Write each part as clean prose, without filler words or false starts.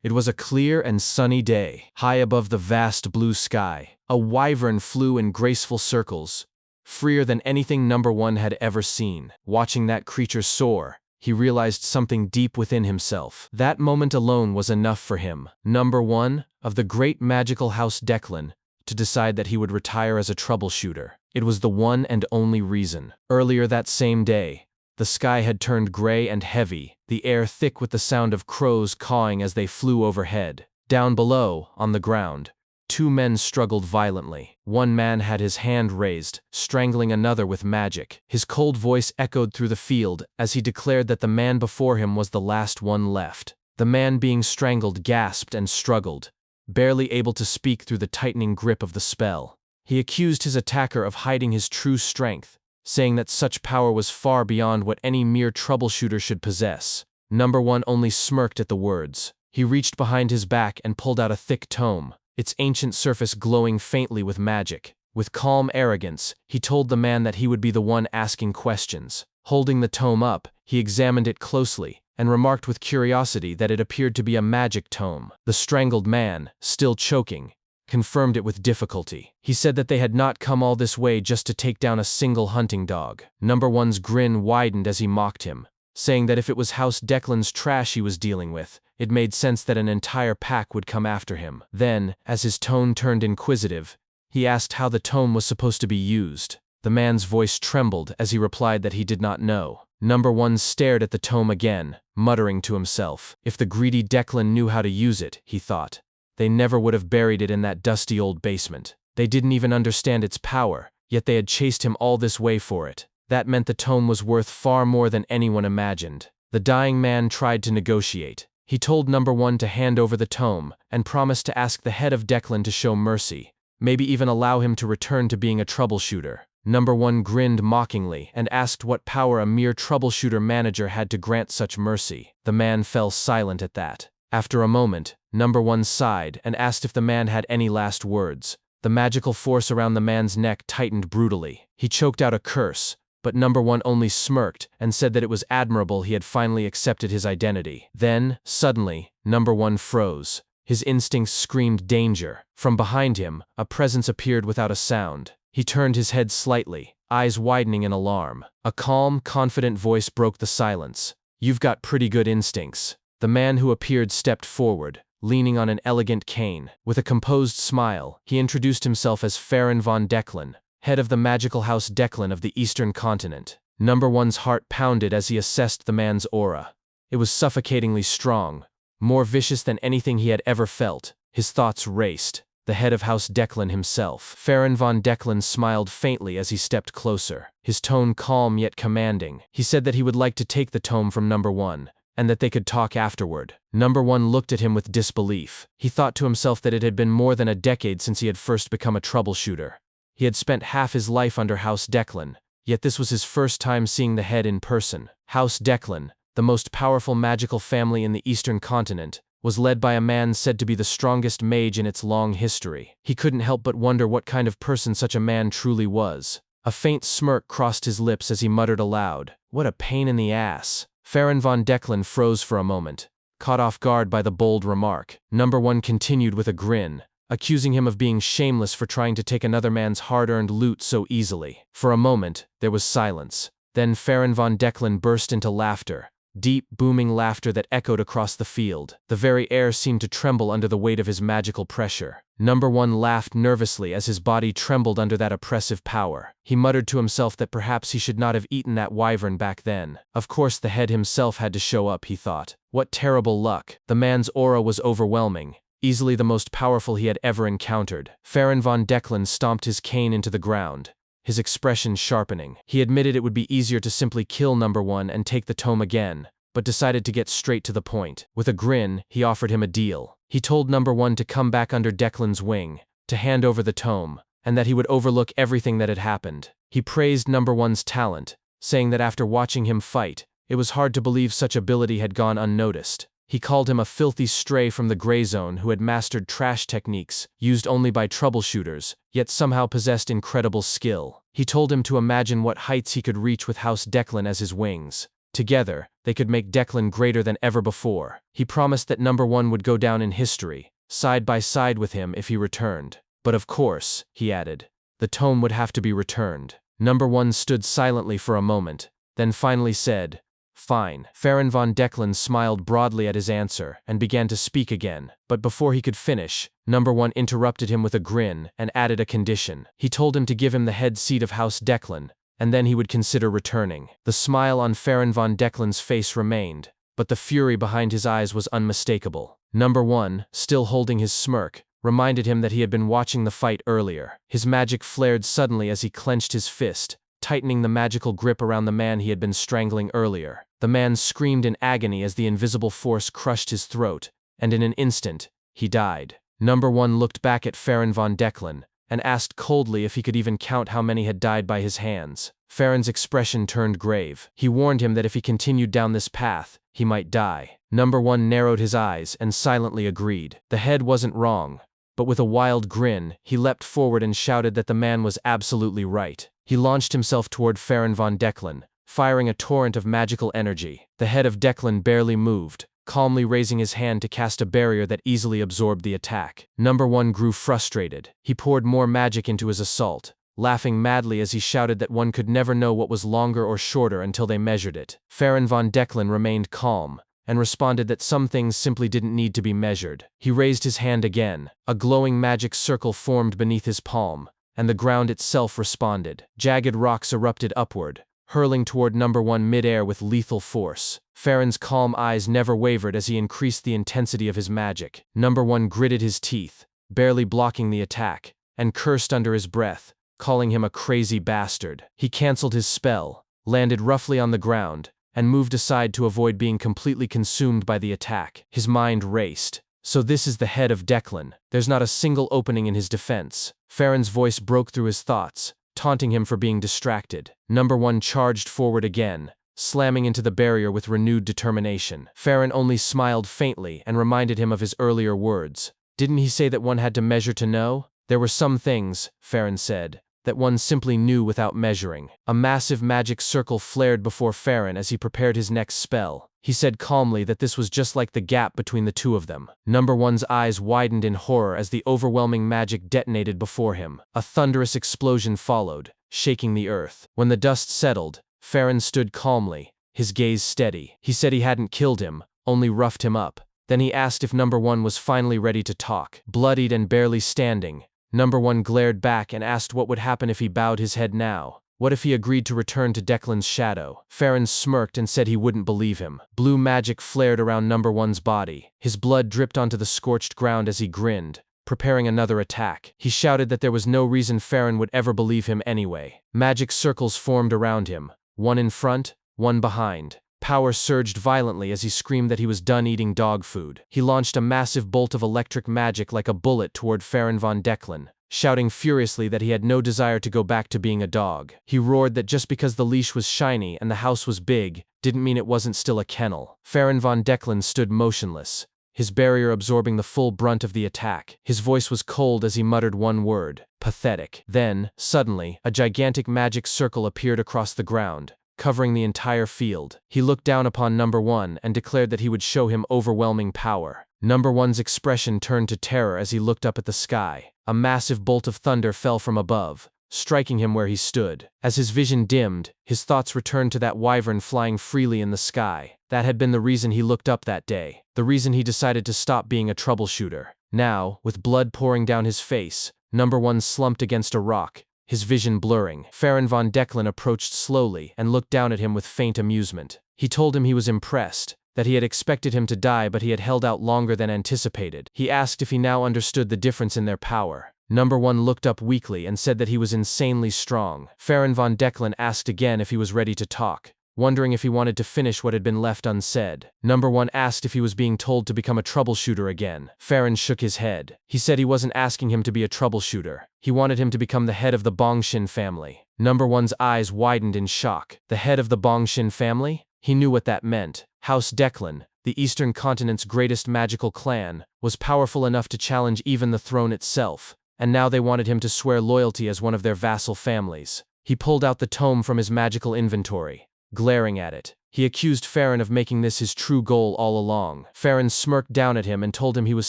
It was a clear and sunny day. High above the vast blue sky, a wyvern flew in graceful circles, freer than anything No.1 had ever seen. Watching that creature soar, he realized something deep within himself. That moment alone was enough for him, No.1, of the great magical house Declan, to decide that he would retire as a troubleshooter. It was the one and only reason. Earlier that same day, the sky had turned gray and heavy, the air thick with the sound of crows cawing as they flew overhead. Down below, on the ground, two men struggled violently. One man had his hand raised, strangling another with magic. His cold voice echoed through the field as he declared that the man before him was the last one left. The man being strangled gasped and struggled, barely able to speak through the tightening grip of the spell. He accused his attacker of hiding his true strength, saying that such power was far beyond what any mere troubleshooter should possess. No.1 only smirked at the words. He reached behind his back and pulled out a thick tome, its ancient surface glowing faintly with magic. With calm arrogance, he told the man that he would be the one asking questions. Holding the tome up, he examined it closely, and remarked with curiosity that it appeared to be a magic tome. The strangled man, still choking, confirmed it with difficulty. He said that they had not come all this way just to take down a single hunting dog. No.1's grin widened as he mocked him, saying that if it was House Declan's trash he was dealing with, it made sense that an entire pack would come after him. Then, as his tone turned inquisitive, he asked how the tome was supposed to be used. The man's voice trembled as he replied that he did not know. No.1 stared at the tome again, muttering to himself. If the greedy Declan knew how to use it, he thought, they never would have buried it in that dusty old basement. They didn't even understand its power, yet they had chased him all this way for it. That meant the tome was worth far more than anyone imagined. The dying man tried to negotiate. He told No.1 to hand over the tome, and promised to ask the head of Declan to show mercy, maybe even allow him to return to being a troubleshooter. No.1 grinned mockingly and asked what power a mere troubleshooter manager had to grant such mercy. The man fell silent at that. After a moment, No.1 sighed and asked if the man had any last words. The magical force around the man's neck tightened brutally. He choked out a curse, but No.1 only smirked and said that it was admirable he had finally accepted his identity. Then, suddenly, No.1 froze. His instincts screamed danger. From behind him, a presence appeared without a sound. He turned his head slightly, eyes widening in alarm. A calm, confident voice broke the silence. "You've got pretty good instincts." The man who appeared stepped forward, leaning on an elegant cane. With a composed smile, he introduced himself as Farron von Declan, head of the magical house Declan of the Eastern Continent. No.1's heart pounded as he assessed the man's aura. It was suffocatingly strong, more vicious than anything he had ever felt. His thoughts raced. The head of House Declan himself. Farron von Declan smiled faintly as he stepped closer, his tone calm yet commanding. He said that he would like to take the tome from No.1, and that they could talk afterward. No.1 looked at him with disbelief. He thought to himself that it had been more than a decade since he had first become a troubleshooter. He had spent half his life under House Declan, yet this was his first time seeing the head in person. House Declan, the most powerful magical family in the Eastern Continent, was led by a man said to be the strongest mage in its long history. He couldn't help but wonder what kind of person such a man truly was. A faint smirk crossed his lips as he muttered aloud, "What a pain in the ass." Farron von Declan froze for a moment, caught off guard by the bold remark. No.1 continued with a grin, accusing him of being shameless for trying to take another man's hard-earned loot so easily. For a moment, there was silence. Then Farron von Declan burst into laughter, deep, booming laughter that echoed across the field. The very air seemed to tremble under the weight of his magical pressure. No.1 laughed nervously as his body trembled under that oppressive power. He muttered to himself that perhaps he should not have eaten that wyvern back then. Of course the head himself had to show up, he thought. What terrible luck. The man's aura was overwhelming, easily the most powerful he had ever encountered. Farron von Declan stomped his cane into the ground, his expression sharpening. He admitted it would be easier to simply kill No.1 and take the tome again, but decided to get straight to the point. With a grin, he offered him a deal. He told No.1 to come back under Declan's wing, to hand over the tome, and that he would overlook everything that had happened. He praised No.1's talent, saying that after watching him fight, it was hard to believe such ability had gone unnoticed. He called him a filthy stray from the gray zone who had mastered trash techniques used only by troubleshooters, yet somehow possessed incredible skill. He told him to imagine what heights he could reach with House Declan as his wings. Together, they could make Declan greater than ever before. He promised that No.1 would go down in history, side by side with him if he returned. But of course, he added, the tome would have to be returned. No.1 stood silently for a moment, then finally said, "Fine." Farron von Declan smiled broadly at his answer and began to speak again, but before he could finish, No.1 interrupted him with a grin and added a condition. He told him to give him the head seat of House Declan, and then he would consider returning. The smile on Farron von Declan's face remained, but the fury behind his eyes was unmistakable. No.1, still holding his smirk, reminded him that he had been watching the fight earlier. His magic flared suddenly as he clenched his fist, tightening the magical grip around the man he had been strangling earlier. The man screamed in agony as the invisible force crushed his throat, and in an instant, he died. No.1 looked back at Farron von Declan, and asked coldly if he could even count how many had died by his hands. Farron's expression turned grave. He warned him that if he continued down this path, he might die. No.1 narrowed his eyes and silently agreed. The head wasn't wrong, but with a wild grin, he leapt forward and shouted that the man was absolutely right. He launched himself toward Farron von Declan, firing a torrent of magical energy. The head of Declan barely moved, calmly raising his hand to cast a barrier that easily absorbed the attack. No.1 grew frustrated. He poured more magic into his assault, laughing madly as he shouted that one could never know what was longer or shorter until they measured it. Farron von Declan remained calm, and responded that some things simply didn't need to be measured. He raised his hand again. A glowing magic circle formed beneath his palm, and the ground itself responded. Jagged rocks erupted upward, hurling toward No.1 mid-air with lethal force. Farron's calm eyes never wavered as he increased the intensity of his magic. No.1 gritted his teeth, barely blocking the attack, and cursed under his breath, calling him a crazy bastard. He cancelled his spell, landed roughly on the ground, and moved aside to avoid being completely consumed by the attack. His mind raced. So this is the head of Declan. There's not a single opening in his defense. Farron's voice broke through his thoughts, taunting him for being distracted. No.1 charged forward again, slamming into the barrier with renewed determination. Farron only smiled faintly and reminded him of his earlier words. Didn't he say that one had to measure to know? There were some things, Farron said, that one simply knew without measuring. A massive magic circle flared before Farron as he prepared his next spell. He said calmly that this was just like the gap between the two of them. No.1's eyes widened in horror as the overwhelming magic detonated before him. A thunderous explosion followed, shaking the earth. When the dust settled, Farron stood calmly, his gaze steady. He said he hadn't killed him, only roughed him up. Then he asked if No.1 was finally ready to talk. Bloodied and barely standing, No.1 glared back and asked what would happen if he bowed his head now. What if he agreed to return to Declan's shadow? Farron smirked and said he wouldn't believe him. Blue magic flared around No.1's body. His blood dripped onto the scorched ground as he grinned, preparing another attack. He shouted that there was no reason Farron would ever believe him anyway. Magic circles formed around him, one in front, one behind. Power surged violently as he screamed that he was done eating dog food. He launched a massive bolt of electric magic like a bullet toward Farron von Declan, shouting furiously that he had no desire to go back to being a dog. He roared that just because the leash was shiny and the house was big, didn't mean it wasn't still a kennel. Farron von Declan stood motionless, his barrier absorbing the full brunt of the attack. His voice was cold as he muttered one word: pathetic. Then, suddenly, a gigantic magic circle appeared across the ground, covering the entire field. He looked down upon No.1 and declared that he would show him overwhelming power. No.1's expression turned to terror as he looked up at the sky. A massive bolt of thunder fell from above, striking him where he stood. As his vision dimmed, his thoughts returned to that wyvern flying freely in the sky. That had been the reason he looked up that day, the reason he decided to stop being a troubleshooter. Now, with blood pouring down his face, No.1 slumped against a rock, his vision blurring. Farron von Declan approached slowly and looked down at him with faint amusement. He told him he was impressed, that he had expected him to die but he had held out longer than anticipated. He asked if he now understood the difference in their power. No.1 looked up weakly and said that he was insanely strong. Farron von Declan asked again if he was ready to talk, wondering if he wanted to finish what had been left unsaid. No.1 asked if he was being told to become a troubleshooter again. Farron shook his head. He said he wasn't asking him to be a troubleshooter. He wanted him to become the head of the Bongshin family. No.1's eyes widened in shock. The head of the Bongshin family? He knew what that meant. House Declan, the Eastern Continent's greatest magical clan, was powerful enough to challenge even the throne itself, and now they wanted him to swear loyalty as one of their vassal families. He pulled out the tome from his magical inventory, glaring at it. He accused Farron of making this his true goal all along. Farron smirked down at him and told him he was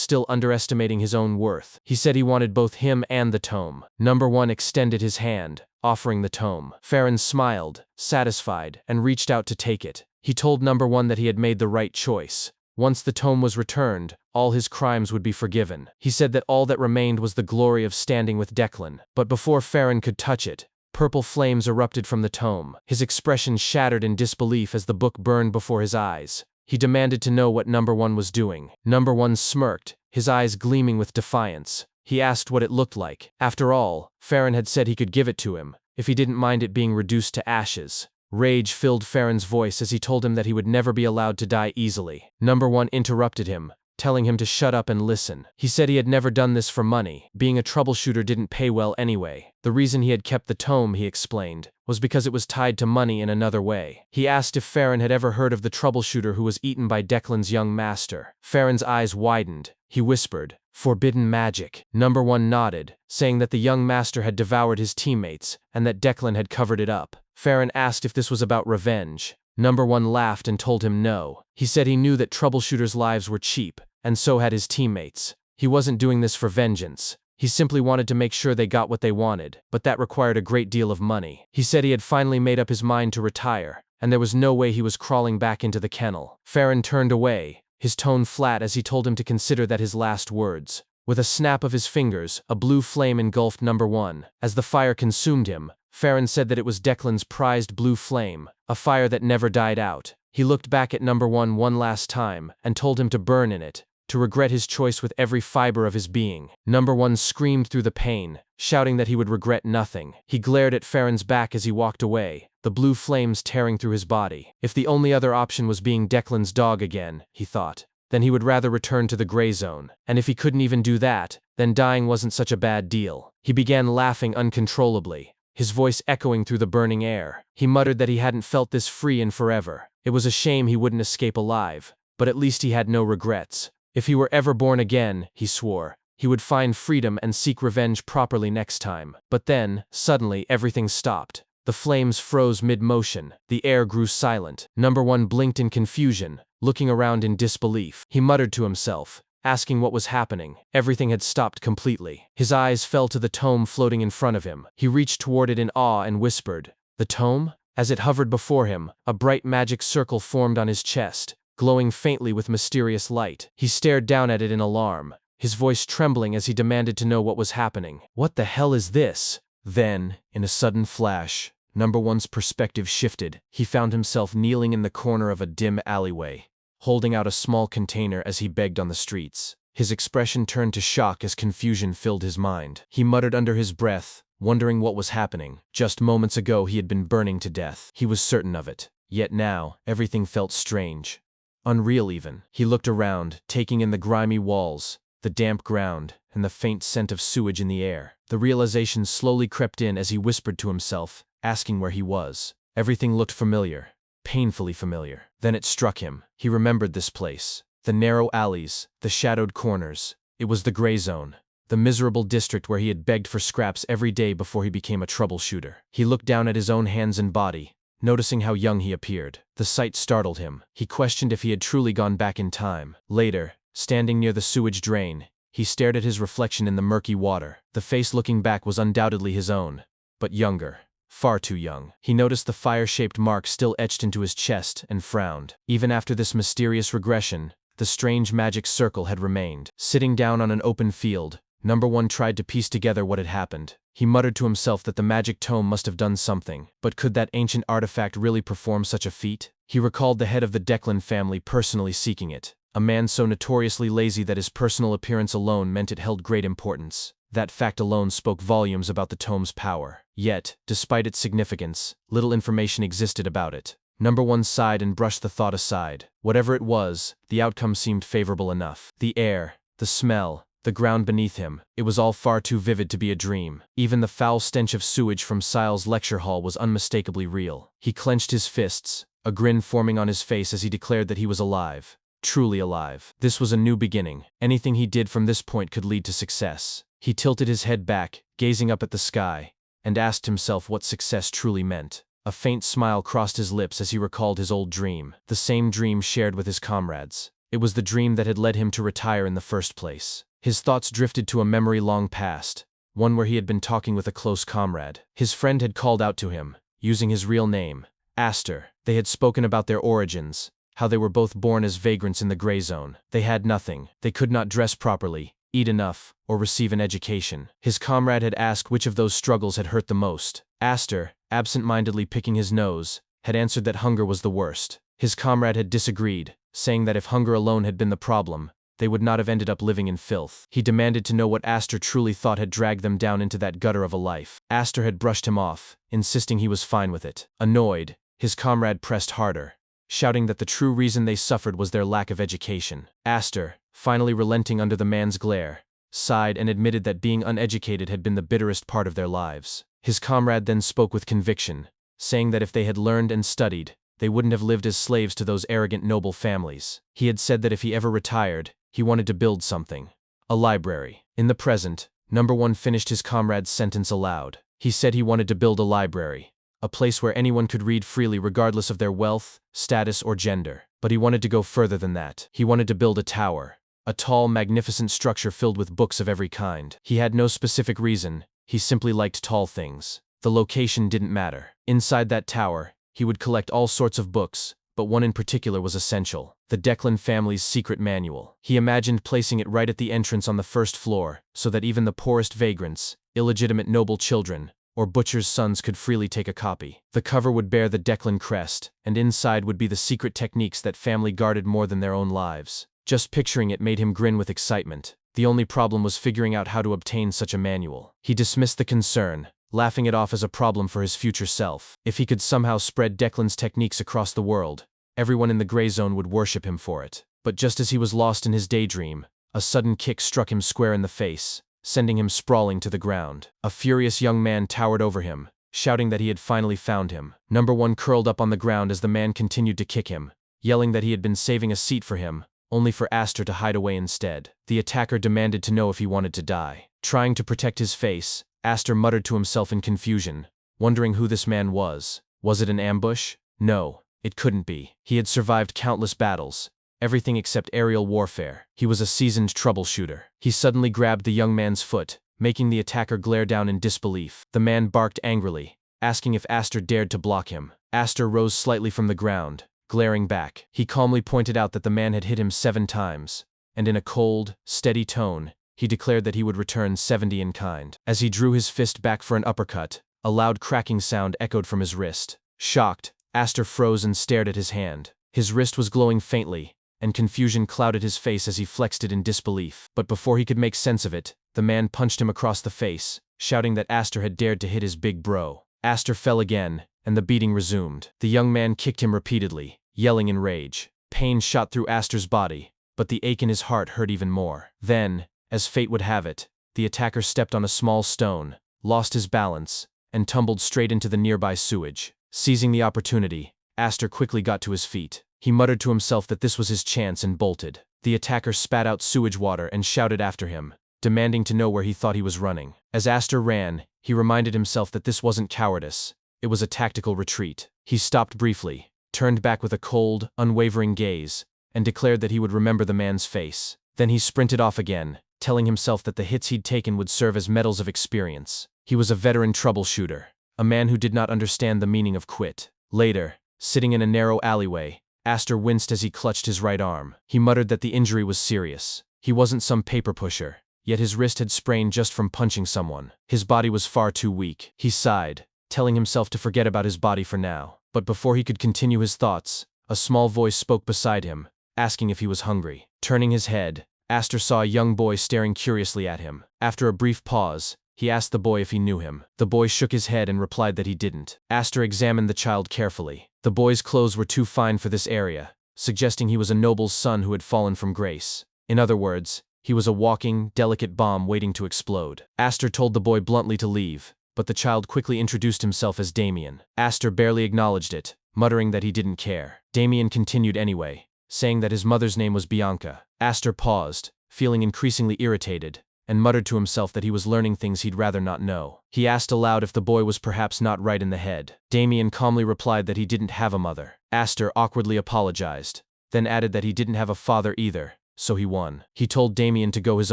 still underestimating his own worth. He said he wanted both him and the tome. No.1 extended his hand, offering the tome. Farron smiled, satisfied, and reached out to take it. He told No.1 that he had made the right choice. Once the tome was returned, all his crimes would be forgiven. He said that all that remained was the glory of standing with Declan. But before Farron could touch it, purple flames erupted from the tome. His expression shattered in disbelief as the book burned before his eyes. He demanded to know what No.1 was doing. No.1 smirked, his eyes gleaming with defiance. He asked what it looked like. After all, Farron had said he could give it to him, if he didn't mind it being reduced to ashes. Rage filled Farron's voice as he told him that he would never be allowed to die easily. No.1 interrupted him, telling him to shut up and listen. He said he had never done this for money. Being a troubleshooter didn't pay well anyway. The reason he had kept the tome, he explained, was because it was tied to money in another way. He asked if Farron had ever heard of the troubleshooter who was eaten by Declan's young master. Farron's eyes widened. He whispered, "Forbidden magic." No.1 nodded, saying that the young master had devoured his teammates, and that Declan had covered it up. Farron asked if this was about revenge. No.1 laughed and told him no. He said he knew that troubleshooters' lives were cheap, and so had his teammates. He wasn't doing this for vengeance. He simply wanted to make sure they got what they wanted, but that required a great deal of money. He said he had finally made up his mind to retire, and there was no way he was crawling back into the kennel. Farron turned away, his tone flat as he told him to consider that his last words. With a snap of his fingers, a blue flame engulfed No.1. As the fire consumed him, Farron said that it was Declan's prized blue flame, a fire that never died out. He looked back at No.1 one last time and told him to burn in it, to regret his choice with every fiber of his being. No.1 screamed through the pain, shouting that he would regret nothing. He glared at Farron's back as he walked away, the blue flames tearing through his body. If the only other option was being Declan's dog again, he thought, then he would rather return to the gray zone. And if he couldn't even do that, then dying wasn't such a bad deal. He began laughing uncontrollably, his voice echoing through the burning air. He muttered that he hadn't felt this free in forever. It was a shame he wouldn't escape alive, but at least he had no regrets. If he were ever born again, he swore, he would find freedom and seek revenge properly next time. But then, suddenly, everything stopped. The flames froze mid-motion. The air grew silent. No.1 blinked in confusion, looking around in disbelief. He muttered to himself, asking what was happening. Everything had stopped completely. His eyes fell to the tome floating in front of him. He reached toward it in awe and whispered, "The tome?" As it hovered before him, a bright magic circle formed on his chest, glowing faintly with mysterious light. He stared down at it in alarm, his voice trembling as he demanded to know what was happening. "What the hell is this?" Then, in a sudden flash, No.1's perspective shifted. He found himself kneeling in the corner of a dim alleyway, holding out a small container as he begged on the streets. His expression turned to shock as confusion filled his mind. He muttered under his breath, wondering what was happening. Just moments ago he had been burning to death. He was certain of it. Yet now, everything felt strange. Unreal even. He looked around, taking in the grimy walls, the damp ground, and the faint scent of sewage in the air. The realization slowly crept in as he whispered to himself, asking where he was. Everything looked familiar, painfully familiar. Then it struck him. He remembered this place. The narrow alleys, the shadowed corners. It was the gray zone, the miserable district where he had begged for scraps every day before he became a troubleshooter. He looked down at his own hands and body, noticing how young he appeared. The sight startled him. He questioned if he had truly gone back in time. Later, standing near the sewage drain, he stared at his reflection in the murky water. The face looking back was undoubtedly his own, but younger. Far too young. He noticed the fire-shaped mark still etched into his chest and frowned. Even after this mysterious regression, the strange magic circle had remained. Sitting down on an open field, No.1 tried to piece together what had happened. He muttered to himself that the magic tome must have done something, but could that ancient artifact really perform such a feat? He recalled the head of the Declan family personally seeking it, a man so notoriously lazy that his personal appearance alone meant it held great importance. That fact alone spoke volumes about the tome's power. Yet, despite its significance, little information existed about it. No.1 sighed and brushed the thought aside. Whatever it was, the outcome seemed favorable enough. The air, the smell, the ground beneath him, it was all far too vivid to be a dream. Even the foul stench of sewage from Syle's lecture hall was unmistakably real. He clenched his fists, a grin forming on his face as he declared that he was alive. Truly alive. This was a new beginning. Anything he did from this point could lead to success. He tilted his head back, gazing up at the sky, and asked himself what success truly meant. A faint smile crossed his lips as he recalled his old dream, the same dream shared with his comrades. It was the dream that had led him to retire in the first place. His thoughts drifted to a memory long past, one where he had been talking with a close comrade. His friend had called out to him, using his real name, Aster. They had spoken about their origins, how they were both born as vagrants in the gray zone. They had nothing. They could not dress properly, eat enough, or receive an education. His comrade had asked which of those struggles had hurt the most. Aster, absent-mindedly picking his nose, had answered that hunger was the worst. His comrade had disagreed, saying that if hunger alone had been the problem, they would not have ended up living in filth. He demanded to know what Aster truly thought had dragged them down into that gutter of a life. Aster had brushed him off, insisting he was fine with it. Annoyed, his comrade pressed harder, shouting that the true reason they suffered was their lack of education. Aster, finally relenting under the man's glare, sighed and admitted that being uneducated had been the bitterest part of their lives. His comrade then spoke with conviction, saying that if they had learned and studied, they wouldn't have lived as slaves to those arrogant noble families. He had said that if he ever retired, he wanted to build something. A library. In the present, No.1 finished his comrade's sentence aloud. He said he wanted to build a library, a place where anyone could read freely regardless of their wealth, status, or gender. But he wanted to go further than that. He wanted to build a tower, a tall, magnificent structure filled with books of every kind. He had no specific reason, he simply liked tall things. The location didn't matter. Inside that tower, he would collect all sorts of books, but one in particular was essential: the Declan family's secret manual. He imagined placing it right at the entrance on the first floor, so that even the poorest vagrants, illegitimate noble children, or butchers' sons could freely take a copy. The cover would bear the Declan crest, and inside would be the secret techniques that family guarded more than their own lives. Just picturing it made him grin with excitement. The only problem was figuring out how to obtain such a manual. He dismissed the concern, laughing it off as a problem for his future self. If he could somehow spread Declan's techniques across the world, everyone in the gray zone would worship him for it. But just as he was lost in his daydream, a sudden kick struck him square in the face, sending him sprawling to the ground. A furious young man towered over him, shouting that he had finally found him. No.1 curled up on the ground as the man continued to kick him, yelling that he had been saving a seat for him, only for Aster to hide away instead. The attacker demanded to know if he wanted to die. Trying to protect his face, Aster muttered to himself in confusion, wondering who this man was. Was it an ambush? No, it couldn't be. He had survived countless battles, everything except aerial warfare. He was a seasoned troubleshooter. He suddenly grabbed the young man's foot, making the attacker glare down in disbelief. The man barked angrily, asking if Aster dared to block him. Aster rose slightly from the ground, glaring back. He calmly pointed out that the man had hit him 7 times, and in a cold, steady tone, he declared that he would return 70 in kind. As he drew his fist back for an uppercut, a loud cracking sound echoed from his wrist. Shocked, Aster froze and stared at his hand. His wrist was glowing faintly, and confusion clouded his face as he flexed it in disbelief. But before he could make sense of it, the man punched him across the face, shouting that Aster had dared to hit his big bro. Aster fell again, and the beating resumed. The young man kicked him repeatedly, yelling in rage. Pain shot through Aster's body, but the ache in his heart hurt even more. Then, as fate would have it, the attacker stepped on a small stone, lost his balance, and tumbled straight into the nearby sewage. Seizing the opportunity, Aster quickly got to his feet. He muttered to himself that this was his chance and bolted. The attacker spat out sewage water and shouted after him, demanding to know where he thought he was running. As Aster ran, he reminded himself that this wasn't cowardice, it was a tactical retreat. He stopped briefly, turned back with a cold, unwavering gaze, and declared that he would remember the man's face. Then he sprinted off again, telling himself that the hits he'd taken would serve as medals of experience. He was a veteran troubleshooter, a man who did not understand the meaning of quit. Later, sitting in a narrow alleyway, Aster winced as he clutched his right arm. He muttered that the injury was serious. He wasn't some paper pusher, yet his wrist had sprained just from punching someone. His body was far too weak. He sighed, telling himself to forget about his body for now. But before he could continue his thoughts, a small voice spoke beside him, asking if he was hungry. Turning his head, Aster saw a young boy staring curiously at him. After a brief pause, he asked the boy if he knew him. The boy shook his head and replied that he didn't. Aster examined the child carefully. The boy's clothes were too fine for this area, suggesting he was a noble's son who had fallen from grace. In other words, he was a walking, delicate bomb waiting to explode. Aster told the boy bluntly to leave, but the child quickly introduced himself as Damien. Aster barely acknowledged it, muttering that he didn't care. Damien continued anyway, saying that his mother's name was Bianca. Aster paused, feeling increasingly irritated, and muttered to himself that he was learning things he'd rather not know. He asked aloud if the boy was perhaps not right in the head. Damien calmly replied that he didn't have a mother. Aster awkwardly apologized, then added that he didn't have a father either, so he won. He told Damien to go his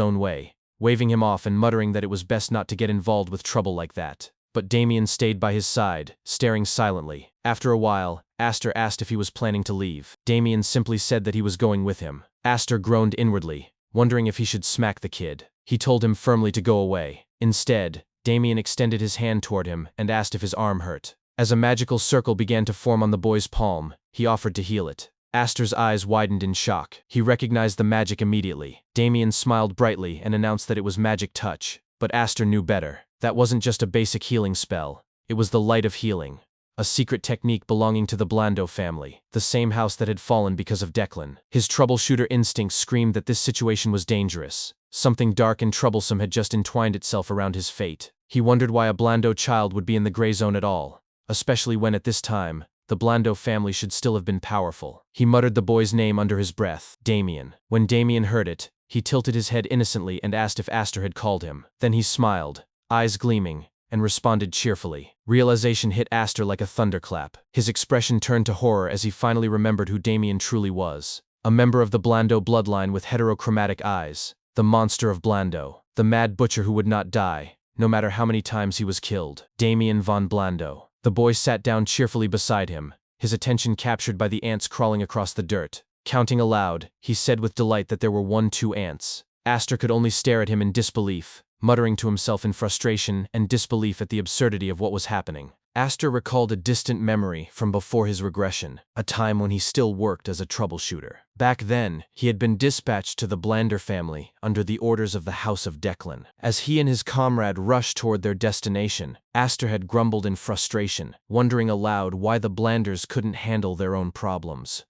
own way, waving him off and muttering that it was best not to get involved with trouble like that. But Damien stayed by his side, staring silently. After a while, Aster asked if he was planning to leave. Damien simply said that he was going with him. Aster groaned inwardly, wondering if he should smack the kid. He told him firmly to go away. Instead, Damien extended his hand toward him and asked if his arm hurt. As a magical circle began to form on the boy's palm, he offered to heal it. Aster's eyes widened in shock. He recognized the magic immediately. Damien smiled brightly and announced that it was magic touch. But Aster knew better. That wasn't just a basic healing spell. It was the light of healing. A secret technique belonging to the Blando family, the same house that had fallen because of Declan. His troubleshooter instinct screamed that this situation was dangerous. Something dark and troublesome had just entwined itself around his fate. He wondered why a Blando child would be in the gray zone at all, especially when at this time, the Blando family should still have been powerful. He muttered the boy's name under his breath, Damien. When Damien heard it, he tilted his head innocently and asked if Aster had called him. Then he smiled, eyes gleaming, and responded cheerfully. Realization hit Aster like a thunderclap. His expression turned to horror as he finally remembered who Damien truly was. A member of the Blando bloodline with heterochromatic eyes. The monster of Blando. The mad butcher who would not die, no matter how many times he was killed. Damien von Blando. The boy sat down cheerfully beside him, his attention captured by the ants crawling across the dirt. Counting aloud, he said with delight that there were 2 ants. Aster could only stare at him in disbelief, muttering to himself in frustration and disbelief at the absurdity of what was happening. Aster recalled a distant memory from before his regression, a time when he still worked as a troubleshooter. Back then, he had been dispatched to the Blander family under the orders of the House of Declan. As he and his comrade rushed toward their destination, Aster had grumbled in frustration, wondering aloud why the Blanders couldn't handle their own problems.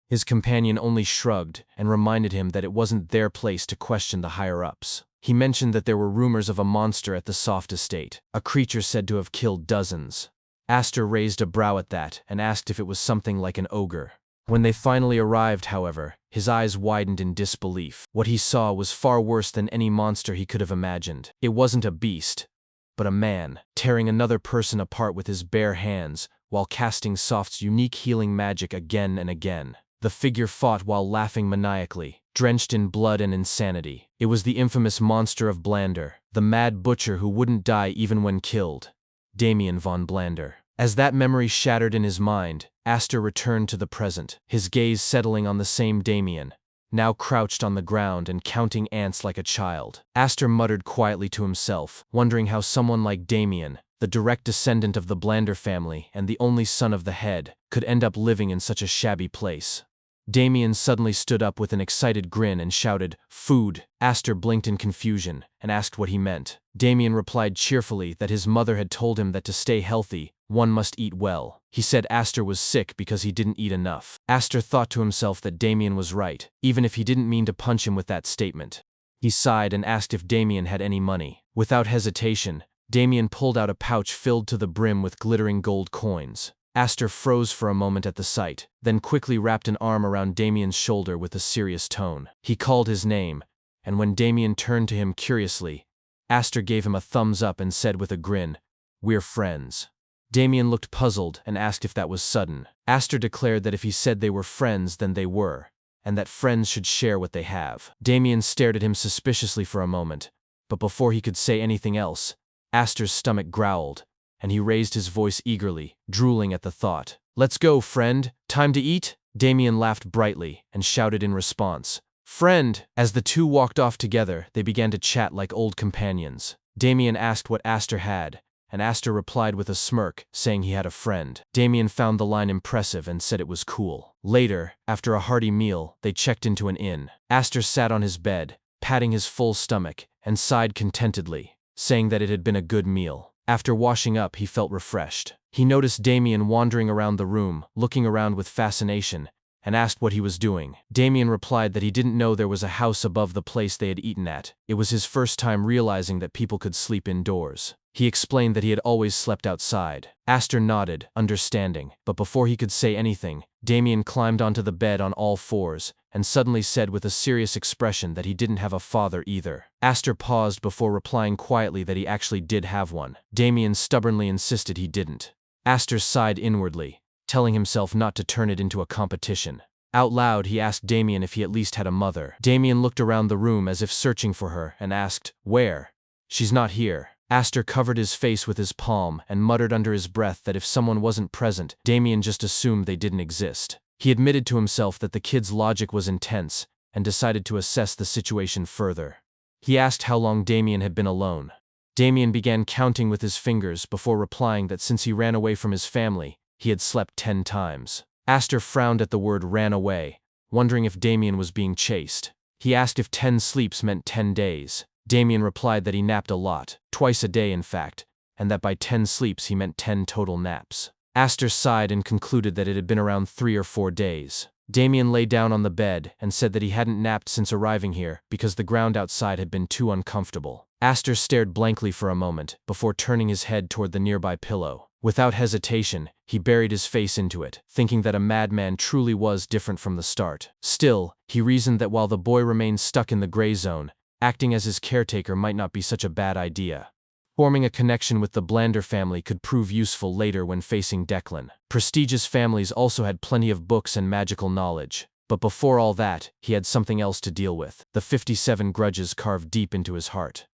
His companion only shrugged and reminded him that it wasn't their place to question the higher-ups. He mentioned that there were rumors of a monster at the Soft Estate, a creature said to have killed dozens. Aster raised a brow at that and asked if it was something like an ogre. When they finally arrived, however, his eyes widened in disbelief. What he saw was far worse than any monster he could have imagined. It wasn't a beast, but a man, tearing another person apart with his bare hands, while casting Soft's unique healing magic again and again. The figure fought while laughing maniacally, drenched in blood and insanity. It was the infamous monster of Blander, the mad butcher who wouldn't die even when killed. Damien von Blander. As that memory shattered in his mind, Aster returned to the present, his gaze settling on the same Damien, now crouched on the ground and counting ants like a child. Aster muttered quietly to himself, wondering how someone like Damien, the direct descendant of the Blander family and the only son of the head, could end up living in such a shabby place. Damien suddenly stood up with an excited grin and shouted, "Food!" Aster blinked in confusion and asked what he meant. Damien replied cheerfully that his mother had told him that to stay healthy, one must eat well. He said Aster was sick because he didn't eat enough. Aster thought to himself that Damien was right, even if he didn't mean to punch him with that statement. He sighed and asked if Damien had any money. Without hesitation, Damien pulled out a pouch filled to the brim with glittering gold coins. Aster froze for a moment at the sight, then quickly wrapped an arm around Damien's shoulder with a serious tone. He called his name, and when Damien turned to him curiously, Aster gave him a thumbs up and said with a grin, "We're friends." Damien looked puzzled and asked if that was sudden. Aster declared that if he said they were friends, then they were, and that friends should share what they have. Damien stared at him suspiciously for a moment, but before he could say anything else, Aster's stomach growled, and he raised his voice eagerly, drooling at the thought. "Let's go, friend. Time to eat?" Damien laughed brightly and shouted in response, "Friend!" As the two walked off together, they began to chat like old companions. Damien asked what Aster had, and Aster replied with a smirk, saying he had a friend. Damien found the line impressive and said it was cool. Later, after a hearty meal, they checked into an inn. Aster sat on his bed, patting his full stomach, and sighed contentedly, saying that it had been a good meal. After washing up, he felt refreshed. He noticed Damien wandering around the room, looking around with fascination, and asked what he was doing. Damien replied that he didn't know there was a house above the place they had eaten at. It was his first time realizing that people could sleep indoors. He explained that he had always slept outside. Aster nodded, understanding, but before he could say anything, Damien climbed onto the bed on all fours and suddenly said with a serious expression that he didn't have a father either. Aster paused before replying quietly that he actually did have one. Damien stubbornly insisted he didn't. Aster sighed inwardly, telling himself not to turn it into a competition. Out loud, he asked Damien if he at least had a mother. Damien looked around the room as if searching for her and asked, "Where?" "She's not here." Aster covered his face with his palm and muttered under his breath that if someone wasn't present, Damien just assumed they didn't exist. He admitted to himself that the kid's logic was intense and decided to assess the situation further. He asked how long Damien had been alone. Damien began counting with his fingers before replying that since he ran away from his family, he had slept 10 times. Aster frowned at the word "ran away," wondering if Damien was being chased. He asked if 10 sleeps meant 10 days. Damien replied that he napped a lot, twice a day in fact, and that by 10 sleeps he meant 10 total naps. Aster sighed and concluded that it had been around 3 or 4 days. Damien lay down on the bed and said that he hadn't napped since arriving here because the ground outside had been too uncomfortable. Aster stared blankly for a moment before turning his head toward the nearby pillow. Without hesitation, he buried his face into it, thinking that a madman truly was different from the start. Still, he reasoned that while the boy remained stuck in the gray zone, acting as his caretaker might not be such a bad idea. Forming a connection with the Blander family could prove useful later when facing Declan. Prestigious families also had plenty of books and magical knowledge. But before all that, he had something else to deal with, the 57 grudges carved deep into his heart.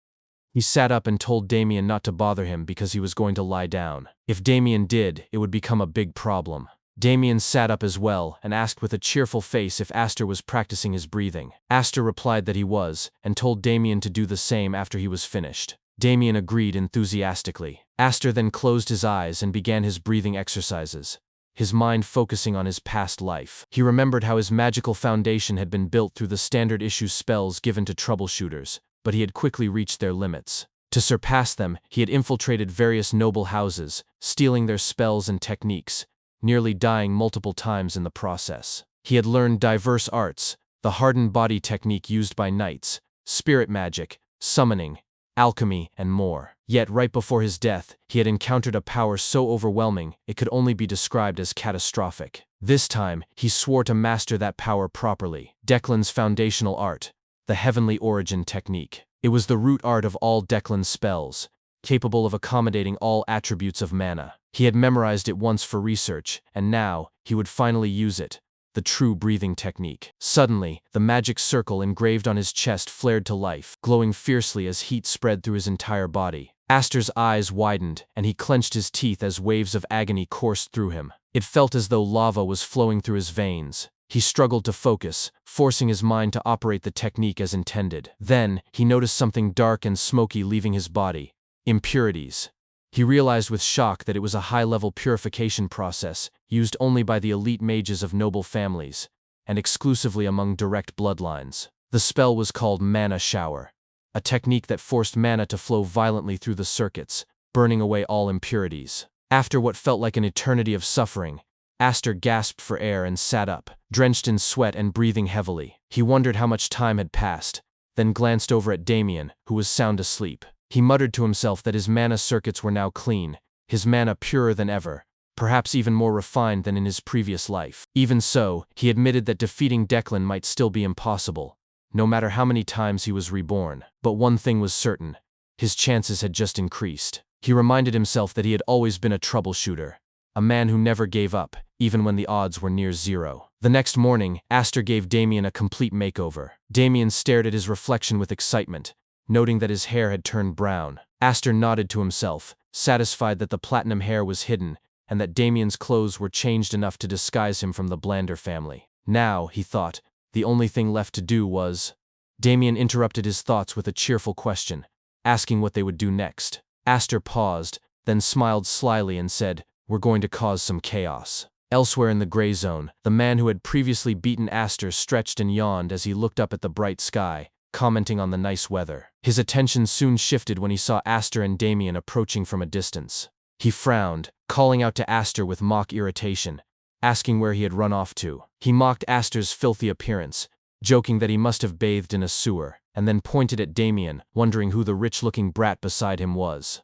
He sat up and told Damien not to bother him because he was going to lie down. If Damien did, it would become a big problem. Damien sat up as well and asked with a cheerful face if Aster was practicing his breathing. Aster replied that he was, and told Damien to do the same after he was finished. Damien agreed enthusiastically. Aster then closed his eyes and began his breathing exercises, his mind focusing on his past life. He remembered how his magical foundation had been built through the standard issue spells given to troubleshooters, but he had quickly reached their limits. To surpass them, he had infiltrated various noble houses, stealing their spells and techniques, nearly dying multiple times in the process. He had learned diverse arts, the hardened body technique used by knights, spirit magic, summoning, alchemy, and more. Yet right before his death, he had encountered a power so overwhelming it could only be described as catastrophic. This time, he swore to master that power properly. Declan's foundational art, the Heavenly Origin technique. It was the root art of all Declan's spells, capable of accommodating all attributes of mana. He had memorized it once for research, and now, he would finally use it, the true breathing technique. Suddenly, the magic circle engraved on his chest flared to life, glowing fiercely as heat spread through his entire body. Aster's eyes widened, and he clenched his teeth as waves of agony coursed through him. It felt as though lava was flowing through his veins. He struggled to focus, forcing his mind to operate the technique as intended. Then, he noticed something dark and smoky leaving his body. Impurities. He realized with shock that it was a high-level purification process used only by the elite mages of noble families, and exclusively among direct bloodlines. The spell was called Mana Shower, a technique that forced mana to flow violently through the circuits, burning away all impurities. After what felt like an eternity of suffering, Aster gasped for air and sat up, drenched in sweat and breathing heavily. He wondered how much time had passed, then glanced over at Damien, who was sound asleep. He muttered to himself that his mana circuits were now clean, his mana purer than ever, perhaps even more refined than in his previous life. Even so, he admitted that defeating Declan might still be impossible, no matter how many times he was reborn. But one thing was certain: his chances had just increased. He reminded himself that he had always been a troubleshooter, a man who never gave up, even when the odds were near zero. The next morning, Aster gave Damien a complete makeover. Damien stared at his reflection with excitement, noting that his hair had turned brown. Aster nodded to himself, satisfied that the platinum hair was hidden, and that Damien's clothes were changed enough to disguise him from the Blander family. Now, he thought, the only thing left to do was… Damien interrupted his thoughts with a cheerful question, asking what they would do next. Aster paused, then smiled slyly and said, "We're going to cause some chaos." Elsewhere in the gray zone, the man who had previously beaten Aster stretched and yawned as he looked up at the bright sky, commenting on the nice weather. His attention soon shifted when he saw Aster and Damien approaching from a distance. He frowned, calling out to Aster with mock irritation, asking where he had run off to. He mocked Aster's filthy appearance, joking that he must have bathed in a sewer, and then pointed at Damien, wondering who the rich-looking brat beside him was.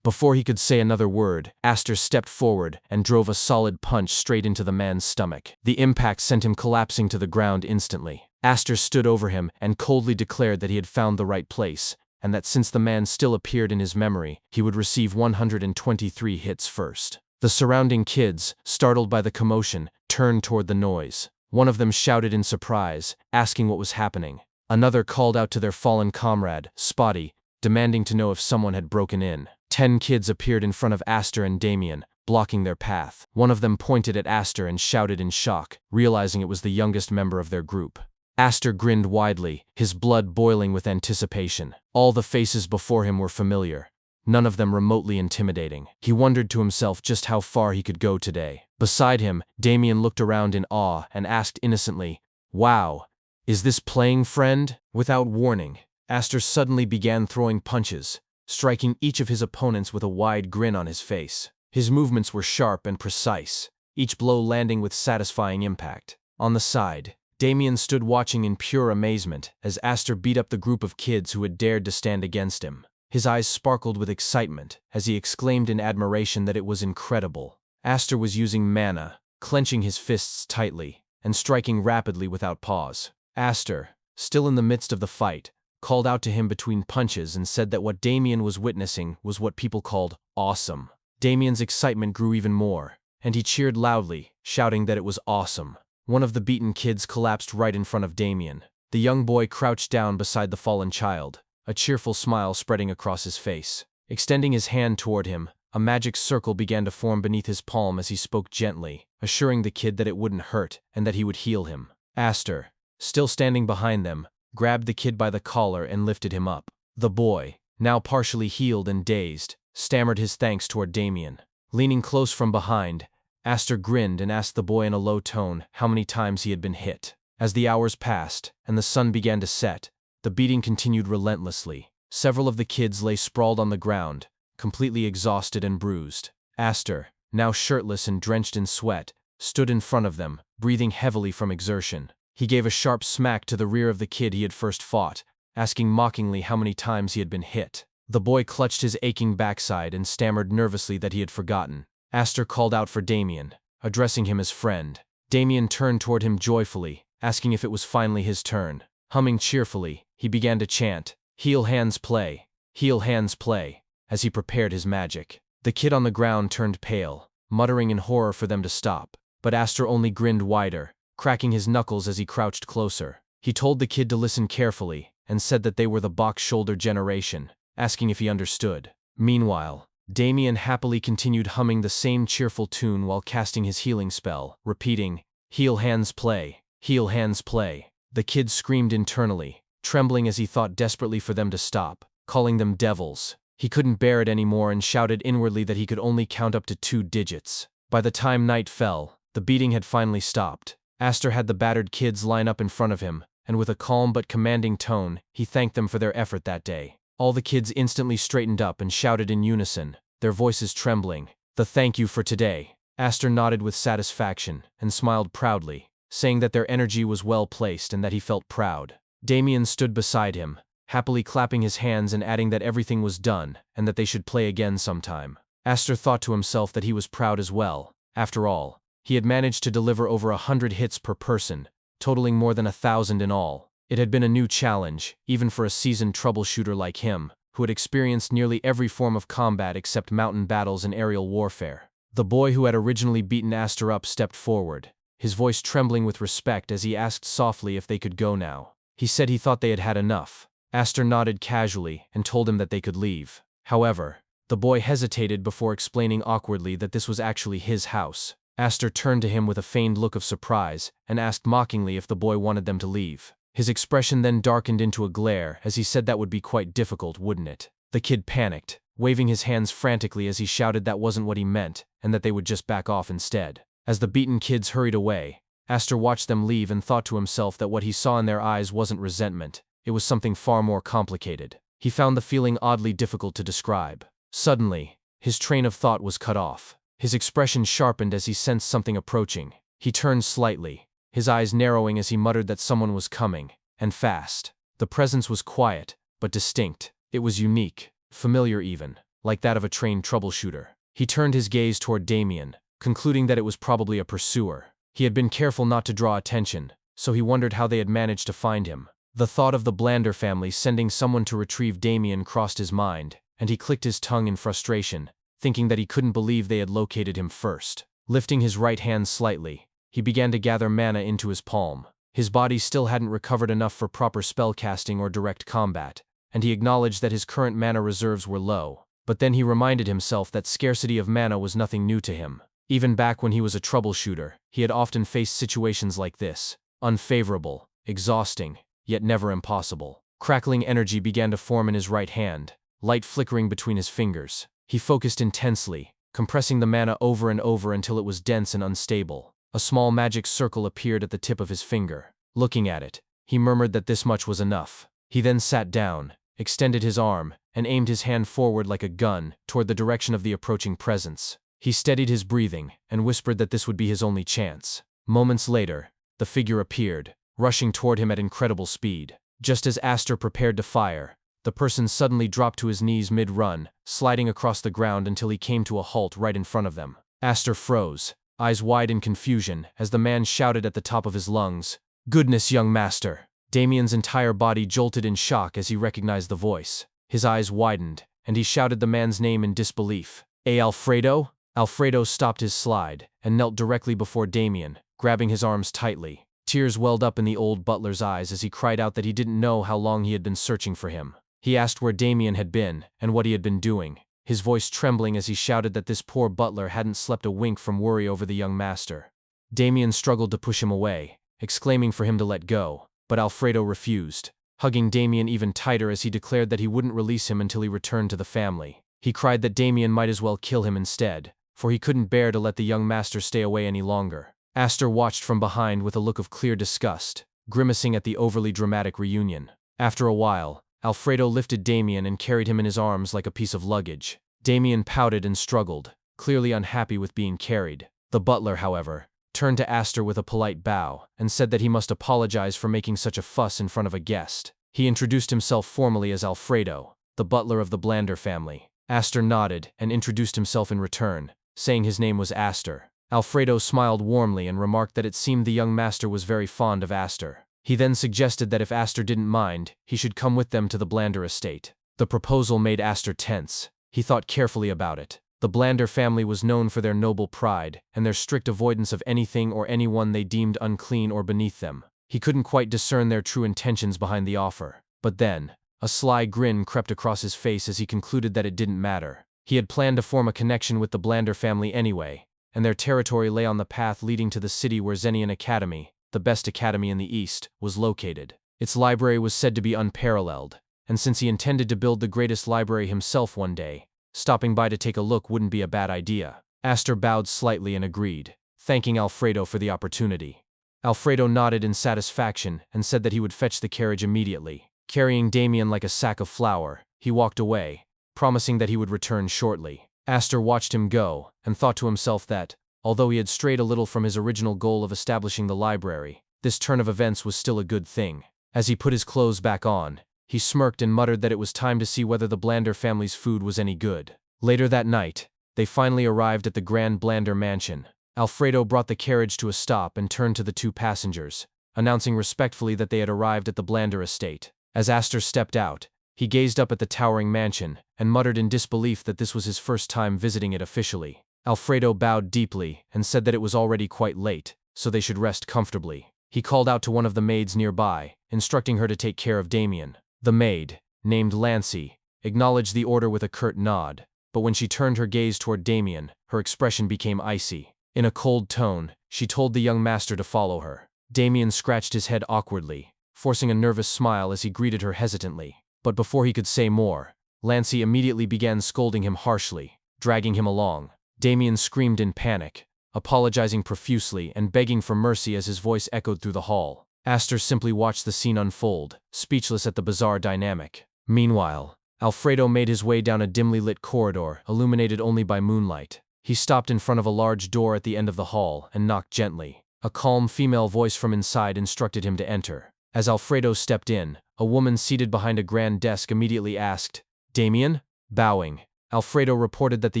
Before he could say another word, Aster stepped forward and drove a solid punch straight into the man's stomach. The impact sent him collapsing to the ground instantly. Aster stood over him and coldly declared that he had found the right place, and that since the man still appeared in his memory, he would receive 123 hits first. The surrounding kids, startled by the commotion, turned toward the noise. One of them shouted in surprise, asking what was happening. Another called out to their fallen comrade, Spotty, demanding to know if someone had broken in. 10 kids appeared in front of Aster and Damien, blocking their path. One of them pointed at Aster and shouted in shock, realizing it was the youngest member of their group. Aster grinned widely, his blood boiling with anticipation. All the faces before him were familiar, none of them remotely intimidating. He wondered to himself just how far he could go today. Beside him, Damien looked around in awe and asked innocently, "Wow, is this playing friend?" Without warning, Aster suddenly began throwing punches, striking each of his opponents with a wide grin on his face. His movements were sharp and precise, each blow landing with satisfying impact. On the side, Damien stood watching in pure amazement as Aster beat up the group of kids who had dared to stand against him. His eyes sparkled with excitement as he exclaimed in admiration that it was incredible. Aster was using mana, clenching his fists tightly, and striking rapidly without pause. Aster, still in the midst of the fight, called out to him between punches and said that what Damien was witnessing was what people called awesome. Damien's excitement grew even more, and he cheered loudly, shouting that it was awesome. One of the beaten kids collapsed right in front of Damien. The young boy crouched down beside the fallen child, a cheerful smile spreading across his face. Extending his hand toward him, a magic circle began to form beneath his palm as he spoke gently, assuring the kid that it wouldn't hurt and that he would heal him. Aster, still standing behind them, grabbed the kid by the collar and lifted him up. The boy, now partially healed and dazed, stammered his thanks toward Damien. Leaning close from behind, Aster grinned and asked the boy in a low tone how many times he had been hit. As the hours passed and the sun began to set, the beating continued relentlessly. Several of the kids lay sprawled on the ground, completely exhausted and bruised. Aster, now shirtless and drenched in sweat, stood in front of them, breathing heavily from exertion. He gave a sharp smack to the rear of the kid he had first fought, asking mockingly how many times he had been hit. The boy clutched his aching backside and stammered nervously that he had forgotten. Aster called out for Damien, addressing him as friend. Damien turned toward him joyfully, asking if it was finally his turn. Humming cheerfully, he began to chant, "Heal hands play, heal hands play," as he prepared his magic. The kid on the ground turned pale, muttering in horror for them to stop, but Aster only grinned wider, cracking his knuckles as he crouched closer. He told the kid to listen carefully and said that they were the box-shoulder generation, asking if he understood. Meanwhile, Damien happily continued humming the same cheerful tune while casting his healing spell, repeating, "Heal hands play, heal hands play." The kid screamed internally, trembling as he thought desperately for them to stop, calling them devils. He couldn't bear it anymore and shouted inwardly that he could only count up to 2 digits. By the time night fell, the beating had finally stopped. Aster had the battered kids line up in front of him, and with a calm but commanding tone, he thanked them for their effort that day. All the kids instantly straightened up and shouted in unison, their voices trembling, "The thank you for today." Aster nodded with satisfaction and smiled proudly, saying that their energy was well placed and that he felt proud. Damien stood beside him, happily clapping his hands and adding that everything was done and that they should play again sometime. Aster thought to himself that he was proud as well. After all, he had managed to deliver over 100 hits per person, totaling more than 1,000 in all. It had been a new challenge, even for a seasoned troubleshooter like him, who had experienced nearly every form of combat except mountain battles and aerial warfare. The boy who had originally beaten Aster up stepped forward, his voice trembling with respect as he asked softly if they could go now. He said he thought they had had enough. Aster nodded casually and told him that they could leave. However, the boy hesitated before explaining awkwardly that this was actually his house. Aster turned to him with a feigned look of surprise and asked mockingly if the boy wanted them to leave. His expression then darkened into a glare as he said that would be quite difficult, wouldn't it? The kid panicked, waving his hands frantically as he shouted that wasn't what he meant and that they would just back off instead. As the beaten kids hurried away, Aster watched them leave and thought to himself that what he saw in their eyes wasn't resentment, it was something far more complicated. He found the feeling oddly difficult to describe. Suddenly, his train of thought was cut off. His expression sharpened as he sensed something approaching. He turned slightly, his eyes narrowing as he muttered that someone was coming, and fast. The presence was quiet, but distinct. It was unique, familiar even. like that of a trained troubleshooter. He turned his gaze toward Damien, concluding that it was probably a pursuer. He had been careful not to draw attention, so he wondered how they had managed to find him. The thought of the Blander family sending someone to retrieve Damien crossed his mind, and he clicked his tongue in frustration, thinking that he couldn't believe they had located him first. Lifting his right hand slightly, he began to gather mana into his palm. His body still hadn't recovered enough for proper spellcasting or direct combat, and he acknowledged that his current mana reserves were low. But then he reminded himself that scarcity of mana was nothing new to him. Even back when he was a troubleshooter, he had often faced situations like this, unfavorable, exhausting, yet never impossible. Crackling energy began to form in his right hand, light flickering between his fingers. He focused intensely, compressing the mana over and over until it was dense and unstable. A small magic circle appeared at the tip of his finger. Looking at it, he murmured that this much was enough. He then sat down, extended his arm, and aimed his hand forward like a gun toward the direction of the approaching presence. He steadied his breathing and whispered that this would be his only chance. Moments later, the figure appeared, rushing toward him at incredible speed. Just as Aster prepared to fire, the person suddenly dropped to his knees mid-run, sliding across the ground until he came to a halt right in front of them. Aster froze, eyes wide in confusion, as the man shouted at the top of his lungs, "Goodness, young master!" Damien's entire body jolted in shock as he recognized the voice. His eyes widened, and he shouted the man's name in disbelief. Alfredo?" Alfredo stopped his slide and knelt directly before Damien, grabbing his arms tightly. Tears welled up in the old butler's eyes as he cried out that he didn't know how long he had been searching for him. He asked where Damien had been and what he had been doing, his voice trembling as he shouted that this poor butler hadn't slept a wink from worry over the young master. Damien struggled to push him away, exclaiming for him to let go, but Alfredo refused, hugging Damien even tighter as he declared that he wouldn't release him until he returned to the family. He cried that Damien might as well kill him instead, for he couldn't bear to let the young master stay away any longer. Aster watched from behind with a look of clear disgust, grimacing at the overly dramatic reunion. After a while, Alfredo lifted Damien and carried him in his arms like a piece of luggage. Damien pouted and struggled, clearly unhappy with being carried. The butler, however, turned to Aster with a polite bow and said that he must apologize for making such a fuss in front of a guest. He introduced himself formally as Alfredo, the butler of the Blander family. Aster nodded and introduced himself in return, saying his name was Aster. Alfredo smiled warmly and remarked that it seemed the young master was very fond of Aster. He then suggested that if Aster didn't mind, he should come with them to the Blander estate. The proposal made Aster tense. He thought carefully about it. The Blander family was known for their noble pride and their strict avoidance of anything or anyone they deemed unclean or beneath them. He couldn't quite discern their true intentions behind the offer. But then, a sly grin crept across his face as he concluded that it didn't matter. He had planned to form a connection with the Blander family anyway, and their territory lay on the path leading to the city where Zenian Academy, the best academy in the East, was located. Its library was said to be unparalleled, and since he intended to build the greatest library himself one day, stopping by to take a look wouldn't be a bad idea. Aster bowed slightly and agreed, thanking Alfredo for the opportunity. Alfredo nodded in satisfaction and said that he would fetch the carriage immediately. Carrying Damien like a sack of flour, he walked away, promising that he would return shortly. Aster watched him go, and thought to himself that, although he had strayed a little from his original goal of establishing the library, this turn of events was still a good thing. As he put his clothes back on, he smirked and muttered that it was time to see whether the Blander family's food was any good. Later that night, they finally arrived at the Grand Blander mansion. Alfredo brought the carriage to a stop and turned to the two passengers, announcing respectfully that they had arrived at the Blander estate. As Aster stepped out, he gazed up at the towering mansion and muttered in disbelief that this was his first time visiting it officially. Alfredo bowed deeply and said that it was already quite late, so they should rest comfortably. He called out to one of the maids nearby, instructing her to take care of Damien. The maid, named Lancy, acknowledged the order with a curt nod, but when she turned her gaze toward Damien, her expression became icy. In a cold tone, she told the young master to follow her. Damien scratched his head awkwardly, forcing a nervous smile as he greeted her hesitantly. But before he could say more, Lancy immediately began scolding him harshly, dragging him along. Damien screamed in panic, apologizing profusely and begging for mercy as his voice echoed through the hall. Aster simply watched the scene unfold, speechless at the bizarre dynamic. Meanwhile, Alfredo made his way down a dimly lit corridor, illuminated only by moonlight. He stopped in front of a large door at the end of the hall and knocked gently. A calm female voice from inside instructed him to enter. As Alfredo stepped in, a woman seated behind a grand desk immediately asked, "Damien?" Bowing, Alfredo reported that the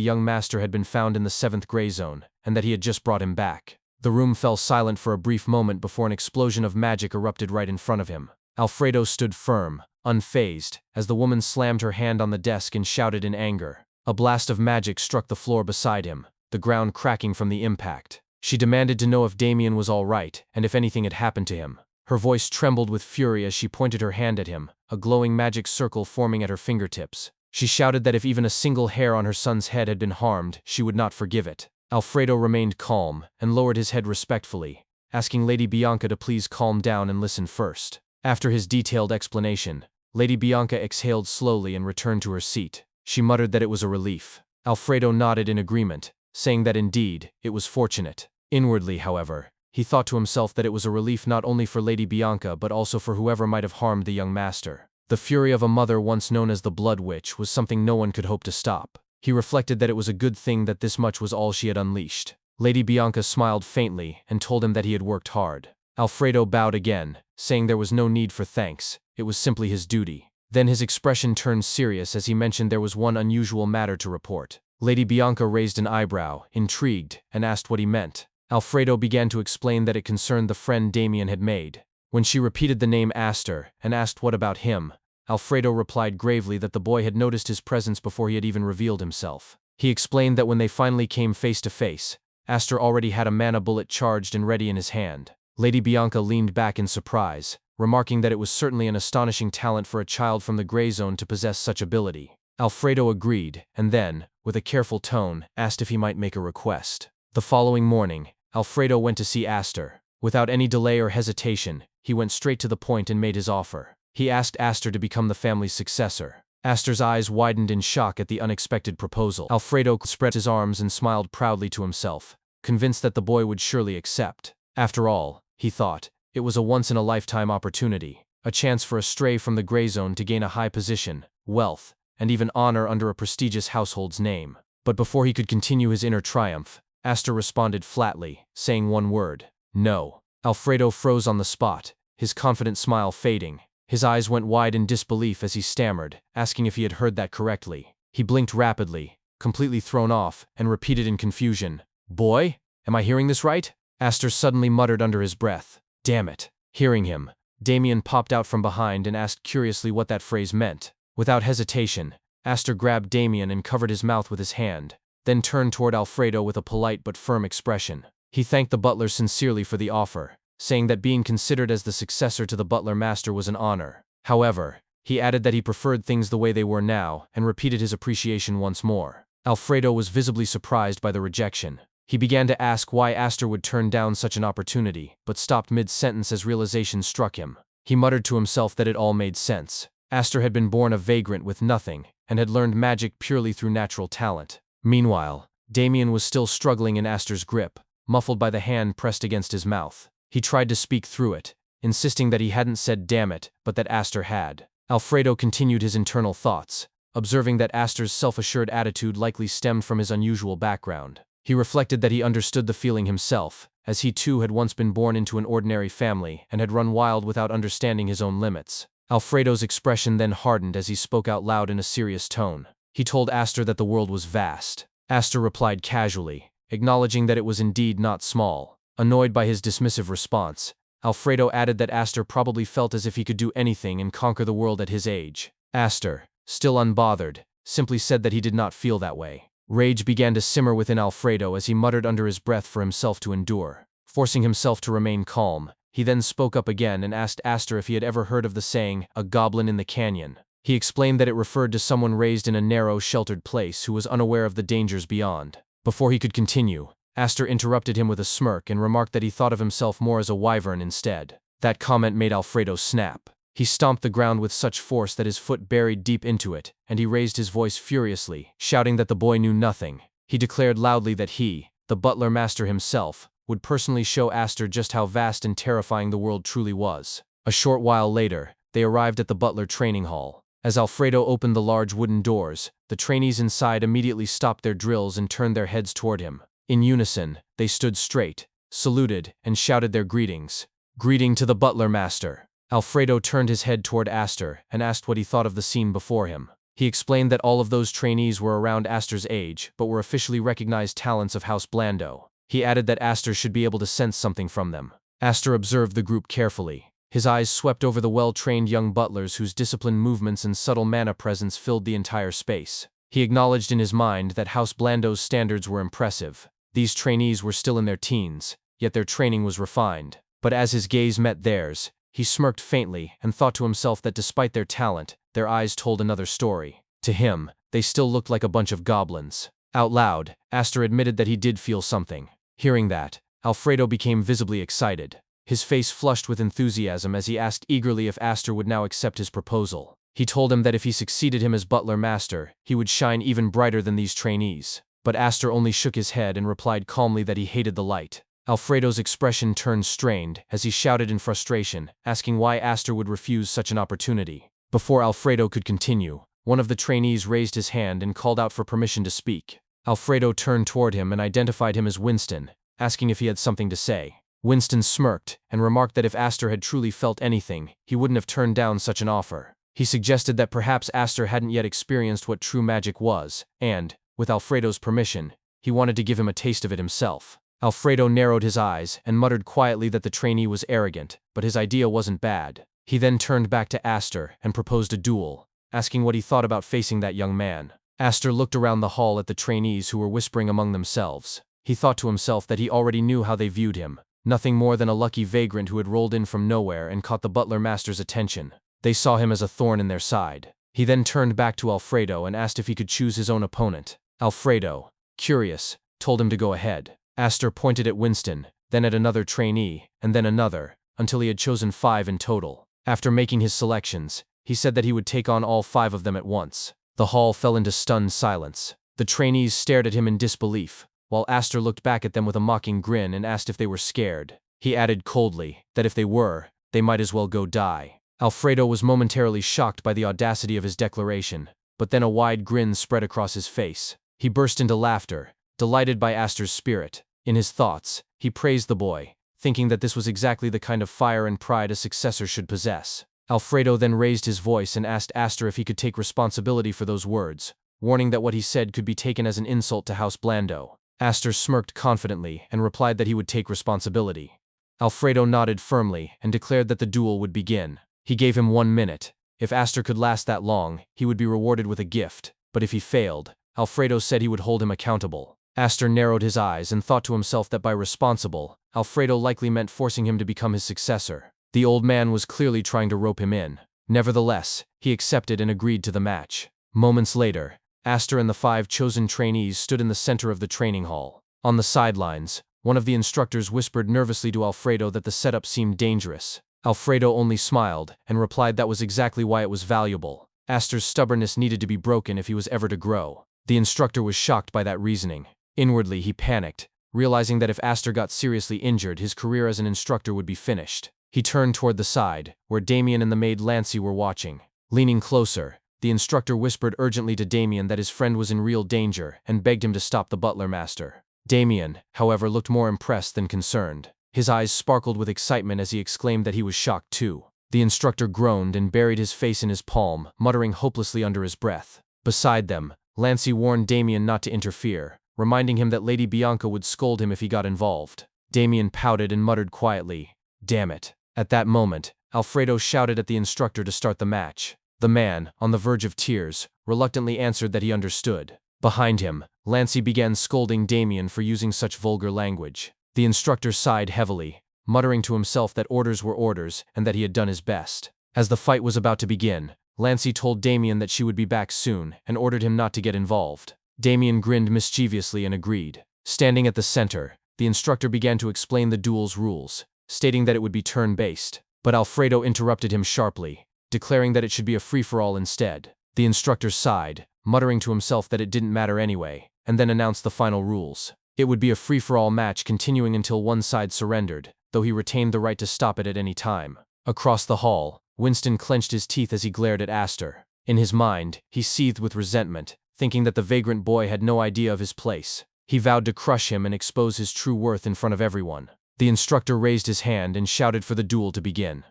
young master had been found in the 7th gray zone, and that he had just brought him back. The room fell silent for a brief moment before an explosion of magic erupted right in front of him. Alfredo stood firm, unfazed, as the woman slammed her hand on the desk and shouted in anger. A blast of magic struck the floor beside him, the ground cracking from the impact. She demanded to know if Damien was all right, and if anything had happened to him. Her voice trembled with fury as she pointed her hand at him, a glowing magic circle forming at her fingertips. She shouted that if even a single hair on her son's head had been harmed, she would not forgive it. Alfredo remained calm, and lowered his head respectfully, asking Lady Bianca to please calm down and listen first. After his detailed explanation, Lady Bianca exhaled slowly and returned to her seat. She muttered that it was a relief. Alfredo nodded in agreement, saying that indeed, it was fortunate. Inwardly, however, he thought to himself that it was a relief not only for Lady Bianca but also for whoever might have harmed the young master. The fury of a mother once known as the Blood Witch was something no one could hope to stop. He reflected that it was a good thing that this much was all she had unleashed. Lady Bianca smiled faintly and told him that he had worked hard. Alfredo bowed again, saying there was no need for thanks, it was simply his duty. Then his expression turned serious as he mentioned there was one unusual matter to report. Lady Bianca raised an eyebrow, intrigued, and asked what he meant. Alfredo began to explain that it concerned the friend Damien had made. When she repeated the name Aster and asked what about him, Alfredo replied gravely that the boy had noticed his presence before he had even revealed himself. He explained that when they finally came face to face, Aster already had a mana bullet charged and ready in his hand. Lady Bianca leaned back in surprise, remarking that it was certainly an astonishing talent for a child from the gray zone to possess such ability. Alfredo agreed, and then, with a careful tone, asked if he might make a request. The following morning, Alfredo went to see Aster. Without any delay or hesitation, he went straight to the point and made his offer. He asked Aster to become the family's successor. Aster's eyes widened in shock at the unexpected proposal. Alfredo spread his arms and smiled proudly to himself, convinced that the boy would surely accept. After all, he thought, it was a once-in-a-lifetime opportunity, a chance for a stray from the gray zone to gain a high position, wealth, and even honor under a prestigious household's name. But before he could continue his inner triumph, Aster responded flatly, saying one word, no. Alfredo froze on the spot, his confident smile fading. His eyes went wide in disbelief as he stammered, asking if he had heard that correctly. He blinked rapidly, completely thrown off, and repeated in confusion, boy? Am I hearing this right? Aster suddenly muttered under his breath, damn it. Hearing him, Damien popped out from behind and asked curiously what that phrase meant. Without hesitation, Aster grabbed Damien and covered his mouth with his hand, then turned toward Alfredo with a polite but firm expression. He thanked the butler sincerely for the offer, saying that being considered as the successor to the butler master was an honor. However, he added that he preferred things the way they were now and repeated his appreciation once more. Alfredo was visibly surprised by the rejection. He began to ask why Aster would turn down such an opportunity, but stopped mid-sentence as realization struck him. He muttered to himself that it all made sense. Aster had been born a vagrant with nothing, and had learned magic purely through natural talent. Meanwhile, Damien was still struggling in Aster's grip, muffled by the hand pressed against his mouth. He tried to speak through it, insisting that he hadn't said damn it, but that Aster had. Alfredo continued his internal thoughts, observing that Aster's self-assured attitude likely stemmed from his unusual background. He reflected that he understood the feeling himself, as he too had once been born into an ordinary family and had run wild without understanding his own limits. Alfredo's expression then hardened as he spoke out loud in a serious tone. He told Aster that the world was vast. Aster replied casually, acknowledging that it was indeed not small. Annoyed by his dismissive response, Alfredo added that Aster probably felt as if he could do anything and conquer the world at his age. Aster, still unbothered, simply said that he did not feel that way. Rage began to simmer within Alfredo as he muttered under his breath for himself to endure. Forcing himself to remain calm, he then spoke up again and asked Aster if he had ever heard of the saying, a goblin in the canyon. He explained that it referred to someone raised in a narrow, sheltered place who was unaware of the dangers beyond. Before he could continue, Aster interrupted him with a smirk and remarked that he thought of himself more as a wyvern instead. That comment made Alfredo snap. He stomped the ground with such force that his foot buried deep into it, and he raised his voice furiously, shouting that the boy knew nothing. He declared loudly that he, the butler master himself, would personally show Aster just how vast and terrifying the world truly was. A short while later, they arrived at the butler training hall. As Alfredo opened the large wooden doors, the trainees inside immediately stopped their drills and turned their heads toward him. In unison, they stood straight, saluted, and shouted their greetings. Greeting to the butler master. Alfredo turned his head toward Aster and asked what he thought of the scene before him. He explained that all of those trainees were around Aster's age, but were officially recognized talents of House Blando. He added that Aster should be able to sense something from them. Aster observed the group carefully. His eyes swept over the well-trained young butlers whose disciplined movements and subtle mana presence filled the entire space. He acknowledged in his mind that House Blando's standards were impressive. These trainees were still in their teens, yet their training was refined. But as his gaze met theirs, he smirked faintly and thought to himself that despite their talent, their eyes told another story. To him, they still looked like a bunch of goblins. Out loud, Aster admitted that he did feel something. Hearing that, Alfredo became visibly excited. His face flushed with enthusiasm as he asked eagerly if Aster would now accept his proposal. He told him that if he succeeded him as butler master, he would shine even brighter than these trainees. But Aster only shook his head and replied calmly that he hated the light. Alfredo's expression turned strained as he shouted in frustration, asking why Aster would refuse such an opportunity. Before Alfredo could continue, one of the trainees raised his hand and called out for permission to speak. Alfredo turned toward him and identified him as Winston, asking if he had something to say. Winston smirked and remarked that if Aster had truly felt anything, he wouldn't have turned down such an offer. He suggested that perhaps Aster hadn't yet experienced what true magic was, and, with Alfredo's permission, he wanted to give him a taste of it himself. Alfredo narrowed his eyes and muttered quietly that the trainee was arrogant, but his idea wasn't bad. He then turned back to Aster and proposed a duel, asking what he thought about facing that young man. Aster looked around the hall at the trainees who were whispering among themselves. He thought to himself that he already knew how they viewed him. Nothing more than a lucky vagrant who had rolled in from nowhere and caught the butler master's attention. They saw him as a thorn in their side. He then turned back to Alfredo and asked if he could choose his own opponent. Alfredo, curious, told him to go ahead. Aster pointed at Winston, then at another trainee, and then another, until he had chosen 5 in total. After making his selections, he said that he would take on all 5 of them at once. The hall fell into stunned silence. The trainees stared at him in disbelief, while Aster looked back at them with a mocking grin and asked if they were scared. He added coldly that if they were, they might as well go die. Alfredo was momentarily shocked by the audacity of his declaration, but then a wide grin spread across his face. He burst into laughter, delighted by Aster's spirit. In his thoughts, he praised the boy, thinking that this was exactly the kind of fire and pride a successor should possess. Alfredo then raised his voice and asked Aster if he could take responsibility for those words, warning that what he said could be taken as an insult to House Blando. Aster smirked confidently and replied that he would take responsibility. Alfredo nodded firmly and declared that the duel would begin. He gave him 1 minute. If Aster could last that long, he would be rewarded with a gift, but if he failed, Alfredo said he would hold him accountable. Aster narrowed his eyes and thought to himself that by responsible, Alfredo likely meant forcing him to become his successor. The old man was clearly trying to rope him in. Nevertheless, he accepted and agreed to the match. Moments later, Aster and the 5 chosen trainees stood in the center of the training hall. On the sidelines, one of the instructors whispered nervously to Alfredo that the setup seemed dangerous. Alfredo only smiled and replied that was exactly why it was valuable. Aster's stubbornness needed to be broken if he was ever to grow. The instructor was shocked by that reasoning. Inwardly, he panicked, realizing that if Aster got seriously injured, his career as an instructor would be finished. He turned toward the side, where Damien and the maid Lancy were watching. Leaning closer, the instructor whispered urgently to Damien that his friend was in real danger and begged him to stop the butler master. Damien, however, looked more impressed than concerned. His eyes sparkled with excitement as he exclaimed that he was shocked too. The instructor groaned and buried his face in his palm, muttering hopelessly under his breath. Beside them, Lancy warned Damien not to interfere, reminding him that Lady Bianca would scold him if he got involved. Damien pouted and muttered quietly, "Damn it." At that moment, Alfredo shouted at the instructor to start the match. The man, on the verge of tears, reluctantly answered that he understood. Behind him, Lancy began scolding Damien for using such vulgar language. The instructor sighed heavily, muttering to himself that orders were orders and that he had done his best. As the fight was about to begin, Lancy told Damien that she would be back soon and ordered him not to get involved. Damien grinned mischievously and agreed. Standing at the center, the instructor began to explain the duel's rules, stating that it would be turn-based. But Alfredo interrupted him sharply, declaring that it should be a free-for-all instead. The instructor sighed, muttering to himself that it didn't matter anyway, and then announced the final rules. It would be a free-for-all match continuing until one side surrendered, though he retained the right to stop it at any time. Across the hall, Winston clenched his teeth as he glared at Aster. In his mind, he seethed with resentment, thinking that the vagrant boy had no idea of his place. He vowed to crush him and expose his true worth in front of everyone. The instructor raised his hand and shouted for the duel to begin.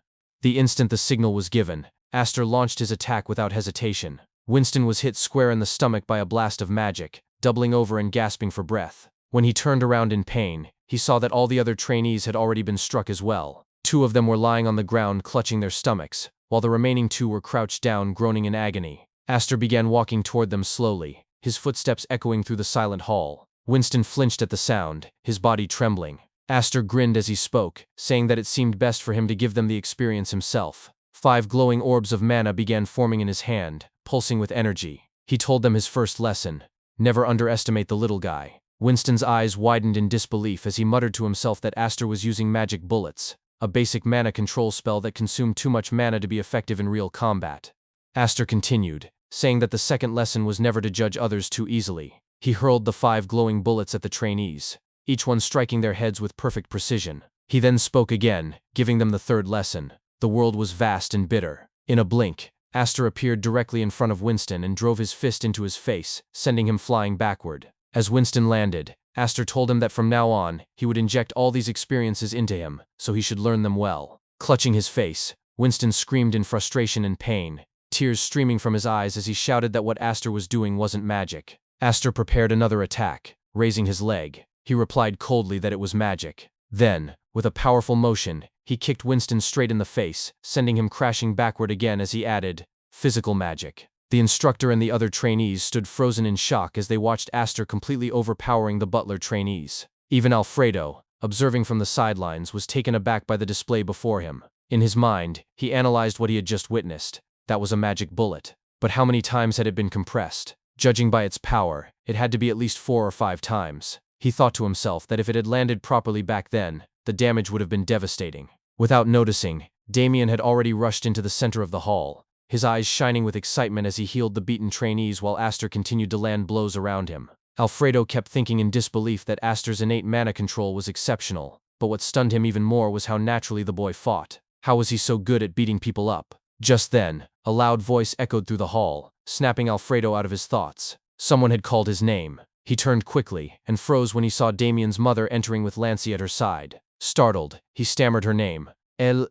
The instant the signal was given, Aster launched his attack without hesitation. Winston was hit square in the stomach by a blast of magic, doubling over and gasping for breath. When he turned around in pain, he saw that all the other trainees had already been struck as well. 2 of them were lying on the ground clutching their stomachs, while the remaining 2 were crouched down groaning in agony. Aster began walking toward them slowly, his footsteps echoing through the silent hall. Winston flinched at the sound, his body trembling. Aster grinned as he spoke, saying that it seemed best for him to give them the experience himself. 5 glowing orbs of mana began forming in his hand, pulsing with energy. He told them his first lesson: never underestimate the little guy. Winston's eyes widened in disbelief as he muttered to himself that Aster was using magic bullets, a basic mana control spell that consumed too much mana to be effective in real combat. Aster continued, saying that the second lesson was never to judge others too easily. He hurled the 5 glowing bullets at the trainees, each one striking their heads with perfect precision. He then spoke again, giving them the third lesson. The world was vast and bitter. In a blink, Aster appeared directly in front of Winston and drove his fist into his face, sending him flying backward. As Winston landed, Aster told him that from now on, he would inject all these experiences into him, so he should learn them well. Clutching his face, Winston screamed in frustration and pain, tears streaming from his eyes as he shouted that what Aster was doing wasn't magic. Aster prepared another attack, raising his leg. He replied coldly that it was magic. Then, with a powerful motion, he kicked Winston straight in the face, sending him crashing backward again as he added, "Physical magic." The instructor and the other trainees stood frozen in shock as they watched Aster completely overpowering the butler trainees. Even Alfredo, observing from the sidelines, was taken aback by the display before him. In his mind, he analyzed what he had just witnessed. That was a magic bullet. But how many times had it been compressed? Judging by its power, it had to be at least 4 or 5 times. He thought to himself that if it had landed properly back then, the damage would have been devastating. Without noticing, Damien had already rushed into the center of the hall, his eyes shining with excitement as he healed the beaten trainees while Aster continued to land blows around him. Alfredo kept thinking in disbelief that Aster's innate mana control was exceptional, but what stunned him even more was how naturally the boy fought. How was he so good at beating people up? Just then, a loud voice echoed through the hall, snapping Alfredo out of his thoughts. Someone had called his name. He turned quickly, and froze when he saw Damien's mother entering with Lancy at her side. Startled, he stammered her name.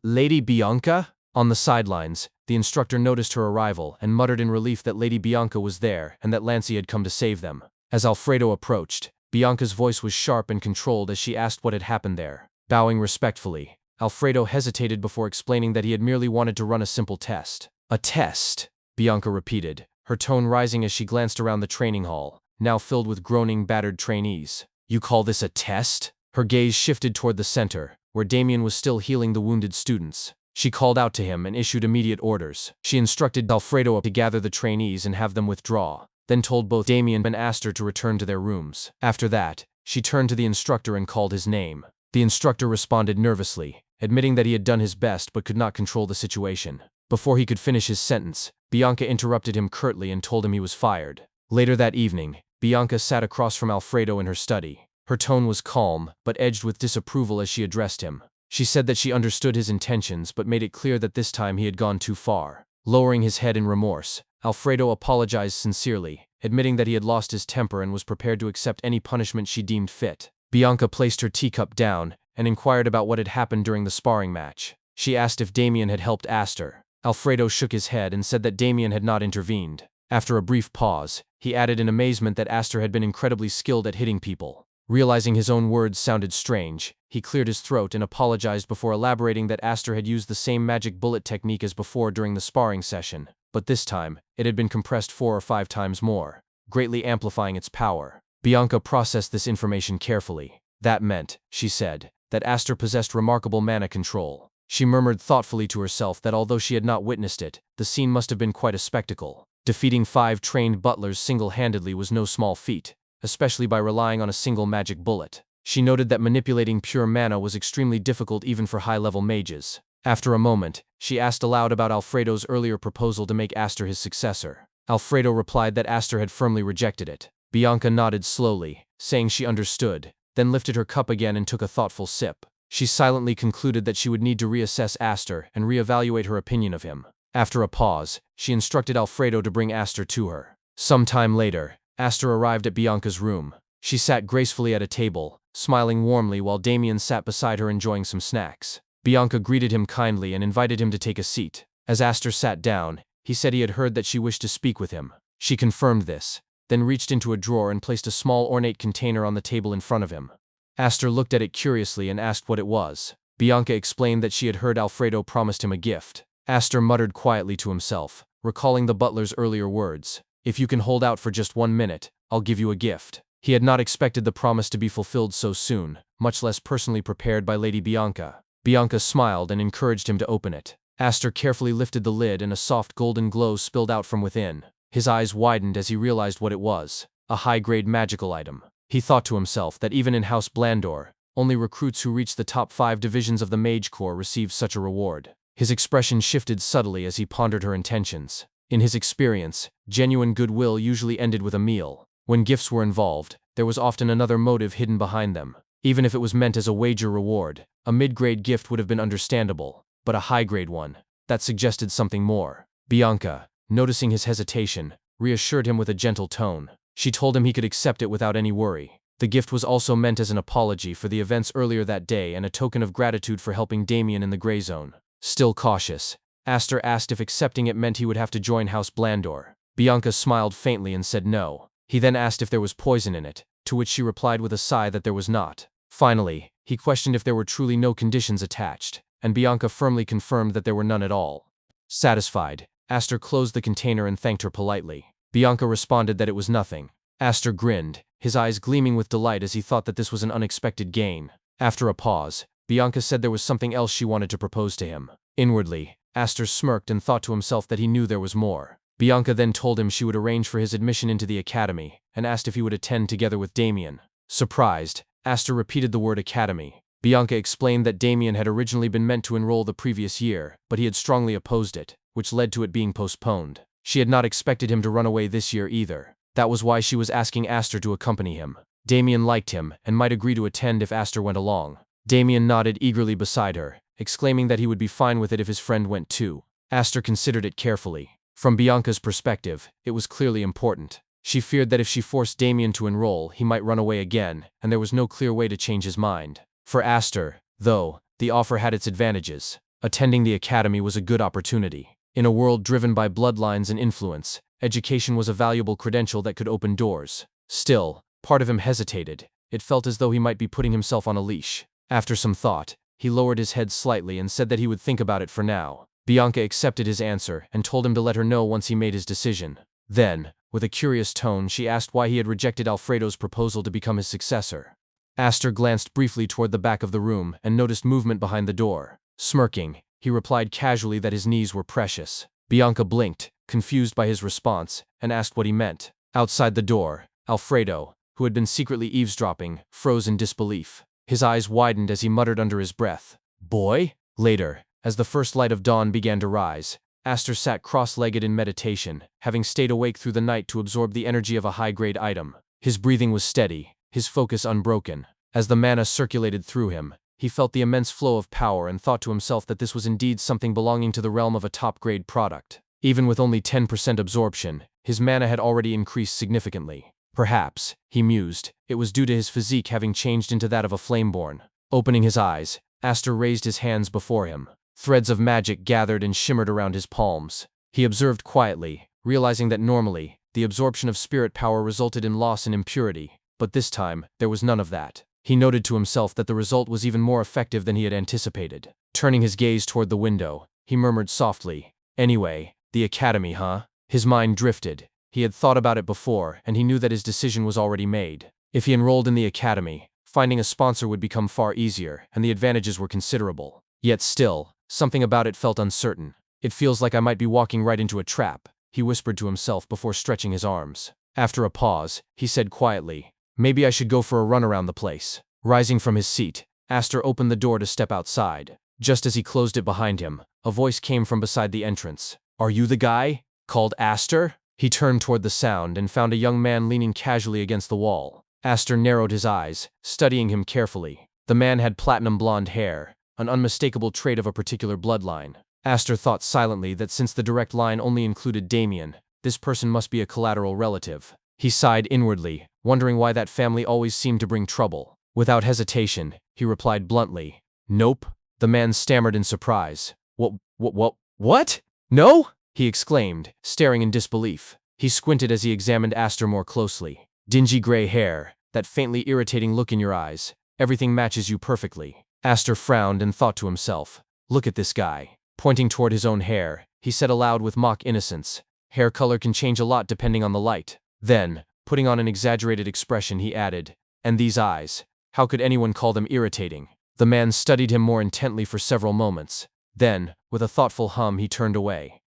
Lady Bianca? On the sidelines, the instructor noticed her arrival and muttered in relief that Lady Bianca was there and that Lancy had come to save them. As Alfredo approached, Bianca's voice was sharp and controlled as she asked what had happened there. Bowing respectfully, Alfredo hesitated before explaining that he had merely wanted to run a simple test. "A test?" Bianca repeated, her tone rising as she glanced around the training hall, now filled with groaning, battered trainees. "You call this a test?" Her gaze shifted toward the center, where Damien was still healing the wounded students. She called out to him and issued immediate orders. She instructed Alfredo to gather the trainees and have them withdraw, then told both Damien and Aster to return to their rooms. After that, she turned to the instructor and called his name. The instructor responded nervously, admitting that he had done his best but could not control the situation. Before he could finish his sentence, Bianca interrupted him curtly and told him he was fired. Later that evening, Bianca sat across from Alfredo in her study. Her tone was calm, but edged with disapproval as she addressed him. She said that she understood his intentions but made it clear that this time he had gone too far. Lowering his head in remorse, Alfredo apologized sincerely, admitting that he had lost his temper and was prepared to accept any punishment she deemed fit. Bianca placed her teacup down and inquired about what had happened during the sparring match. She asked if Damien had helped Aster. Alfredo shook his head and said that Damien had not intervened. After a brief pause, he added in amazement that Aster had been incredibly skilled at hitting people. Realizing his own words sounded strange, he cleared his throat and apologized before elaborating that Aster had used the same magic bullet technique as before during the sparring session, but this time, it had been compressed 4 or 5 times more, greatly amplifying its power. Bianca processed this information carefully. That meant, she said, that Aster possessed remarkable mana control. She murmured thoughtfully to herself that although she had not witnessed it, the scene must have been quite a spectacle. Defeating 5 trained butlers single-handedly was no small feat, especially by relying on a single magic bullet. She noted that manipulating pure mana was extremely difficult even for high-level mages. After a moment, she asked aloud about Alfredo's earlier proposal to make Aster his successor. Alfredo replied that Aster had firmly rejected it. Bianca nodded slowly, saying she understood, then lifted her cup again and took a thoughtful sip. She silently concluded that she would need to reassess Aster and reevaluate her opinion of him. After a pause, she instructed Alfredo to bring Aster to her. Some time later, Aster arrived at Bianca's room. She sat gracefully at a table, smiling warmly while Damien sat beside her enjoying some snacks. Bianca greeted him kindly and invited him to take a seat. As Aster sat down, He said he had heard that she wished to speak with him. She confirmed this, then reached into a drawer and placed a small ornate container on the table in front of him. Aster looked at it curiously and asked what it was. Bianca explained that she had heard Alfredo promised him a gift. Aster muttered quietly to himself, recalling the butler's earlier words. If you can hold out for just 1 minute, I'll give you a gift. He had not expected the promise to be fulfilled so soon, much less personally prepared by Lady Bianca. Bianca smiled and encouraged him to open it. Aster carefully lifted the lid and a soft golden glow spilled out from within. His eyes widened as he realized what it was, a high-grade magical item. He thought to himself that even in House Blandor, only recruits who reached the top 5 divisions of the Mage Corps received such a reward. His expression shifted subtly as he pondered her intentions. In his experience, genuine goodwill usually ended with a meal. When gifts were involved, there was often another motive hidden behind them. Even if it was meant as a wager reward, a mid-grade gift would have been understandable, but a high-grade one, that suggested something more. Bianca, noticing his hesitation, reassured him with a gentle tone. She told him he could accept it without any worry. The gift was also meant as an apology for the events earlier that day and a token of gratitude for helping Damien in the gray zone. Still cautious, Aster asked if accepting it meant he would have to join House Blandor. Bianca smiled faintly and said no. He then asked if there was poison in it, to which she replied with a sigh that there was not. Finally, he questioned if there were truly no conditions attached, and Bianca firmly confirmed that there were none at all. Satisfied, Aster closed the container and thanked her politely. Bianca responded that it was nothing. Aster grinned, his eyes gleaming with delight as he thought that this was an unexpected gain. After a pause, Bianca said there was something else she wanted to propose to him. Inwardly, Aster smirked and thought to himself that he knew there was more. Bianca then told him she would arrange for his admission into the academy, and asked if he would attend together with Damien. Surprised, Aster repeated the word academy. Bianca explained that Damien had originally been meant to enroll the previous year, but he had strongly opposed it, which led to it being postponed. She had not expected him to run away this year either. That was why she was asking Aster to accompany him. Damien liked him and might agree to attend if Aster went along. Damien nodded eagerly beside her, exclaiming that he would be fine with it if his friend went too. Aster considered it carefully. From Bianca's perspective, it was clearly important. She feared that if she forced Damien to enroll, he might run away again, and there was no clear way to change his mind. For Aster, though, the offer had its advantages. Attending the academy was a good opportunity. In a world driven by bloodlines and influence, education was a valuable credential that could open doors. Still, part of him hesitated. It felt as though he might be putting himself on a leash. After some thought, he lowered his head slightly and said that he would think about it for now. Bianca accepted his answer and told him to let her know once he made his decision. Then, with a curious tone, she asked why he had rejected Alfredo's proposal to become his successor. Aster glanced briefly toward the back of the room and noticed movement behind the door. Smirking, he replied casually that his knees were precious. Bianca blinked, confused by his response, and asked what he meant. Outside the door, Alfredo, who had been secretly eavesdropping, froze in disbelief. His eyes widened as he muttered under his breath, "Boy?" Later, as the first light of dawn began to rise, Aster sat cross-legged in meditation, having stayed awake through the night to absorb the energy of a high-grade item. His breathing was steady, his focus unbroken. As the mana circulated through him, he felt the immense flow of power and thought to himself that this was indeed something belonging to the realm of a top-grade product. Even with only 10% absorption, his mana had already increased significantly. Perhaps, he mused, it was due to his physique having changed into that of a flameborn. Opening his eyes, Aster raised his hands before him. Threads of magic gathered and shimmered around his palms. He observed quietly, realizing that normally, the absorption of spirit power resulted in loss and impurity, but this time, there was none of that. He noted to himself that the result was even more effective than he had anticipated. Turning his gaze toward the window, he murmured softly, "Anyway, the academy, huh?" His mind drifted. He had thought about it before, and he knew that his decision was already made. If he enrolled in the academy, finding a sponsor would become far easier, and the advantages were considerable. Yet still, something about it felt uncertain. "It feels like I might be walking right into a trap," he whispered to himself before stretching his arms. After a pause, he said quietly, "Maybe I should go for a run around the place." Rising from his seat, Aster opened the door to step outside. Just as he closed it behind him, a voice came from beside the entrance. "Are you the guy?" called Aster. He turned toward the sound and found a young man leaning casually against the wall. Aster narrowed his eyes, studying him carefully. The man had platinum blonde hair, an unmistakable trait of a particular bloodline. Aster thought silently that since the direct line only included Damien, this person must be a collateral relative. He sighed inwardly, wondering why that family always seemed to bring trouble. Without hesitation, he replied bluntly, "Nope." The man stammered in surprise. What? No? he exclaimed, staring in disbelief. He squinted as he examined Aster more closely. Dingy gray hair, that faintly irritating look in your eyes, everything matches you perfectly. Aster frowned and thought to himself, look at this guy. Pointing toward his own hair, he said aloud with mock innocence, hair color can change a lot depending on the light. Then, putting on an exaggerated expression, he added, and these eyes, how could anyone call them irritating? The man studied him more intently for several moments. Then, with a thoughtful hum, he turned away.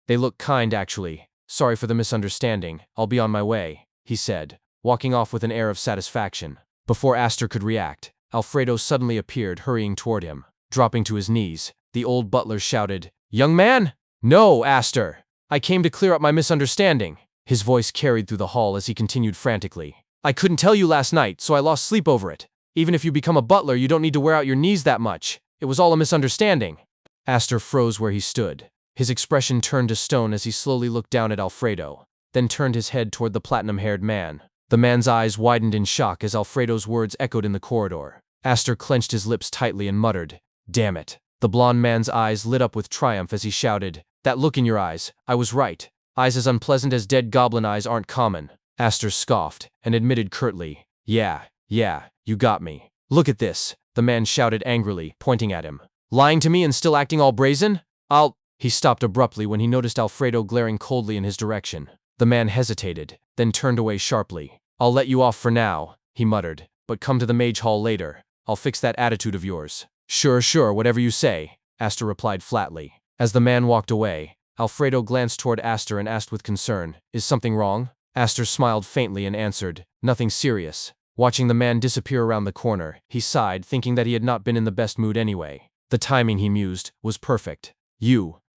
They look kind actually. Sorry for the misunderstanding, I'll be on my way, he said, walking off with an air of satisfaction. Before Aster could react, Alfredo suddenly appeared, hurrying toward him. Dropping to his knees, the old butler shouted, young man? No, Aster! I came to clear up my misunderstanding. His voice carried through the hall as he continued frantically. I couldn't tell you last night, so I lost sleep over it. Even if you become a butler, you don't need to wear out your knees that much. It was all a misunderstanding. Aster froze where he stood. His expression turned to stone as he slowly looked down at Alfredo, then turned his head toward the platinum-haired man. The man's eyes widened in shock as Alfredo's words echoed in the corridor. Aster clenched his lips tightly and muttered, damn it. The blond man's eyes lit up with triumph as he shouted, that look in your eyes, I was right. Eyes as unpleasant as dead goblin eyes aren't common. Aster scoffed and admitted curtly, yeah, you got me. Look at this, the man shouted angrily, pointing at him. Lying to me and still acting all brazen? He stopped abruptly when he noticed Alfredo glaring coldly in his direction. The man hesitated, then turned away sharply. I'll let you off for now, he muttered, but come to the mage hall later. I'll fix that attitude of yours. Sure, whatever you say, Aster replied flatly. As the man walked away, Alfredo glanced toward Aster and asked with concern, is something wrong? Aster smiled faintly and answered, nothing serious. Watching the man disappear around the corner, he sighed, thinking that he had not been in the best mood anyway. The timing, he mused, was perfect.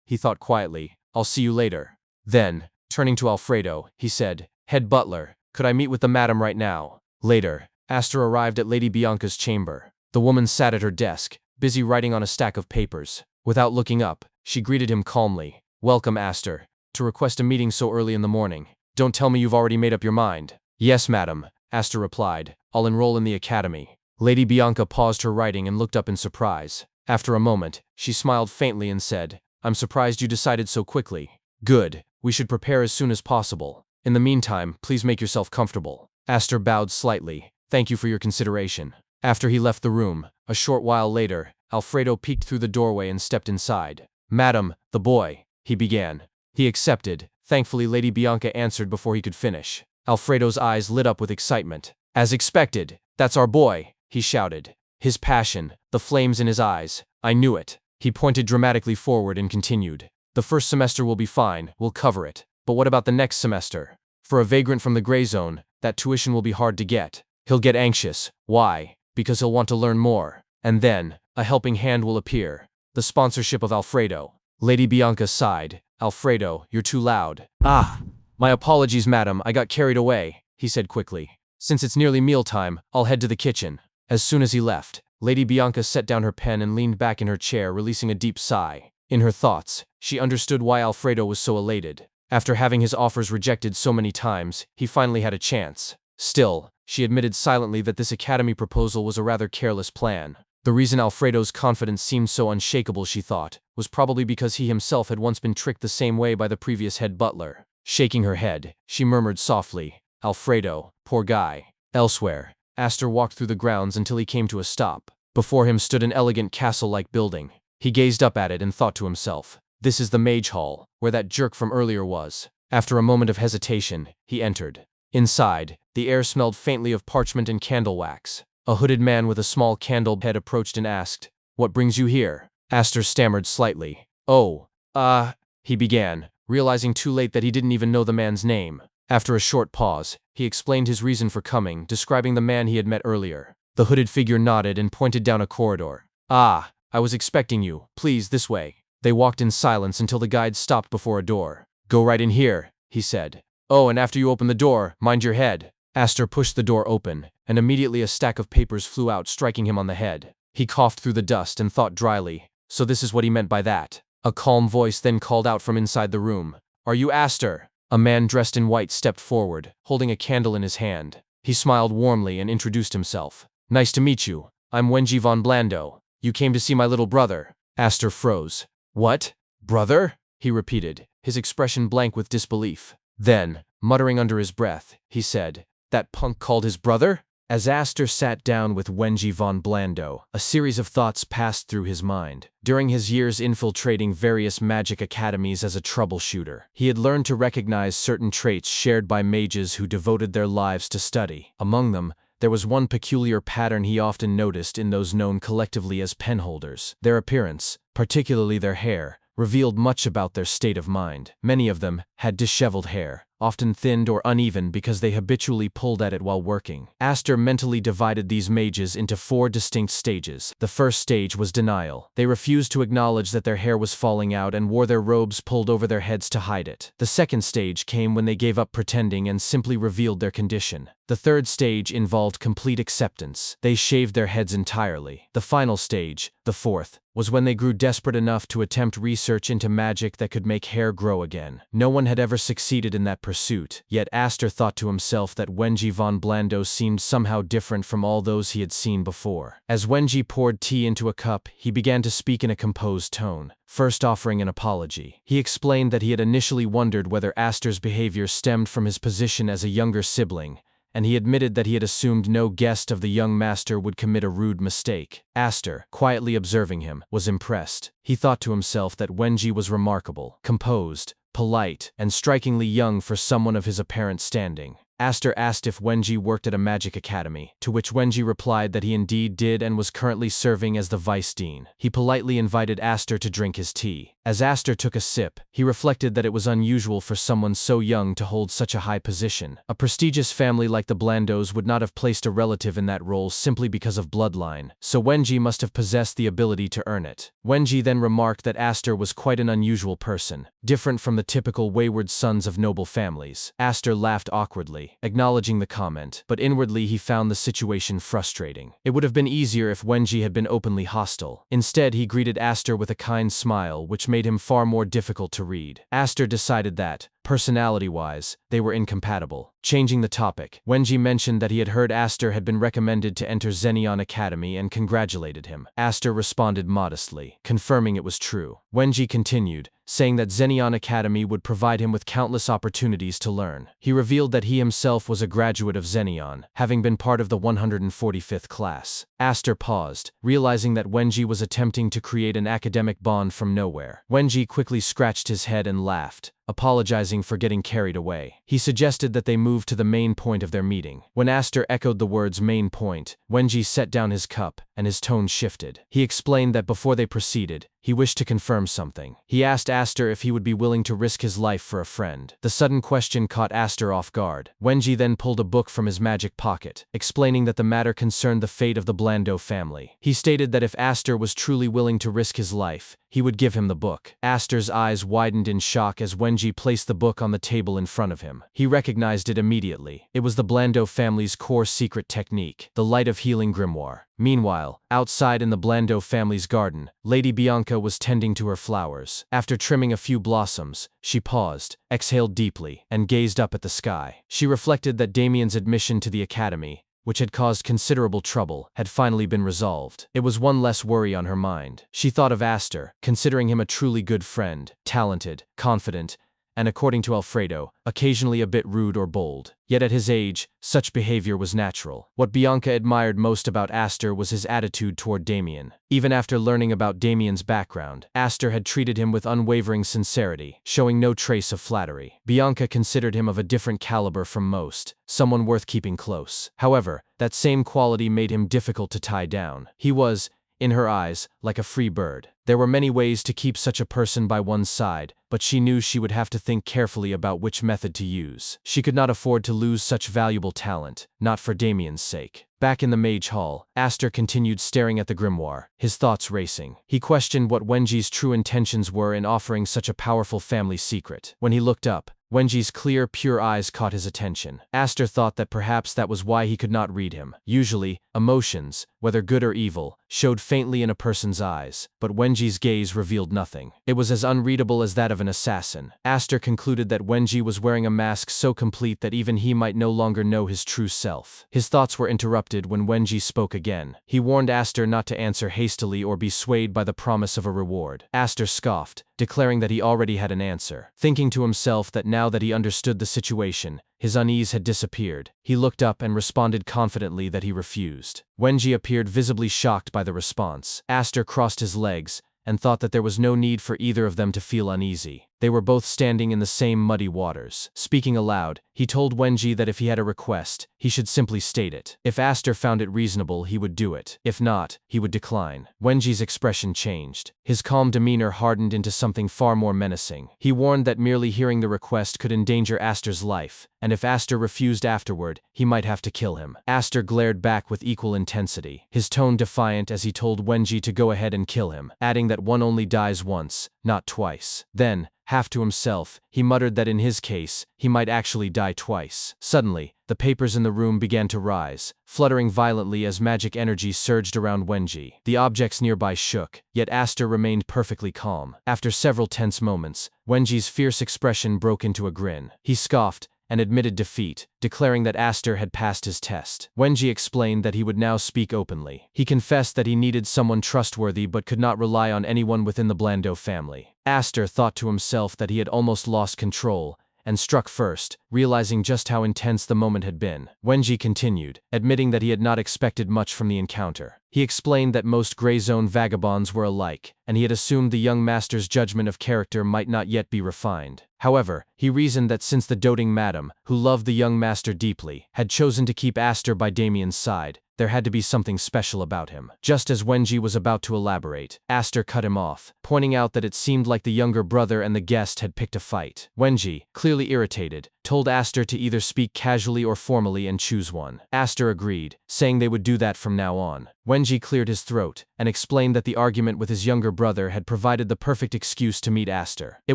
He thought quietly, I'll see you later. Then, turning to Alfredo, he said, head butler, could I meet with the madam right now? Later, Aster arrived at Lady Bianca's chamber. The woman sat at her desk, busy writing on a stack of papers. Without looking up, she greeted him calmly. Welcome, Aster. To request a meeting so early in the morning. Don't tell me you've already made up your mind. Yes, madam, Aster replied. I'll enroll in the academy. Lady Bianca paused her writing and looked up in surprise. After a moment, she smiled faintly and said, I'm surprised you decided so quickly. Good, we should prepare as soon as possible. In the meantime, please make yourself comfortable. Aster bowed slightly. Thank you for your consideration. After he left the room, a short while later, Alfredo peeked through the doorway and stepped inside. Madam, the boy, he began. He accepted. Thankfully, Lady Bianca answered before he could finish. Alfredo's eyes lit up with excitement. As expected, that's our boy, he shouted. His passion, the flames in his eyes, I knew it. He pointed dramatically forward and continued. The first semester will be fine, we'll cover it. But what about the next semester? For a vagrant from the gray zone, that tuition will be hard to get. He'll get anxious. Why? Because he'll want to learn more. And then, a helping hand will appear. The sponsorship of Alfredo. Lady Bianca sighed. Alfredo, you're too loud. My apologies, madam, I got carried away, he said quickly. Since it's nearly mealtime, I'll head to the kitchen. As soon as he left, Lady Bianca set down her pen and leaned back in her chair, releasing a deep sigh. In her thoughts, she understood why Alfredo was so elated. After having his offers rejected so many times, he finally had a chance. Still, she admitted silently that this academy proposal was a rather careless plan. The reason Alfredo's confidence seemed so unshakable, she thought, was probably because he himself had once been tricked the same way by the previous head butler. Shaking her head, she murmured softly, Alfredo, poor guy. Elsewhere, Aster walked through the grounds until he came to a stop. Before him stood an elegant castle-like building. He gazed up at it and thought to himself, this is the Mage Hall, where that jerk from earlier was. After a moment of hesitation, he entered. Inside, the air smelled faintly of parchment and candle wax. A hooded man with a small candle head approached and asked, what brings you here? Aster stammered slightly. He began, realizing too late that he didn't even know the man's name. After a short pause, he explained his reason for coming, describing the man he had met earlier. The hooded figure nodded and pointed down a corridor. I was expecting you. Please, this way. They walked in silence until the guide stopped before a door. Go right in here, he said. Oh, and after you open the door, mind your head. Aster pushed the door open, and immediately a stack of papers flew out, striking him on the head. He coughed through the dust and thought dryly, so this is what he meant by that. A calm voice then called out from inside the room. Are you Aster? A man dressed in white stepped forward, holding a candle in his hand. He smiled warmly and introduced himself. Nice to meet you. I'm Wenji von Blando. You came to see my little brother. Aster froze. What? Brother? he repeated, his expression blank with disbelief. Then, muttering under his breath, he said, "That punk called his brother?" As Aster sat down with Wenji von Blando, a series of thoughts passed through his mind. During his years infiltrating various magic academies as a troubleshooter, he had learned to recognize certain traits shared by mages who devoted their lives to study. Among them, there was one peculiar pattern he often noticed in those known collectively as penholders. Their appearance, particularly their hair, revealed much about their state of mind. Many of them had disheveled hair, often thinned or uneven because they habitually pulled at it while working. Aster mentally divided these mages into 4 distinct stages. The first stage was denial. They refused to acknowledge that their hair was falling out and wore their robes pulled over their heads to hide it. The second stage came when they gave up pretending and simply revealed their condition. The third stage involved complete acceptance. They shaved their heads entirely. The final stage, the fourth, was when they grew desperate enough to attempt research into magic that could make hair grow again. No one had ever succeeded in that pursuit, yet Aster thought to himself that Wenji von Blando seemed somehow different from all those he had seen before. As Wenji poured tea into a cup, he began to speak in a composed tone, first offering an apology. He explained that he had initially wondered whether Aster's behavior stemmed from his position as a younger sibling, and he admitted that he had assumed no guest of the young master would commit a rude mistake. Aster, quietly observing him, was impressed. He thought to himself that Wenji was remarkable, composed, polite, and strikingly young for someone of his apparent standing. Aster asked if Wenji worked at a magic academy, to which Wenji replied that he indeed did and was currently serving as the vice dean. He politely invited Aster to drink his tea. As Aster took a sip, he reflected that it was unusual for someone so young to hold such a high position. A prestigious family like the Blandos would not have placed a relative in that role simply because of bloodline, so Wenji must have possessed the ability to earn it. Wenji then remarked that Aster was quite an unusual person, different from the typical wayward sons of noble families. Aster laughed awkwardly, acknowledging the comment, but inwardly he found the situation frustrating. It would have been easier if Wenji had been openly hostile. Instead, he greeted Aster with a kind smile, which made him far more difficult to read. Aster decided that, personality-wise, they were incompatible. Changing the topic, Wenji mentioned that he had heard Aster had been recommended to enter Xenion Academy and congratulated him. Aster responded modestly, confirming it was true. Wenji continued, saying that Xenion Academy would provide him with countless opportunities to learn. He revealed that he himself was a graduate of Xenion, having been part of the 145th class. Aster paused, realizing that Wenji was attempting to create an academic bond from nowhere. Wenji quickly scratched his head and laughed, apologizing for getting carried away. He suggested that they move to the main point of their meeting. When Aster echoed the words main point, Wenji set down his cup, and his tone shifted. He explained that before they proceeded, he wished to confirm something. He asked Aster if he would be willing to risk his life for a friend. The sudden question caught Aster off guard. Wenji then pulled a book from his magic pocket, explaining that the matter concerned the fate of the Blando family. He stated that if Aster was truly willing to risk his life, he would give him the book. Aster's eyes widened in shock as Wenji placed the book on the table in front of him. He recognized it immediately. It was the Blando family's core secret technique, the Light of Healing Grimoire. Meanwhile, outside in the Blando family's garden, Lady Bianca was tending to her flowers. After trimming a few blossoms, she paused, exhaled deeply, and gazed up at the sky. She reflected that Damien's admission to the academy, which had caused considerable trouble, had finally been resolved. It was one less worry on her mind. She thought of Aster, considering him a truly good friend, talented, confident, and according to Alfredo, occasionally a bit rude or bold. Yet at his age, such behavior was natural. What Bianca admired most about Aster was his attitude toward Damien. Even after learning about Damien's background, Aster had treated him with unwavering sincerity, showing no trace of flattery. Bianca considered him of a different caliber from most, someone worth keeping close. However, that same quality made him difficult to tie down. He was, in her eyes, like a free bird. There were many ways to keep such a person by one's side, but she knew she would have to think carefully about which method to use. She could not afford to lose such valuable talent, not for Damien's sake. Back in the Mage Hall, Aster continued staring at the grimoire, his thoughts racing. He questioned what Wenji's true intentions were in offering such a powerful family secret. When he looked up, Wenji's clear, pure eyes caught his attention. Aster thought that perhaps that was why he could not read him. Usually, emotions, whether good or evil, showed faintly in a person's eyes, but Wenji's gaze revealed nothing. It was as unreadable as that of an assassin. Aster concluded that Wenji was wearing a mask so complete that even he might no longer know his true self. His thoughts were interrupted when Wenji spoke again. He warned Aster not to answer hastily or be swayed by the promise of a reward. Aster scoffed, declaring that he already had an answer. Thinking to himself that now that he understood the situation, his unease had disappeared, he looked up and responded confidently that he refused. Wenji appeared visibly shocked by the response. Aster crossed his legs and thought that there was no need for either of them to feel uneasy. They were both standing in the same muddy waters. Speaking aloud, he told Wenji that if he had a request, he should simply state it. If Aster found it reasonable, he would do it. If not, he would decline. Wenji's expression changed. His calm demeanor hardened into something far more menacing. He warned that merely hearing the request could endanger Aster's life, and if Aster refused afterward, he might have to kill him. Aster glared back with equal intensity, his tone defiant as he told Wenji to go ahead and kill him, adding that one only dies once, not twice. Then, half to himself, he muttered that in his case, he might actually die twice. Suddenly, the papers in the room began to rise, fluttering violently as magic energy surged around Wenji. The objects nearby shook, yet Aster remained perfectly calm. After several tense moments, Wenji's fierce expression broke into a grin. He scoffed and admitted defeat, declaring that Aster had passed his test. Wenji explained that he would now speak openly. He confessed that he needed someone trustworthy but could not rely on anyone within the Blando family. Aster thought to himself that he had almost lost control, and struck first, realizing just how intense the moment had been. Wenji continued, admitting that he had not expected much from the encounter. He explained that most gray zone vagabonds were alike, and he had assumed the young master's judgment of character might not yet be refined. However, he reasoned that since the doting madam, who loved the young master deeply, had chosen to keep Aster by Damien's side, there had to be something special about him. Just as Wenji was about to elaborate, Aster cut him off, pointing out that it seemed like the younger brother and the guest had picked a fight. Wenji, clearly irritated, told Aster to either speak casually or formally and choose one. Aster agreed, saying they would do that from now on. Wenji cleared his throat and explained that the argument with his younger brother had provided the perfect excuse to meet Aster. It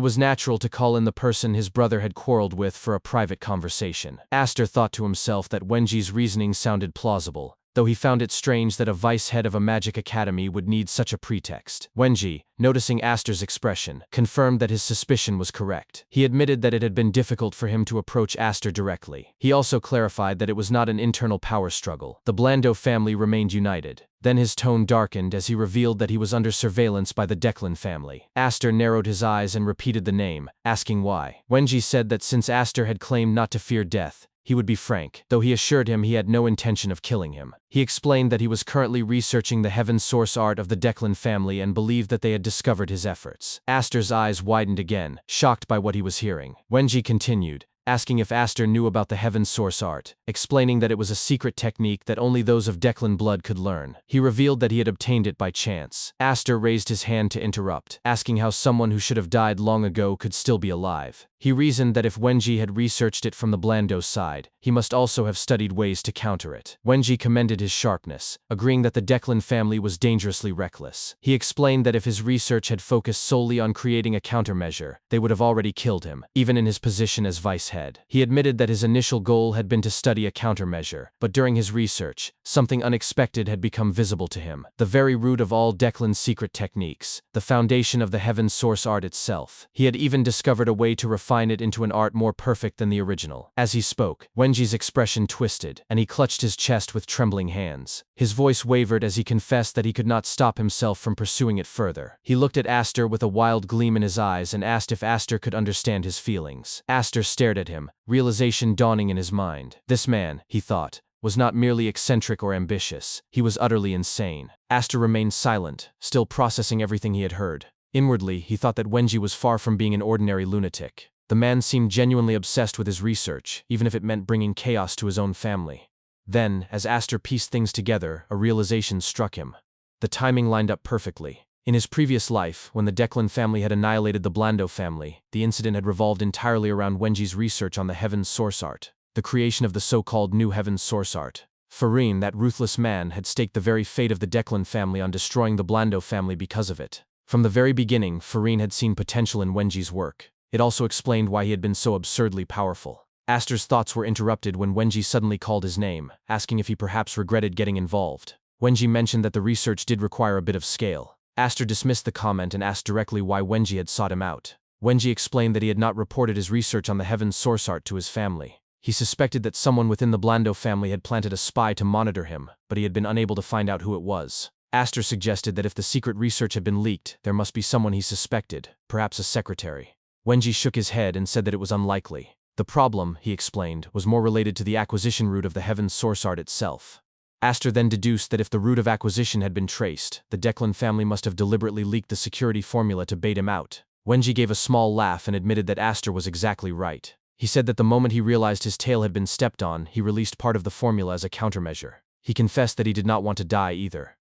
was natural to call in the person his brother had quarreled with for a private conversation. Aster thought to himself that Wenji's reasoning sounded plausible, though he found it strange that a vice head of a magic academy would need such a pretext. Wenji, noticing Aster's expression, confirmed that his suspicion was correct. He admitted that it had been difficult for him to approach Aster directly. He also clarified that it was not an internal power struggle. The Blando family remained united. Then his tone darkened as he revealed that he was under surveillance by the Declan family. Aster narrowed his eyes and repeated the name, asking why. Wenji said that since Aster had claimed not to fear death, he would be frank, though he assured him he had no intention of killing him. He explained that he was currently researching the heaven source art of the Declan family and believed that they had discovered his efforts. Aster's eyes widened again, shocked by what he was hearing. Wenji continued, asking if Aster knew about the heaven source art, explaining that it was a secret technique that only those of Declan blood could learn. He revealed that he had obtained it by chance. Aster raised his hand to interrupt, asking how someone who should have died long ago could still be alive. He reasoned that if Wenji had researched it from the Blando side, he must also have studied ways to counter it. Wenji commended his sharpness, agreeing that the Declan family was dangerously reckless. He explained that if his research had focused solely on creating a countermeasure, they would have already killed him, even in his position as vice head. He admitted that his initial goal had been to study a countermeasure, but during his research, something unexpected had become visible to him. The very root of all Declan's secret techniques, the foundation of the heaven source art itself. He had even discovered a way to refine it into an art more perfect than the original. As he spoke, Wenji's expression twisted, and he clutched his chest with trembling hands. His voice wavered as he confessed that he could not stop himself from pursuing it further. He looked at Aster with a wild gleam in his eyes and asked if Aster could understand his feelings. Aster stared at him, realization dawning in his mind. This man, he thought, was not merely eccentric or ambitious, he was utterly insane. Aster remained silent, still processing everything he had heard. Inwardly, he thought that Wenji was far from being an ordinary lunatic. The man seemed genuinely obsessed with his research, even if it meant bringing chaos to his own family. Then, as Aster pieced things together, a realization struck him. The timing lined up perfectly. In his previous life, when the Declan family had annihilated the Blando family, the incident had revolved entirely around Wenji's research on the heaven source art, the creation of the so-called new heaven source art. Farin, that ruthless man, had staked the very fate of the Declan family on destroying the Blando family because of it. From the very beginning, Farin had seen potential in Wenji's work. It also explained why he had been so absurdly powerful. Aster's thoughts were interrupted when Wenji suddenly called his name, asking if he perhaps regretted getting involved. Wenji mentioned that the research did require a bit of scale. Aster dismissed the comment and asked directly why Wenji had sought him out. Wenji explained that he had not reported his research on the heaven source art to his family. He suspected that someone within the Blando family had planted a spy to monitor him, but he had been unable to find out who it was. Aster suggested that if the secret research had been leaked, there must be someone he suspected, perhaps a secretary. Wenji shook his head and said that it was unlikely. The problem, he explained, was more related to the acquisition route of the Heaven's source art itself. Aster then deduced that if the route of acquisition had been traced, the Declan family must have deliberately leaked the security formula to bait him out. Wenji gave a small laugh and admitted that Aster was exactly right. He said that the moment he realized his tail had been stepped on, he released part of the formula as a countermeasure. He confessed that he did not want to die either.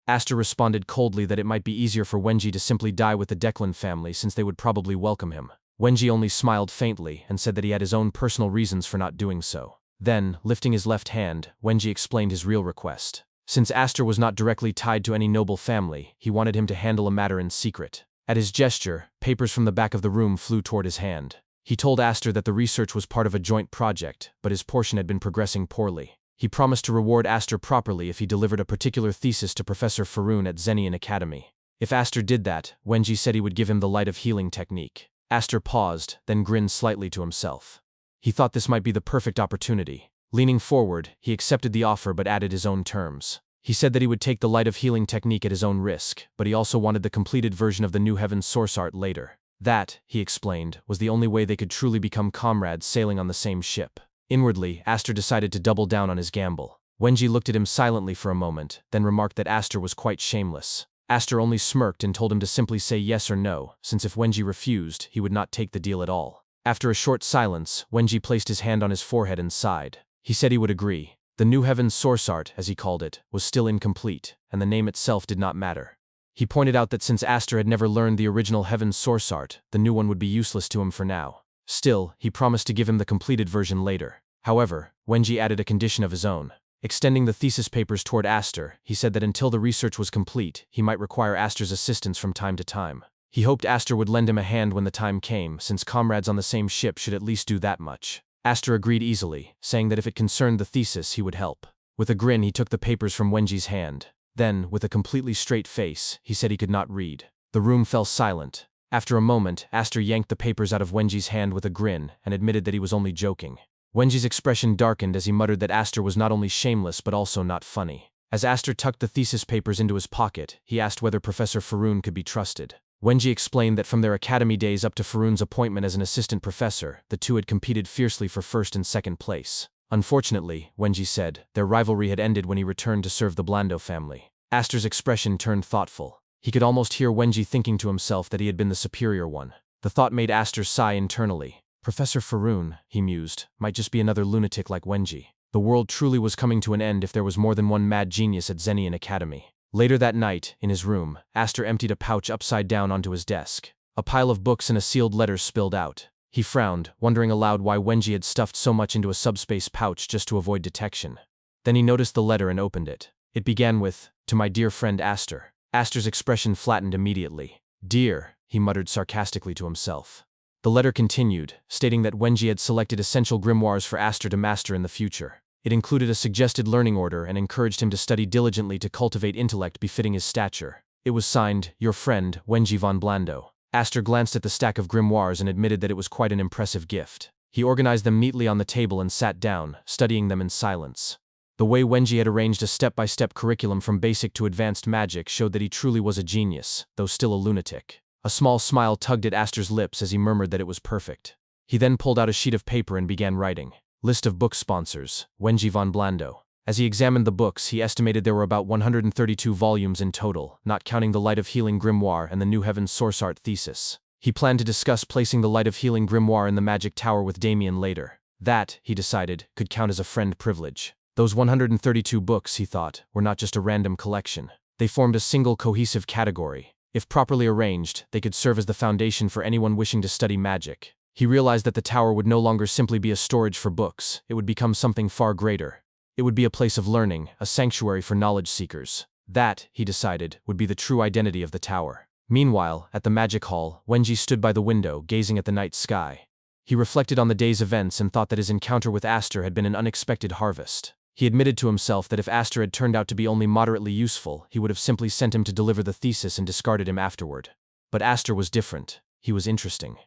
Aster responded coldly that it might be easier for Wenji to simply die with the Declan family since they would probably welcome him. Wenji only smiled faintly and said that he had his own personal reasons for not doing so. Then, lifting his left hand, Wenji explained his real request. Since Aster was not directly tied to any noble family, he wanted him to handle a matter in secret. At his gesture, papers from the back of the room flew toward his hand. He told Aster that the research was part of a joint project, but his portion had been progressing poorly. He promised to reward Aster properly if he delivered a particular thesis to Professor Faroon at Zenian Academy. If Aster did that, Wenji said he would give him the light of healing technique. Aster paused, then grinned slightly to himself. He thought this might be the perfect opportunity. Leaning forward, he accepted the offer but added his own terms. He said that he would take the light of healing technique at his own risk, but he also wanted the completed version of the New Heaven's source art later. That, he explained, was the only way they could truly become comrades sailing on the same ship. Inwardly, Aster decided to double down on his gamble. Wenji looked at him silently for a moment, then remarked that Aster was quite shameless. Aster only smirked and told him to simply say yes or no, since if Wenji refused, he would not take the deal at all. After a short silence, Wenji placed his hand on his forehead and sighed. He said he would agree. The New Heaven's source art, as he called it, was still incomplete, and the name itself did not matter. He pointed out that since Aster had never learned the original Heaven's source art, the new one would be useless to him for now. Still, he promised to give him the completed version later. However, Wenji added a condition of his own. Extending the thesis papers toward Aster, he said that until the research was complete, he might require Aster's assistance from time to time. He hoped Aster would lend him a hand when the time came, since comrades on the same ship should at least do that much. Aster agreed easily, saying that if it concerned the thesis, he would help. With a grin, he took the papers from Wenji's hand. Then, with a completely straight face, he said he could not read. The room fell silent. After a moment, Aster yanked the papers out of Wenji's hand with a grin and admitted that he was only joking. Wenji's expression darkened as he muttered that Aster was not only shameless but also not funny. As Aster tucked the thesis papers into his pocket, he asked whether Professor Faroon could be trusted. Wenji explained that from their academy days up to Faroon's appointment as an assistant professor, the two had competed fiercely for first and second place. Unfortunately, Wenji said, their rivalry had ended when he returned to serve the Blando family. Aster's expression turned thoughtful. He could almost hear Wenji thinking to himself that he had been the superior one. The thought made Aster sigh internally. Professor Faroon, he mused, might just be another lunatic like Wenji. The world truly was coming to an end if there was more than one mad genius at Zenian Academy. Later that night, in his room, Aster emptied a pouch upside down onto his desk. A pile of books and a sealed letter spilled out. He frowned, wondering aloud why Wenji had stuffed so much into a subspace pouch just to avoid detection. Then he noticed the letter and opened it. It began with, "To my dear friend Aster." Aster's expression flattened immediately. "Dear," he muttered sarcastically to himself. The letter continued, stating that Wenji had selected essential grimoires for Aster to master in the future. It included a suggested learning order and encouraged him to study diligently to cultivate intellect befitting his stature. It was signed, "Your friend, Wenji von Blando." Aster glanced at the stack of grimoires and admitted that it was quite an impressive gift. He organized them neatly on the table and sat down, studying them in silence. The way Wenji had arranged a step-by-step curriculum from basic to advanced magic showed that he truly was a genius, though still a lunatic. A small smile tugged at Aster's lips as he murmured that it was perfect. He then pulled out a sheet of paper and began writing. List of book sponsors, Wenji von Blando. As he examined the books, he estimated there were about 132 volumes in total, not counting the Light of Healing Grimoire and the New Heaven's Source Art thesis. He planned to discuss placing the Light of Healing Grimoire in the Magic Tower with Damien later. That, he decided, could count as a friend privilege. Those 132 books, he thought, were not just a random collection. They formed a single cohesive category. If properly arranged, they could serve as the foundation for anyone wishing to study magic. He realized that the tower would no longer simply be a storage for books, it would become something far greater. It would be a place of learning, a sanctuary for knowledge seekers. That, he decided, would be the true identity of the tower. Meanwhile, at the magic hall, Wenji stood by the window, gazing at the night sky. He reflected on the day's events and thought that his encounter with Aster had been an unexpected harvest. He admitted to himself that if Aster had turned out to be only moderately useful, he would have simply sent him to deliver the thesis and discarded him afterward. But Aster was different. He was interesting.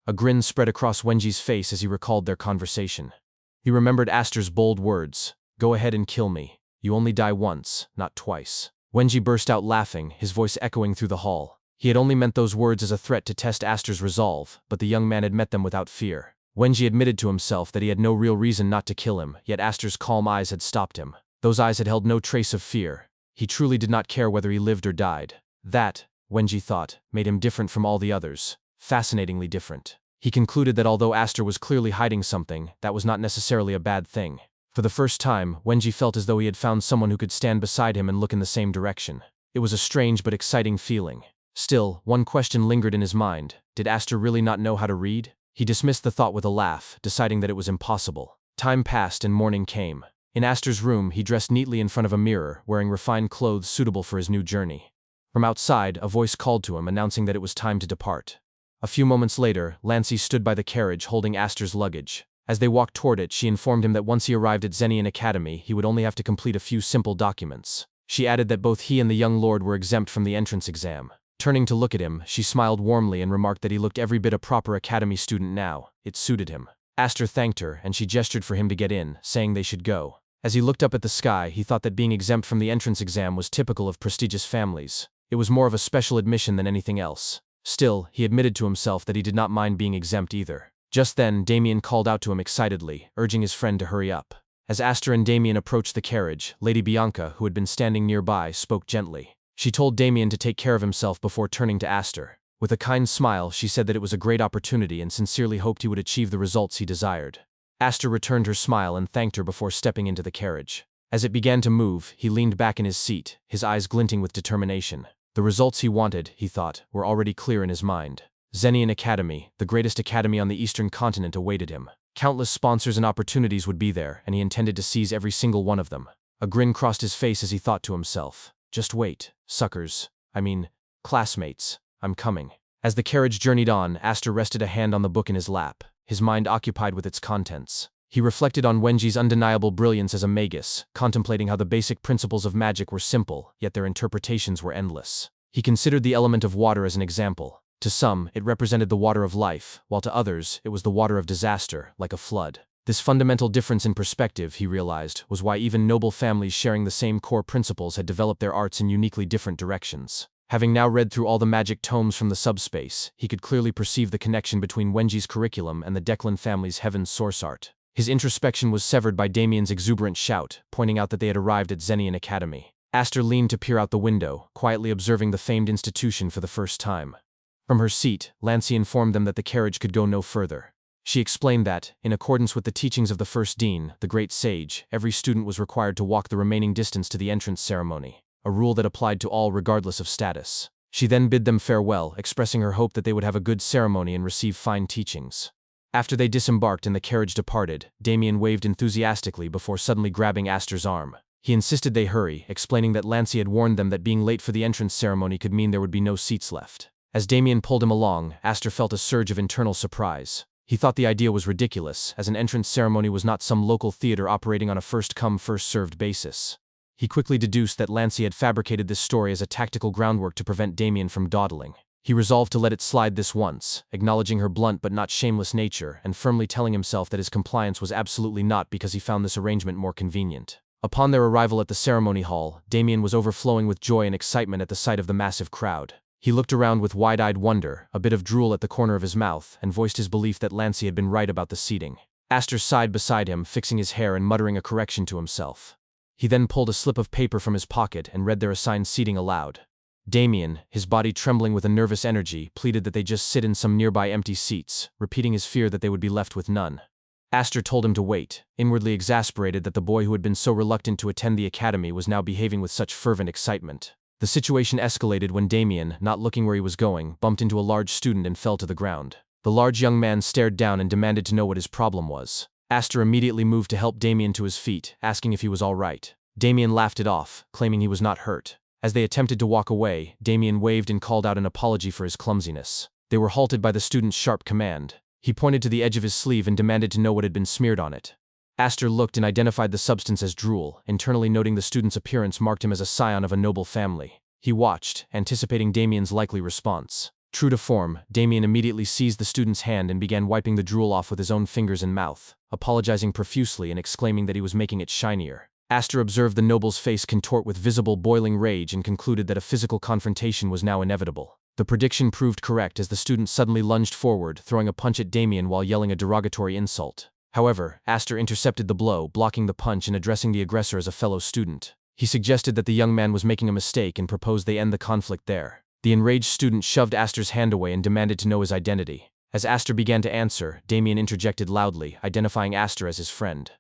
A grin spread across Wenji's face as he recalled their conversation. He remembered Aster's bold words, "Go ahead and kill me. You only die once, not twice." Wenji burst out laughing, his voice echoing through the hall. He had only meant those words as a threat to test Aster's resolve, but the young man had met them without fear. Wenji admitted to himself that he had no real reason not to kill him, yet Aster's calm eyes had stopped him. Those eyes had held no trace of fear. He truly did not care whether he lived or died. That, Wenji thought, made him different from all the others. Fascinatingly different. He concluded that although Aster was clearly hiding something, that was not necessarily a bad thing. For the first time, Wenji felt as though he had found someone who could stand beside him and look in the same direction. It was a strange but exciting feeling. Still, one question lingered in his mind. Did Aster really not know how to read? He dismissed the thought with a laugh, deciding that it was impossible. Time passed and morning came. In Aster's room, he dressed neatly in front of a mirror, wearing refined clothes suitable for his new journey. From outside, a voice called to him, announcing that it was time to depart. A few moments later, Lancy stood by the carriage holding Aster's luggage. As they walked toward it, she informed him that once he arrived at Zenian Academy, he would only have to complete a few simple documents. She added that both he and the young lord were exempt from the entrance exam. Turning to look at him, she smiled warmly and remarked that he looked every bit a proper academy student now. It suited him. Aster thanked her, and she gestured for him to get in, saying they should go. As he looked up at the sky, he thought that being exempt from the entrance exam was typical of prestigious families. It was more of a special admission than anything else. Still, he admitted to himself that he did not mind being exempt either. Just then, Damien called out to him excitedly, urging his friend to hurry up. As Aster and Damien approached the carriage, Lady Bianca, who had been standing nearby, spoke gently. She told Damien to take care of himself before turning to Aster. With a kind smile, she said that it was a great opportunity and sincerely hoped he would achieve the results he desired. Aster returned her smile and thanked her before stepping into the carriage. As it began to move, he leaned back in his seat, his eyes glinting with determination. The results he wanted, he thought, were already clear in his mind. Zenian Academy, the greatest academy on the eastern continent, awaited him. Countless sponsors and opportunities would be there, and he intended to seize every single one of them. A grin crossed his face as he thought to himself. Just wait, suckers. Classmates. I'm coming. As the carriage journeyed on, Aster rested a hand on the book in his lap, his mind occupied with its contents. He reflected on Wenji's undeniable brilliance as a magus, contemplating how the basic principles of magic were simple, yet their interpretations were endless. He considered the element of water as an example. To some, it represented the water of life, while to others, it was the water of disaster, like a flood. This fundamental difference in perspective, he realized, was why even noble families sharing the same core principles had developed their arts in uniquely different directions. Having now read through all the magic tomes from the subspace, he could clearly perceive the connection between Wenji's curriculum and the Declan family's Heaven's source art. His introspection was severed by Damien's exuberant shout, pointing out that they had arrived at Zenian Academy. Aster leaned to peer out the window, quietly observing the famed institution for the first time. From her seat, Lancy informed them that the carriage could go no further. She explained that, in accordance with the teachings of the first dean, the great sage, every student was required to walk the remaining distance to the entrance ceremony, a rule that applied to all regardless of status. She then bid them farewell, expressing her hope that they would have a good ceremony and receive fine teachings. After they disembarked and the carriage departed, Damien waved enthusiastically before suddenly grabbing Aster's arm. He insisted they hurry, explaining that Lancy had warned them that being late for the entrance ceremony could mean there would be no seats left. As Damien pulled him along, Aster felt a surge of internal surprise. He thought the idea was ridiculous, as an entrance ceremony was not some local theater operating on a first-come, first-served basis. He quickly deduced that Lancy had fabricated this story as a tactical groundwork to prevent Damien from dawdling. He resolved to let it slide this once, acknowledging her blunt but not shameless nature, and firmly telling himself that his compliance was absolutely not because he found this arrangement more convenient. Upon their arrival at the ceremony hall, Damien was overflowing with joy and excitement at the sight of the massive crowd. He looked around with wide-eyed wonder, a bit of drool at the corner of his mouth, and voiced his belief that Lancy had been right about the seating. Aster sighed beside him, fixing his hair and muttering a correction to himself. He then pulled a slip of paper from his pocket and read their assigned seating aloud. Damien, his body trembling with a nervous energy, pleaded that they just sit in some nearby empty seats, repeating his fear that they would be left with none. Aster told him to wait, inwardly exasperated that the boy who had been so reluctant to attend the academy was now behaving with such fervent excitement. The situation escalated when Damien, not looking where he was going, bumped into a large student and fell to the ground. The large young man stared down and demanded to know what his problem was. Aster immediately moved to help Damien to his feet, asking if he was all right. Damien laughed it off, claiming he was not hurt. As they attempted to walk away, Damien waved and called out an apology for his clumsiness. They were halted by the student's sharp command. He pointed to the edge of his sleeve and demanded to know what had been smeared on it. Aster looked and identified the substance as drool, internally noting the student's appearance marked him as a scion of a noble family. He watched, anticipating Damien's likely response. True to form, Damien immediately seized the student's hand and began wiping the drool off with his own fingers and mouth, apologizing profusely and exclaiming that he was making it shinier. Aster observed the noble's face contort with visible boiling rage and concluded that a physical confrontation was now inevitable. The prediction proved correct as the student suddenly lunged forward, throwing a punch at Damien while yelling a derogatory insult. However, Aster intercepted the blow, blocking the punch and addressing the aggressor as a fellow student. He suggested that the young man was making a mistake and proposed they end the conflict there. The enraged student shoved Aster's hand away and demanded to know his identity. As Aster began to answer, Damien interjected loudly, identifying Aster as his friend.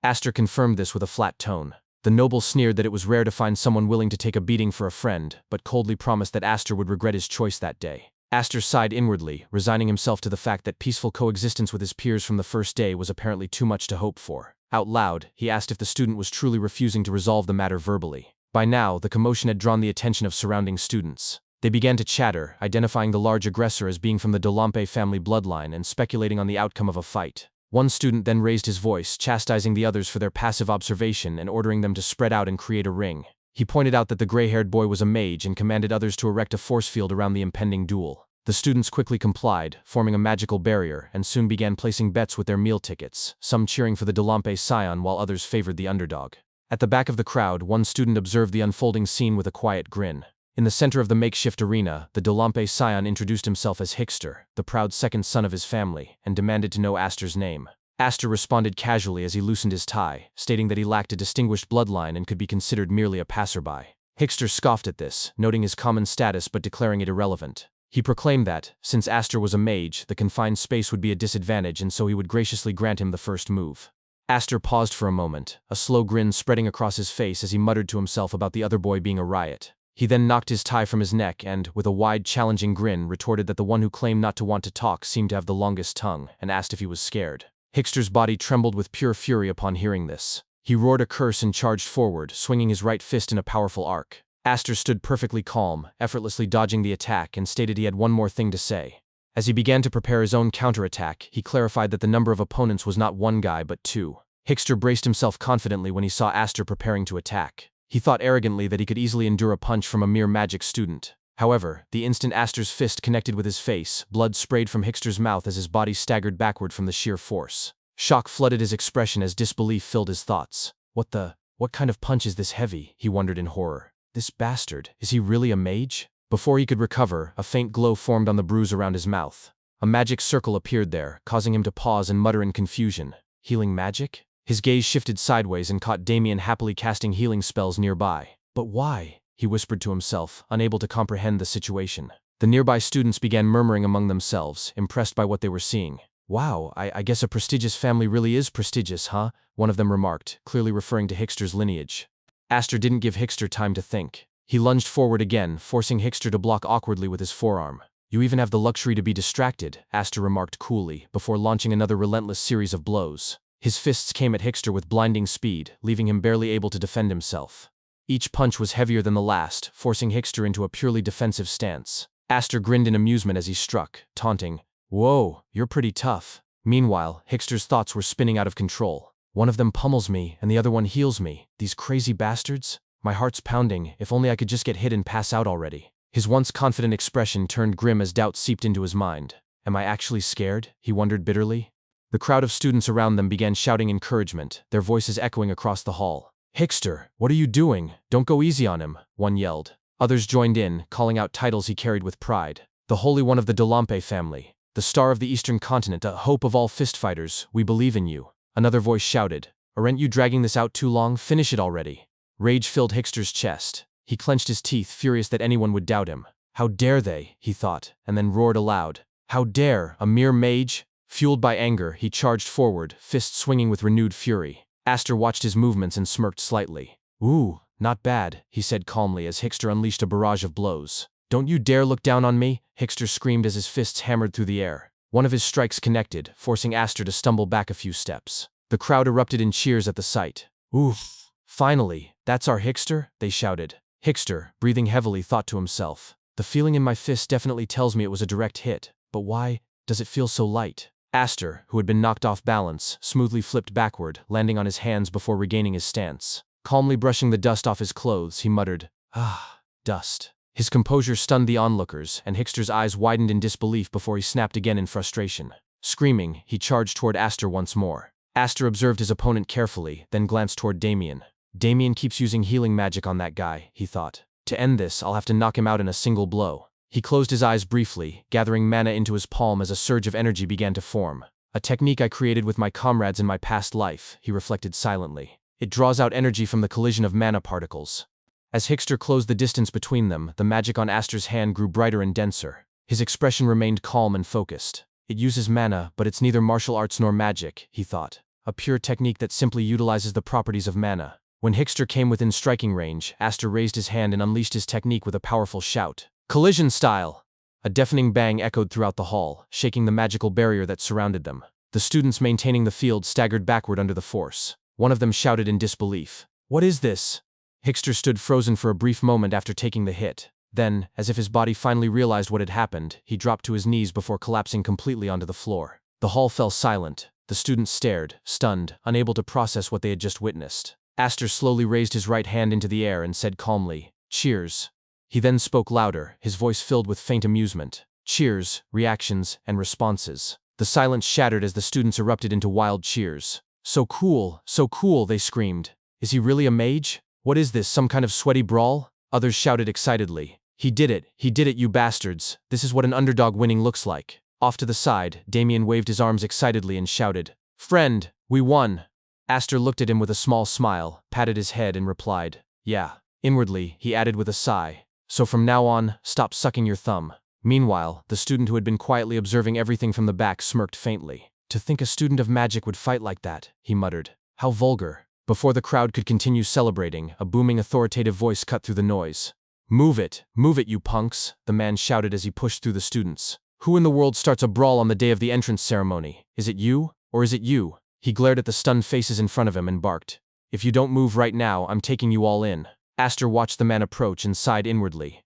Aster confirmed this with a flat tone. The noble sneered that it was rare to find someone willing to take a beating for a friend, but coldly promised that Aster would regret his choice that day. Aster sighed inwardly, resigning himself to the fact that peaceful coexistence with his peers from the first day was apparently too much to hope for. Out loud, he asked if the student was truly refusing to resolve the matter verbally. By now, the commotion had drawn the attention of surrounding students. They began to chatter, identifying the large aggressor as being from the Dolampe family bloodline and speculating on the outcome of a fight. One student then raised his voice, chastising the others for their passive observation and ordering them to spread out and create a ring. He pointed out that the gray-haired boy was a mage and commanded others to erect a force field around the impending duel. The students quickly complied, forming a magical barrier, and soon began placing bets with their meal tickets, some cheering for the Dolampe scion while others favored the underdog. At the back of the crowd, one student observed the unfolding scene with a quiet grin. In the center of the makeshift arena, the Dolampe scion introduced himself as Hickster, the proud second son of his family, and demanded to know Aster's name. Aster responded casually as he loosened his tie, stating that he lacked a distinguished bloodline and could be considered merely a passerby. Hickster scoffed at this, noting his common status but declaring it irrelevant. He proclaimed that, since Aster was a mage, the confined space would be a disadvantage and so he would graciously grant him the first move. Aster paused for a moment, a slow grin spreading across his face as he muttered to himself about the other boy being a riot. He then knocked his tie from his neck and, with a wide, challenging grin, retorted that the one who claimed not to want to talk seemed to have the longest tongue, and asked if he was scared. Hickster's body trembled with pure fury upon hearing this. He roared a curse and charged forward, swinging his right fist in a powerful arc. Aster stood perfectly calm, effortlessly dodging the attack, and stated he had one more thing to say. As he began to prepare his own counterattack, he clarified that the number of opponents was not one guy but two. Hickster braced himself confidently when he saw Aster preparing to attack. He thought arrogantly that he could easily endure a punch from a mere magic student. However, the instant Aster's fist connected with his face, blood sprayed from Hickster's mouth as his body staggered backward from the sheer force. Shock flooded his expression as disbelief filled his thoughts. What kind of punch is this heavy? He wondered in horror. This bastard, is he really a mage? Before he could recover, a faint glow formed on the bruise around his mouth. A magic circle appeared there, causing him to pause and mutter in confusion. Healing magic? His gaze shifted sideways and caught Damien happily casting healing spells nearby. But why? He whispered to himself, unable to comprehend the situation. The nearby students began murmuring among themselves, impressed by what they were seeing. Wow, I guess a prestigious family really is prestigious, huh? One of them remarked, clearly referring to Hickster's lineage. Aster didn't give Hickster time to think. He lunged forward again, forcing Hickster to block awkwardly with his forearm. You even have the luxury to be distracted, Aster remarked coolly, before launching another relentless series of blows. His fists came at Hickster with blinding speed, leaving him barely able to defend himself. Each punch was heavier than the last, forcing Hickster into a purely defensive stance. Aster grinned in amusement as he struck, taunting, "Whoa, you're pretty tough." Meanwhile, Hickster's thoughts were spinning out of control. One of them pummels me, and the other one heals me. These crazy bastards? My heart's pounding, if only I could just get hit and pass out already. His once confident expression turned grim as doubt seeped into his mind. Am I actually scared? He wondered bitterly. The crowd of students around them began shouting encouragement, their voices echoing across the hall. "Hickster, what are you doing? Don't go easy on him," one yelled. Others joined in, calling out titles he carried with pride. The Holy One of the Dolampe family. The Star of the Eastern Continent, a hope of all fistfighters, we believe in you. Another voice shouted. Aren't you dragging this out too long? Finish it already. Rage filled Hickster's chest. He clenched his teeth, furious that anyone would doubt him. How dare they, he thought, and then roared aloud. How dare, a mere mage? Fueled by anger, he charged forward, fists swinging with renewed fury. Aster watched his movements and smirked slightly. Ooh, not bad, he said calmly as Hickster unleashed a barrage of blows. Don't you dare look down on me, Hickster screamed as his fists hammered through the air. One of his strikes connected, forcing Aster to stumble back a few steps. The crowd erupted in cheers at the sight. Oof. Finally, that's our Hickster, they shouted. Hickster, breathing heavily, thought to himself. The feeling in my fist definitely tells me it was a direct hit, but why does it feel so light? Aster, who had been knocked off balance, smoothly flipped backward, landing on his hands before regaining his stance. Calmly brushing the dust off his clothes, he muttered, "Ah, dust." His composure stunned the onlookers, and Hickster's eyes widened in disbelief before he snapped again in frustration. Screaming, he charged toward Aster once more. Aster observed his opponent carefully, then glanced toward Damien. Damien keeps using healing magic on that guy, he thought. To end this, I'll have to knock him out in a single blow. He closed his eyes briefly, gathering mana into his palm as a surge of energy began to form. A technique I created with my comrades in my past life, he reflected silently. It draws out energy from the collision of mana particles. As Hickster closed the distance between them, the magic on Aster's hand grew brighter and denser. His expression remained calm and focused. It uses mana, but it's neither martial arts nor magic, he thought. A pure technique that simply utilizes the properties of mana. When Hickster came within striking range, Aster raised his hand and unleashed his technique with a powerful shout. Collision style! A deafening bang echoed throughout the hall, shaking the magical barrier that surrounded them. The students maintaining the field staggered backward under the force. One of them shouted in disbelief. What is this? Hickster stood frozen for a brief moment after taking the hit. Then, as if his body finally realized what had happened, he dropped to his knees before collapsing completely onto the floor. The hall fell silent. The students stared, stunned, unable to process what they had just witnessed. Aster slowly raised his right hand into the air and said calmly, "Cheers." He then spoke louder, his voice filled with faint amusement. Cheers, reactions, and responses. The silence shattered as the students erupted into wild cheers. So cool, they screamed. Is he really a mage? What is this, some kind of sweaty brawl? Others shouted excitedly. He did it, you bastards. This is what an underdog winning looks like. Off to the side, Damien waved his arms excitedly and shouted, "Friend, we won." Aster looked at him with a small smile, patted his head and replied, "Yeah." Inwardly, he added with a sigh, "So from now on, stop sucking your thumb." Meanwhile, the student who had been quietly observing everything from the back smirked faintly. To think a student of magic would fight like that, he muttered. How vulgar. Before the crowd could continue celebrating, a booming authoritative voice cut through the noise. Move it, you punks," the man shouted as he pushed through the students. "Who in the world starts a brawl on the day of the entrance ceremony? Is it you? Or is it you?" He glared at the stunned faces in front of him and barked. "If you don't move right now, I'm taking you all in." Aster watched the man approach and sighed inwardly.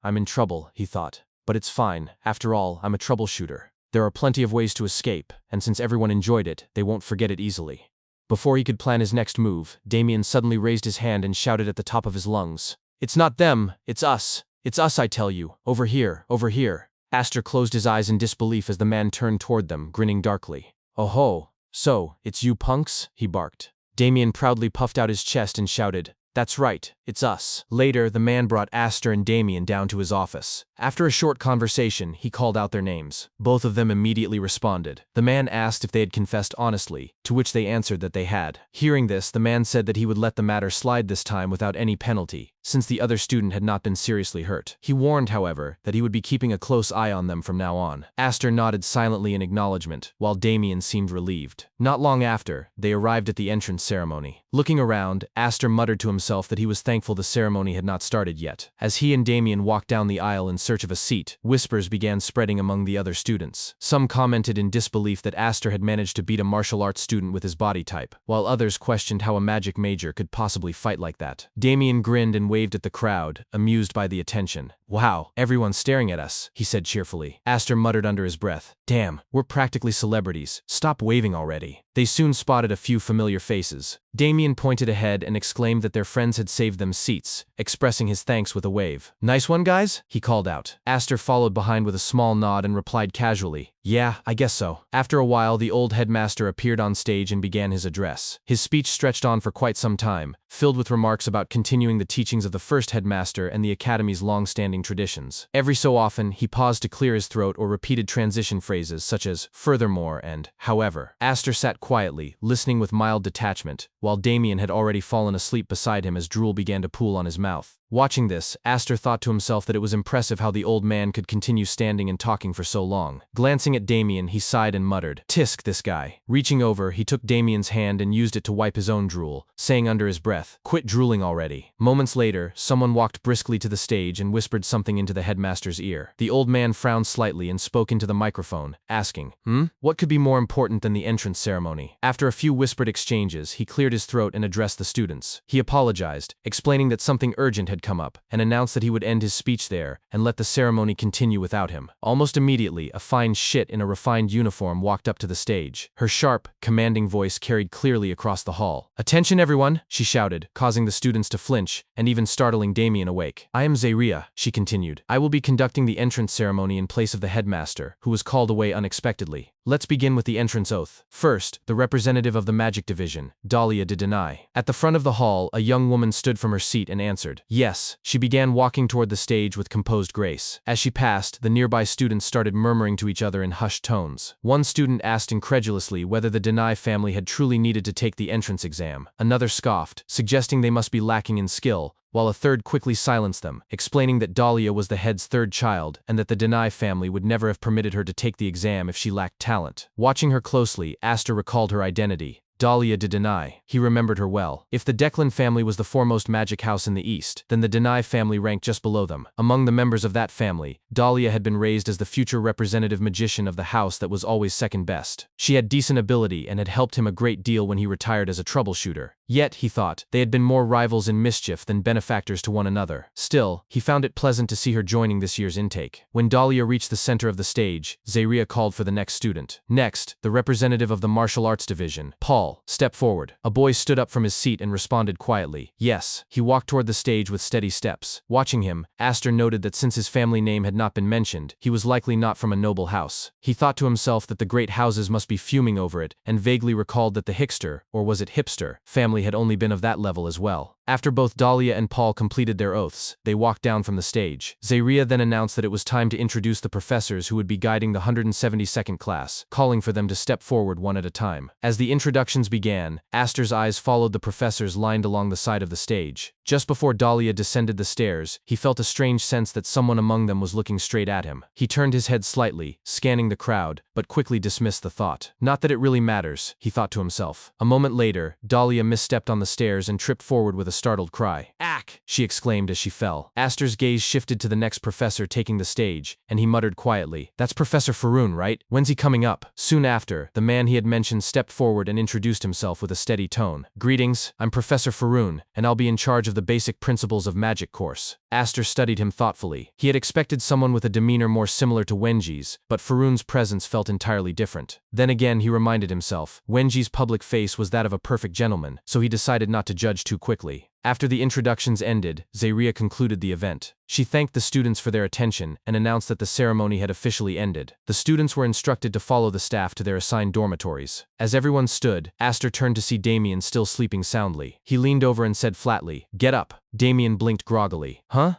I'm in trouble, he thought. But it's fine, after all, I'm a troubleshooter. There are plenty of ways to escape, and since everyone enjoyed it, they won't forget it easily. Before he could plan his next move, Damien suddenly raised his hand and shouted at the top of his lungs. "It's not them, it's us. It's us, I tell you. Over here, over here." Aster closed his eyes in disbelief as the man turned toward them, grinning darkly. "Oh ho, so, it's you punks?" he barked. Damien proudly puffed out his chest and shouted, "That's right, it's us." Later, the man brought Aster and Damien down to his office. After a short conversation, he called out their names. Both of them immediately responded. The man asked if they had confessed honestly, to which they answered that they had. Hearing this, the man said that he would let the matter slide this time without any penalty, since the other student had not been seriously hurt. He warned, however, that he would be keeping a close eye on them from now on. Aster nodded silently in acknowledgement, while Damien seemed relieved. Not long after, they arrived at the entrance ceremony. Looking around, Aster muttered to himself that he was thankful the ceremony had not started yet. As he and Damien walked down the aisle in search of a seat, whispers began spreading among the other students. Some commented in disbelief that Aster had managed to beat a martial arts student with his body type, while others questioned how a magic major could possibly fight like that. Damien grinned and waved at the crowd, amused by the attention. "Wow, everyone's staring at us," he said cheerfully. Aster muttered under his breath, "Damn, we're practically celebrities. Stop waving already." They soon spotted a few familiar faces. Damien pointed ahead and exclaimed that their friends had saved them seats, expressing his thanks with a wave. "Nice one, guys?" he called out. Aster followed behind with a small nod and replied casually, "Yeah, I guess so." After a while, the old headmaster appeared on stage and began his address. His speech stretched on for quite some time, filled with remarks about continuing the teachings of the first headmaster and the academy's long-standing traditions. Every so often, he paused to clear his throat or repeated transition phrases such as "furthermore" and "however." Aster sat quietly, listening with mild detachment, while Damien had already fallen asleep beside him as drool began to pool on his mouth. Watching this, Aster thought to himself that it was impressive how the old man could continue standing and talking for so long. Glancing at Damien, he sighed and muttered, "Tisk, this guy." Reaching over, he took Damien's hand and used it to wipe his own drool, saying under his breath, "Quit drooling already." Moments later, someone walked briskly to the stage and whispered something into the headmaster's ear. The old man frowned slightly and spoke into the microphone, asking, What could be more important than the entrance ceremony?" After a few whispered exchanges, he cleared his throat and addressed the students. He apologized, explaining that something urgent had come up, and announced that he would end his speech there and let the ceremony continue without him. Almost immediately, a fine shit in a refined uniform walked up to the stage. Her sharp, commanding voice carried clearly across the hall. "Attention everyone," she shouted, causing the students to flinch, and even startling Damien awake. "I am Zaria," she continued. "I will be conducting the entrance ceremony in place of the headmaster, who was called away unexpectedly. Let's begin with the entrance oath. First, the representative of the magic division, Dahlia did deny. At the front of the hall, a young woman stood from her seat and answered, yes. She began walking toward the stage with composed grace. As she passed, the nearby students started murmuring to each other in hushed tones. One student asked incredulously whether the Deny family had truly needed to take the entrance exam. Another scoffed, suggesting they must be lacking in skill, while a third quickly silenced them, explaining that Dahlia was the head's third child and that the Deny family would never have permitted her to take the exam if she lacked talent. Watching her closely, Aster recalled her identity. Dahlia did deny. He remembered her well. If the Declan family was the foremost magic house in the East, then the Deny family ranked just below them. Among the members of that family, Dahlia had been raised as the future representative magician of the house that was always second best. She had decent ability and had helped him a great deal when he retired as a troubleshooter. Yet, he thought, they had been more rivals in mischief than benefactors to one another. Still, he found it pleasant to see her joining this year's intake. When Dahlia reached the center of the stage, Zaria called for the next student. Next, the representative of the martial arts division, Paul, stepped forward. A boy stood up from his seat and responded quietly, yes. He walked toward the stage with steady steps. Watching him, Aster noted that since his family name had not been mentioned, he was likely not from a noble house. He thought to himself that the great houses must be fuming over it, and vaguely recalled that the Hickster, or was it Hipster, family had only been of that level as well. After both Dahlia and Paul completed their oaths, they walked down from the stage. Zaria then announced that it was time to introduce the professors who would be guiding the 172nd class, calling for them to step forward one at a time. As the introductions began, Aster's eyes followed the professors lined along the side of the stage. Just before Dahlia descended the stairs, he felt a strange sense that someone among them was looking straight at him. He turned his head slightly, scanning the crowd, but quickly dismissed the thought. Not that it really matters, he thought to himself. A moment later, Dahlia misstepped on the stairs and tripped forward with a startled cry. "Ack!" she exclaimed as she fell. Aster's gaze shifted to the next professor taking the stage, and he muttered quietly, "That's Professor Faroon, right? When's he coming up?" Soon after, the man he had mentioned stepped forward and introduced himself with a steady tone. "Greetings, I'm Professor Faroon, and I'll be in charge of the basic principles of magic course." Aster studied him thoughtfully. He had expected someone with a demeanor more similar to Wenji's, but Faroon's presence felt entirely different. Then again he reminded himself, Wenji's public face was that of a perfect gentleman, so he decided not to judge too quickly. After the introductions ended, Zaria concluded the event. She thanked the students for their attention and announced that the ceremony had officially ended. The students were instructed to follow the staff to their assigned dormitories. As everyone stood, Aster turned to see Damien still sleeping soundly. He leaned over and said flatly, "Get up." Damien blinked groggily. "Huh?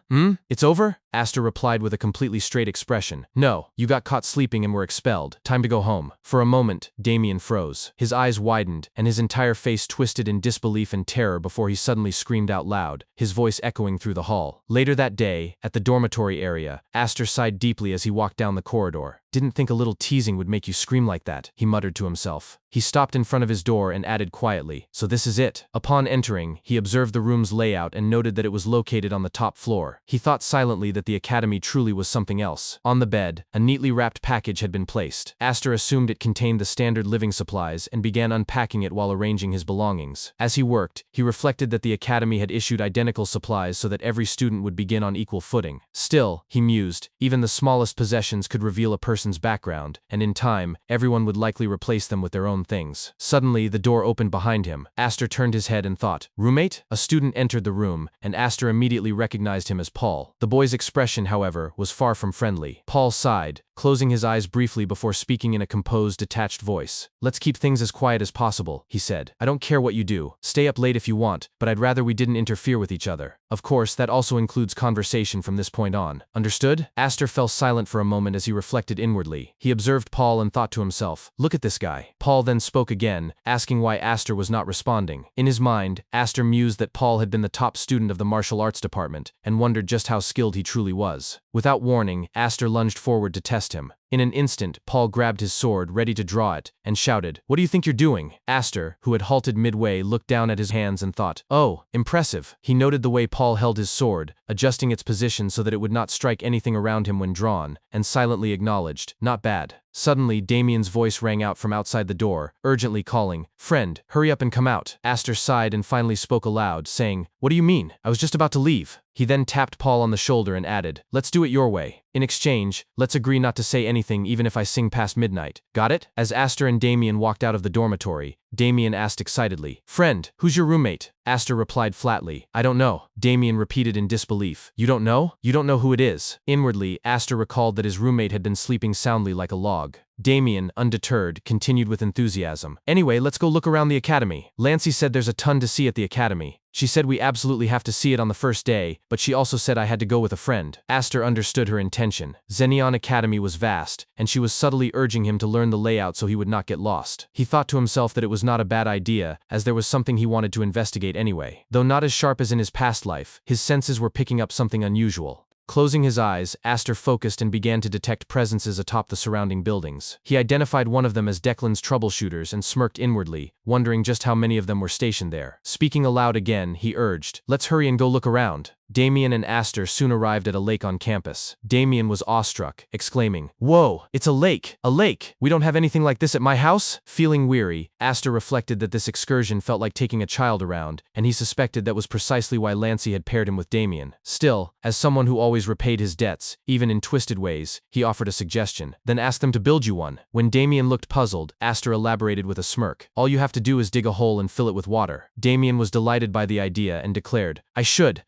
It's over?" Aster replied with a completely straight expression. "No, you got caught sleeping and were expelled. Time to go home." For a moment, Damien froze. His eyes widened, and his entire face twisted in disbelief and terror before he suddenly screamed out loud, his voice echoing through the hall. Later that day, at the dormitory area, Aster sighed deeply as he walked down the corridor. "Didn't think a little teasing would make you scream like that," he muttered to himself. He stopped in front of his door and added quietly, "So this is it." Upon entering, he observed the room's layout and noted that it was located on the top floor. He thought silently that the academy truly was something else. On the bed, a neatly wrapped package had been placed. Aster assumed it contained the standard living supplies and began unpacking it while arranging his belongings. As he worked, he reflected that the academy had issued identical supplies so that every student would begin on equal footing. Still, he mused, even the smallest possessions could reveal a person's background, and in time, everyone would likely replace them with their own things. Suddenly, the door opened behind him. Aster turned his head and thought, "Roommate?" A student entered the room, and Aster immediately recognized him as Paul. The boy's expression, however, was far from friendly. Paul sighed, closing his eyes briefly before speaking in a composed, detached voice. "Let's keep things as quiet as possible," he said. "I don't care what you do. Stay up late if you want, but I'd rather we didn't interfere with each other. Of course, that also includes conversation from this point on. Understood?" Aster fell silent for a moment as he reflected inwardly. He observed Paul and thought to himself, "Look at this guy." Paul then spoke again, asking why Aster was not responding. In his mind, Aster mused that Paul had been the top student of the martial arts department, and wondered just how skilled he truly was. Without warning, Aster lunged forward to test him. In an instant, Paul grabbed his sword, ready to draw it, and shouted, "What do you think you're doing?" Aster, who had halted midway, looked down at his hands and thought, "Oh, impressive." He noted the way Paul held his sword, adjusting its position so that it would not strike anything around him when drawn, and silently acknowledged, "Not bad." Suddenly, Damien's voice rang out from outside the door, urgently calling, "Friend, hurry up and come out." Aster sighed and finally spoke aloud, saying, "What do you mean? I was just about to leave." He then tapped Paul on the shoulder and added, "Let's do it your way. In exchange, let's agree not to say anything even if I sing past midnight. Got it?" As Aster and Damien walked out of the dormitory, Damien asked excitedly, "Friend, who's your roommate?" Aster replied flatly, "I don't know." Damien repeated in disbelief, "You don't know? You don't know who it is?" Inwardly, Aster recalled that his roommate had been sleeping soundly like a log. Damien, undeterred, continued with enthusiasm. Anyway, let's go look around the academy. Lancey said there's a ton to see at the academy. She said we absolutely have to see it on the first day, but she also said I had to go with a friend. Aster understood her intention. Xenion Academy was vast, and she was subtly urging him to learn the layout so he would not get lost. He thought to himself that it was not a bad idea, as there was something he wanted to investigate anyway. Though not as sharp as in his past life, his senses were picking up something unusual. Closing his eyes, Aster focused and began to detect presences atop the surrounding buildings. He identified one of them as Declan's troubleshooters and smirked inwardly, wondering just how many of them were stationed there. Speaking aloud again, he urged, "Let's hurry and go look around." Damien and Aster soon arrived at a lake on campus. Damien was awestruck, exclaiming, "Whoa, it's a lake! A lake! We don't have anything like this at my house?" Feeling weary, Aster reflected that this excursion felt like taking a child around, and he suspected that was precisely why Lancey had paired him with Damien. Still, as someone who always repaid his debts, even in twisted ways, he offered a suggestion. "Then ask them to build you one." When Damien looked puzzled, Aster elaborated with a smirk. "All you have to do is dig a hole and fill it with water." Damien was delighted by the idea and declared,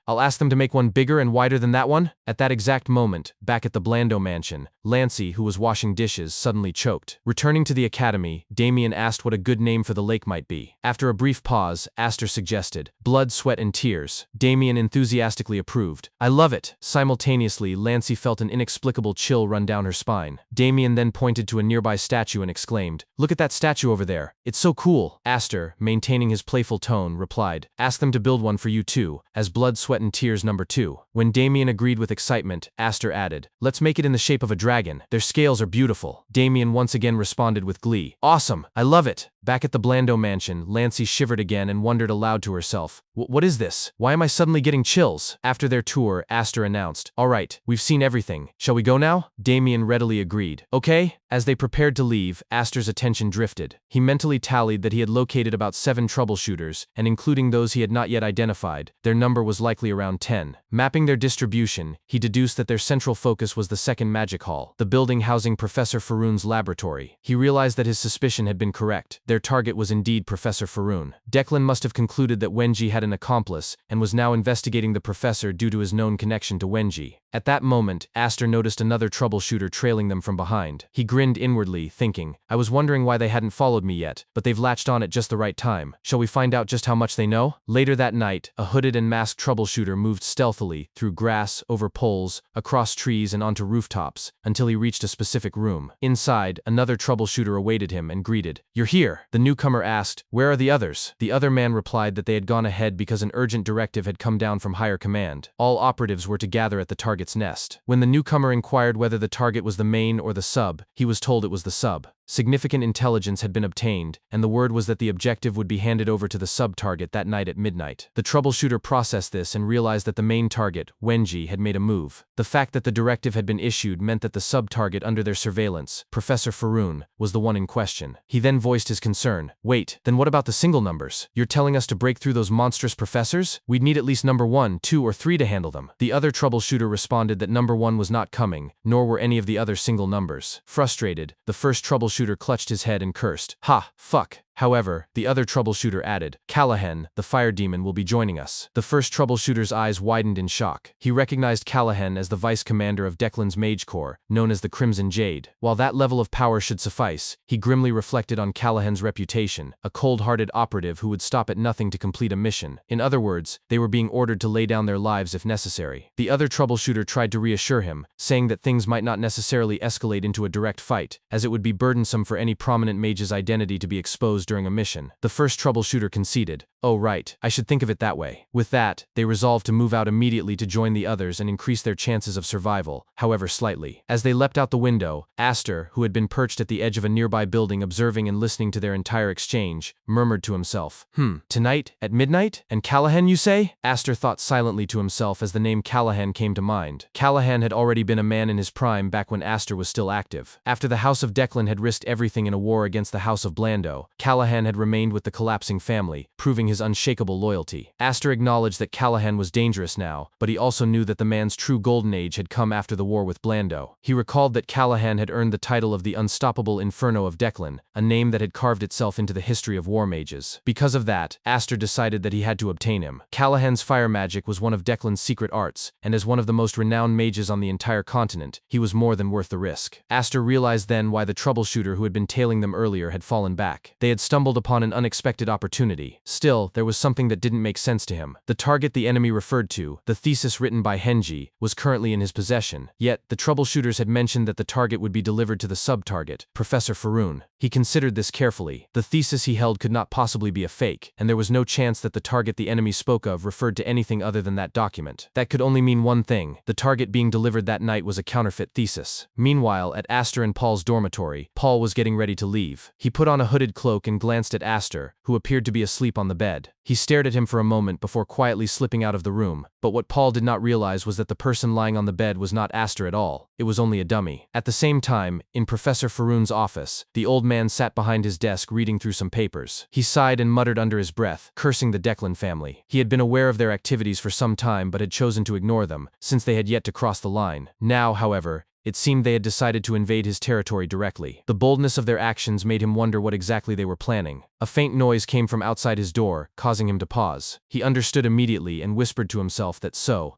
I'll ask them to make one bigger and wider than that one?" At that exact moment, back at the Blando mansion, Lancey, who was washing dishes, suddenly choked. Returning to the academy, Damien asked what a good name for the lake might be. After a brief pause, Aster suggested, "Blood, Sweat, and Tears." Damien enthusiastically approved. "I love it." Simultaneously, Lancey felt an inexplicable chill run down her spine. Damien then pointed to a nearby statue and exclaimed, "Look at that statue over there. It's so cool." Aster, maintaining his playful tone, replied, "Ask them to build one for you too, as Blood, Sweat, and Tears number 2. When Damien agreed with excitement, Aster added, "Let's make it in the shape of a dragon. Their scales are beautiful." Damien once again responded with glee, "Awesome! I love it." Back at the Blando mansion, Lancey shivered again and wondered aloud to herself, What is this? Why am I suddenly getting chills?" After their tour, Aster announced, "All right, we've seen everything. Shall we go now?" Damien readily agreed. "Okay." As they prepared to leave, Aster's attention drifted. He mentally tallied that he had located about 7 troubleshooters, and including those he had not yet identified, their number was likely around 10. Mapping their distribution, he deduced that their central focus was the second magic hall, the building housing Professor Faroon's laboratory. He realized that his suspicion had been correct. Their target was indeed Professor Faroon. Declan must have concluded that Wenji had an accomplice, and was now investigating the professor due to his known connection to Wenji. At that moment, Aster noticed another troubleshooter trailing them from behind. He grinned inwardly, thinking, "I was wondering why they hadn't followed me yet, but they've latched on at just the right time. Shall we find out just how much they know?" Later that night, a hooded and masked troubleshooter moved stealthily, through grass, over poles, across trees and onto rooftops, until he reached a specific room. Inside, another troubleshooter awaited him and greeted, "You're here." The newcomer asked, "Where are the others?" The other man replied that they had gone ahead because an urgent directive had come down from higher command. All operatives were to gather at the target's nest. When the newcomer inquired whether the target was the main or the sub, he was told it was the sub. Significant intelligence had been obtained, and the word was that the objective would be handed over to the sub-target that night at midnight. The troubleshooter processed this and realized that the main target, Wenji, had made a move. The fact that the directive had been issued meant that the sub-target under their surveillance, Professor Faroon, was the one in question. He then voiced his concern. "Wait, then what about the single numbers? You're telling us to break through those monstrous professors? We'd need at least number 1, 2, or 3 to handle them." The other troubleshooter responded that number 1 was not coming, nor were any of the other single numbers. Frustrated, the first troubleshooter clutched his head and cursed, "Ha, fuck." However, the other troubleshooter added, "Callahan, the fire demon, will be joining us." The first troubleshooter's eyes widened in shock. He recognized Callahan as the vice commander of Declan's Mage Corps, known as the Crimson Jade. While that level of power should suffice, he grimly reflected on Callahan's reputation, a cold-hearted operative who would stop at nothing to complete a mission. In other words, they were being ordered to lay down their lives if necessary. The other troubleshooter tried to reassure him, saying that things might not necessarily escalate into a direct fight, as it would be burdensome for any prominent mage's identity to be exposed during a mission. The first troubleshooter conceded, "Oh right, I should think of it that way." With that, they resolved to move out immediately to join the others and increase their chances of survival, however slightly. As they leapt out the window, Aster, who had been perched at the edge of a nearby building observing and listening to their entire exchange, murmured to himself, "Tonight, at midnight? And Callahan, you say?" Aster thought silently to himself as the name Callahan came to mind. Callahan had already been a man in his prime back when Aster was still active. After the House of Declan had risked everything in a war against the House of Blando, Callahan Callahan had remained with the collapsing family, proving his unshakable loyalty. Aster acknowledged that Callahan was dangerous now, but he also knew that the man's true golden age had come after the war with Blando. He recalled that Callahan had earned the title of the Unstoppable Inferno of Declan, a name that had carved itself into the history of war mages. Because of that, Aster decided that he had to obtain him. Callahan's fire magic was one of Declan's secret arts, and as one of the most renowned mages on the entire continent, he was more than worth the risk. Aster realized then why the troubleshooter who had been tailing them earlier had fallen back. They had stumbled upon an unexpected opportunity. Still, there was something that didn't make sense to him. The target the enemy referred to, the thesis written by Henji, was currently in his possession, yet the troubleshooters had mentioned that the target would be delivered to the sub-target, Professor Faroon. He considered this carefully. The thesis he held could not possibly be a fake, and there was no chance that the target the enemy spoke of referred to anything other than that document. That could only mean one thing: the target being delivered that night was a counterfeit thesis. Meanwhile, at Aster and Paul's dormitory, Paul was getting ready to leave. He put on a hooded cloak and glanced at Aster, who appeared to be asleep on the bed. He stared at him for a moment before quietly slipping out of the room, but what Paul did not realize was that the person lying on the bed was not Aster at all. It was only a dummy. At the same time, in Professor Faroon's office, the old man sat behind his desk reading through some papers. He sighed and muttered under his breath, cursing the Declan family. He had been aware of their activities for some time but had chosen to ignore them, since they had yet to cross the line. Now, however, it seemed they had decided to invade his territory directly. The boldness of their actions made him wonder what exactly they were planning. A faint noise came from outside his door, causing him to pause. He understood immediately and whispered to himself that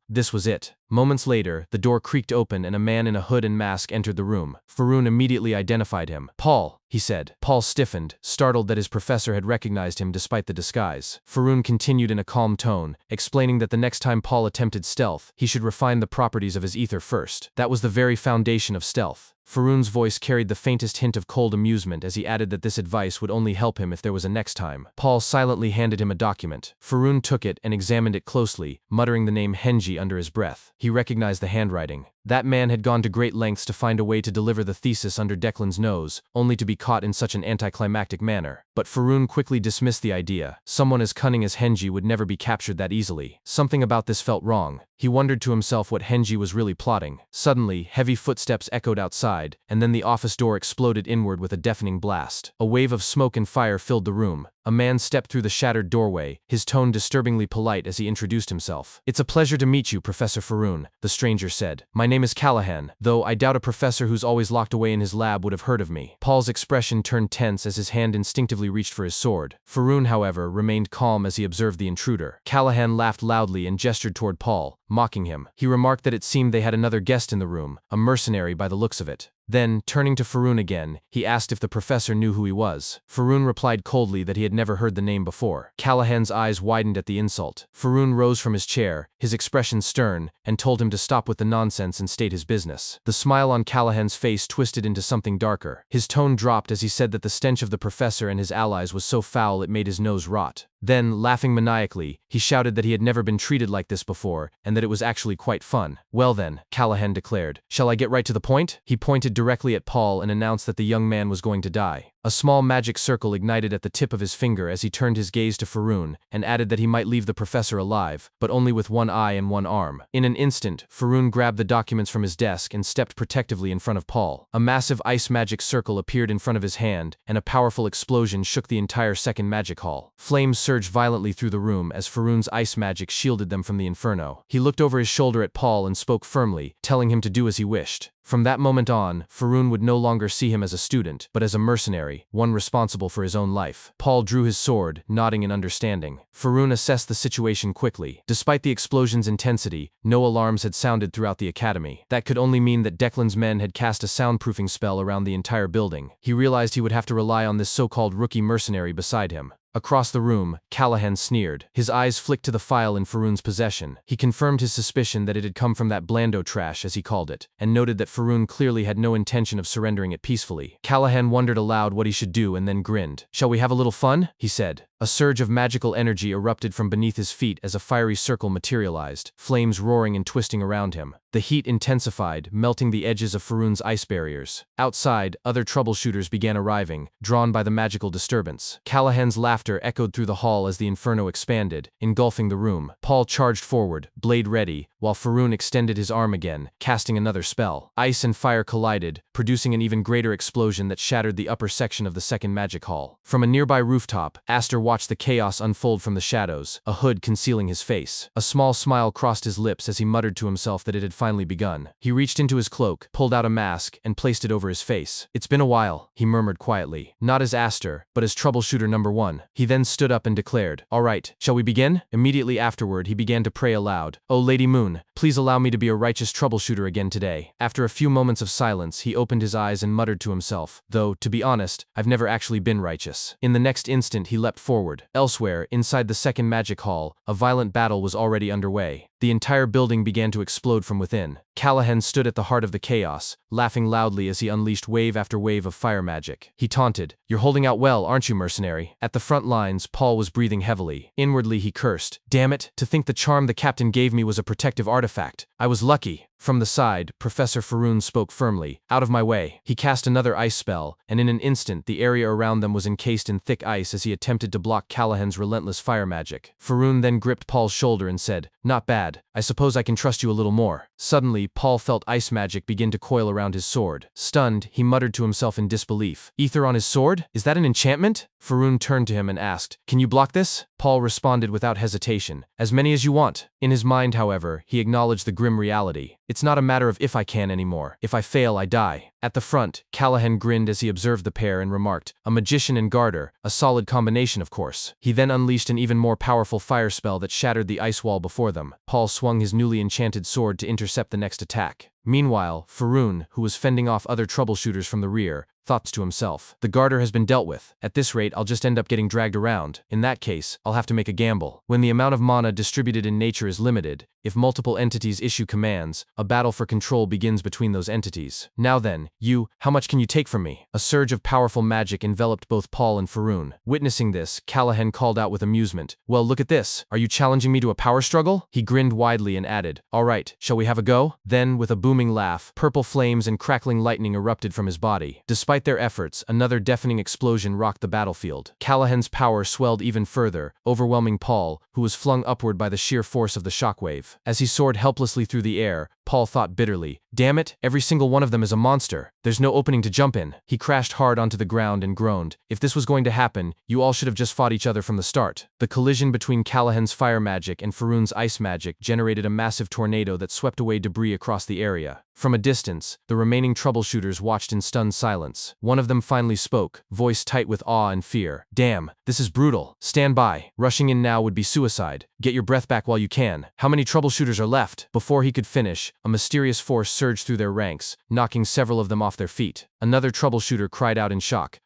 this was it. Moments later, the door creaked open and a man in a hood and mask entered the room. Faroon immediately identified him. "Paul," he said. Paul stiffened, startled that his professor had recognized him despite the disguise. Faroon continued in a calm tone, explaining that the next time Paul attempted stealth, he should refine the properties of his ether first. That was the very foundation of stealth. Faroon's voice carried the faintest hint of cold amusement as he added that this advice would only help him if there was a next time. Paul silently handed him a document. Faroon took it and examined it closely, muttering the name Henji under his breath. He recognized the handwriting. That man had gone to great lengths to find a way to deliver the thesis under Declan's nose, only to be caught in such an anticlimactic manner. But Faroon quickly dismissed the idea. Someone as cunning as Henji would never be captured that easily. Something about this felt wrong. He wondered to himself what Henji was really plotting. Suddenly, heavy footsteps echoed outside, and then the office door exploded inward with a deafening blast. A wave of smoke and fire filled the room. A man stepped through the shattered doorway, his tone disturbingly polite as he introduced himself. "It's a pleasure to meet you, Professor Faroon," the stranger said. "My name is Callahan, though I doubt a professor who's always locked away in his lab would have heard of me." Paul's expression turned tense as his hand instinctively reached for his sword. Faroon, however, remained calm as he observed the intruder. Callahan laughed loudly and gestured toward Paul, mocking him. He remarked that it seemed they had another guest in the room, a mercenary by the looks of it. Then, turning to Faroon again, he asked if the professor knew who he was. Faroon replied coldly that he had never heard the name before. Callahan's eyes widened at the insult. Faroon rose from his chair, his expression stern, and told him to stop with the nonsense and state his business. The smile on Callahan's face twisted into something darker. His tone dropped as he said that the stench of the professor and his allies was so foul it made his nose rot. Then, laughing maniacally, he shouted that he had never been treated like this before, and that it was actually quite fun. "Well then," Callahan declared, "shall I get right to the point?" He pointed directly at Paul and announced that the young man was going to die. A small magic circle ignited at the tip of his finger as he turned his gaze to Faroon, and added that he might leave the professor alive, but only with one eye and one arm. In an instant, Faroon grabbed the documents from his desk and stepped protectively in front of Paul. A massive ice magic circle appeared in front of his hand, and a powerful explosion shook the entire second magic hall. Flames surged violently through the room as Faroon's ice magic shielded them from the inferno. He looked over his shoulder at Paul and spoke firmly, telling him to do as he wished. From that moment on, Faroon would no longer see him as a student, but as a mercenary, one responsible for his own life. Paul drew his sword, nodding in understanding. Faroon assessed the situation quickly. Despite the explosion's intensity, no alarms had sounded throughout the academy. That could only mean that Declan's men had cast a soundproofing spell around the entire building. He realized he would have to rely on this so-called rookie mercenary beside him. Across the room, Callahan sneered. His eyes flicked to the file in Faroon's possession. He confirmed his suspicion that it had come from that Blando trash, as he called it, and noted that Faroon clearly had no intention of surrendering it peacefully. Callahan wondered aloud what he should do and then grinned. "Shall we have a little fun?" he said. A surge of magical energy erupted from beneath his feet as a fiery circle materialized, flames roaring and twisting around him. The heat intensified, melting the edges of Faroon's ice barriers. Outside, other troubleshooters began arriving, drawn by the magical disturbance. Callahan's laughter echoed through the hall as the inferno expanded, engulfing the room. Paul charged forward, blade ready, while Faroon extended his arm again, casting another spell. Ice and fire collided, producing an even greater explosion that shattered the upper section of the second magic hall. From a nearby rooftop, Aster watched the chaos unfold from the shadows, a hood concealing his face. A small smile crossed his lips as he muttered to himself that it had finally begun. He reached into his cloak, pulled out a mask, and placed it over his face. "It's been a while," he murmured quietly. Not as Aster, but as troubleshooter number 1. He then stood up and declared, "All right, shall we begin?" Immediately afterward, he began to pray aloud. "Oh Lady Moon, please allow me to be a righteous troubleshooter again today." After a few moments of silence, he opened his eyes and muttered to himself, "Though, to be honest, I've never actually been righteous." In the next instant, he leapt forward. Elsewhere, inside the second magic hall, a violent battle was already underway. The entire building began to explode from within. Callahan stood at the heart of the chaos, laughing loudly as he unleashed wave after wave of fire magic. He taunted, "You're holding out well, aren't you, mercenary?" At the front lines, Paul was breathing heavily. Inwardly, he cursed, "Damn it, to think the charm the captain gave me was a protective artifact. I was lucky." From the side, Professor Faroon spoke firmly, "Out of my way." He cast another ice spell, and in an instant the area around them was encased in thick ice as he attempted to block Callahan's relentless fire magic. Faroon then gripped Paul's shoulder and said, "Not bad. I suppose I can trust you a little more." Suddenly, Paul felt ice magic begin to coil around his sword. Stunned, he muttered to himself in disbelief. "Ether on his sword? Is that an enchantment?" Faroon turned to him and asked, "Can you block this?" Paul responded without hesitation, "As many as you want." In his mind, however, he acknowledged the grim reality. "It's not a matter of if I can anymore. If I fail, I die." At the front, Callahan grinned as he observed the pair and remarked, "A magician and garter, a solid combination of course." He then unleashed an even more powerful fire spell that shattered the ice wall before them. Paul swung his newly enchanted sword to intercept the next attack. Meanwhile, Faroon, who was fending off other troubleshooters from the rear, thought to himself, "The garter has been dealt with. At this rate, I'll just end up getting dragged around. In that case, I'll have to make a gamble. When the amount of mana distributed in nature is limited, if multiple entities issue commands, a battle for control begins between those entities. Now then, how much can you take from me?" A surge of powerful magic enveloped both Paul and Faroon. Witnessing this, Callahan called out with amusement, "Well, look at this. Are you challenging me to a power struggle?" He grinned widely and added, "All right, shall we have a go?" Then, with a booming laugh, purple flames and crackling lightning erupted from his body. Despite their efforts, another deafening explosion rocked the battlefield. Callahan's power swelled even further, overwhelming Paul, who was flung upward by the sheer force of the shockwave. As he soared helplessly through the air, Paul thought bitterly, "Damn it, every single one of them is a monster. There's no opening to jump in." He crashed hard onto the ground and groaned, "If this was going to happen, you all should have just fought each other from the start." The collision between Callahan's fire magic and Faroon's ice magic generated a massive tornado that swept away debris across the area. From a distance, the remaining troubleshooters watched in stunned silence. One of them finally spoke, voice tight with awe and fear. "Damn, this is brutal. Stand by. Rushing in now would be suicide. Get your breath back while you can. How many troubleshooters are left?" Before he could finish, a mysterious force surged through their ranks, knocking several of them off their feet. Another troubleshooter cried out in shock,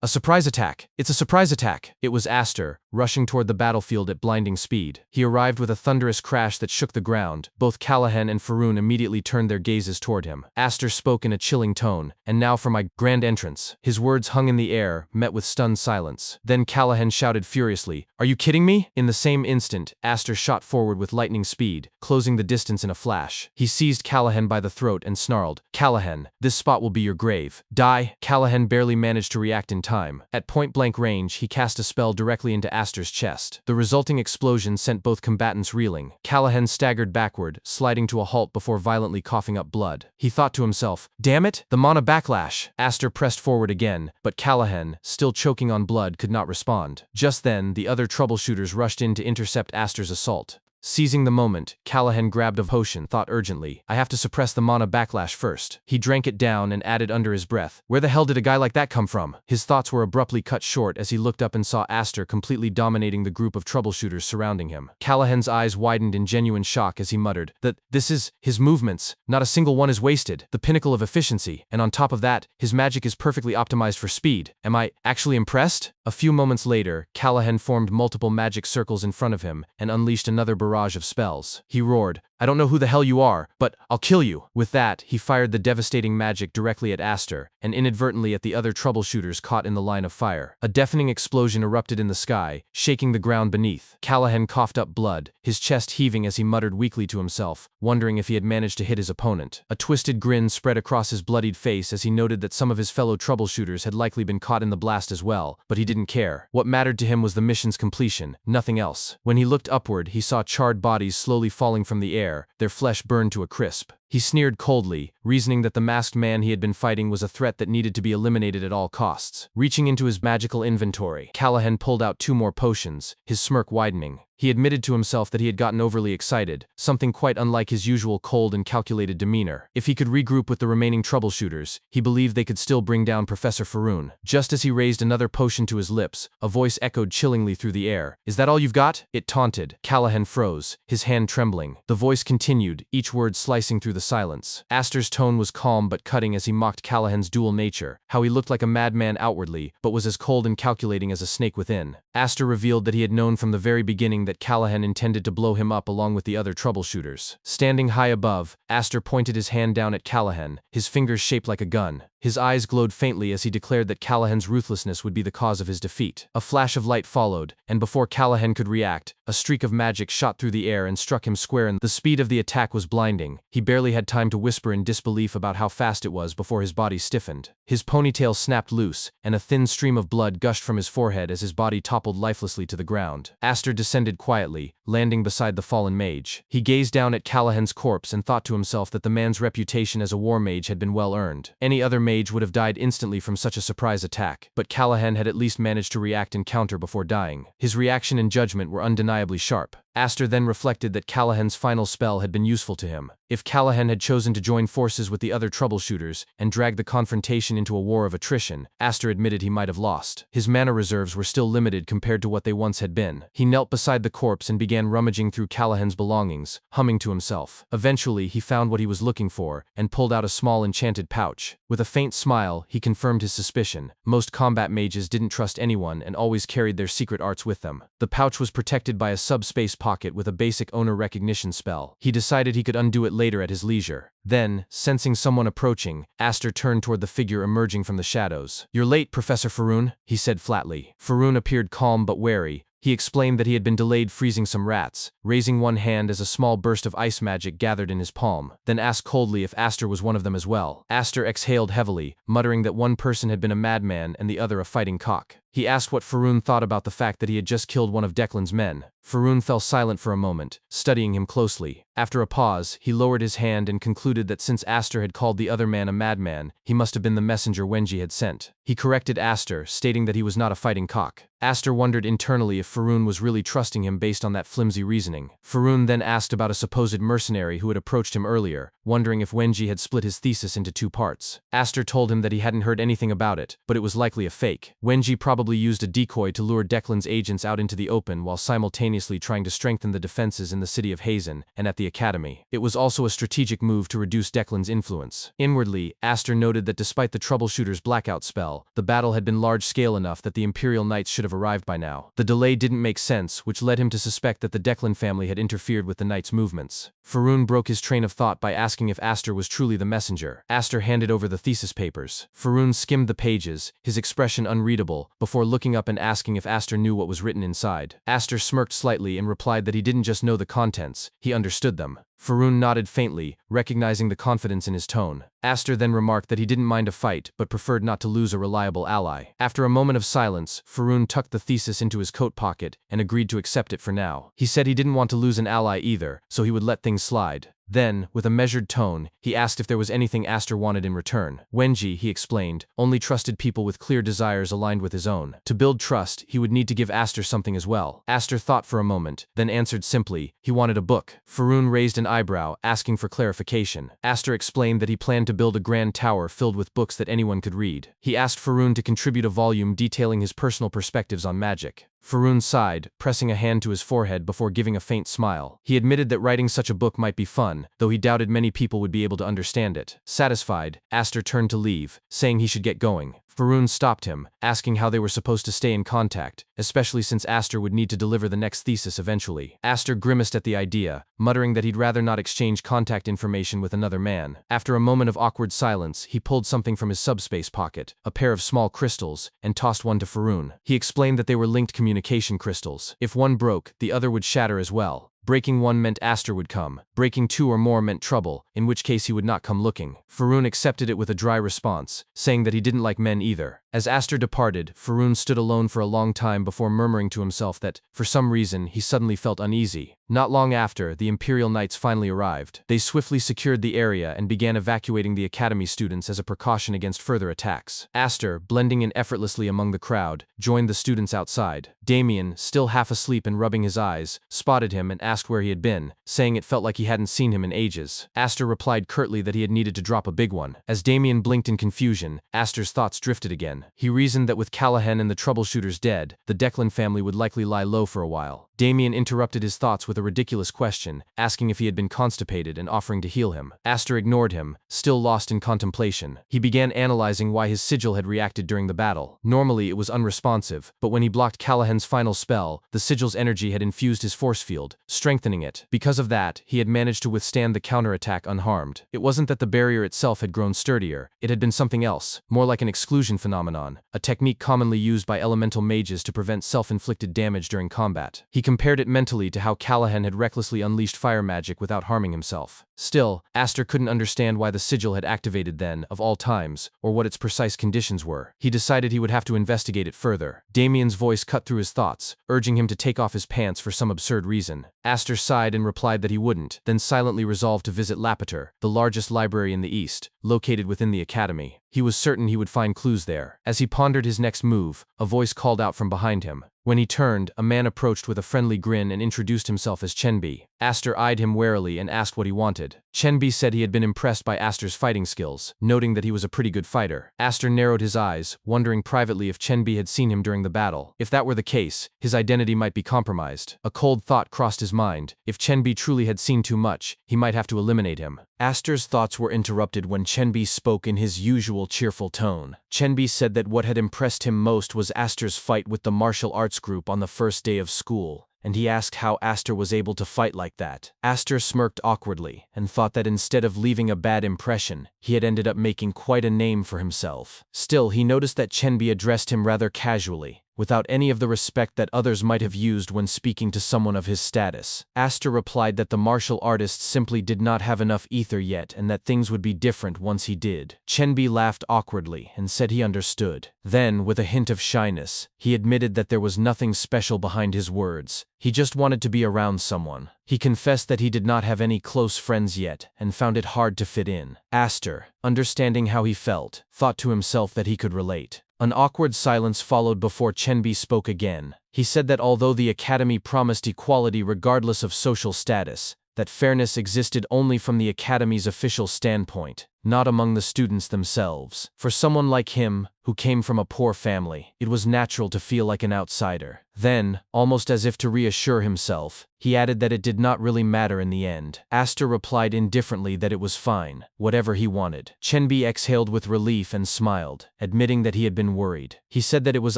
A surprise attack! It's a surprise attack!" It was Aster, rushing toward the battlefield at blinding speed. He arrived with a thunderous crash that shook the ground. Both Callahan and Faroon immediately turned their gazes toward him. Aster spoke in a chilling tone, "And now for my grand entrance." His words hung in the air, met with stunned silence. Then Callahan shouted furiously, "Are you kidding me?" In the same instant, Aster shot forward with lightning speed, closing the distance in a flash. He seized Callahan by the throat and snarled, "Callahan, this spot will be your grave. Die!" Callahan barely managed to react in time. At point-blank range, he cast a spell directly into Aster's chest. The resulting explosion sent both combatants reeling. Callahan staggered backward, sliding to a halt before violently coughing up blood. He thought to himself, "Damn it, the mana backlash!" Aster pressed forward again, but Callahan, still choking on blood, could not respond. Just then, the other troubleshooters rushed in to intercept Aster's assault. Seizing the moment, Callahan grabbed a potion, thought urgently, "I have to suppress the mana backlash first." He drank it down and added under his breath, "Where the hell did a guy like that come from?" His thoughts were abruptly cut short as he looked up and saw Aster completely dominating the group of troubleshooters surrounding him. Callahan's eyes widened in genuine shock as he muttered, This is, his movements, not a single one is wasted, the pinnacle of efficiency, and on top of that, his magic is perfectly optimized for speed. Am I actually impressed?" A few moments later, Callahan formed multiple magic circles in front of him and unleashed another barrage of spells. He roared, "I don't know who the hell you are, but I'll kill you." With that, he fired the devastating magic directly at Aster, and inadvertently at the other troubleshooters caught in the line of fire. A deafening explosion erupted in the sky, shaking the ground beneath. Callahan coughed up blood, his chest heaving as he muttered weakly to himself, wondering if he had managed to hit his opponent. A twisted grin spread across his bloodied face as he noted that some of his fellow troubleshooters had likely been caught in the blast as well, but he didn't care. What mattered to him was the mission's completion, nothing else. When he looked upward, he saw charred bodies slowly falling from the air, their flesh burned to a crisp. He sneered coldly, reasoning that the masked man he had been fighting was a threat that needed to be eliminated at all costs. Reaching into his magical inventory, Callahan pulled out 2 more potions, his smirk widening. He admitted to himself that he had gotten overly excited, something quite unlike his usual cold and calculated demeanor. If he could regroup with the remaining troubleshooters, he believed they could still bring down Professor Faroon. Just as he raised another potion to his lips, a voice echoed chillingly through the air. "Is that all you've got?" It taunted. Callahan froze, his hand trembling. The voice continued, each word slicing through the silence. Aster's tone was calm but cutting as he mocked Callahan's dual nature, how he looked like a madman outwardly, but was as cold and calculating as a snake within. Aster revealed that he had known from the very beginning that Callahan intended to blow him up along with the other troubleshooters. Standing high above, Aster pointed his hand down at Callahan, his fingers shaped like a gun. His eyes glowed faintly as he declared that Callahan's ruthlessness would be the cause of his defeat. A flash of light followed, and before Callahan could react, a streak of magic shot through the air and struck him square in the speed of the attack was blinding. He barely had time to whisper in disbelief about how fast it was before his body stiffened. His ponytail snapped loose, and a thin stream of blood gushed from his forehead as his body toppled lifelessly to the ground. Aster descended quietly, landing beside the fallen mage. He gazed down at Callahan's corpse and thought to himself that the man's reputation as a war mage had been well earned. Any other mage would have died instantly from such a surprise attack, but Callahan had at least managed to react and counter before dying. His reaction and judgment were undeniably sharp. Aster then reflected that Callahan's final spell had been useful to him. If Callahan had chosen to join forces with the other troubleshooters and drag the confrontation into a war of attrition, Aster admitted he might have lost. His mana reserves were still limited compared to what they once had been. He knelt beside the corpse and began rummaging through Callahan's belongings, humming to himself. Eventually, he found what he was looking for and pulled out a small enchanted pouch. With a faint smile, he confirmed his suspicion. Most combat mages didn't trust anyone and always carried their secret arts with them. The pouch was protected by a subspace pocket with a basic owner recognition spell. He decided he could undo it later at his leisure. Then, sensing someone approaching, Aster turned toward the figure emerging from the shadows. "You're late, Professor Faroon," he said flatly. Faroon appeared calm but wary. He explained that he had been delayed freezing some rats, raising one hand as a small burst of ice magic gathered in his palm, then asked coldly if Aster was one of them as well. Aster exhaled heavily, muttering that one person had been a madman and the other a fighting cock. He asked what Faroon thought about the fact that he had just killed one of Declan's men. Faroon fell silent for a moment, studying him closely. After a pause, he lowered his hand and concluded that since Aster had called the other man a madman, he must have been the messenger Wenji had sent. He corrected Aster, stating that he was not a fighting cock. Aster wondered internally if Faroon was really trusting him based on that flimsy reasoning. Faroon then asked about a supposed mercenary who had approached him earlier, wondering if Wenji had split his thesis into 2 parts. Aster told him that he hadn't heard anything about it, but it was likely a fake. Wenji probably used a decoy to lure Declan's agents out into the open while simultaneously trying to strengthen the defenses in the city of Hazen and at the academy. It was also a strategic move to reduce Declan's influence. Inwardly, Aster noted that despite the troubleshooter's blackout spell, the battle had been large-scale enough that the Imperial Knights should have arrived by now. The delay didn't make sense, which led him to suspect that the Declan family had interfered with the Knights' movements. Faroon broke his train of thought by asking if Aster was truly the messenger. Aster handed over the thesis papers. Faroon skimmed the pages, his expression unreadable, before looking up and asking if Aster knew what was written inside. Aster smirked slightly and replied that he didn't just know the contents, he understood them. Faroon nodded faintly, recognizing the confidence in his tone. Aster then remarked that he didn't mind a fight, but preferred not to lose a reliable ally. After a moment of silence, Faroon tucked the thesis into his coat pocket and agreed to accept it for now. He said he didn't want to lose an ally either, so he would let things slide. Then, with a measured tone, he asked if there was anything Aster wanted in return. Wenji, he explained, only trusted people with clear desires aligned with his own. To build trust, he would need to give Aster something as well. Aster thought for a moment, then answered simply, he wanted a book. Faroon raised an eyebrow, asking for clarification. Aster explained that he planned to build a grand tower filled with books that anyone could read. He asked Faroon to contribute a volume detailing his personal perspectives on magic. Faroon sighed, pressing a hand to his forehead before giving a faint smile. He admitted that writing such a book might be fun, though he doubted many people would be able to understand it. Satisfied, Aster turned to leave, saying he should get going. Faroon stopped him, asking how they were supposed to stay in contact, especially since Aster would need to deliver the next thesis eventually. Aster grimaced at the idea, muttering that he'd rather not exchange contact information with another man. After a moment of awkward silence, he pulled something from his subspace pocket, a pair of small crystals, and tossed one to Faroon. He explained that they were linked communication crystals. If one broke, the other would shatter as well. Breaking one meant Aster would come. Breaking 2 or more meant trouble, in which case he would not come looking. Faroon accepted it with a dry response, saying that he didn't like men either. As Aster departed, Faroon stood alone for a long time before murmuring to himself that, for some reason, he suddenly felt uneasy. Not long after, the Imperial Knights finally arrived. They swiftly secured the area and began evacuating the Academy students as a precaution against further attacks. Aster, blending in effortlessly among the crowd, joined the students outside. Damien, still half asleep and rubbing his eyes, spotted him and asked where he had been, saying it felt like he hadn't seen him in ages. Aster replied curtly that he had needed to drop a big one. As Damien blinked in confusion, Aster's thoughts drifted again. He reasoned that with Callahan and the troubleshooters dead, the Declan family would likely lie low for a while. Damien interrupted his thoughts with a ridiculous question, asking if he had been constipated and offering to heal him. Aster ignored him, still lost in contemplation. He began analyzing why his sigil had reacted during the battle. Normally it was unresponsive, but when he blocked Callahan's final spell, the sigil's energy had infused his force field, strengthening it. Because of that, he had managed to withstand the counterattack unharmed. It wasn't that the barrier itself had grown sturdier, it had been something else, more like an exclusion phenomenon, a technique commonly used by elemental mages to prevent self-inflicted damage during combat. He compared it mentally to how Callahan had recklessly unleashed fire magic without harming himself. Still, Aster couldn't understand why the sigil had activated then, of all times, or what its precise conditions were. He decided he would have to investigate it further. Damien's voice cut through his thoughts, urging him to take off his pants for some absurd reason. Aster sighed and replied that he wouldn't, then silently resolved to visit Lapdog, the largest library in the East, located within the Academy. He was certain he would find clues there. As he pondered his next move, a voice called out from behind him. When he turned, a man approached with a friendly grin and introduced himself as Chenbi. Aster eyed him warily and asked what he wanted. Chenbi said he had been impressed by Aster's fighting skills, noting that he was a pretty good fighter. Aster narrowed his eyes, wondering privately if Chenbi had seen him during the battle. If that were the case, his identity might be compromised. A cold thought crossed his mind. If Chenbi truly had seen too much, he might have to eliminate him. Aster's thoughts were interrupted when Chenbi spoke in his usual cheerful tone. Chenbi said that what had impressed him most was Aster's fight with the martial arts group on the first day of school, and he asked how Aster was able to fight like that. Aster smirked awkwardly and thought that instead of leaving a bad impression, he had ended up making quite a name for himself. Still, he noticed that Chenbi addressed him rather casually, without any of the respect that others might have used when speaking to someone of his status. Aster replied that the martial artist simply did not have enough ether yet and that things would be different once he did. Chenbi laughed awkwardly and said he understood. Then, with a hint of shyness, he admitted that there was nothing special behind his words. He just wanted to be around someone. He confessed that he did not have any close friends yet and found it hard to fit in. Aster, understanding how he felt, thought to himself that he could relate. An awkward silence followed before Chenbi spoke again. He said that although the Academy promised equality regardless of social status, that fairness existed only from the Academy's official standpoint, not among the students themselves. For someone like him, who came from a poor family, it was natural to feel like an outsider. Then, almost as if to reassure himself, he added that it did not really matter in the end. Aster replied indifferently that it was fine, whatever he wanted. Chenbi exhaled with relief and smiled, admitting that he had been worried. He said that it was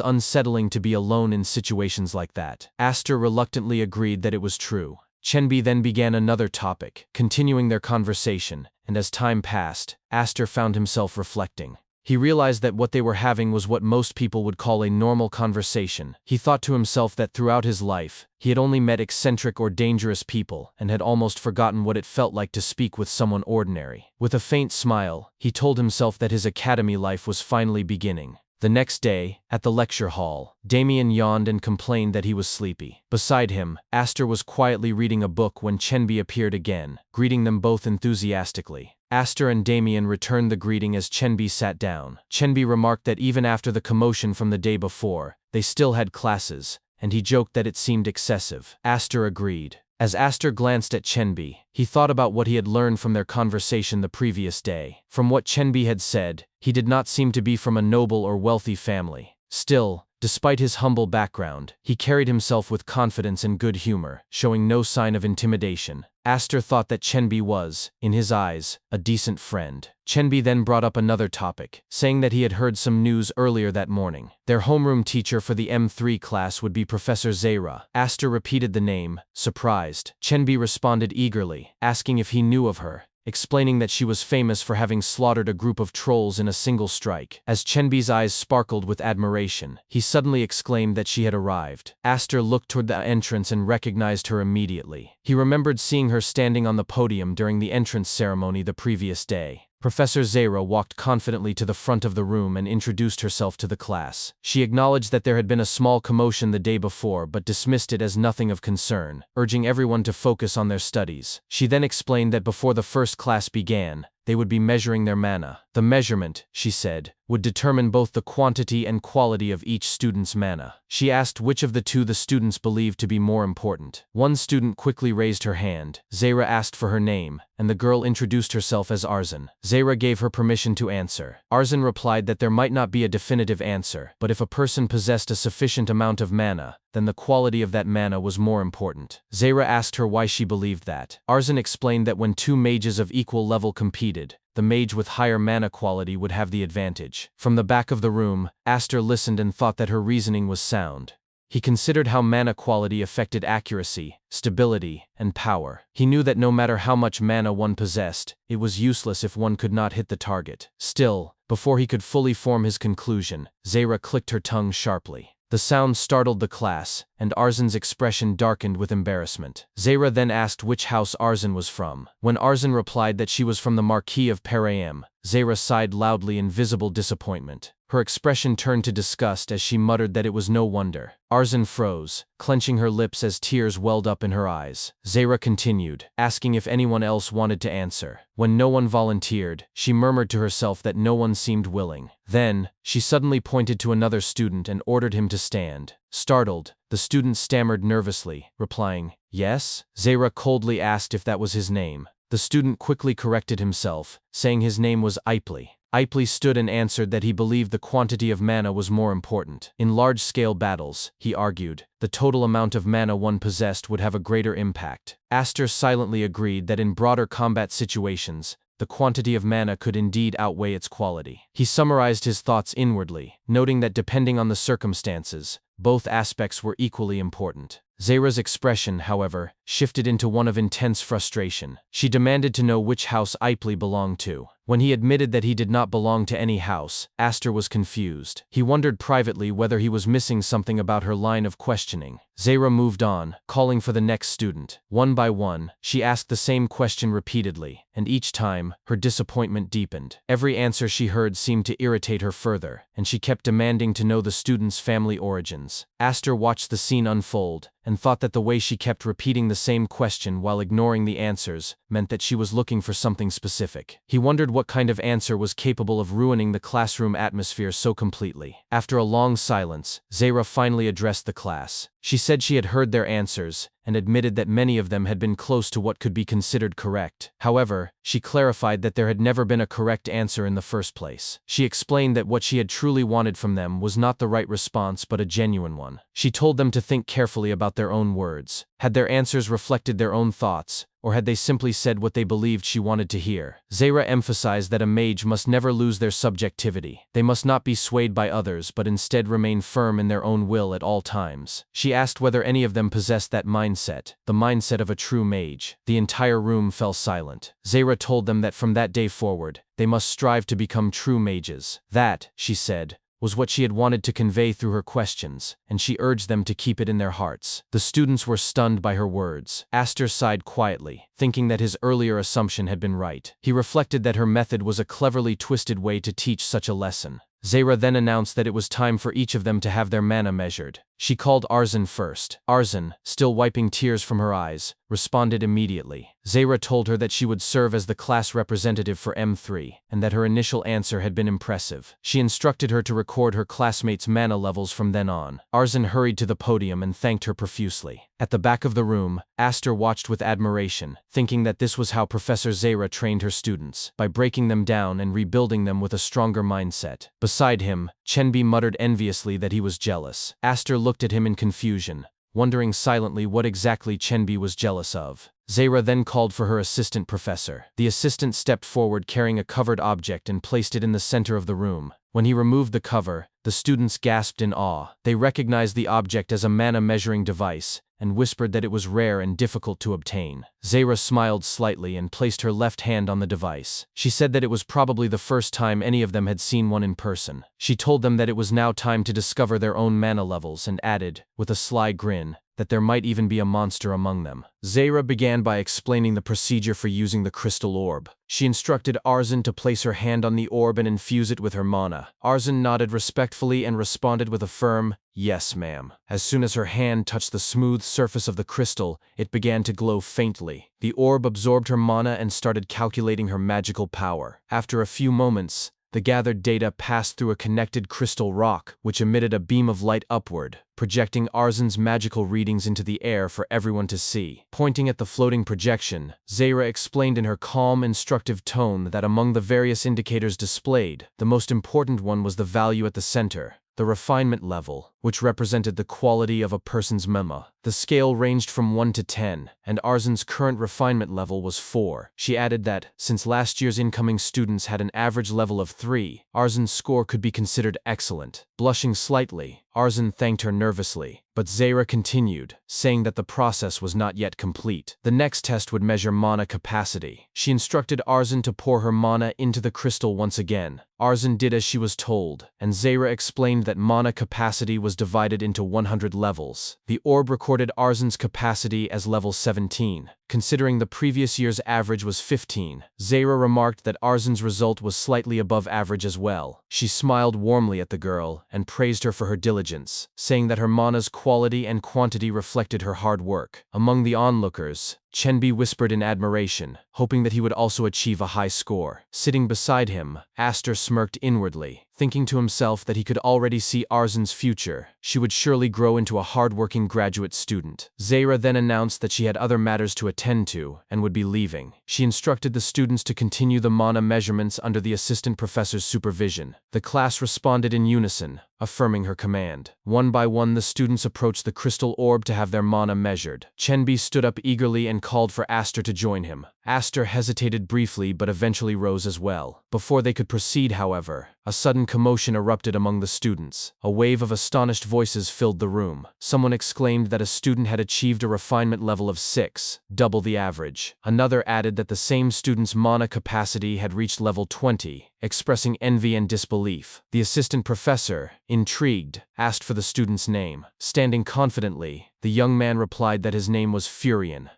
unsettling to be alone in situations like that. Aster reluctantly agreed that it was true. Chenbi then began another topic, continuing their conversation, and as time passed, Aster found himself reflecting. He realized that what they were having was what most people would call a normal conversation. He thought to himself that throughout his life, he had only met eccentric or dangerous people and had almost forgotten what it felt like to speak with someone ordinary. With a faint smile, he told himself that his academy life was finally beginning. The next day, at the lecture hall, Damien yawned and complained that he was sleepy. Beside him, Aster was quietly reading a book when Chenbi appeared again, greeting them both enthusiastically. Aster and Damien returned the greeting as Chenbi sat down. Chenbi remarked that even after the commotion from the day before, they still had classes, and he joked that it seemed excessive. Aster agreed. As Aster glanced at Chenbi, he thought about what he had learned from their conversation the previous day. From what Chenbi had said, he did not seem to be from a noble or wealthy family. Still, despite his humble background, he carried himself with confidence and good humor, showing no sign of intimidation. Aster thought that Chenbi was, in his eyes, a decent friend. Chenbi then brought up another topic, saying that he had heard some news earlier that morning. Their homeroom teacher for the M3 class would be Professor Zera. Aster repeated the name, surprised. Chenbi responded eagerly, asking if he knew of her, explaining that she was famous for having slaughtered a group of trolls in a single strike. As Chenbi's eyes sparkled with admiration, he suddenly exclaimed that she had arrived. Aster looked toward the entrance and recognized her immediately. He remembered seeing her standing on the podium during the entrance ceremony the previous day. Professor Zera walked confidently to the front of the room and introduced herself to the class. She acknowledged that there had been a small commotion the day before but dismissed it as nothing of concern, urging everyone to focus on their studies. She then explained that before the first class began, they would be measuring their mana. The measurement, she said, would determine both the quantity and quality of each student's mana. She asked which of the two the students believed to be more important. One student quickly raised her hand. Zera asked for her name, and the girl introduced herself as Arzan. Zera gave her permission to answer. Arzan replied that there might not be a definitive answer, but if a person possessed a sufficient amount of mana, then the quality of that mana was more important. Zera asked her why she believed that. Arzan explained that when two mages of equal level competed, the mage with higher mana quality would have the advantage. From the back of the room, Aster listened and thought that her reasoning was sound. He considered how mana quality affected accuracy, stability, and power. He knew that no matter how much mana one possessed, it was useless if one could not hit the target. Still, before he could fully form his conclusion, Zera clicked her tongue sharply. The sound startled the class, and Arzan's expression darkened with embarrassment. Zera then asked which house Arzan was from. When Arzan replied that she was from the Marquis of Parayam, Zera sighed loudly in visible disappointment. Her expression turned to disgust as she muttered that it was no wonder. Arzan froze, clenching her lips as tears welled up in her eyes. Zera continued, asking if anyone else wanted to answer. When no one volunteered, she murmured to herself that no one seemed willing. Then, she suddenly pointed to another student and ordered him to stand. Startled, the student stammered nervously, replying, "Yes?" Zera coldly asked if that was his name. The student quickly corrected himself, saying his name was Ipley. Ipley stood and answered that he believed the quantity of mana was more important. In large-scale battles, he argued, the total amount of mana one possessed would have a greater impact. Aster silently agreed that in broader combat situations, the quantity of mana could indeed outweigh its quality. He summarized his thoughts inwardly, noting that depending on the circumstances, both aspects were equally important. Zera's expression, however, shifted into one of intense frustration. She demanded to know which house Ipley belonged to. When he admitted that he did not belong to any house, Aster was confused. He wondered privately whether he was missing something about her line of questioning. Zera moved on, calling for the next student. One by one, she asked the same question repeatedly, and each time, her disappointment deepened. Every answer she heard seemed to irritate her further, and she kept demanding to know the student's family origins. Aster watched the scene unfold, and thought that the way she kept repeating the same question while ignoring the answers meant that she was looking for something specific. He wondered what kind of answer was capable of ruining the classroom atmosphere so completely. After a long silence, Zera finally addressed the class. She said she had heard their answers, and admitted that many of them had been close to what could be considered correct. However, she clarified that there had never been a correct answer in the first place. She explained that what she had truly wanted from them was not the right response but a genuine one. She told them to think carefully about their own words. Had their answers reflected their own thoughts, or had they simply said what they believed she wanted to hear? Zera emphasized that a mage must never lose their subjectivity. They must not be swayed by others but instead remain firm in their own will at all times. She asked whether any of them possessed that mindset, the mindset of a true mage. The entire room fell silent. Zera told them that from that day forward, they must strive to become true mages. That, she said, was what she had wanted to convey through her questions, and she urged them to keep it in their hearts. The students were stunned by her words. Aster sighed quietly, thinking that his earlier assumption had been right. He reflected that her method was a cleverly twisted way to teach such a lesson. Zera then announced that it was time for each of them to have their mana measured. She called Arzan first. Arzan, still wiping tears from her eyes, responded immediately. Zera told her that she would serve as the class representative for M3, and that her initial answer had been impressive. She instructed her to record her classmates' mana levels from then on. Arzan hurried to the podium and thanked her profusely. At the back of the room, Aster watched with admiration, thinking that this was how Professor Zera trained her students, by breaking them down and rebuilding them with a stronger mindset. Beside him, Chenbi muttered enviously that he was jealous. Aster looked at him in confusion, wondering silently what exactly Chenbi was jealous of. Zera then called for her assistant professor. The assistant stepped forward carrying a covered object and placed it in the center of the room. When he removed the cover, the students gasped in awe. They recognized the object as a mana measuring device, and whispered that it was rare and difficult to obtain. Zera smiled slightly and placed her left hand on the device. She said that it was probably the first time any of them had seen one in person. She told them that it was now time to discover their own mana levels and added, with a sly grin, that there might even be a monster among them. Zaira began by explaining the procedure for using the crystal orb. She instructed Arzin to place her hand on the orb and infuse it with her mana. Arzin nodded respectfully and responded with a firm, "Yes, ma'am." As soon as her hand touched the smooth surface of the crystal, it began to glow faintly. The orb absorbed her mana and started calculating her magical power. After a few moments, the gathered data passed through a connected crystal rock, which emitted a beam of light upward, projecting Arzin's magical readings into the air for everyone to see. Pointing at the floating projection, Zaira explained in her calm, instructive tone that among the various indicators displayed, the most important one was the value at the center, the refinement level, which represented the quality of a person's mema. The scale ranged from 1 to 10, and Arzin's current refinement level was 4. She added that, since last year's incoming students had an average level of 3, Arzin's score could be considered excellent. Blushing slightly, Arzin thanked her nervously, but Zaira continued, saying that the process was not yet complete. The next test would measure mana capacity. She instructed Arzin to pour her mana into the crystal once again. Arzin did as she was told, and Zaira explained that mana capacity was divided into 100 levels. The orb recorded Arzin's capacity as level 17. Considering the previous year's average was 15, Zaira remarked that Arzin's result was slightly above average as well. She smiled warmly at the girl and praised her for her diligence, saying that her mana's quality and quantity reflected her hard work. Among the onlookers, Chenbi whispered in admiration, hoping that he would also achieve a high score. Sitting beside him, Aster smirked inwardly, thinking to himself that he could already see Arzin's future. She would surely grow into a hard-working graduate student. Zaira then announced that she had other matters to attend to and would be leaving. She instructed the students to continue the mana measurements under the assistant professor's supervision. The class responded in unison, affirming her command. One by one, the students approached the crystal orb to have their mana measured. Chenbi stood up eagerly and called for Aster to join him. Aster hesitated briefly but eventually rose as well. Before they could proceed, however, a sudden commotion erupted among the students. A wave of astonished voices filled the room. Someone exclaimed that a student had achieved a refinement level of 6, double the average. Another added that the same student's mana capacity had reached level 20, expressing envy and disbelief. The assistant professor, intrigued, asked for the student's name. Standing confidently, the young man replied that his name was Furion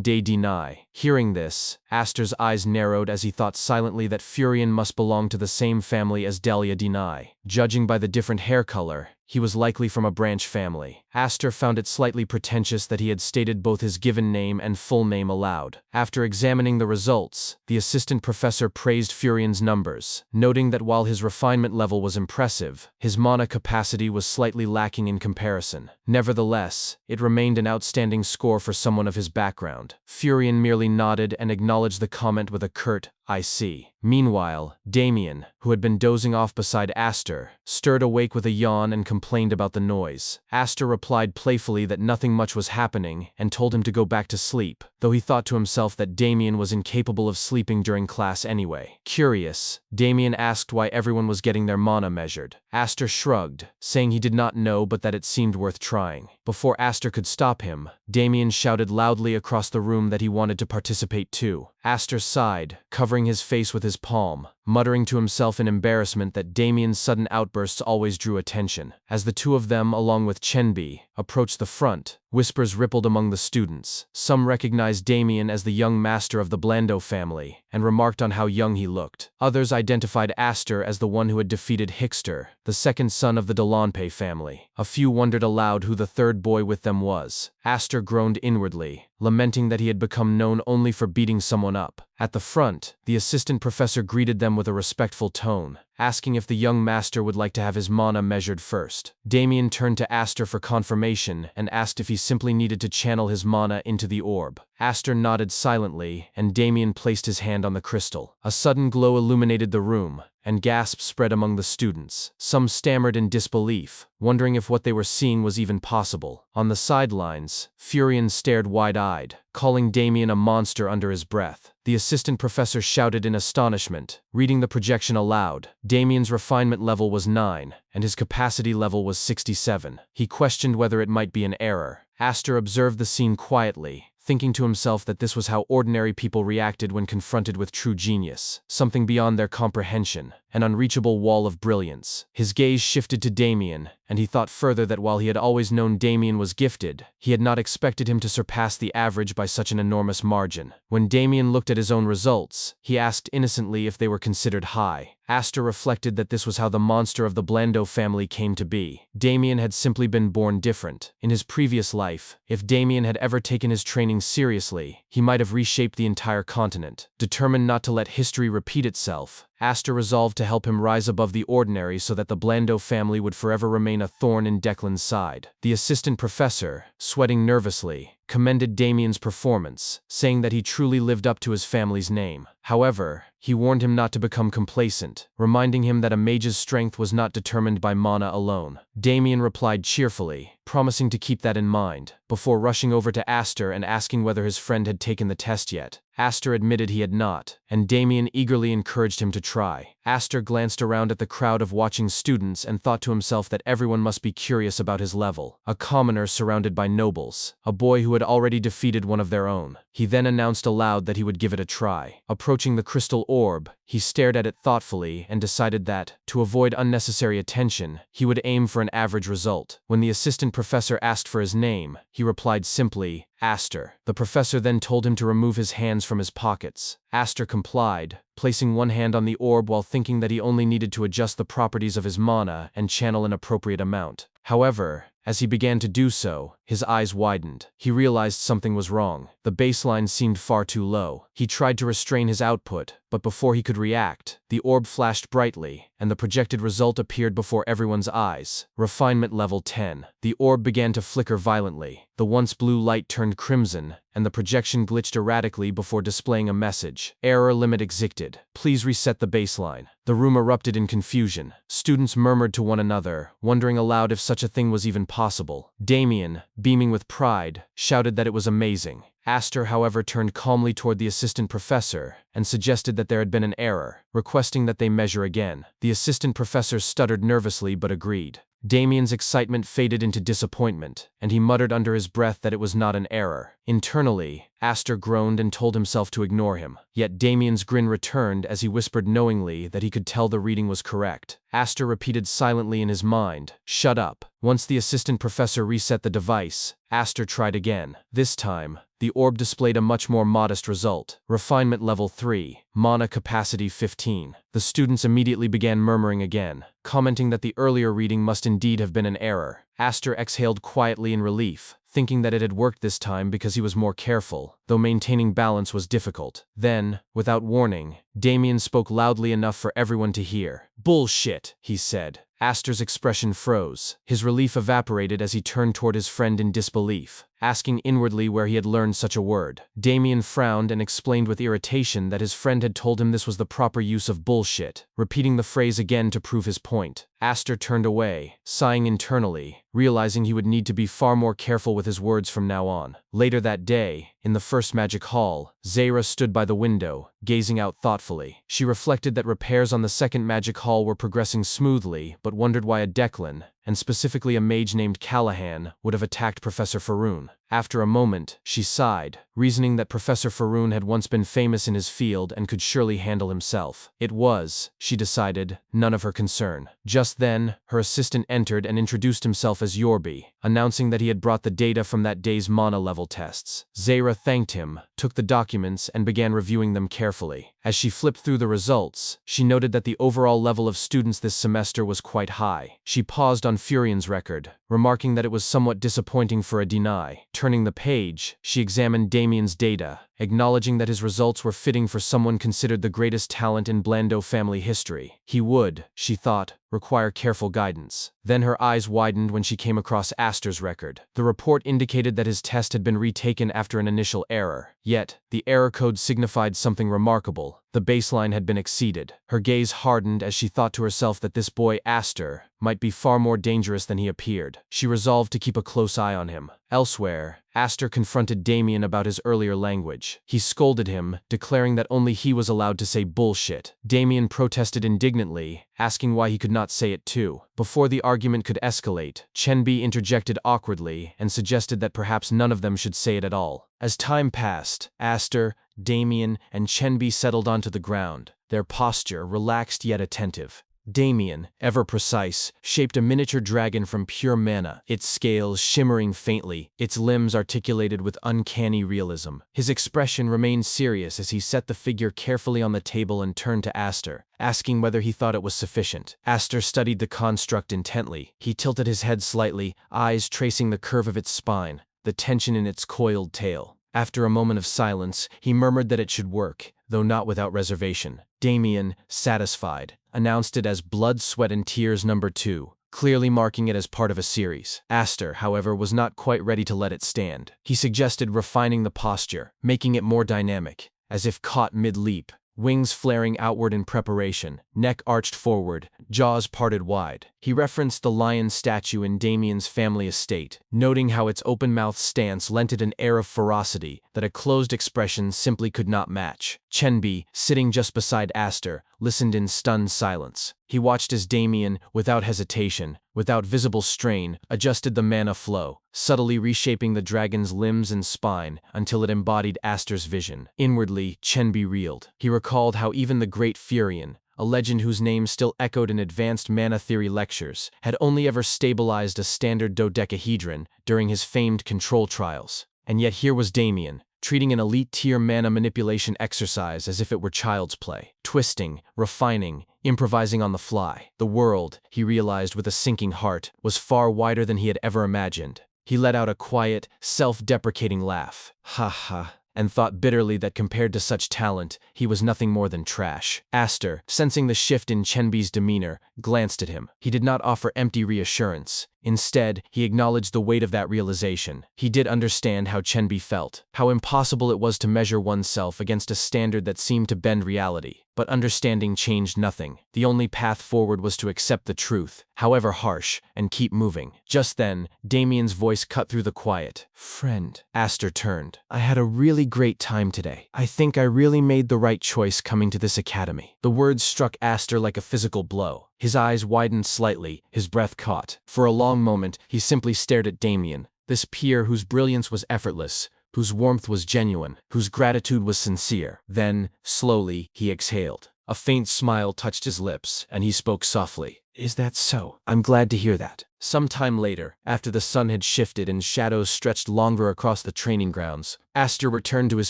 de Denai. Hearing this, Aster's eyes narrowed as he thought silently that Furion must belong to the same family as Delia Denai. Judging by the different hair color, he was likely from a branch family. Aster found it slightly pretentious that he had stated both his given name and full name aloud. After examining the results, the assistant professor praised Furion's numbers, noting that while his refinement level was impressive, his mana capacity was slightly lacking in comparison. Nevertheless, it remained an outstanding score for someone of his background. Furion merely nodded and acknowledged the comment with a curt, "I see." Meanwhile, Damien, who had been dozing off beside Aster, stirred awake with a yawn and complained about the noise. Aster replied playfully that nothing much was happening and told him to go back to sleep, though he thought to himself that Damien was incapable of sleeping during class anyway. Curious, Damien asked why everyone was getting their mana measured. Aster shrugged, saying he did not know but that it seemed worth trying. Before Aster could stop him, Damien shouted loudly across the room that he wanted to participate too. Aster sighed, covering his face with his palm, muttering to himself in embarrassment that Damien's sudden outbursts always drew attention. As the two of them, along with Chenbi, approached the front, whispers rippled among the students. Some recognized Damien as the young master of the Blando family, and remarked on how young he looked. Others identified Aster as the one who had defeated Hickster, the second son of the Delanpe family. A few wondered aloud who the third boy with them was. Aster groaned inwardly, lamenting that he had become known only for beating someone up. At the front, the assistant professor greeted them with a respectful tone, asking if the young master would like to have his mana measured first. Damien turned to Aster for confirmation and asked if he simply needed to channel his mana into the orb. Aster nodded silently, and Damien placed his hand on the crystal. A sudden glow illuminated the room, and gasps spread among the students. Some stammered in disbelief, wondering if what they were seeing was even possible. On the sidelines, Furion stared wide-eyed, calling Damien a monster under his breath. The assistant professor shouted in astonishment, reading the projection aloud. Damien's refinement level was 9, and his capacity level was 67. He questioned whether it might be an error. Aster observed the scene quietly, thinking to himself that this was how ordinary people reacted when confronted with true genius, something beyond their comprehension, an unreachable wall of brilliance. His gaze shifted to Damien, and he thought further that while he had always known Damien was gifted, he had not expected him to surpass the average by such an enormous margin. When Damien looked at his own results, he asked innocently if they were considered high. Aster reflected that this was how the monster of the Blando family came to be. Damien had simply been born different. In his previous life, if Damien had ever taken his training seriously, he might have reshaped the entire continent. Determined not to let history repeat itself, Aster resolved to help him rise above the ordinary so that the Blando family would forever remain a thorn in Declan's side. The assistant professor, sweating nervously, commended Damien's performance, saying that he truly lived up to his family's name. However, he warned him not to become complacent, reminding him that a mage's strength was not determined by mana alone. Damien replied cheerfully, promising to keep that in mind, before rushing over to Aster and asking whether his friend had taken the test yet. Aster admitted he had not, and Damien eagerly encouraged him to try. Aster glanced around at the crowd of watching students and thought to himself that everyone must be curious about his level. A commoner surrounded by nobles, a boy who had already defeated one of their own. He then announced aloud that he would give it a try. Approaching the crystal orb, he stared at it thoughtfully and decided that, to avoid unnecessary attention, he would aim for an average result. When the assistant professor asked for his name, he replied simply, Aster. The professor then told him to remove his hands from his pockets. Aster complied, placing one hand on the orb while thinking that he only needed to adjust the properties of his mana and channel an appropriate amount. However, as he began to do so, his eyes widened. He realized something was wrong. The baseline seemed far too low. He tried to restrain his output, but before he could react, the orb flashed brightly, and the projected result appeared before everyone's eyes. Refinement level 10. The orb began to flicker violently. The once blue light turned crimson, and the projection glitched erratically before displaying a message. Error limit exceeded. Please reset the baseline. The room erupted in confusion. Students murmured to one another, wondering aloud if such a thing was even possible. Damien, beaming with pride, shouted that it was amazing. Aster, however, turned calmly toward the assistant professor and suggested that there had been an error, requesting that they measure again. The assistant professor stuttered nervously but agreed. Damien's excitement faded into disappointment, and he muttered under his breath that it was not an error. Internally, Aster groaned and told himself to ignore him. Yet Damien's grin returned as he whispered knowingly that he could tell the reading was correct. Aster repeated silently in his mind, "Shut up." Once the assistant professor reset the device, Aster tried again. This time, the orb displayed a much more modest result. Refinement level 3, mana capacity 15. The students immediately began murmuring again, commenting that the earlier reading must indeed have been an error. Aster exhaled quietly in relief, thinking that it had worked this time because he was more careful, though maintaining balance was difficult. Then, without warning, Damien spoke loudly enough for everyone to hear. "Bullshit," he said. Aster's expression froze. His relief evaporated as he turned toward his friend in disbelief, asking inwardly where he had learned such a word. Damien frowned and explained with irritation that his friend had told him this was the proper use of bullshit, repeating the phrase again to prove his point. Aster turned away, sighing internally, realizing he would need to be far more careful with his words from now on. Later that day, in the first magic hall, Zaira stood by the window, gazing out thoughtfully. She reflected that repairs on the second magic hall were progressing smoothly, but wondered why a Declan, and specifically a mage named Callahan, would have attacked Professor Faroon. After a moment, she sighed, reasoning that Professor Faroon had once been famous in his field and could surely handle himself. It was, she decided, none of her concern. Just then, her assistant entered and introduced himself as Yorbi, announcing that he had brought the data from that day's mana level tests. Zaira thanked him, took the documents and began reviewing them carefully. As she flipped through the results, she noted that the overall level of students this semester was quite high. She paused on Furion's record, remarking that it was somewhat disappointing for a deny. Turning the page, she examined Damien's data, acknowledging that his results were fitting for someone considered the greatest talent in Blando family history. He would, she thought, require careful guidance. Then her eyes widened when she came across Aster's record. The report indicated that his test had been retaken after an initial error. Yet, the error code signified something remarkable. The baseline had been exceeded. Her gaze hardened as she thought to herself that this boy, Aster, might be far more dangerous than he appeared. She resolved to keep a close eye on him. Elsewhere, Aster confronted Damien about his earlier language. He scolded him, declaring that only he was allowed to say bullshit. Damien protested indignantly, asking why he could not say it too. Before the argument could escalate, Chenbi interjected awkwardly and suggested that perhaps none of them should say it at all. As time passed, Aster, Damien, and Chenbi settled onto the ground, their posture relaxed yet attentive. Damien, ever precise, shaped a miniature dragon from pure mana, its scales shimmering faintly, its limbs articulated with uncanny realism. His expression remained serious as he set the figure carefully on the table and turned to Aster, asking whether he thought it was sufficient. Aster studied the construct intently. He tilted his head slightly, eyes tracing the curve of its spine, the tension in its coiled tail. After a moment of silence, he murmured that it should work, though not without reservation. Damien, satisfied, announced it as Blood, Sweat, and Tears No.2, clearly marking it as part of a series. Aster, however, was not quite ready to let it stand. He suggested refining the posture, making it more dynamic, as if caught mid-leap, wings flaring outward in preparation, neck arched forward, jaws parted wide. He referenced the lion statue in Damien's family estate, noting how its open-mouthed stance lent it an air of ferocity that a closed expression simply could not match. Chenbi, sitting just beside Aster, listened in stunned silence. He watched as Damien, without hesitation, without visible strain, adjusted the mana flow, subtly reshaping the dragon's limbs and spine until it embodied Aster's vision. Inwardly, Chenbi reeled. He recalled how even the Great Furion, a legend whose name still echoed in advanced mana theory lectures, had only ever stabilized a standard dodecahedron during his famed control trials. And yet here was Damien, treating an elite-tier mana manipulation exercise as if it were child's play, twisting, refining, improvising on the fly. The world, he realized with a sinking heart, was far wider than he had ever imagined. He let out a quiet, self-deprecating laugh. Ha ha. And thought bitterly that compared to such talent, he was nothing more than trash. Aster, sensing the shift in Chenbi's demeanor, glanced at him. He did not offer empty reassurance. Instead, he acknowledged the weight of that realization. He did understand how Chenbi felt, how impossible it was to measure oneself against a standard that seemed to bend reality. But understanding changed nothing. The only path forward was to accept the truth, however harsh, and keep moving. Just then, Damien's voice cut through the quiet. "Friend." Aster turned. "I had a really great time today. I think I really made the right choice coming to this academy." The words struck Aster like a physical blow. His eyes widened slightly, his breath caught. For a long moment, he simply stared at Damien, this peer whose brilliance was effortless, whose warmth was genuine, whose gratitude was sincere. Then, slowly, he exhaled. A faint smile touched his lips, and he spoke softly. "Is that so? I'm glad to hear that." Some time later, after the sun had shifted and shadows stretched longer across the training grounds, Aster returned to his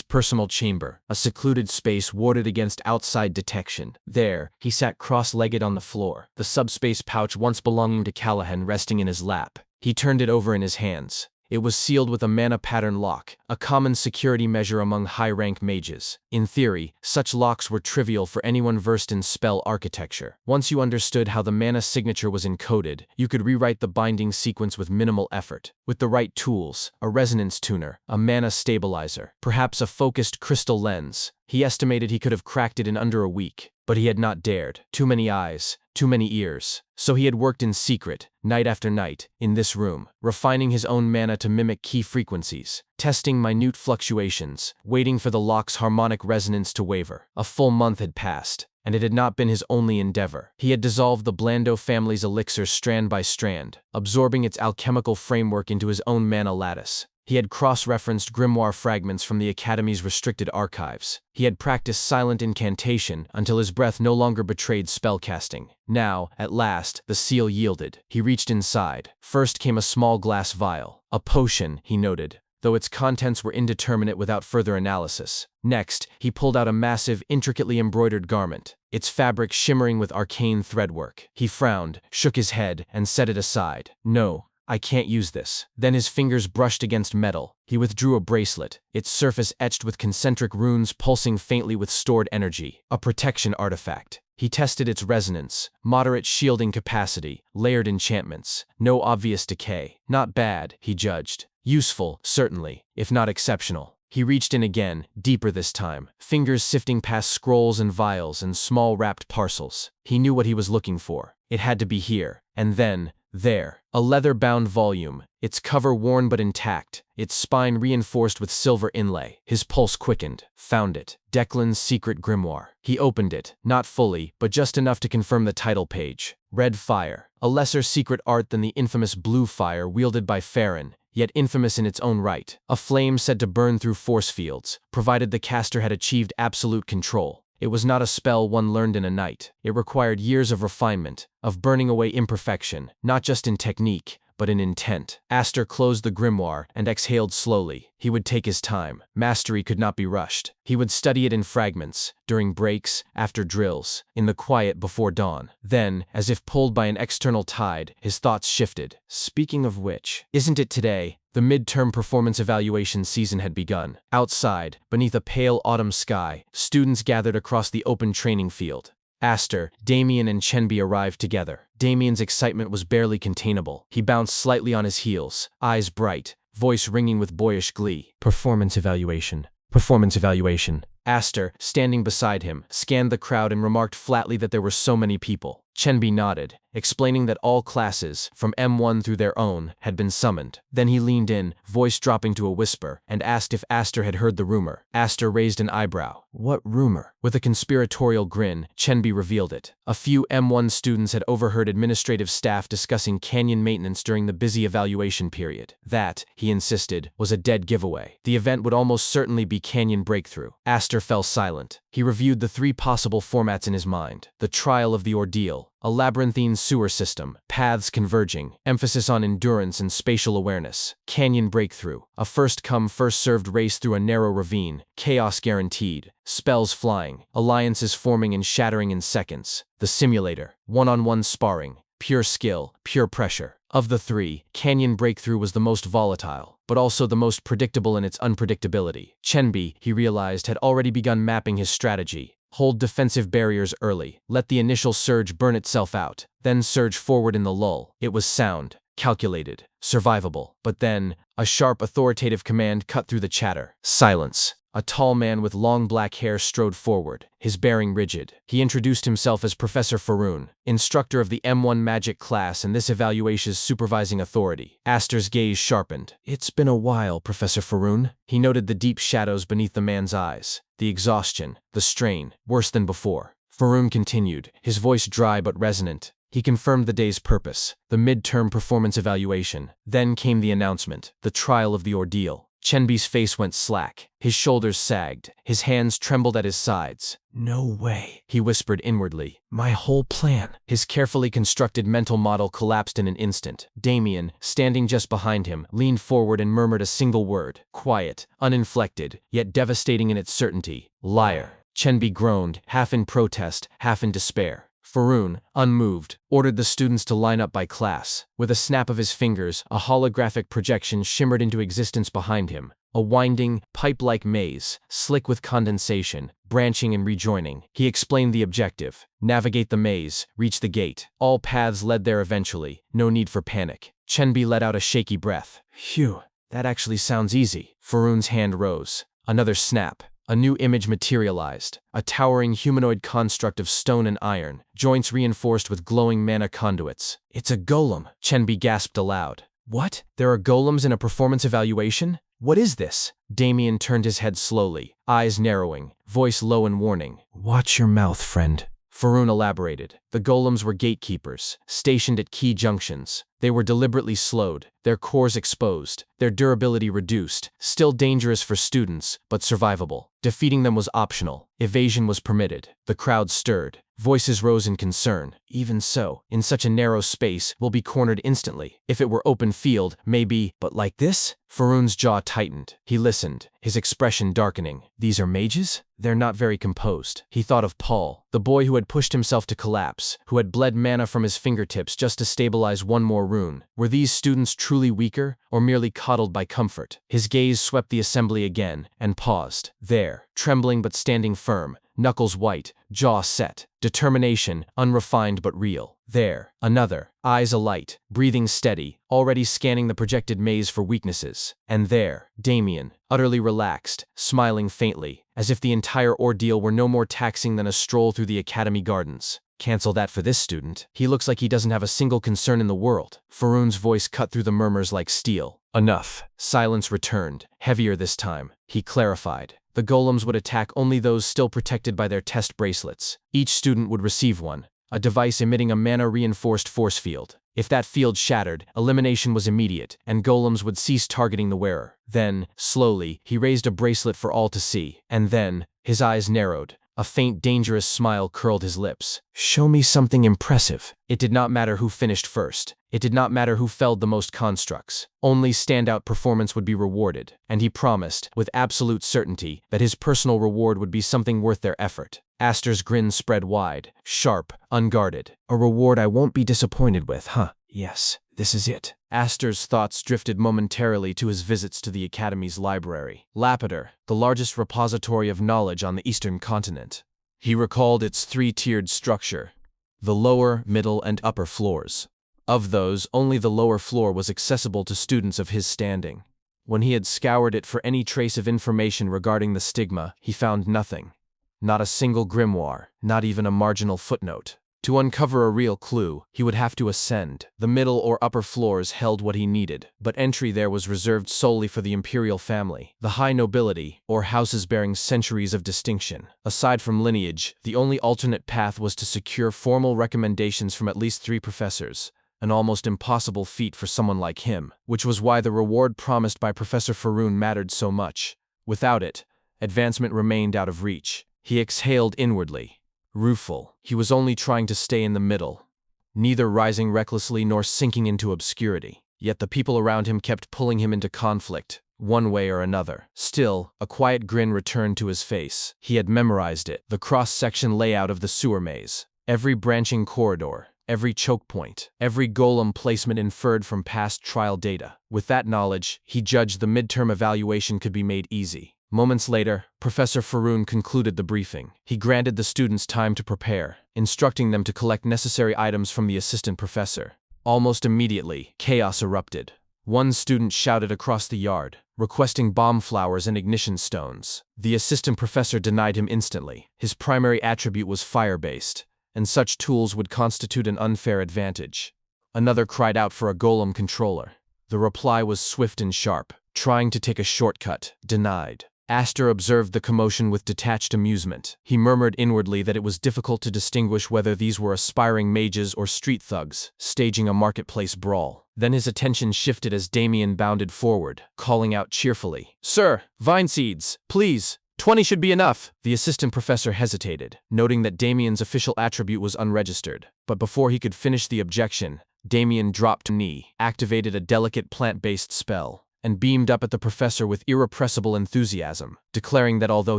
personal chamber, a secluded space warded against outside detection. There, he sat cross-legged on the floor, the subspace pouch once belonging to Callahan resting in his lap. He turned it over in his hands. It was sealed with a mana pattern lock, a common security measure among high-rank mages. In theory, such locks were trivial for anyone versed in spell architecture. Once you understood how the mana signature was encoded, you could rewrite the binding sequence with minimal effort. With the right tools, a resonance tuner, a mana stabilizer, perhaps a focused crystal lens, he estimated he could have cracked it in under a week. But he had not dared. Too many eyes, too many ears. So he had worked in secret, night after night, in this room, refining his own mana to mimic key frequencies, testing minute fluctuations, waiting for the lock's harmonic resonance to waver. A full month had passed, and it had not been his only endeavor. He had dissolved the Blando family's elixir strand by strand, absorbing its alchemical framework into his own mana lattice. He had cross-referenced grimoire fragments from the Academy's restricted archives. He had practiced silent incantation until his breath no longer betrayed spellcasting. Now, at last, the seal yielded. He reached inside. First came a small glass vial. A potion, he noted, though its contents were indeterminate without further analysis. Next, he pulled out a massive, intricately embroidered garment, its fabric shimmering with arcane threadwork. He frowned, shook his head, and set it aside. "No, I can't use this." Then his fingers brushed against metal. He withdrew a bracelet, its surface etched with concentric runes pulsing faintly with stored energy. A protection artifact. He tested its resonance, moderate shielding capacity, layered enchantments, no obvious decay. Not bad, he judged. Useful, certainly, if not exceptional. He reached in again, deeper this time, fingers sifting past scrolls and vials and small wrapped parcels. He knew what he was looking for. It had to be here, and then, there. A leather-bound volume, its cover worn but intact, its spine reinforced with silver inlay. His pulse quickened. Found it. Declan's secret grimoire. He opened it, not fully, but just enough to confirm the title page. Red Fire. A lesser secret art than the infamous Blue Fire wielded by Farron, yet infamous in its own right. A flame said to burn through force fields, provided the caster had achieved absolute control. It was not a spell one learned in a night. It required years of refinement, of burning away imperfection, not just in technique, but in intent. Aster closed the grimoire and exhaled slowly. He would take his time. Mastery could not be rushed. He would study it in fragments, during breaks, after drills, in the quiet before dawn. Then, as if pulled by an external tide, his thoughts shifted. Speaking of which, isn't it today? The midterm performance evaluation season had begun. Outside, beneath a pale autumn sky, students gathered across the open training field. Aster, Damien and Chenbi arrived together. Damien's excitement was barely containable. He bounced slightly on his heels, eyes bright, voice ringing with boyish glee. Performance evaluation. Performance evaluation. Aster, standing beside him, scanned the crowd and remarked flatly that there were so many people. Chenbi nodded, explaining that all classes, from M1 through their own, had been summoned. Then he leaned in, voice dropping to a whisper, and asked if Aster had heard the rumor. Aster raised an eyebrow. What rumor? With a conspiratorial grin, Chenbi revealed it. A few M1 students had overheard administrative staff discussing canyon maintenance during the busy evaluation period. That, he insisted, was a dead giveaway. The event would almost certainly be canyon breakthrough. Aster fell silent. He reviewed the three possible formats in his mind. The trial of the ordeal, a labyrinthine sewer system, paths converging, emphasis on endurance and spatial awareness. Canyon breakthrough, a first-come, first-served race through a narrow ravine, chaos guaranteed, spells flying, alliances forming and shattering in seconds. The simulator, one-on-one sparring, pure skill, pure pressure. Of the three, Canyon Breakthrough was the most volatile, but also the most predictable in its unpredictability. Chenbi, he realized, had already begun mapping his strategy. Hold defensive barriers early, let the initial surge burn itself out, then surge forward in the lull. It was sound, calculated, survivable. But then, a sharp authoritative command cut through the chatter. Silence. A tall man with long black hair strode forward, his bearing rigid. He introduced himself as Professor Faroon, instructor of the M1 magic class and this evaluation's supervising authority. Aster's gaze sharpened. It's been a while, Professor Faroon. He noted the deep shadows beneath the man's eyes, the exhaustion, the strain, worse than before. Faroon continued, his voice dry but resonant. He confirmed the day's purpose, the midterm performance evaluation. Then came the announcement, the trial of the ordeal. Chenbi's face went slack, his shoulders sagged, his hands trembled at his sides. No way, he whispered inwardly. My whole plan. His carefully constructed mental model collapsed in an instant. Damien, standing just behind him, leaned forward and murmured a single word. Quiet, uninflected, yet devastating in its certainty. Liar. Chenbi groaned, half in protest, half in despair. Faroon, unmoved, ordered the students to line up by class. With a snap of his fingers, a holographic projection shimmered into existence behind him. A winding, pipe-like maze, slick with condensation, branching and rejoining. He explained the objective. Navigate the maze, reach the gate. All paths led there eventually, no need for panic. Chenbi let out a shaky breath. Phew, that actually sounds easy. Faroon's hand rose. Another snap. A new image materialized, a towering humanoid construct of stone and iron, joints reinforced with glowing mana conduits. It's a golem, Chenbi gasped aloud. What? There are golems in a performance evaluation? What is this? Damien turned his head slowly, eyes narrowing, voice low and warning. Watch your mouth, friend. Faroon elaborated. The golems were gatekeepers, stationed at key junctions. They were deliberately slowed, their cores exposed, their durability reduced, still dangerous for students, but survivable. Defeating them was optional. Evasion was permitted. The crowd stirred. Voices rose in concern. Even so, in such a narrow space, we'll be cornered instantly. If it were open field, maybe, but like this? Faroon's jaw tightened. He listened, his expression darkening. These are mages? They're not very composed. He thought of Paul, the boy who had pushed himself to collapse, who had bled mana from his fingertips just to stabilize one more rune. Were these students truly weaker, or merely coddled by comfort? His gaze swept the assembly again, and paused. There, trembling but standing firm, knuckles white, jaw set, determination, unrefined but real. There, another, eyes alight, breathing steady, already scanning the projected maze for weaknesses. And there, Damien, utterly relaxed, smiling faintly, as if the entire ordeal were no more taxing than a stroll through the academy gardens. Cancel that for this student. He looks like he doesn't have a single concern in the world. Faroon's voice cut through the murmurs like steel. Enough. Silence returned, heavier this time. He clarified. The golems would attack only those still protected by their test bracelets. Each student would receive one, a device emitting a mana-reinforced force field. If that field shattered, elimination was immediate, and golems would cease targeting the wearer. Then, slowly, he raised a bracelet for all to see. And then, his eyes narrowed, A faint, dangerous smile curled his lips. Show me something impressive. It did not matter who finished first. It did not matter who felled the most constructs. Only standout performance would be rewarded, and he promised, with absolute certainty, that his personal reward would be something worth their effort. Aster's grin spread wide, sharp, unguarded. A reward I won't be disappointed with, huh? Yes, this is it. Aster's thoughts drifted momentarily to his visits to the Academy's library. Lapdog, the largest repository of knowledge on the eastern continent. He recalled its three-tiered structure, the lower, middle, and upper floors. Of those, only the lower floor was accessible to students of his standing. When he had scoured it for any trace of information regarding the stigma, he found nothing. Not a single grimoire, not even a marginal footnote. To uncover a real clue, he would have to ascend. The middle or upper floors held what he needed, but entry there was reserved solely for the imperial family, the high nobility, or houses bearing centuries of distinction. Aside from lineage, the only alternate path was to secure formal recommendations from at least 3 professors, an almost impossible feat for someone like him, which was why the reward promised by Professor Faroon mattered so much. Without it, advancement remained out of reach. He exhaled inwardly. Rueful, he was only trying to stay in the middle, neither rising recklessly nor sinking into obscurity. Yet the people around him kept pulling him into conflict, one way or another. Still, a quiet grin returned to his face. He had memorized it, the cross-section layout of the sewer maze. Every branching corridor, every choke point, every golem placement inferred from past trial data. With that knowledge, he judged the midterm evaluation could be made easy. Moments later, Professor Faroon concluded the briefing. He granted the students time to prepare, instructing them to collect necessary items from the assistant professor. Almost immediately, chaos erupted. One student shouted across the yard, requesting bomb flowers and ignition stones. The assistant professor denied him instantly. His primary attribute was fire-based, and such tools would constitute an unfair advantage. Another cried out for a golem controller. The reply was swift and sharp. Trying to take a shortcut, denied. Aster observed the commotion with detached amusement. He murmured inwardly that it was difficult to distinguish whether these were aspiring mages or street thugs, staging a marketplace brawl. Then his attention shifted as Damien bounded forward, calling out cheerfully, "Sir, vine seeds, please! 20 should be enough." The assistant professor hesitated, noting that Damien's official attribute was unregistered. But before he could finish the objection, Damien dropped to knee, activated a delicate plant-based spell, and beamed up at the professor with irrepressible enthusiasm, declaring that although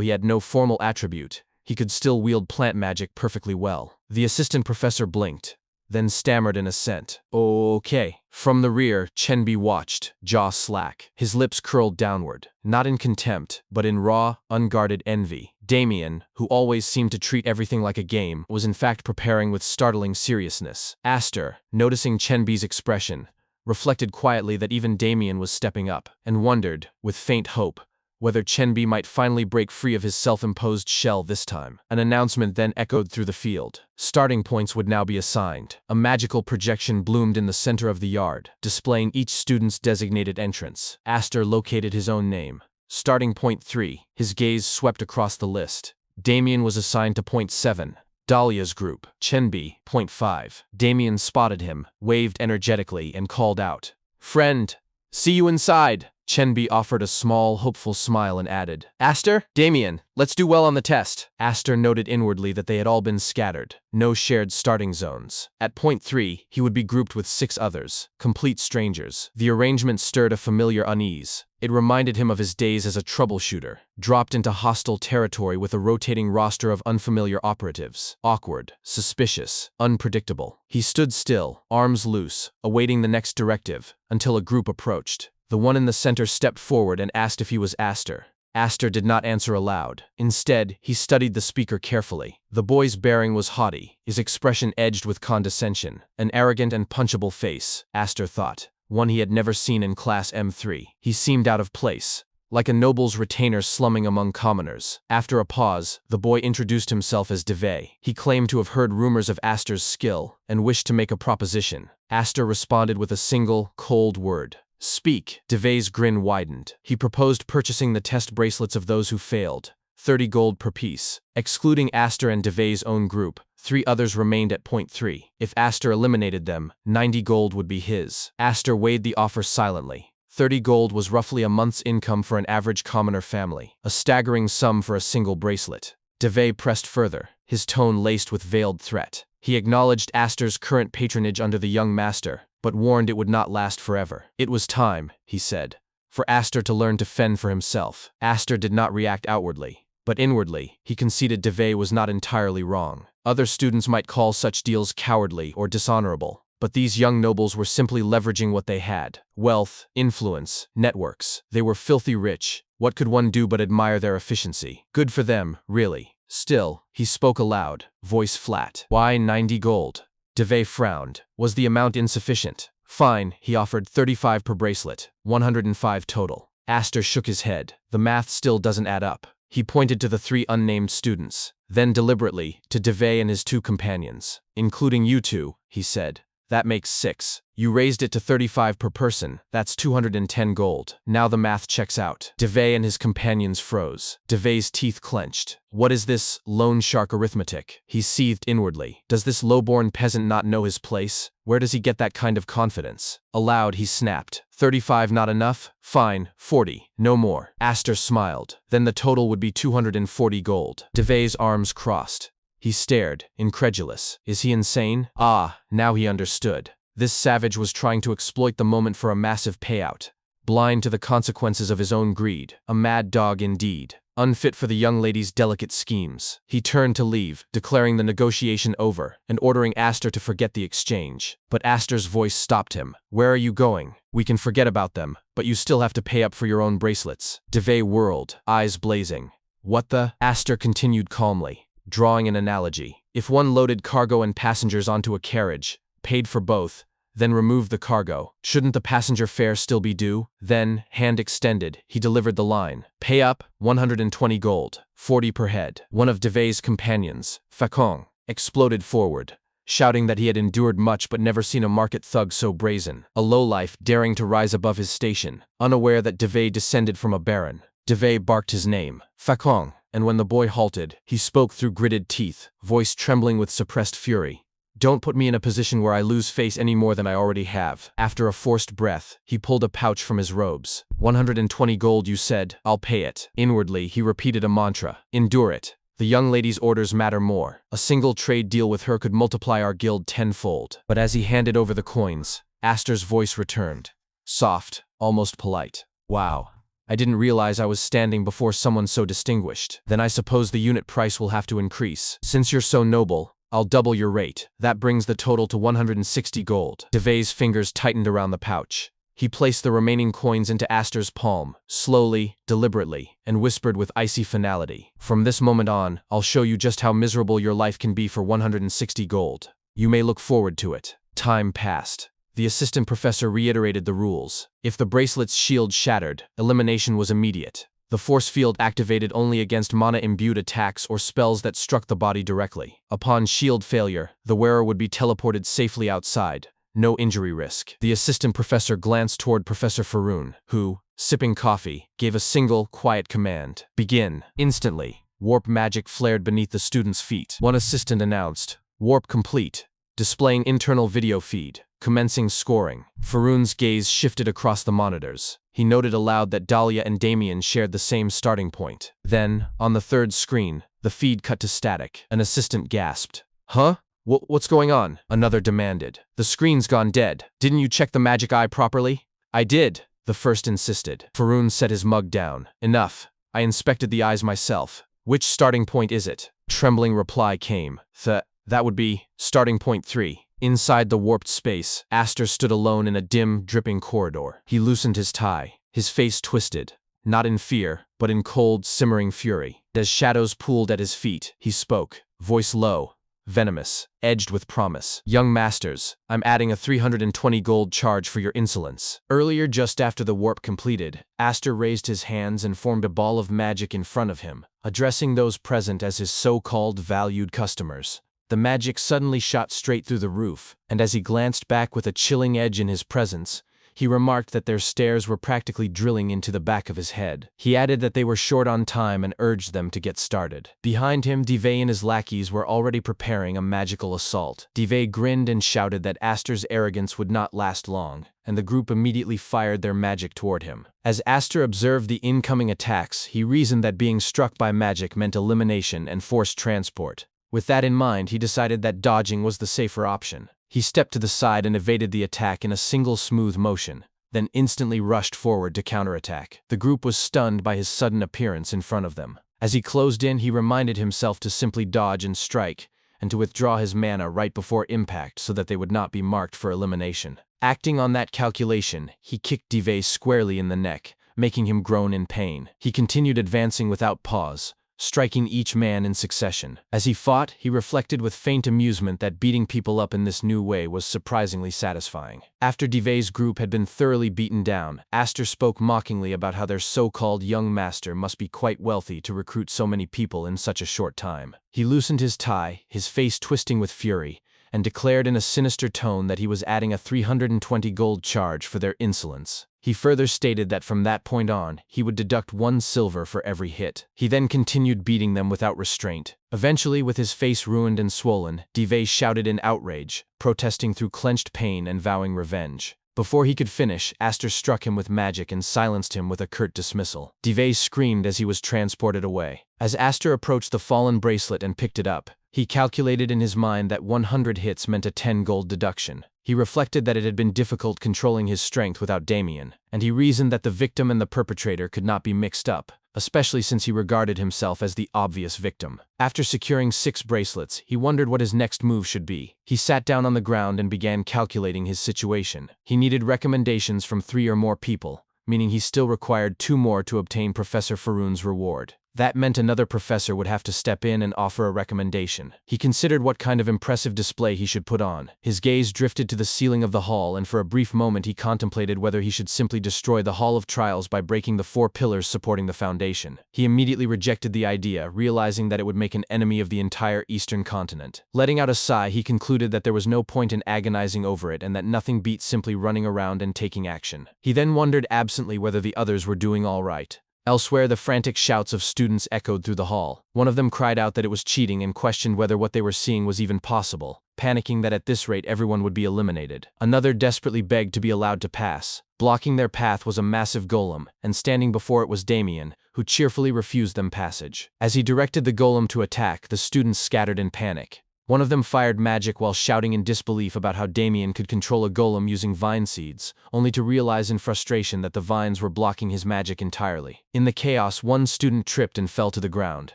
he had no formal attribute, he could still wield plant magic perfectly well. The assistant professor blinked, then stammered in assent. "Okay." From the rear, Chenbi watched, jaw slack. His lips curled downward, not in contempt, but in raw, unguarded envy. Damien, who always seemed to treat everything like a game, was in fact preparing with startling seriousness. Aster, noticing Chenbi's expression, reflected quietly that even Damien was stepping up, and wondered, with faint hope, whether Chenbi might finally break free of his self-imposed shell this time. An announcement then echoed through the field. Starting points would now be assigned. A magical projection bloomed in the center of the yard, displaying each student's designated entrance. Aster located his own name. Starting point 3, his gaze swept across the list. Damien was assigned to point 7. Dahlia's group, Chenbi, point 5. Damien spotted him, waved energetically, and called out, "Friend, see you inside." Chenbi offered a small, hopeful smile and added, "Aster, Damien, let's do well on the test." Aster noted inwardly that they had all been scattered, no shared starting zones. At point 3, he would be grouped with 6 others, complete strangers. The arrangement stirred a familiar unease. It reminded him of his days as a troubleshooter, dropped into hostile territory with a rotating roster of unfamiliar operatives. Awkward, suspicious, unpredictable. He stood still, arms loose, awaiting the next directive, until a group approached. The one in the center stepped forward and asked if he was Aster. Aster did not answer aloud. Instead, he studied the speaker carefully. The boy's bearing was haughty, his expression edged with condescension. An arrogant and punchable face, Aster thought, one he had never seen in Class M3. He seemed out of place, like a noble's retainer slumming among commoners. After a pause, the boy introduced himself as Devay. He claimed to have heard rumors of Aster's skill and wished to make a proposition. Aster responded with a single, cold word. "Speak." Devay's grin widened. He proposed purchasing the test bracelets of those who failed, 30 gold per piece. Excluding Aster and Devay's own group, 3 others remained at point 3. If Aster eliminated them, 90 gold would be his. Aster weighed the offer silently. 30 gold was roughly a month's income for an average commoner family, a staggering sum for a single bracelet. DeVay pressed further, his tone laced with veiled threat. He acknowledged Aster's current patronage under the young master, but warned it would not last forever. It was time, he said, for Aster to learn to fend for himself. Aster did not react outwardly, but inwardly, he conceded DeVay was not entirely wrong. Other students might call such deals cowardly or dishonorable, but these young nobles were simply leveraging what they had: wealth, influence, networks. They were filthy rich. What could one do but admire their efficiency? Good for them, really. Still, he spoke aloud, voice flat. Why 90 gold? DeVay frowned. Was the amount insufficient? Fine, he offered 35 per bracelet, 105 total. Aster shook his head. The math still doesn't add up. He pointed to the 3 unnamed students, then deliberately, to DeVay and his 2 companions. Including you 2, he said. That makes 6. You raised it to 35 per person, that's 210 gold. Now the math checks out. DeVay and his companions froze. DeVay's teeth clenched. What is this loan shark arithmetic? He seethed inwardly. Does this low-born peasant not know his place? Where does he get that kind of confidence? Aloud he snapped. 35 not enough? Fine, 40, no more. Aster smiled. Then the total would be 240 gold. DeVay's arms crossed. He stared, incredulous. Is he insane? Ah, now he understood. This savage was trying to exploit the moment for a massive payout, blind to the consequences of his own greed. A mad dog indeed, unfit for the young lady's delicate schemes. He turned to leave, declaring the negotiation over, and ordering Aster to forget the exchange. But Aster's voice stopped him. Where are you going? We can forget about them, but you still have to pay up for your own bracelets. DeVay whirled, eyes blazing. What the? Aster continued calmly, drawing an analogy. If one loaded cargo and passengers onto a carriage, paid for both, then removed the cargo, shouldn't the passenger fare still be due? Then, hand extended, he delivered the line. Pay up, 120 gold, 40 per head. One of DeVay's companions, Facon, exploded forward, shouting that he had endured much but never seen a market thug so brazen. A lowlife daring to rise above his station, unaware that DeVay descended from a baron. DeVay barked his name, Facon, and when the boy halted, he spoke through gritted teeth, voice trembling with suppressed fury. Don't put me in a position where I lose face any more than I already have. After a forced breath, he pulled a pouch from his robes. 120 gold you said, I'll pay it. Inwardly, he repeated a mantra. Endure it. The young lady's orders matter more. A single trade deal with her could multiply our guild tenfold. But as he handed over the coins, Aster's voice returned. Soft, almost polite. Wow. I didn't realize I was standing before someone so distinguished. Then I suppose the unit price will have to increase. Since you're so noble, I'll double your rate. That brings the total to 160 gold. DeVay's fingers tightened around the pouch. He placed the remaining coins into Aster's palm, slowly, deliberately, and whispered with icy finality. From this moment on, I'll show you just how miserable your life can be for 160 gold. You may look forward to it. Time passed. The assistant professor reiterated the rules. If the bracelet's shield shattered, elimination was immediate. The force field activated only against mana-imbued attacks or spells that struck the body directly. Upon shield failure, the wearer would be teleported safely outside. No injury risk. The assistant professor glanced toward Professor Faroon, who, sipping coffee, gave a single, quiet command. Begin. Instantly, warp magic flared beneath the student's feet. One assistant announced, warp complete, displaying internal video feed. Commencing scoring. Faroon's gaze shifted across the monitors. He noted aloud that Dahlia and Damien shared the same starting point. Then, on the third screen, the feed cut to static. An assistant gasped. Huh? What's going on? Another demanded. The screen's gone dead. Didn't you check the magic eye properly? I did, the first insisted. Faroon set his mug down. Enough. I inspected the eyes myself. Which starting point is it? Trembling reply came. That would be starting point 3. Inside the warped space, Aster stood alone in a dim, dripping corridor. He loosened his tie, his face twisted, not in fear, but in cold, simmering fury. As shadows pooled at his feet, he spoke, voice low, venomous, edged with promise. Young masters, I'm adding a 320 gold charge for your insolence. Earlier, just after the warp completed, Aster raised his hands and formed a ball of magic in front of him, addressing those present as his so-called valued customers. The magic suddenly shot straight through the roof, and as he glanced back with a chilling edge in his presence, He remarked that their stares were practically drilling into the back of his head. He added that they were short on time and urged them to get started. Behind him, Divey and his lackeys were already preparing a magical assault. Divey grinned and shouted that Aster's arrogance would not last long, and the group immediately fired their magic toward him. As Aster observed the incoming attacks, he reasoned that being struck by magic meant elimination and forced transport. With that in mind, he decided that dodging was the safer option. He stepped to the side and evaded the attack in a single smooth motion, then instantly rushed forward to counterattack. The group was stunned by his sudden appearance in front of them. As he closed in, he reminded himself to simply dodge and strike, and to withdraw his mana right before impact so that they would not be marked for elimination. Acting on that calculation, he kicked Divey squarely in the neck, making him groan in pain. He continued advancing without pause, striking each man in succession. As he fought, he reflected with faint amusement that beating people up in this new way was surprisingly satisfying. After Divey's group had been thoroughly beaten down, Aster spoke mockingly about how their so-called young master must be quite wealthy to recruit so many people in such a short time. He loosened his tie, his face twisting with fury, and declared in a sinister tone that he was adding a 320 gold charge for their insolence. He further stated that from that point on, he would deduct 1 silver for every hit. He then continued beating them without restraint. Eventually, with his face ruined and swollen, Divey shouted in outrage, protesting through clenched pain and vowing revenge. Before he could finish, Aster struck him with magic and silenced him with a curt dismissal. Divey screamed as he was transported away. As Aster approached the fallen bracelet and picked it up, he calculated in his mind that 100 hits meant a 10 gold deduction. He reflected that it had been difficult controlling his strength without Damien, and he reasoned that the victim and the perpetrator could not be mixed up, especially since he regarded himself as the obvious victim. After securing 6 bracelets, he wondered what his next move should be. He sat down on the ground and began calculating his situation. He needed recommendations from 3 or more people, meaning he still required 2 more to obtain Professor Faroon's reward. That meant another professor would have to step in and offer a recommendation. He considered what kind of impressive display he should put on. His gaze drifted to the ceiling of the hall, and for a brief moment he contemplated whether he should simply destroy the Hall of Trials by breaking the 4 pillars supporting the foundation. He immediately rejected the idea, realizing that it would make an enemy of the entire eastern continent. Letting out a sigh, he concluded that there was no point in agonizing over it and that nothing beat simply running around and taking action. He then wondered absently whether the others were doing all right. Elsewhere, the frantic shouts of students echoed through the hall. One of them cried out that it was cheating and questioned whether what they were seeing was even possible, panicking that at this rate everyone would be eliminated. Another desperately begged to be allowed to pass. Blocking their path was a massive golem, and standing before it was Damien, who cheerfully refused them passage. As he directed the golem to attack, the students scattered in panic. One of them fired magic while shouting in disbelief about how Damien could control a golem using vine seeds, only to realize in frustration that the vines were blocking his magic entirely. In the chaos, one student tripped and fell to the ground.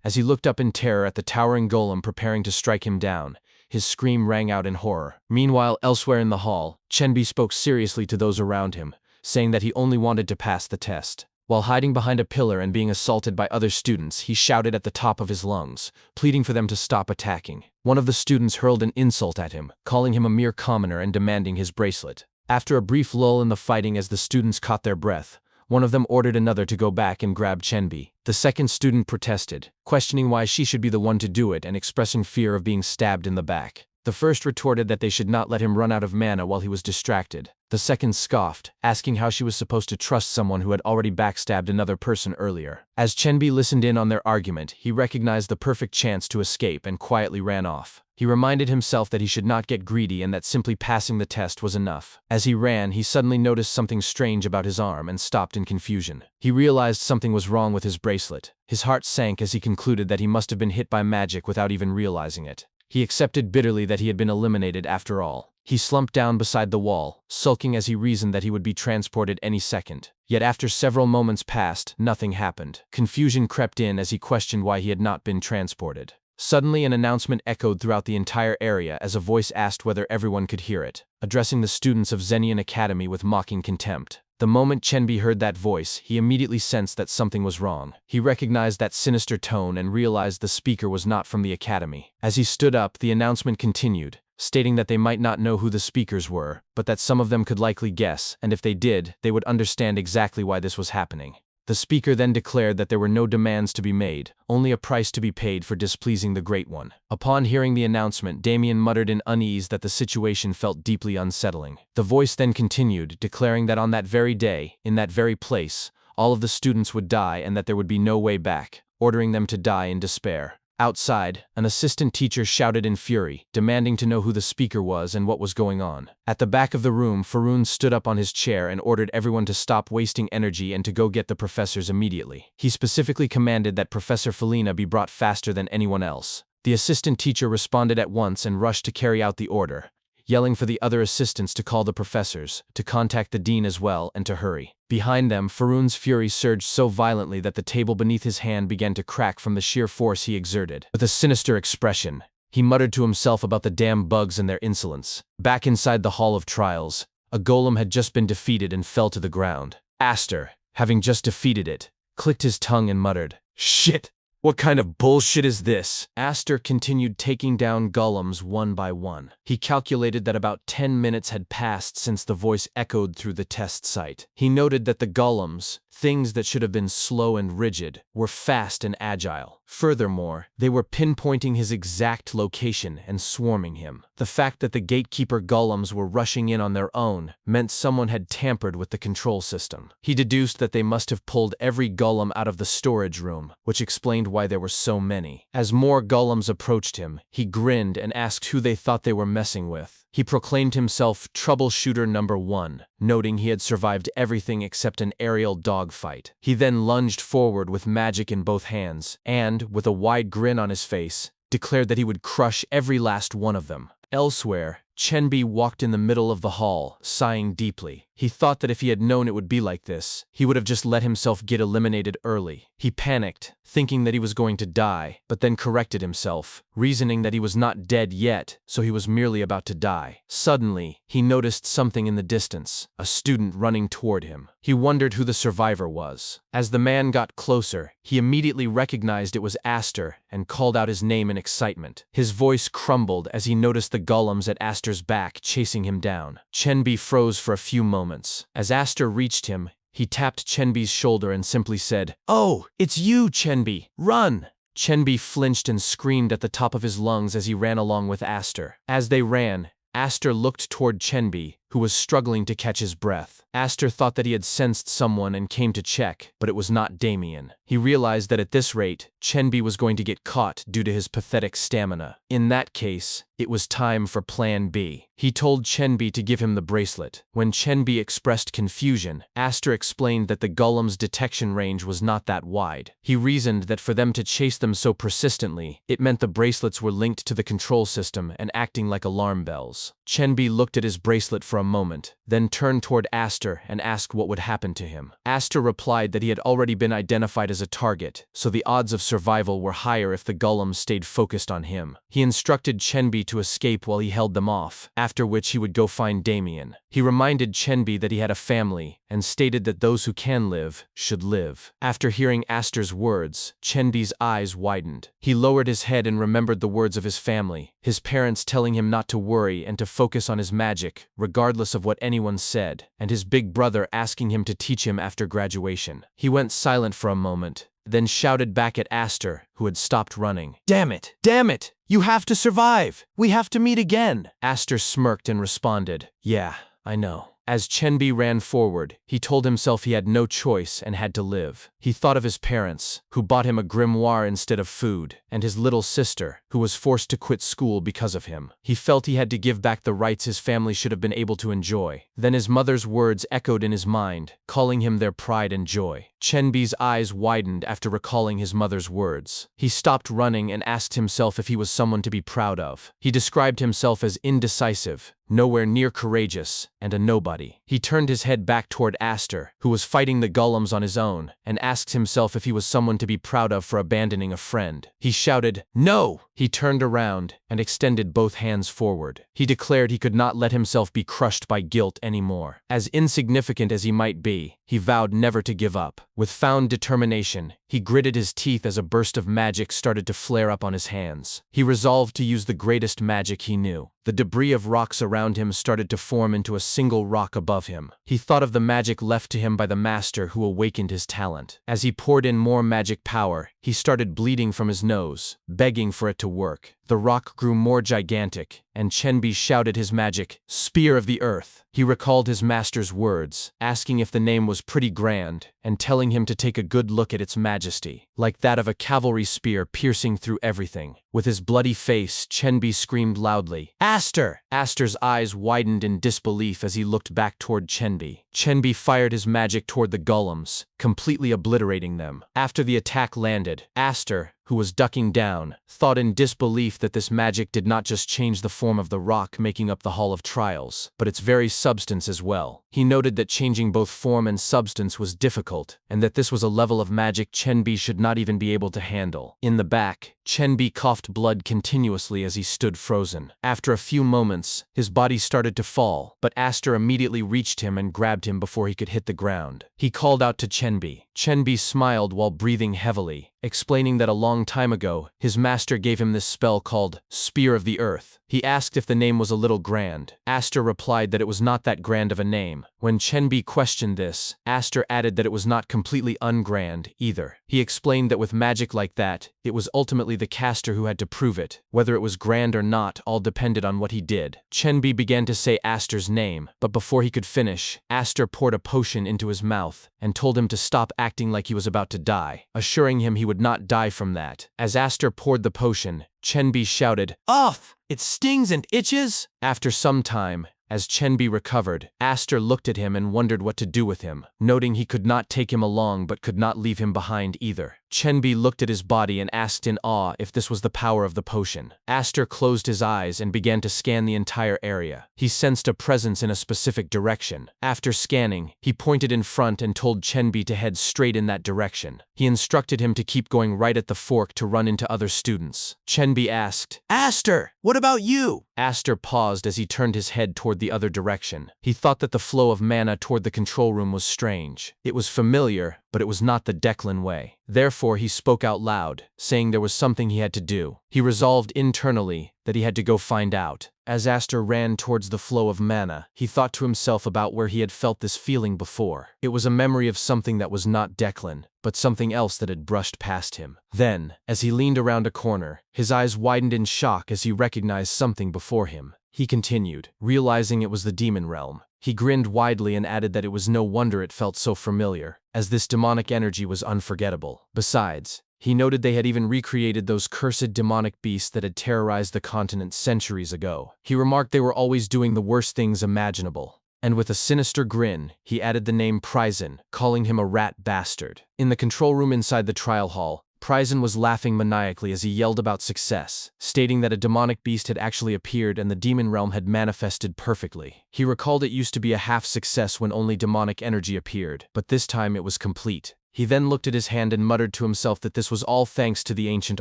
As he looked up in terror at the towering golem preparing to strike him down, his scream rang out in horror. Meanwhile, elsewhere in the hall, Chenbi spoke seriously to those around him, saying that he only wanted to pass the test. While hiding behind a pillar and being assaulted by other students, he shouted at the top of his lungs, pleading for them to stop attacking. One of the students hurled an insult at him, calling him a mere commoner and demanding his bracelet. After a brief lull in the fighting as the students caught their breath, one of them ordered another to go back and grab Chenbi. The second student protested, questioning why she should be the one to do it and expressing fear of being stabbed in the back. The first retorted that they should not let him run out of mana while he was distracted. The second scoffed, asking how she was supposed to trust someone who had already backstabbed another person earlier. As Chenbi listened in on their argument, he recognized the perfect chance to escape and quietly ran off. He reminded himself that he should not get greedy and that simply passing the test was enough. As he ran, he suddenly noticed something strange about his arm and stopped in confusion. He realized something was wrong with his bracelet. His heart sank as he concluded that he must have been hit by magic without even realizing it. He accepted bitterly that he had been eliminated after all. He slumped down beside the wall, sulking as he reasoned that he would be transported any second. Yet after several moments passed, nothing happened. Confusion crept in as he questioned why he had not been transported. Suddenly, an announcement echoed throughout the entire area as a voice asked whether everyone could hear it, addressing the students of Zenian Academy with mocking contempt. The moment Chenbi heard that voice, he immediately sensed that something was wrong. He recognized that sinister tone and realized the speaker was not from the academy. As he stood up, the announcement continued, stating that they might not know who the speakers were, but that some of them could likely guess, and if they did, they would understand exactly why this was happening. The speaker then declared that there were no demands to be made, only a price to be paid for displeasing the Great One. Upon hearing the announcement, Damien muttered in unease that the situation felt deeply unsettling. The voice then continued, declaring that on that very day, in that very place, all of the students would die and that there would be no way back, ordering them to die in despair. Outside, an assistant teacher shouted in fury, demanding to know who the speaker was and what was going on. At the back of the room, Faroon stood up on his chair and ordered everyone to stop wasting energy and to go get the professors immediately. He specifically commanded that Professor Felina be brought faster than anyone else. The assistant teacher responded at once and rushed to carry out the order, yelling for the other assistants to call the professors, to contact the dean as well, and to hurry. Behind them, Faroon's fury surged so violently that the table beneath his hand began to crack from the sheer force he exerted. With a sinister expression, he muttered to himself about the damn bugs and their insolence. Back inside the Hall of Trials, a golem had just been defeated and fell to the ground. Aster, having just defeated it, clicked his tongue and muttered, "Shit! What kind of bullshit is this?" Aster continued taking down golems one by one. He calculated that about 10 minutes had passed since the voice echoed through the test site. He noted that the golems, things that should have been slow and rigid, were fast and agile. Furthermore, they were pinpointing his exact location and swarming him. The fact that the gatekeeper golems were rushing in on their own meant someone had tampered with the control system. He deduced that they must have pulled every golem out of the storage room, which explained why there were so many. As more golems approached him, he grinned and asked who they thought they were messing with. He proclaimed himself Troubleshooter No.1, noting he had survived everything except an aerial dogfight. He then lunged forward with magic in both hands and, with a wide grin on his face, declared that he would crush every last one of them. Elsewhere, Chenbi walked in the middle of the hall, sighing deeply. He thought that if he had known it would be like this, he would have just let himself get eliminated early. He panicked, thinking that he was going to die, but then corrected himself, reasoning that he was not dead yet, so he was merely about to die. Suddenly, he noticed something in the distance, a student running toward him. He wondered who the survivor was. As the man got closer, he immediately recognized it was Aster and called out his name in excitement. His voice crumbled as he noticed the golems at Aster's back chasing him down. Chenbi froze for a few moments. As Aster reached him, he tapped Chenbi's shoulder and simply said, "Oh, it's you, Chenbi! Run!" Chenbi flinched and screamed at the top of his lungs as he ran along with Aster. As they ran, Aster looked toward Chenbi, who was struggling to catch his breath. Aster thought that he had sensed someone and came to check, but it was not Damien. He realized that at this rate, Chenbi was going to get caught due to his pathetic stamina. In that case, it was time for Plan B. He told Chenbi to give him the bracelet. When Chenbi expressed confusion, Aster explained that the golem's detection range was not that wide. He reasoned that for them to chase them so persistently, it meant the bracelets were linked to the control system and acting like alarm bells. Chenbi looked at his bracelet for a moment, then turned toward Aster and asked what would happen to him. Aster replied that he had already been identified as a target, so the odds of survival were higher if the golems stayed focused on him. He instructed Chenbi to escape while he held them off, after which he would go find Damien. He reminded Chenbi that he had a family, and stated that those who can live should live. After hearing Aster's words, Chenbi's eyes widened. He lowered his head and remembered the words of his family, his parents telling him not to worry and to focus on his magic, regardless of what anyone said, and his big brother asking him to teach him after graduation. He went silent for a moment, then shouted back at Aster, who had stopped running. "Damn it! Damn it! You have to survive! We have to meet again!" Aster smirked and responded, "Yeah, I know." As Chenbi ran forward, he told himself he had no choice and had to live. He thought of his parents, who bought him a grimoire instead of food, and his little sister, who was forced to quit school because of him. He felt he had to give back the rights his family should have been able to enjoy. Then his mother's words echoed in his mind, calling him their pride and joy. Chenbi's eyes widened after recalling his mother's words. He stopped running and asked himself if he was someone to be proud of. He described himself as indecisive, nowhere near courageous, and a nobody. He turned his head back toward Aster, who was fighting the golems on his own, and asked himself if he was someone to be proud of for abandoning a friend. He shouted, "No!" He turned around and extended both hands forward. He declared he could not let himself be crushed by guilt anymore. As insignificant as he might be, he vowed never to give up. With found determination, He gritted his teeth as a burst of magic started to flare up on his hands. He resolved to use the greatest magic he knew. The debris of rocks around him started to form into a single rock above him. He thought of the magic left to him by the master who awakened his talent. As he poured in more magic power, he started bleeding from his nose, begging for it to work. The rock grew more gigantic, and Chenbi shouted his magic, "Spear of the Earth." He recalled his master's words, asking if the name was pretty grand, and telling him to take a good look at its majesty, like that of a cavalry spear piercing through everything. With his bloody face, Chenbi screamed loudly, "Aster!" Aster's eyes widened in disbelief as he looked back toward Chenbi. Chenbi fired his magic toward the golems, completely obliterating them. After the attack landed, Aster, who was ducking down, thought in disbelief that this magic did not just change the form of the rock making up the Hall of Trials, but its very substance as well. He noted that changing both form and substance was difficult, and that this was a level of magic Chenbi should not even be able to handle. In the back, Chenbi coughed blood continuously as he stood frozen. After a few moments, his body started to fall, but Aster immediately reached him and grabbed him before he could hit the ground. He called out to Chenbi. Chenbi smiled while breathing heavily, explaining that a long time ago, his master gave him this spell called Spear of the Earth. He asked if the name was a little grand. Aster replied that it was not that grand of a name. When Chenbi questioned this, Aster added that it was not completely ungrand either. He explained that with magic like that, it was ultimately the caster who had to prove it. Whether it was grand or not all depended on what he did. Chenbi began to say Aster's name, but before he could finish, Aster poured a potion into his mouth and told him to stop acting like he was about to die, assuring him he would not die from that. As Aster poured the potion, Chenbi shouted, "Off! It stings and itches!" After some time, as Chenbi recovered, Aster looked at him and wondered what to do with him, noting he could not take him along but could not leave him behind either. Chenbi looked at his body and asked in awe if this was the power of the potion. Aster closed his eyes and began to scan the entire area. He sensed a presence in a specific direction. After scanning, he pointed in front and told Chenbi to head straight in that direction. He instructed him to keep going right at the fork to run into other students. Chenbi asked, "Aster, what about you?" Aster paused as he turned his head toward the other direction. He thought that the flow of mana toward the control room was strange. It was familiar, but it was not the Declan way. Therefore, he spoke out loud, saying there was something he had to do. He resolved internally that he had to go find out. As Aster ran towards the flow of mana, he thought to himself about where he had felt this feeling before. It was a memory of something that was not Declan, but something else that had brushed past him. Then, as he leaned around a corner, his eyes widened in shock as he recognized something before him. He continued, realizing it was the demon realm. He grinned widely and added that it was no wonder it felt so familiar, as this demonic energy was unforgettable. Besides, he noted they had even recreated those cursed demonic beasts that had terrorized the continent centuries ago. He remarked they were always doing the worst things imaginable. And with a sinister grin, he added the name Pryzen, calling him a rat bastard. In the control room inside the trial hall, Pryzen was laughing maniacally as he yelled about success, stating that a demonic beast had actually appeared and the demon realm had manifested perfectly. He recalled it used to be a half success when only demonic energy appeared, but this time it was complete. He then looked at his hand and muttered to himself that this was all thanks to the ancient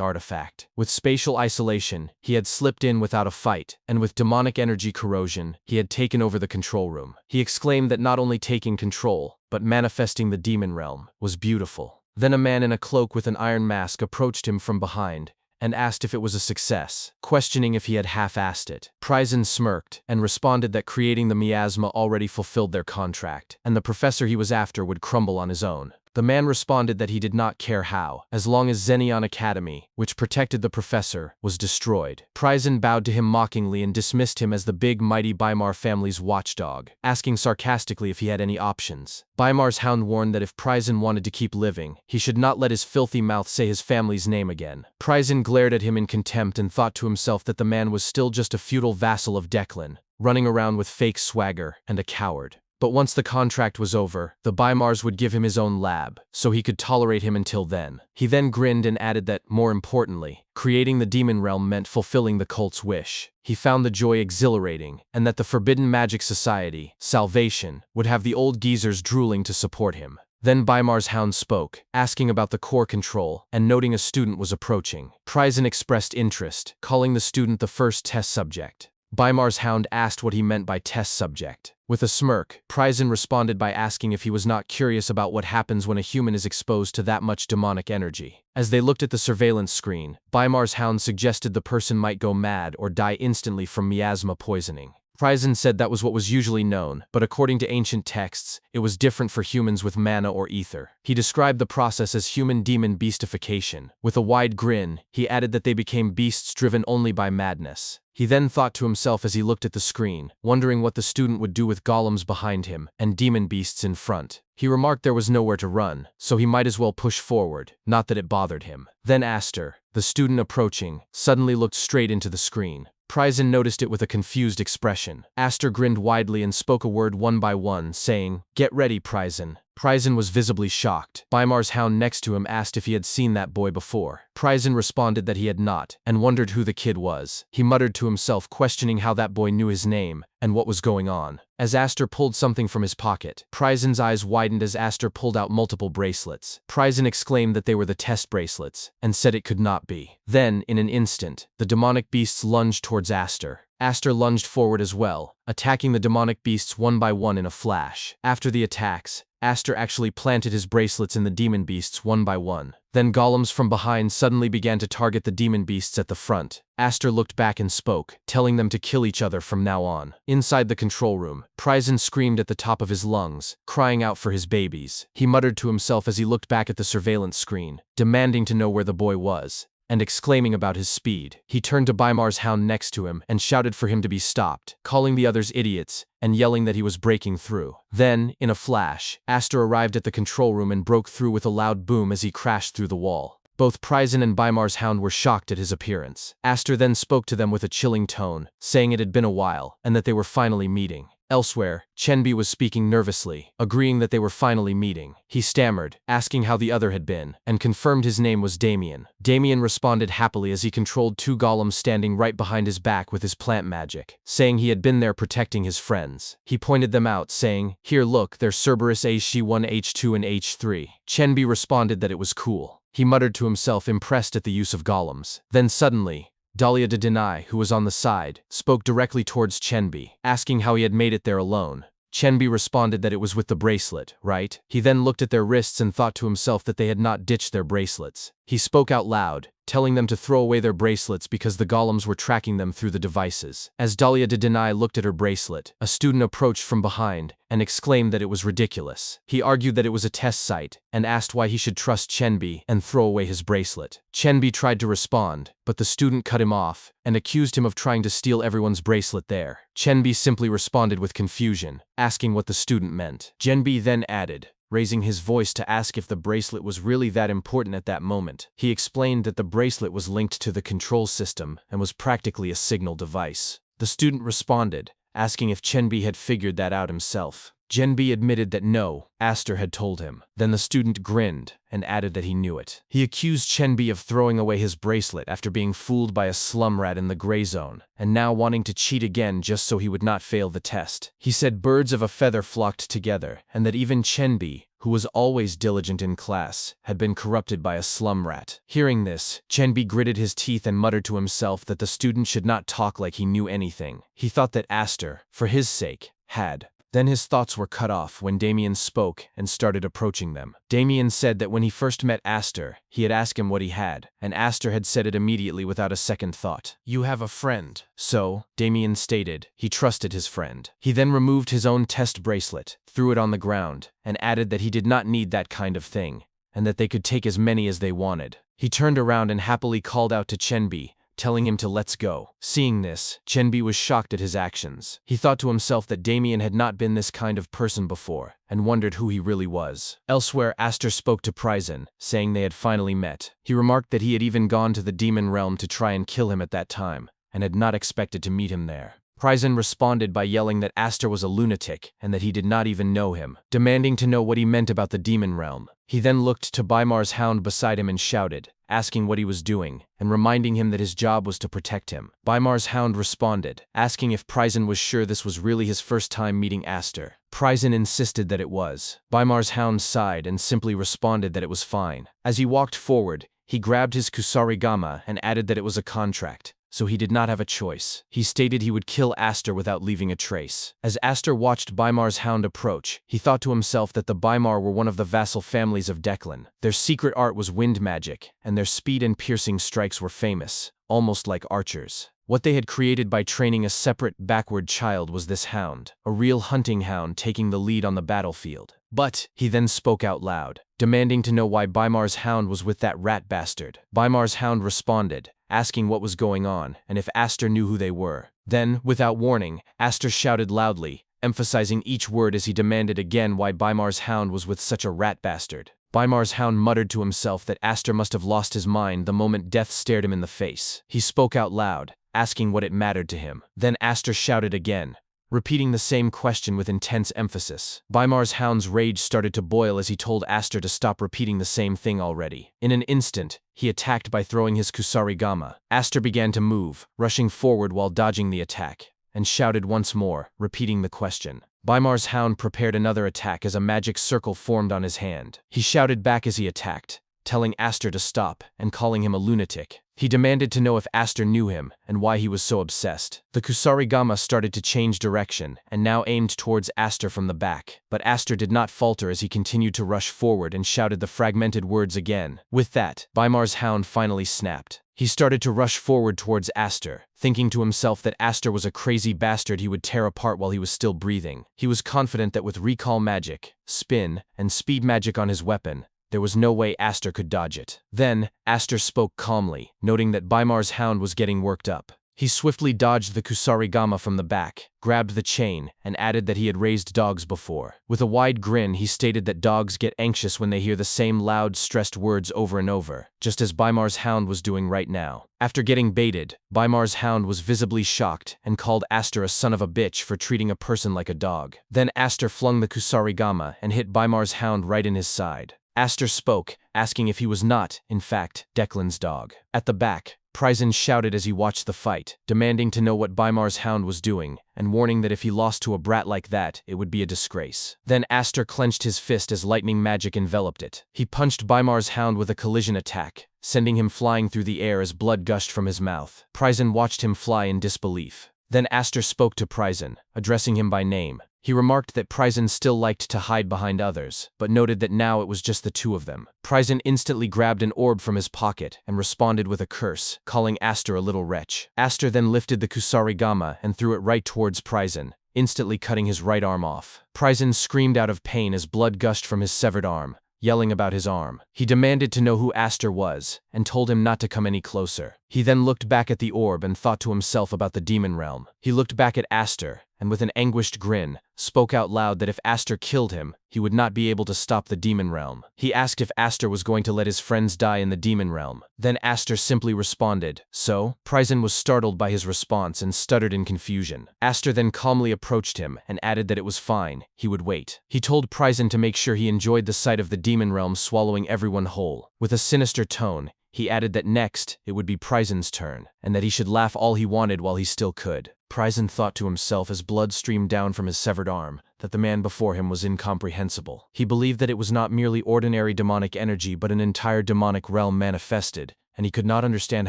artifact. With spatial isolation, he had slipped in without a fight, and with demonic energy corrosion, he had taken over the control room. He exclaimed that not only taking control, but manifesting the demon realm, was beautiful. Then a man in a cloak with an iron mask approached him from behind and asked if it was a success, questioning if he had half-assed it. Pryzen smirked and responded that creating the miasma already fulfilled their contract, and the professor he was after would crumble on his own. The man responded that he did not care how, as long as Xenion Academy, which protected the professor, was destroyed. Pryzen bowed to him mockingly and dismissed him as the big mighty Bimar family's watchdog, asking sarcastically if he had any options. Bimar's hound warned that if Pryzen wanted to keep living, he should not let his filthy mouth say his family's name again. Pryzen glared at him in contempt and thought to himself that the man was still just a feudal vassal of Declan, running around with fake swagger, and a coward. But once the contract was over, the Bimars would give him his own lab, so he could tolerate him until then. He then grinned and added that, more importantly, creating the demon realm meant fulfilling the cult's wish. He found the joy exhilarating, and that the Forbidden Magic Society, Salvation, would have the old geezers drooling to support him. Then Bimar's hound spoke, asking about the core control, and noting a student was approaching. Pryzen expressed interest, calling the student the first test subject. Bymar's hound asked what he meant by test subject. With a smirk, Pryzen responded by asking if he was not curious about what happens when a human is exposed to that much demonic energy. As they looked at the surveillance screen, Bymar's hound suggested the person might go mad or die instantly from miasma poisoning. Pryzen said that was what was usually known, but according to ancient texts, it was different for humans with mana or ether. He described the process as human-demon beastification. With a wide grin, he added that they became beasts driven only by madness. He then thought to himself as he looked at the screen, wondering what the student would do with golems behind him and demon beasts in front. He remarked there was nowhere to run, so he might as well push forward, not that it bothered him. Then Aster, the student approaching, suddenly looked straight into the screen. Pryzen noticed it with a confused expression. Aster grinned widely and spoke a word one by one, saying, "Get ready, Pryzen." Pryzen was visibly shocked. Bymar's hound next to him asked if he had seen that boy before. Pryzen responded that he had not, and wondered who the kid was. He muttered to himself, questioning how that boy knew his name and what was going on. As Aster pulled something from his pocket, Pryzen's eyes widened as Aster pulled out multiple bracelets. Pryzen exclaimed that they were the test bracelets, and said it could not be. Then, in an instant, the demonic beasts lunged towards Aster. Aster lunged forward as well, attacking the demonic beasts one by one in a flash. After the attacks, Aster actually planted his bracelets in the demon beasts one by one. Then golems from behind suddenly began to target the demon beasts at the front. Aster looked back and spoke, telling them to kill each other from now on. Inside the control room, Pryzen screamed at the top of his lungs, crying out for his babies. He muttered to himself as he looked back at the surveillance screen, demanding to know where the boy was, and exclaiming about his speed. He turned to Bymar's hound next to him and shouted for him to be stopped, calling the others idiots and yelling that he was breaking through. Then, in a flash, Aster arrived at the control room and broke through with a loud boom as he crashed through the wall. Both Pryzen and Bymar's hound were shocked at his appearance. Aster then spoke to them with a chilling tone, saying it had been a while and that they were finally meeting. Elsewhere, Chenbi was speaking nervously, agreeing that they were finally meeting. He stammered, asking how the other had been, and confirmed his name was Damien. Damien responded happily as he controlled two golems standing right behind his back with his plant magic, saying he had been there protecting his friends. He pointed them out, saying, "Here look, they're Cerberus H1, H2 and H3. Chenbi responded that it was cool. He muttered to himself, impressed at the use of golems. Then suddenly, Dahlia de Denai, who was on the side, spoke directly towards Chenbi, asking how he had made it there alone. Chenbi responded that it was with the bracelet, right? He then looked at their wrists and thought to himself that they had not ditched their bracelets. He spoke out loud, telling them to throw away their bracelets because the golems were tracking them through the devices. As Dahlia de Denai looked at her bracelet, a student approached from behind and exclaimed that it was ridiculous. He argued that it was a test site and asked why he should trust Chenbi and throw away his bracelet. Chenbi tried to respond, but the student cut him off and accused him of trying to steal everyone's bracelet there. Chenbi simply responded with confusion, asking what the student meant. Chenbi then added, raising his voice to ask if the bracelet was really that important at that moment. He explained that the bracelet was linked to the control system and was practically a signal device. The student responded, asking if Chenbi had figured that out himself. Chenbi admitted that no, Aster had told him. Then the student grinned and added that he knew it. He accused Chenbi of throwing away his bracelet after being fooled by a slum rat in the gray zone, and now wanting to cheat again just so he would not fail the test. He said birds of a feather flocked together, and that even Chenbi, who was always diligent in class, had been corrupted by a slum rat. Hearing this, Chenbi gritted his teeth and muttered to himself that the student should not talk like he knew anything. He thought that Aster, for his sake, had. Then his thoughts were cut off when Damien spoke and started approaching them. Damien said that when he first met Aster, he had asked him what he had, and Aster had said it immediately without a second thought. "You have a friend." So, Damien stated, he trusted his friend. He then removed his own test bracelet, threw it on the ground, and added that he did not need that kind of thing, and that they could take as many as they wanted. He turned around and happily called out to Chenbi, telling him to let's go. Seeing this, Chenbi was shocked at his actions. He thought to himself that Damien had not been this kind of person before, and wondered who he really was. Elsewhere, Aster spoke to Pryzen, saying they had finally met. He remarked that he had even gone to the demon realm to try and kill him at that time, and had not expected to meet him there. Pryzen responded by yelling that Aster was a lunatic and that he did not even know him, demanding to know what he meant about the demon realm. He then looked to Bymar's hound beside him and shouted, asking what he was doing, and reminding him that his job was to protect him. Bymar's hound responded, asking if Pryzen was sure this was really his first time meeting Aster. Pryzen insisted that it was. Bymar's hound sighed and simply responded that it was fine. As he walked forward, he grabbed his kusarigama and added that it was a contract, so he did not have a choice. He stated he would kill Aster without leaving a trace. As Aster watched Bymar's hound approach, he thought to himself that the Bymar were one of the vassal families of Declan. Their secret art was wind magic, and their speed and piercing strikes were famous, almost like archers. What they had created by training a separate, backward child was this hound, a real hunting hound taking the lead on the battlefield. But, he then spoke out loud, demanding to know why Bymar's hound was with that rat bastard. Bymar's hound responded, asking what was going on, and if Aster knew who they were. Then, without warning, Aster shouted loudly, emphasizing each word as he demanded again why Bymar's hound was with such a rat bastard. Bymar's hound muttered to himself that Aster must have lost his mind the moment death stared him in the face. He spoke out loud, asking what it mattered to him. Then Aster shouted again, repeating the same question with intense emphasis. Bymar's hound's rage started to boil as he told Aster to stop repeating the same thing already. In an instant, he attacked by throwing his kusarigama. Aster began to move, rushing forward while dodging the attack, and shouted once more, repeating the question. Bymar's hound prepared another attack as a magic circle formed on his hand. He shouted back as he attacked, telling Aster to stop and calling him a lunatic. He demanded to know if Aster knew him and why he was so obsessed. The kusarigama started to change direction and now aimed towards Aster from the back, but Aster did not falter as he continued to rush forward and shouted the fragmented words again. With that, Bymar's hound finally snapped. He started to rush forward towards Aster, thinking to himself that Aster was a crazy bastard he would tear apart while he was still breathing. He was confident that with recall magic, spin, and speed magic on his weapon, there was no way Aster could dodge it. Then, Aster spoke calmly, noting that Bymar's hound was getting worked up. He swiftly dodged the kusarigama from the back, grabbed the chain, and added that he had raised dogs before. With a wide grin, he stated that dogs get anxious when they hear the same loud, stressed words over and over, just as Bymar's hound was doing right now. After getting baited, Bymar's hound was visibly shocked and called Aster a son of a bitch for treating a person like a dog. Then Aster flung the kusarigama and hit Bymar's hound right in his side. Aster spoke, asking if he was not, in fact, Declan's dog. At the back, Pryzen shouted as he watched the fight, demanding to know what Bymar's hound was doing, and warning that if he lost to a brat like that, it would be a disgrace. Then Aster clenched his fist as lightning magic enveloped it. He punched Bymar's hound with a collision attack, sending him flying through the air as blood gushed from his mouth. Pryzen watched him fly in disbelief. Then Aster spoke to Pryzen, addressing him by name. He remarked that Pryzen still liked to hide behind others, but noted that now it was just the two of them. Pryzen instantly grabbed an orb from his pocket and responded with a curse, calling Aster a little wretch. Aster then lifted the kusarigama and threw it right towards Pryzen, instantly cutting his right arm off. Pryzen screamed out of pain as blood gushed from his severed arm, yelling about his arm. He demanded to know who Aster was, and told him not to come any closer. He then looked back at the orb and thought to himself about the demon realm. He looked back at Aster, and with an anguished grin, spoke out loud that if Aster killed him, he would not be able to stop the demon realm. He asked if Aster was going to let his friends die in the demon realm. Then Aster simply responded, "So?" Pryzen was startled by his response and stuttered in confusion. Aster then calmly approached him and added that it was fine, he would wait. He told Pryzen to make sure he enjoyed the sight of the demon realm swallowing everyone whole. With a sinister tone, he added that next, it would be Pryzen's turn, and that he should laugh all he wanted while he still could. Pryzen thought to himself as blood streamed down from his severed arm, that the man before him was incomprehensible. He believed that it was not merely ordinary demonic energy but an entire demonic realm manifested, and he could not understand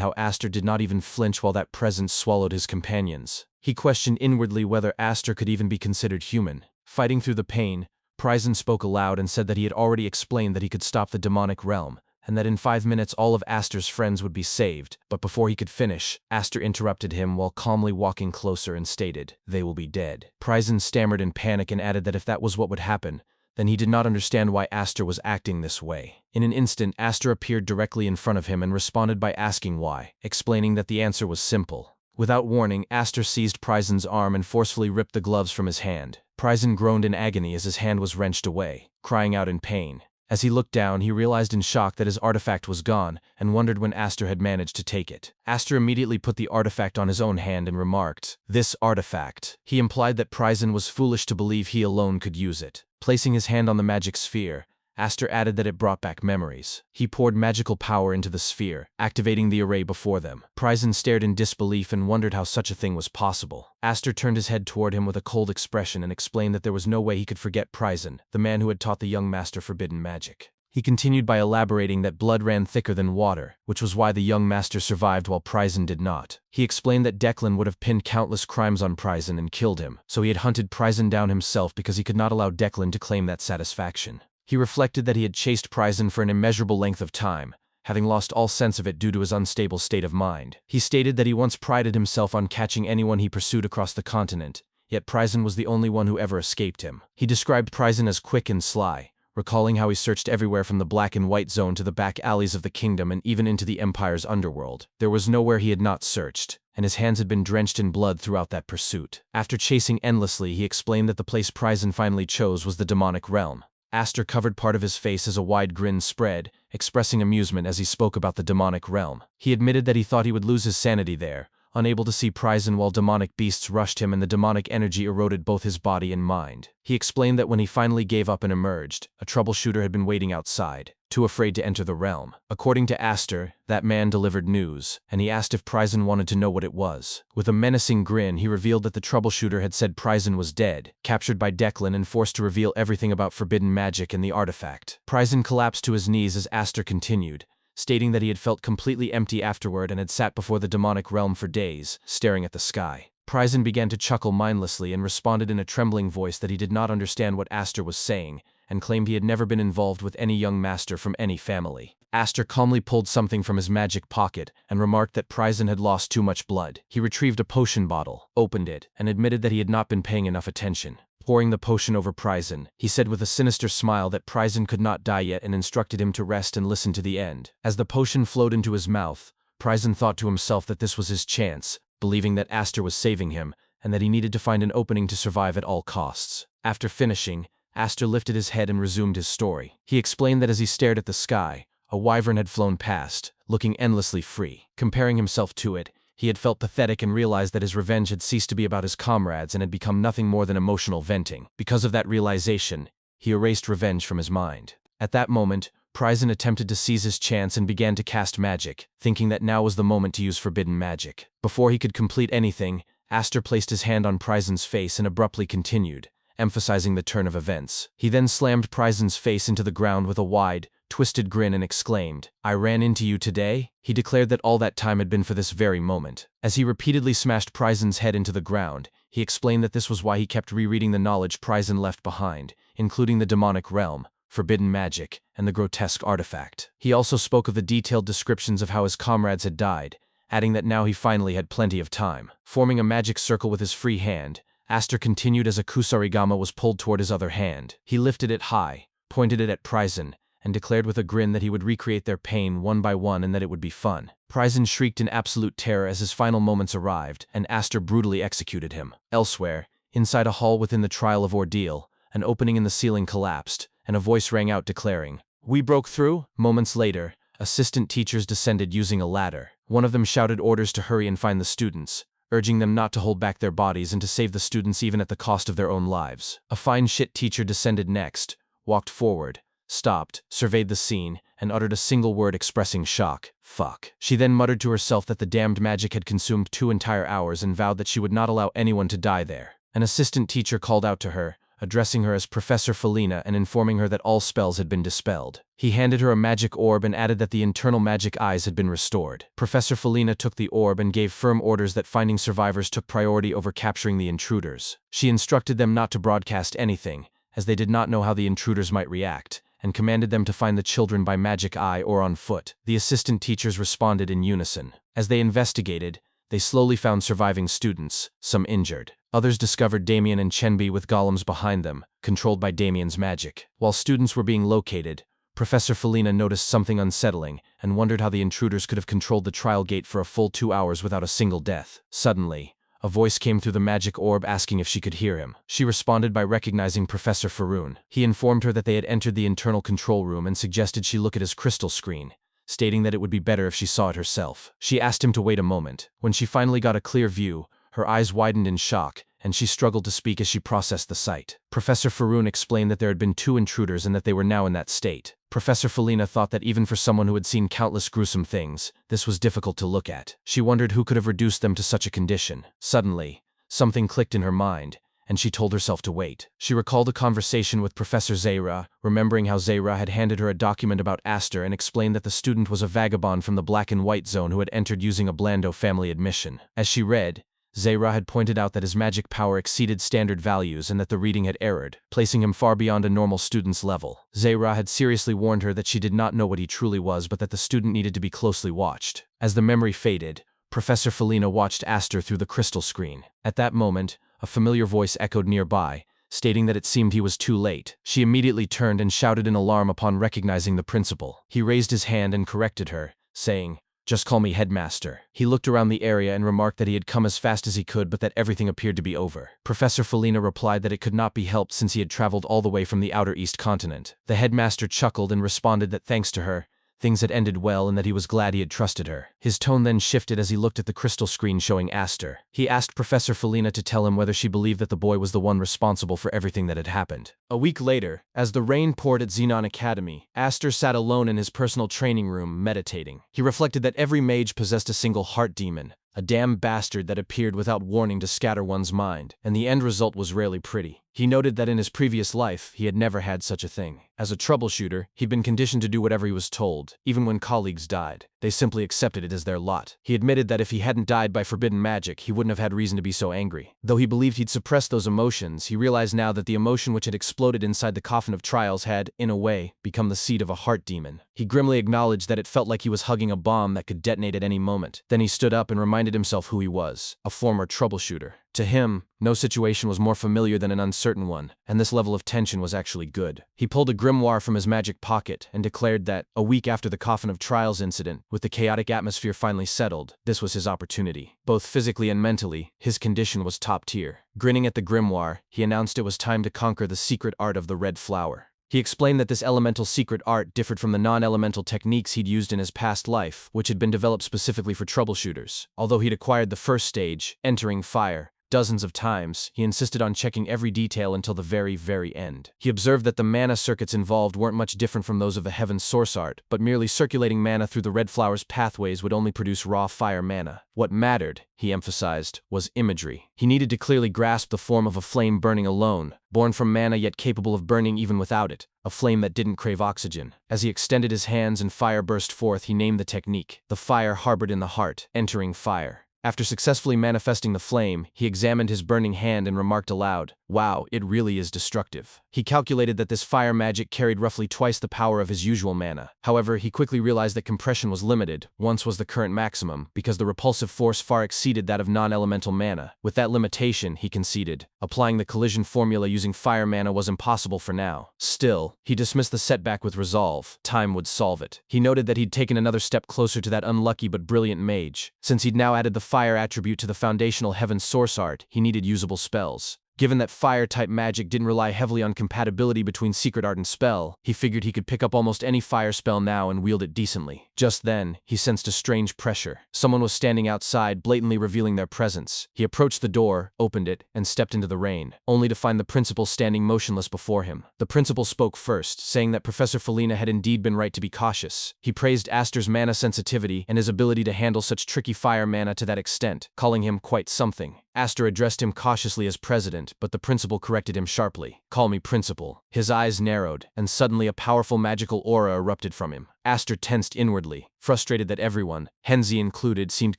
how Aster did not even flinch while that presence swallowed his companions. He questioned inwardly whether Aster could even be considered human. Fighting through the pain, Pryzen spoke aloud and said that he had already explained that he could stop the demonic realm, and that in 5 minutes all of Aster's friends would be saved, but before he could finish, Aster interrupted him while calmly walking closer and stated, "They will be dead." Pryzen stammered in panic and added that if that was what would happen, then he did not understand why Aster was acting this way. In an instant, Aster appeared directly in front of him and responded by asking why, explaining that the answer was simple. Without warning, Aster seized Pryzen's arm and forcefully ripped the gloves from his hand. Pryzen groaned in agony as his hand was wrenched away, crying out in pain. As he looked down, he realized in shock that his artifact was gone and wondered when Aster had managed to take it. Aster immediately put the artifact on his own hand and remarked, "This artifact." He implied that Pryzen was foolish to believe he alone could use it. Placing his hand on the magic sphere, Aster added that it brought back memories. He poured magical power into the sphere, activating the array before them. Pryzen stared in disbelief and wondered how such a thing was possible. Aster turned his head toward him with a cold expression and explained that there was no way he could forget Pryzen, the man who had taught the young master forbidden magic. He continued by elaborating that blood ran thicker than water, which was why the young master survived while Pryzen did not. He explained that Declan would have pinned countless crimes on Pryzen and killed him, so he had hunted Pryzen down himself because he could not allow Declan to claim that satisfaction. He reflected that he had chased Pryzen for an immeasurable length of time, having lost all sense of it due to his unstable state of mind. He stated that he once prided himself on catching anyone he pursued across the continent, yet Pryzen was the only one who ever escaped him. He described Pryzen as quick and sly, recalling how he searched everywhere from the black and white zone to the back alleys of the kingdom and even into the Empire's underworld. There was nowhere he had not searched, and his hands had been drenched in blood throughout that pursuit. After chasing endlessly, he explained that the place Pryzen finally chose was the demonic realm. Aster covered part of his face as a wide grin spread, expressing amusement as he spoke about the demonic realm. He admitted that he thought he would lose his sanity there, unable to see Pryzen while demonic beasts rushed him and the demonic energy eroded both his body and mind. He explained that when he finally gave up and emerged, a troubleshooter had been waiting outside, too afraid to enter the realm. According to Aster, that man delivered news, and he asked if Pryzen wanted to know what it was. With a menacing grin, he revealed that the troubleshooter had said Pryzen was dead, captured by Declan and forced to reveal everything about forbidden magic and the artifact. Pryzen collapsed to his knees as Aster continued, stating that he had felt completely empty afterward and had sat before the demonic realm for days, staring at the sky. Pryzen began to chuckle mindlessly and responded in a trembling voice that he did not understand what Aster was saying, and claimed he had never been involved with any young master from any family. Aster calmly pulled something from his magic pocket and remarked that Pryzen had lost too much blood. He retrieved a potion bottle, opened it, and admitted that he had not been paying enough attention. Pouring the potion over Pryzen, he said with a sinister smile that Pryzen could not die yet and instructed him to rest and listen to the end. As the potion flowed into his mouth, Pryzen thought to himself that this was his chance, believing that Aster was saving him and that he needed to find an opening to survive at all costs. After finishing, Aster lifted his head and resumed his story. He explained that as he stared at the sky, a wyvern had flown past, looking endlessly free. Comparing himself to it, he had felt pathetic and realized that his revenge had ceased to be about his comrades and had become nothing more than emotional venting. Because of that realization, he erased revenge from his mind. At that moment, Pryzen attempted to seize his chance and began to cast magic, thinking that now was the moment to use forbidden magic. Before he could complete anything, Aster placed his hand on Pryzen's face and abruptly continued, emphasizing the turn of events. He then slammed Pryzen's face into the ground with a wide, twisted grin and exclaimed, "I ran into you today?" He declared that all that time had been for this very moment. As he repeatedly smashed Pryzen's head into the ground, he explained that this was why he kept rereading the knowledge Pryzen left behind, including the demonic realm, forbidden magic, and the grotesque artifact. He also spoke of the detailed descriptions of how his comrades had died, adding that now he finally had plenty of time. Forming a magic circle with his free hand, Aster continued as a kusarigama was pulled toward his other hand. He lifted it high, pointed it at Pryzen, and declared with a grin that he would recreate their pain one by one and that it would be fun. Pryzen shrieked in absolute terror as his final moments arrived, and Aster brutally executed him. Elsewhere, inside a hall within the Trial of Ordeal, an opening in the ceiling collapsed, and a voice rang out declaring, "We broke through?" Moments later, assistant teachers descended using a ladder. One of them shouted orders to hurry and find the students, urging them not to hold back their bodies and to save the students even at the cost of their own lives. A fine shit teacher descended next, walked forward, stopped, surveyed the scene, and uttered a single word expressing shock. "Fuck." She then muttered to herself that the damned magic had consumed 2 entire hours and vowed that she would not allow anyone to die there. An assistant teacher called out to her, addressing her as Professor Felina and informing her that all spells had been dispelled. He handed her a magic orb and added that the internal magic eyes had been restored. Professor Felina took the orb and gave firm orders that finding survivors took priority over capturing the intruders. She instructed them not to broadcast anything, as they did not know how the intruders might react, and commanded them to find the children by magic eye or on foot. The assistant teachers responded in unison. As they investigated, they slowly found surviving students, some injured. Others discovered Damien and Chenbi with golems behind them, controlled by Damien's magic. While students were being located, Professor Felina noticed something unsettling and wondered how the intruders could have controlled the trial gate for a full 2 hours without a single death. Suddenly, a voice came through the magic orb asking if she could hear him. She responded by recognizing Professor Faroon. He informed her that they had entered the internal control room and suggested she look at his crystal screen, stating that it would be better if she saw it herself. She asked him to wait a moment. When she finally got a clear view, her eyes widened in shock, and she struggled to speak as she processed the sight. Professor Faroon explained that there had been 2 intruders and that they were now in that state. Professor Felina thought that even for someone who had seen countless gruesome things, this was difficult to look at. She wondered who could have reduced them to such a condition. Suddenly, something clicked in her mind, and she told herself to wait. She recalled a conversation with Professor Zayra, remembering how Zayra had handed her a document about Aster and explained that the student was a vagabond from the black and white zone who had entered using a Blando family admission. As she read, Zayra had pointed out that his magic power exceeded standard values and that the reading had errored, placing him far beyond a normal student's level. Zayra had seriously warned her that she did not know what he truly was, but that the student needed to be closely watched. As the memory faded, Professor Felina watched Aster through the crystal screen. At that moment, a familiar voice echoed nearby, stating that it seemed he was too late. She immediately turned and shouted in alarm upon recognizing the principal. He raised his hand and corrected her, saying, "Just call me headmaster." He looked around the area and remarked that he had come as fast as he could but that everything appeared to be over. Professor Felina replied that it could not be helped since he had traveled all the way from the outer east continent. The headmaster chuckled and responded that thanks to her, things had ended well and that he was glad he had trusted her. His tone then shifted as he looked at the crystal screen showing Aster. He asked Professor Felina to tell him whether she believed that the boy was the one responsible for everything that had happened. A week later, as the rain poured at Xenon Academy, Aster sat alone in his personal training room, meditating. He reflected that every mage possessed a single heart demon, a damn bastard that appeared without warning to scatter one's mind, and the end result was rarely pretty. He noted that in his previous life, he had never had such a thing. As a troubleshooter, he'd been conditioned to do whatever he was told, even when colleagues died. They simply accepted it as their lot. He admitted that if he hadn't died by forbidden magic, he wouldn't have had reason to be so angry. Though he believed he'd suppressed those emotions, he realized now that the emotion which had exploded inside the coffin of trials had, in a way, become the seed of a heart demon. He grimly acknowledged that it felt like he was hugging a bomb that could detonate at any moment. Then he stood up and reminded himself who he was, a former troubleshooter. To him, no situation was more familiar than an uncertain one, and this level of tension was actually good. He pulled a grimoire from his magic pocket and declared that, a week after the Coffin of Trials incident, with the chaotic atmosphere finally settled, this was his opportunity. Both physically and mentally, his condition was top tier. Grinning at the grimoire, he announced it was time to conquer the secret art of the red flower. He explained that this elemental secret art differed from the non-elemental techniques he'd used in his past life, which had been developed specifically for troubleshooters. Although he'd acquired the first stage, entering fire, dozens of times, he insisted on checking every detail until the very end. He observed that the mana circuits involved weren't much different from those of the Heaven Source Art, but merely circulating mana through the red flower's pathways would only produce raw fire mana. What mattered, he emphasized, was imagery. He needed to clearly grasp the form of a flame burning alone, born from mana yet capable of burning even without it, a flame that didn't crave oxygen. As he extended his hands and fire burst forth, he named the technique, the fire harbored in the heart, entering fire. After successfully manifesting the flame, he examined his burning hand and remarked aloud, "Wow, it really is destructive." He calculated that this fire magic carried roughly twice the power of his usual mana. However, he quickly realized that compression was limited, once was the current maximum, because the repulsive force far exceeded that of non-elemental mana. With that limitation, he conceded, applying the collision formula using fire mana was impossible for now. Still, he dismissed the setback with resolve. Time would solve it. He noted that he'd taken another step closer to that unlucky but brilliant mage. Since he'd now added the fire attribute to the foundational Heaven Source Art, he needed usable spells. Given that fire-type magic didn't rely heavily on compatibility between secret art and spell, he figured he could pick up almost any fire spell now and wield it decently. Just then, he sensed a strange pressure. Someone was standing outside, blatantly revealing their presence. He approached the door, opened it, and stepped into the rain, only to find the principal standing motionless before him. The principal spoke first, saying that Professor Felina had indeed been right to be cautious. He praised Aster's mana sensitivity and his ability to handle such tricky fire mana to that extent, calling him quite something. Aster addressed him cautiously as president, but the principal corrected him sharply. "Call me principal." His eyes narrowed, and suddenly a powerful magical aura erupted from him. Aster tensed inwardly, frustrated that everyone, Henzi included, seemed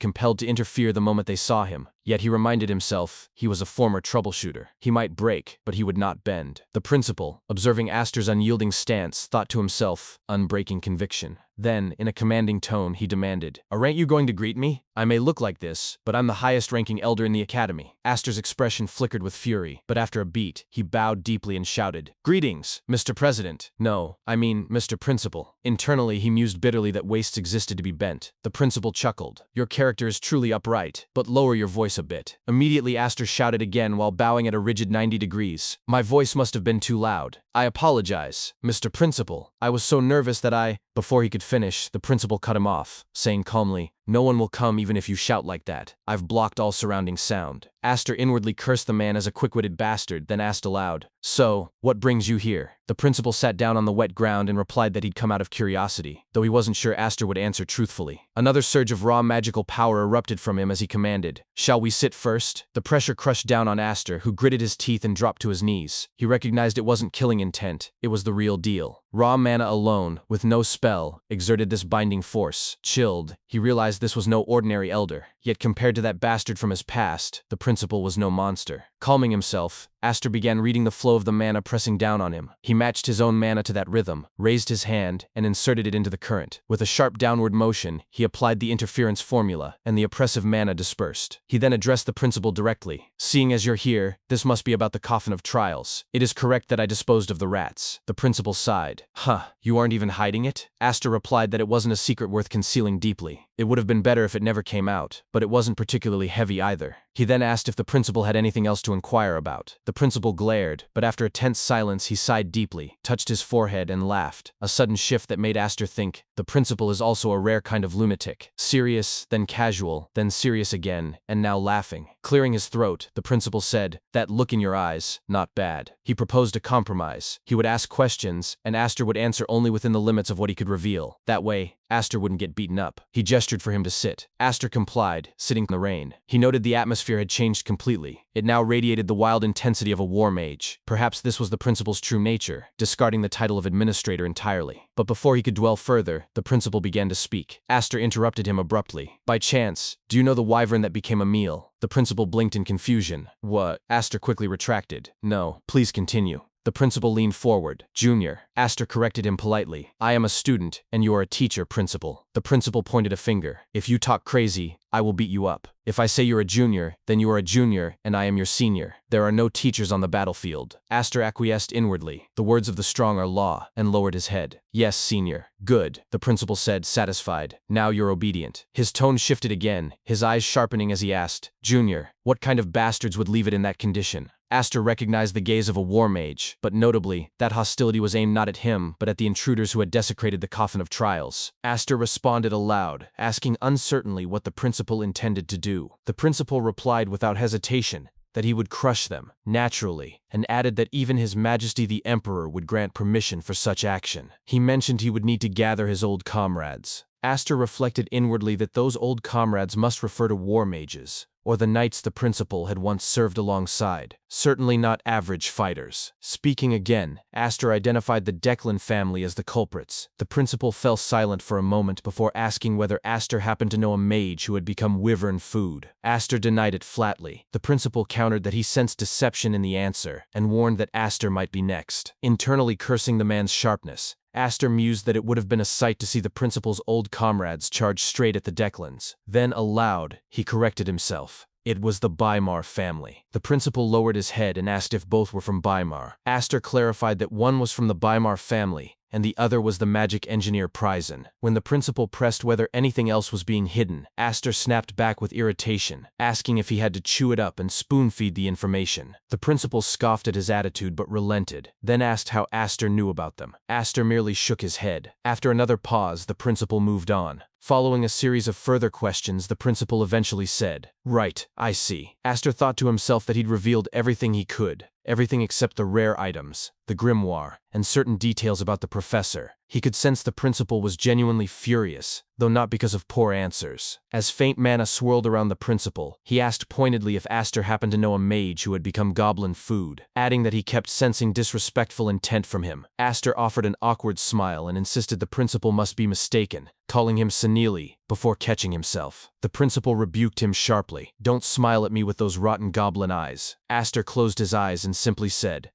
compelled to interfere the moment they saw him. Yet he reminded himself, he was a former troubleshooter. He might break, but he would not bend. The principal, observing Aster's unyielding stance, thought to himself, unbreaking conviction. Then, in a commanding tone, he demanded, "Aren't you going to greet me? I may look like this, but I'm the highest-ranking elder in the academy." Aster's expression flickered with fury, but after a beat, he bowed deeply and shouted, "Greetings, Mr. President. No, I mean, Mr. Principal." Internally, he mused bitterly that wastes existed to be bent. The principal chuckled. "Your character is truly upright, but lower your voice a bit." Immediately, Aster shouted again while bowing at a rigid 90 degrees. "My voice must have been too loud. I apologize, Mr. Principal. I was so nervous that I—" Before he could finish, the principal cut him off, saying calmly, "No one will come even if you shout like that. I've blocked all surrounding sound." Aster inwardly cursed the man as a quick-witted bastard, then asked aloud, "So, what brings you here?" The principal sat down on the wet ground and replied that he'd come out of curiosity, though he wasn't sure Aster would answer truthfully. Another surge of raw magical power erupted from him as he commanded, "Shall we sit first?" The pressure crushed down on Aster, who gritted his teeth and dropped to his knees. He recognized it wasn't killing intent, it was the real deal. Raw mana alone, with no spell, exerted this binding force. Chilled, he realized this was no ordinary elder, yet compared to that bastard from his past, the principal was no monster. Calming himself, Aster began reading the flow of the mana pressing down on him. He matched his own mana to that rhythm, raised his hand, and inserted it into the current. With a sharp downward motion, he applied the interference formula, and the oppressive mana dispersed. He then addressed the principal directly. "Seeing as you're here, this must be about the coffin of trials. It is correct that I disposed of the rats." The principal sighed. "Huh, you aren't even hiding it?" Aster replied that it wasn't a secret worth concealing deeply. It would have been better if it never came out, but it wasn't particularly heavy either. He then asked if the principal had anything else to inquire about. The principal glared, but after a tense silence he sighed deeply, touched his forehead, and laughed. A sudden shift that made Aster think, the principal is also a rare kind of lunatic. Serious, then casual, then serious again, and now laughing. Clearing his throat, the principal said, "That look in your eyes, not bad." He proposed a compromise. He would ask questions, and Aster would answer only within the limits of what he could reveal. That way, Aster wouldn't get beaten up. He gestured for him to sit. Aster complied, sitting in the rain. He noted the atmosphere had changed completely. It now radiated the wild intensity of a war mage. Perhaps this was the principal's true nature, discarding the title of administrator entirely. But before he could dwell further, the principal began to speak. Aster interrupted him abruptly. "By chance, do you know the wyvern that became a meal?" The principal blinked in confusion. "What?" Aster quickly retracted. "No, please continue." The principal leaned forward. "Junior." Aster corrected him politely. "I am a student, and you are a teacher, principal." The principal pointed a finger. "If you talk crazy, I will beat you up. If I say you're a junior, then you are a junior, and I am your senior. There are no teachers on the battlefield." Aster acquiesced inwardly. The words of the strong are law, and lowered his head. "Yes, senior." "Good," the principal said, satisfied. "Now you're obedient." His tone shifted again, his eyes sharpening as he asked, "Junior, what kind of bastards would leave it in that condition?" Aster recognized the gaze of a war mage, but notably, that hostility was aimed not at him, but at the intruders who had desecrated the coffin of trials. Aster responded aloud, asking uncertainly what the principal intended to do. The principal replied without hesitation that he would crush them, naturally, and added that even His Majesty the Emperor would grant permission for such action. He mentioned he would need to gather his old comrades. Aster reflected inwardly that those old comrades must refer to war mages, or the knights the principal had once served alongside. Certainly not average fighters. Speaking again, Aster identified the Declan family as the culprits. The principal fell silent for a moment before asking whether Aster happened to know a mage who had become wyvern food. Aster denied it flatly. The principal countered that he sensed deception in the answer, and warned that Aster might be next. Internally cursing the man's sharpness, Aster mused that it would have been a sight to see the principal's old comrades charge straight at the Declans. Then, aloud, he corrected himself. It was the Weimar family. The principal lowered his head and asked if both were from Weimar. Aster clarified that one was from the Weimar family, and the other was the magic engineer Prisen. When the principal pressed whether anything else was being hidden, Aster snapped back with irritation, asking if he had to chew it up and spoon-feed the information. The principal scoffed at his attitude but relented, then asked how Aster knew about them. Aster merely shook his head. After another pause, the principal moved on. Following a series of further questions, the principal eventually said, "Right, I see." Aster thought to himself that he'd revealed everything he could. Everything except the rare items, the grimoire, and certain details about the professor. He could sense the principal was genuinely furious, though not because of poor answers. As faint mana swirled around the principal, he asked pointedly if Aster happened to know a mage who had become goblin food, adding that he kept sensing disrespectful intent from him. Aster offered an awkward smile and insisted the principal must be mistaken, calling him senile, before catching himself. The principal rebuked him sharply. "Don't smile at me with those rotten goblin eyes." Aster closed his eyes and simply said,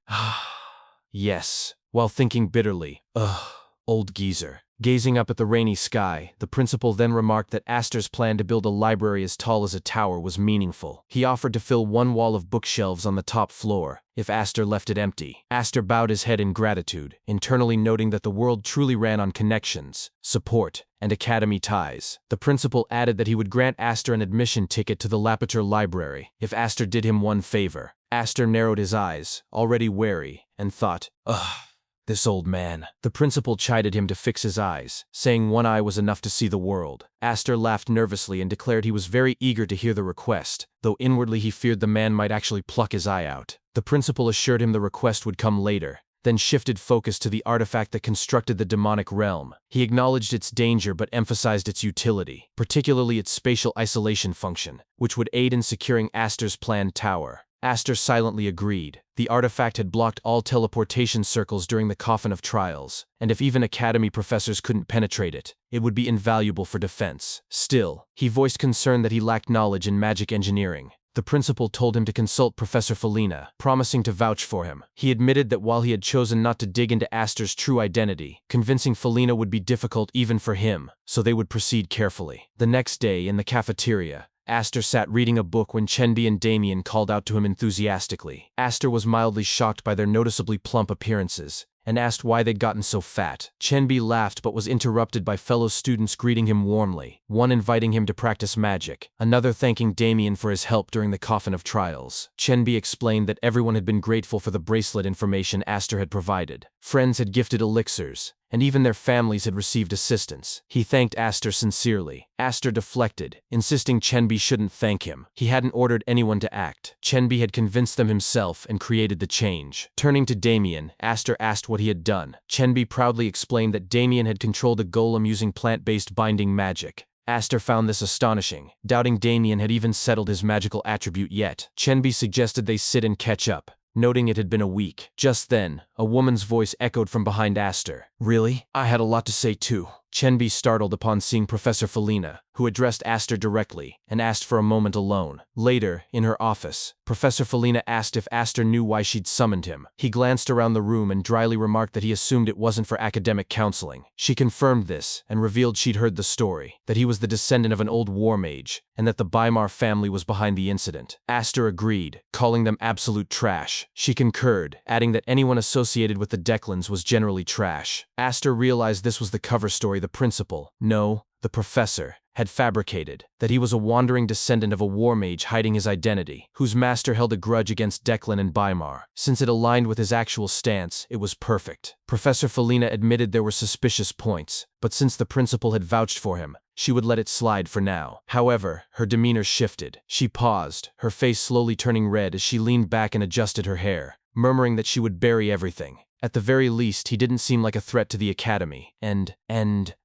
"Yes," while thinking bitterly, "Ugh, old geezer." Gazing up at the rainy sky, the principal then remarked that Aster's plan to build a library as tall as a tower was meaningful. He offered to fill one wall of bookshelves on the top floor, if Aster left it empty. Aster bowed his head in gratitude, internally noting that the world truly ran on connections, support, and academy ties. The principal added that he would grant Aster an admission ticket to the Lapdog library, if Aster did him one favor. Aster narrowed his eyes, already wary, and thought, "Ugh. This old man." The principal chided him to fix his eyes, saying one eye was enough to see the world. Aster laughed nervously and declared he was very eager to hear the request, though inwardly he feared the man might actually pluck his eye out. The principal assured him the request would come later, then shifted focus to the artifact that constructed the demonic realm. He acknowledged its danger but emphasized its utility, particularly its spatial isolation function, which would aid in securing Aster's planned tower. Aster silently agreed. The artifact had blocked all teleportation circles during the Coffin of Trials, and if even Academy professors couldn't penetrate it, it would be invaluable for defense. Still, he voiced concern that he lacked knowledge in magic engineering. The principal told him to consult Professor Felina, promising to vouch for him. He admitted that while he had chosen not to dig into Aster's true identity, convincing Felina would be difficult even for him, so they would proceed carefully. The next day, in the cafeteria, Aster sat reading a book when Chenbi and Damien called out to him enthusiastically. Aster was mildly shocked by their noticeably plump appearances, and asked why they'd gotten so fat. Chenbi laughed but was interrupted by fellow students greeting him warmly, one inviting him to practice magic, another thanking Damien for his help during the Coffin of Trials. Chenbi explained that everyone had been grateful for the bracelet information Aster had provided. Friends had gifted elixirs, and even their families had received assistance. He thanked Aster sincerely. Aster deflected, insisting Chenbi shouldn't thank him. He hadn't ordered anyone to act. Chenbi had convinced them himself and created the change. Turning to Damien, Aster asked what he had done. Chenbi proudly explained that Damien had controlled a golem using plant-based binding magic. Aster found this astonishing, doubting Damien had even settled his magical attribute yet. Chenbi suggested they sit and catch up, noting it had been a week. Just then, a woman's voice echoed from behind Aster. Really? I had a lot to say too. Chenbi startled upon seeing Professor Felina, who addressed Aster directly, and asked for a moment alone. Later, in her office, Professor Felina asked if Aster knew why she'd summoned him. He glanced around the room and dryly remarked that he assumed it wasn't for academic counseling. She confirmed this, and revealed she'd heard the story, that he was the descendant of an old war mage, and that the Weimar family was behind the incident. Aster agreed, calling them absolute trash. She concurred, adding that anyone associated with the Declans was generally trash. Aster realized this was the cover story the principal, no, the professor, had fabricated, that he was a wandering descendant of a war mage hiding his identity, whose master held a grudge against Declan and Weimar. Since it aligned with his actual stance, it was perfect. Professor Felina admitted there were suspicious points, but since the principal had vouched for him, she would let it slide for now. However, her demeanor shifted. She paused, her face slowly turning red as she leaned back and adjusted her hair, murmuring that she would bury everything. At the very least, he didn't seem like a threat to the academy. And,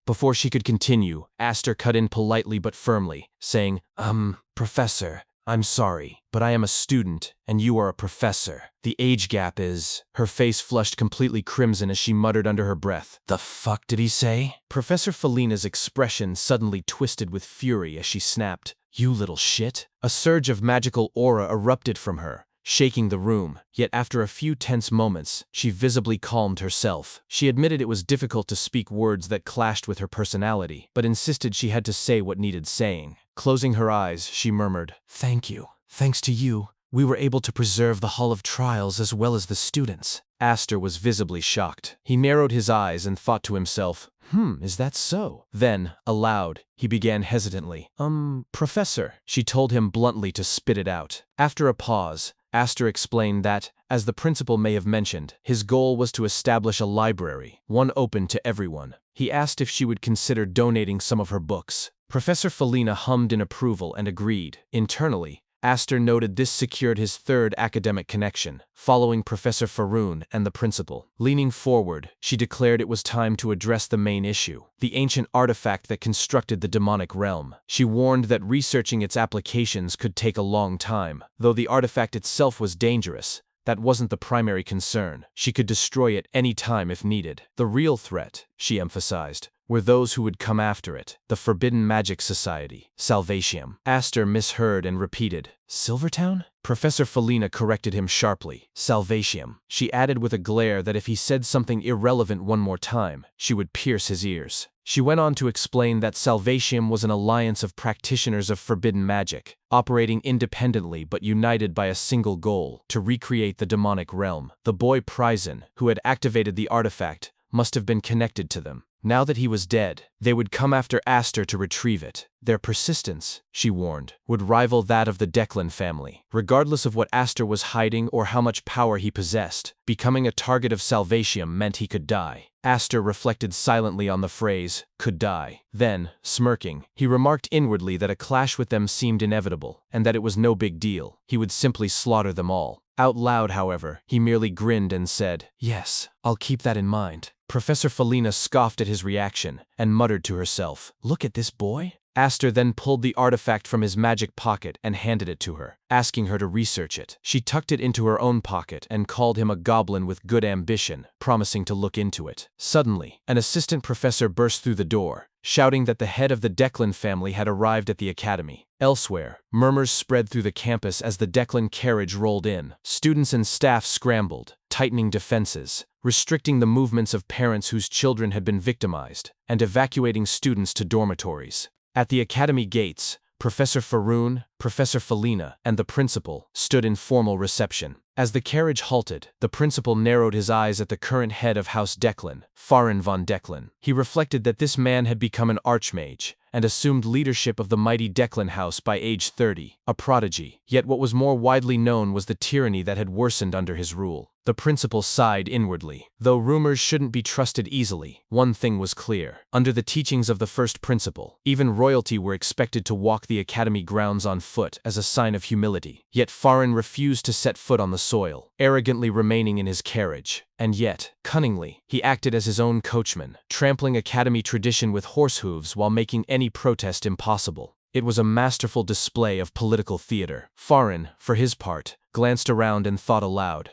before she could continue, Aster cut in politely but firmly, saying, Professor, I'm sorry, but I am a student, and you are a professor. The age gap is… Her face flushed completely crimson as she muttered under her breath. The fuck did he say? Professor Felina's expression suddenly twisted with fury as she snapped, You little shit. A surge of magical aura erupted from her, shaking the room. Yet after a few tense moments, she visibly calmed herself. She admitted it was difficult to speak words that clashed with her personality, but insisted she had to say what needed saying. Closing her eyes, she murmured, Thank you. Thanks to you, we were able to preserve the Hall of Trials as well as the students. Aster was visibly shocked. He narrowed his eyes and thought to himself, is that so? Then, aloud, he began hesitantly, Professor. She told him bluntly to spit it out. After a pause, Aster explained that, as the principal may have mentioned, his goal was to establish a library, one open to everyone. He asked if she would consider donating some of her books. Professor Felina hummed in approval and agreed. Internally, Aster noted this secured his third academic connection, following Professor Faroon and the principal. Leaning forward, she declared it was time to address the main issue, the ancient artifact that constructed the demonic realm. She warned that researching its applications could take a long time. Though the artifact itself was dangerous, that wasn't the primary concern. She could destroy it any time if needed. The real threat, she emphasized, were those who would come after it, the Forbidden Magic Society, Salvatium. Aster misheard and repeated, Silvertown? Professor Felina corrected him sharply, Salvatium. She added with a glare that if he said something irrelevant one more time, she would pierce his ears. She went on to explain that Salvatium was an alliance of practitioners of forbidden magic, operating independently but united by a single goal, to recreate the demonic realm. The boy Pryzen, who had activated the artifact, must have been connected to them. Now that he was dead, they would come after Aster to retrieve it. Their persistence, she warned, would rival that of the Declan family. Regardless of what Aster was hiding or how much power he possessed, becoming a target of Salvatium meant he could die. Aster reflected silently on the phrase, could die. Then, smirking, he remarked inwardly that a clash with them seemed inevitable, and that it was no big deal. He would simply slaughter them all. Out loud, however, he merely grinned and said, "Yes, I'll keep that in mind." Professor Felina scoffed at his reaction and muttered to herself, "Look at this boy." Aster then pulled the artifact from his magic pocket and handed it to her, asking her to research it. She tucked it into her own pocket and called him a goblin with good ambition, promising to look into it. Suddenly, an assistant professor burst through the door, shouting that the head of the Declan family had arrived at the academy. Elsewhere, murmurs spread through the campus as the Declan carriage rolled in. Students and staff scrambled, tightening defenses, restricting the movements of parents whose children had been victimized, and evacuating students to dormitories. At the academy gates, Professor Faroon, Professor Felina, and the principal stood in formal reception. As the carriage halted, the principal narrowed his eyes at the current head of House Declan, Farin von Declan. He reflected that this man had become an archmage and assumed leadership of the mighty Declan house by age 30, a prodigy. Yet what was more widely known was the tyranny that had worsened under his rule. The principal sighed inwardly. Though rumors shouldn't be trusted easily, one thing was clear. Under the teachings of the first principal, even royalty were expected to walk the academy grounds on foot as a sign of humility. Yet Farin refused to set foot on the soil, arrogantly remaining in his carriage. And yet, cunningly, he acted as his own coachman, trampling academy tradition with horse hooves while making any protest impossible. It was a masterful display of political theater. Farin, for his part, glanced around and thought aloud.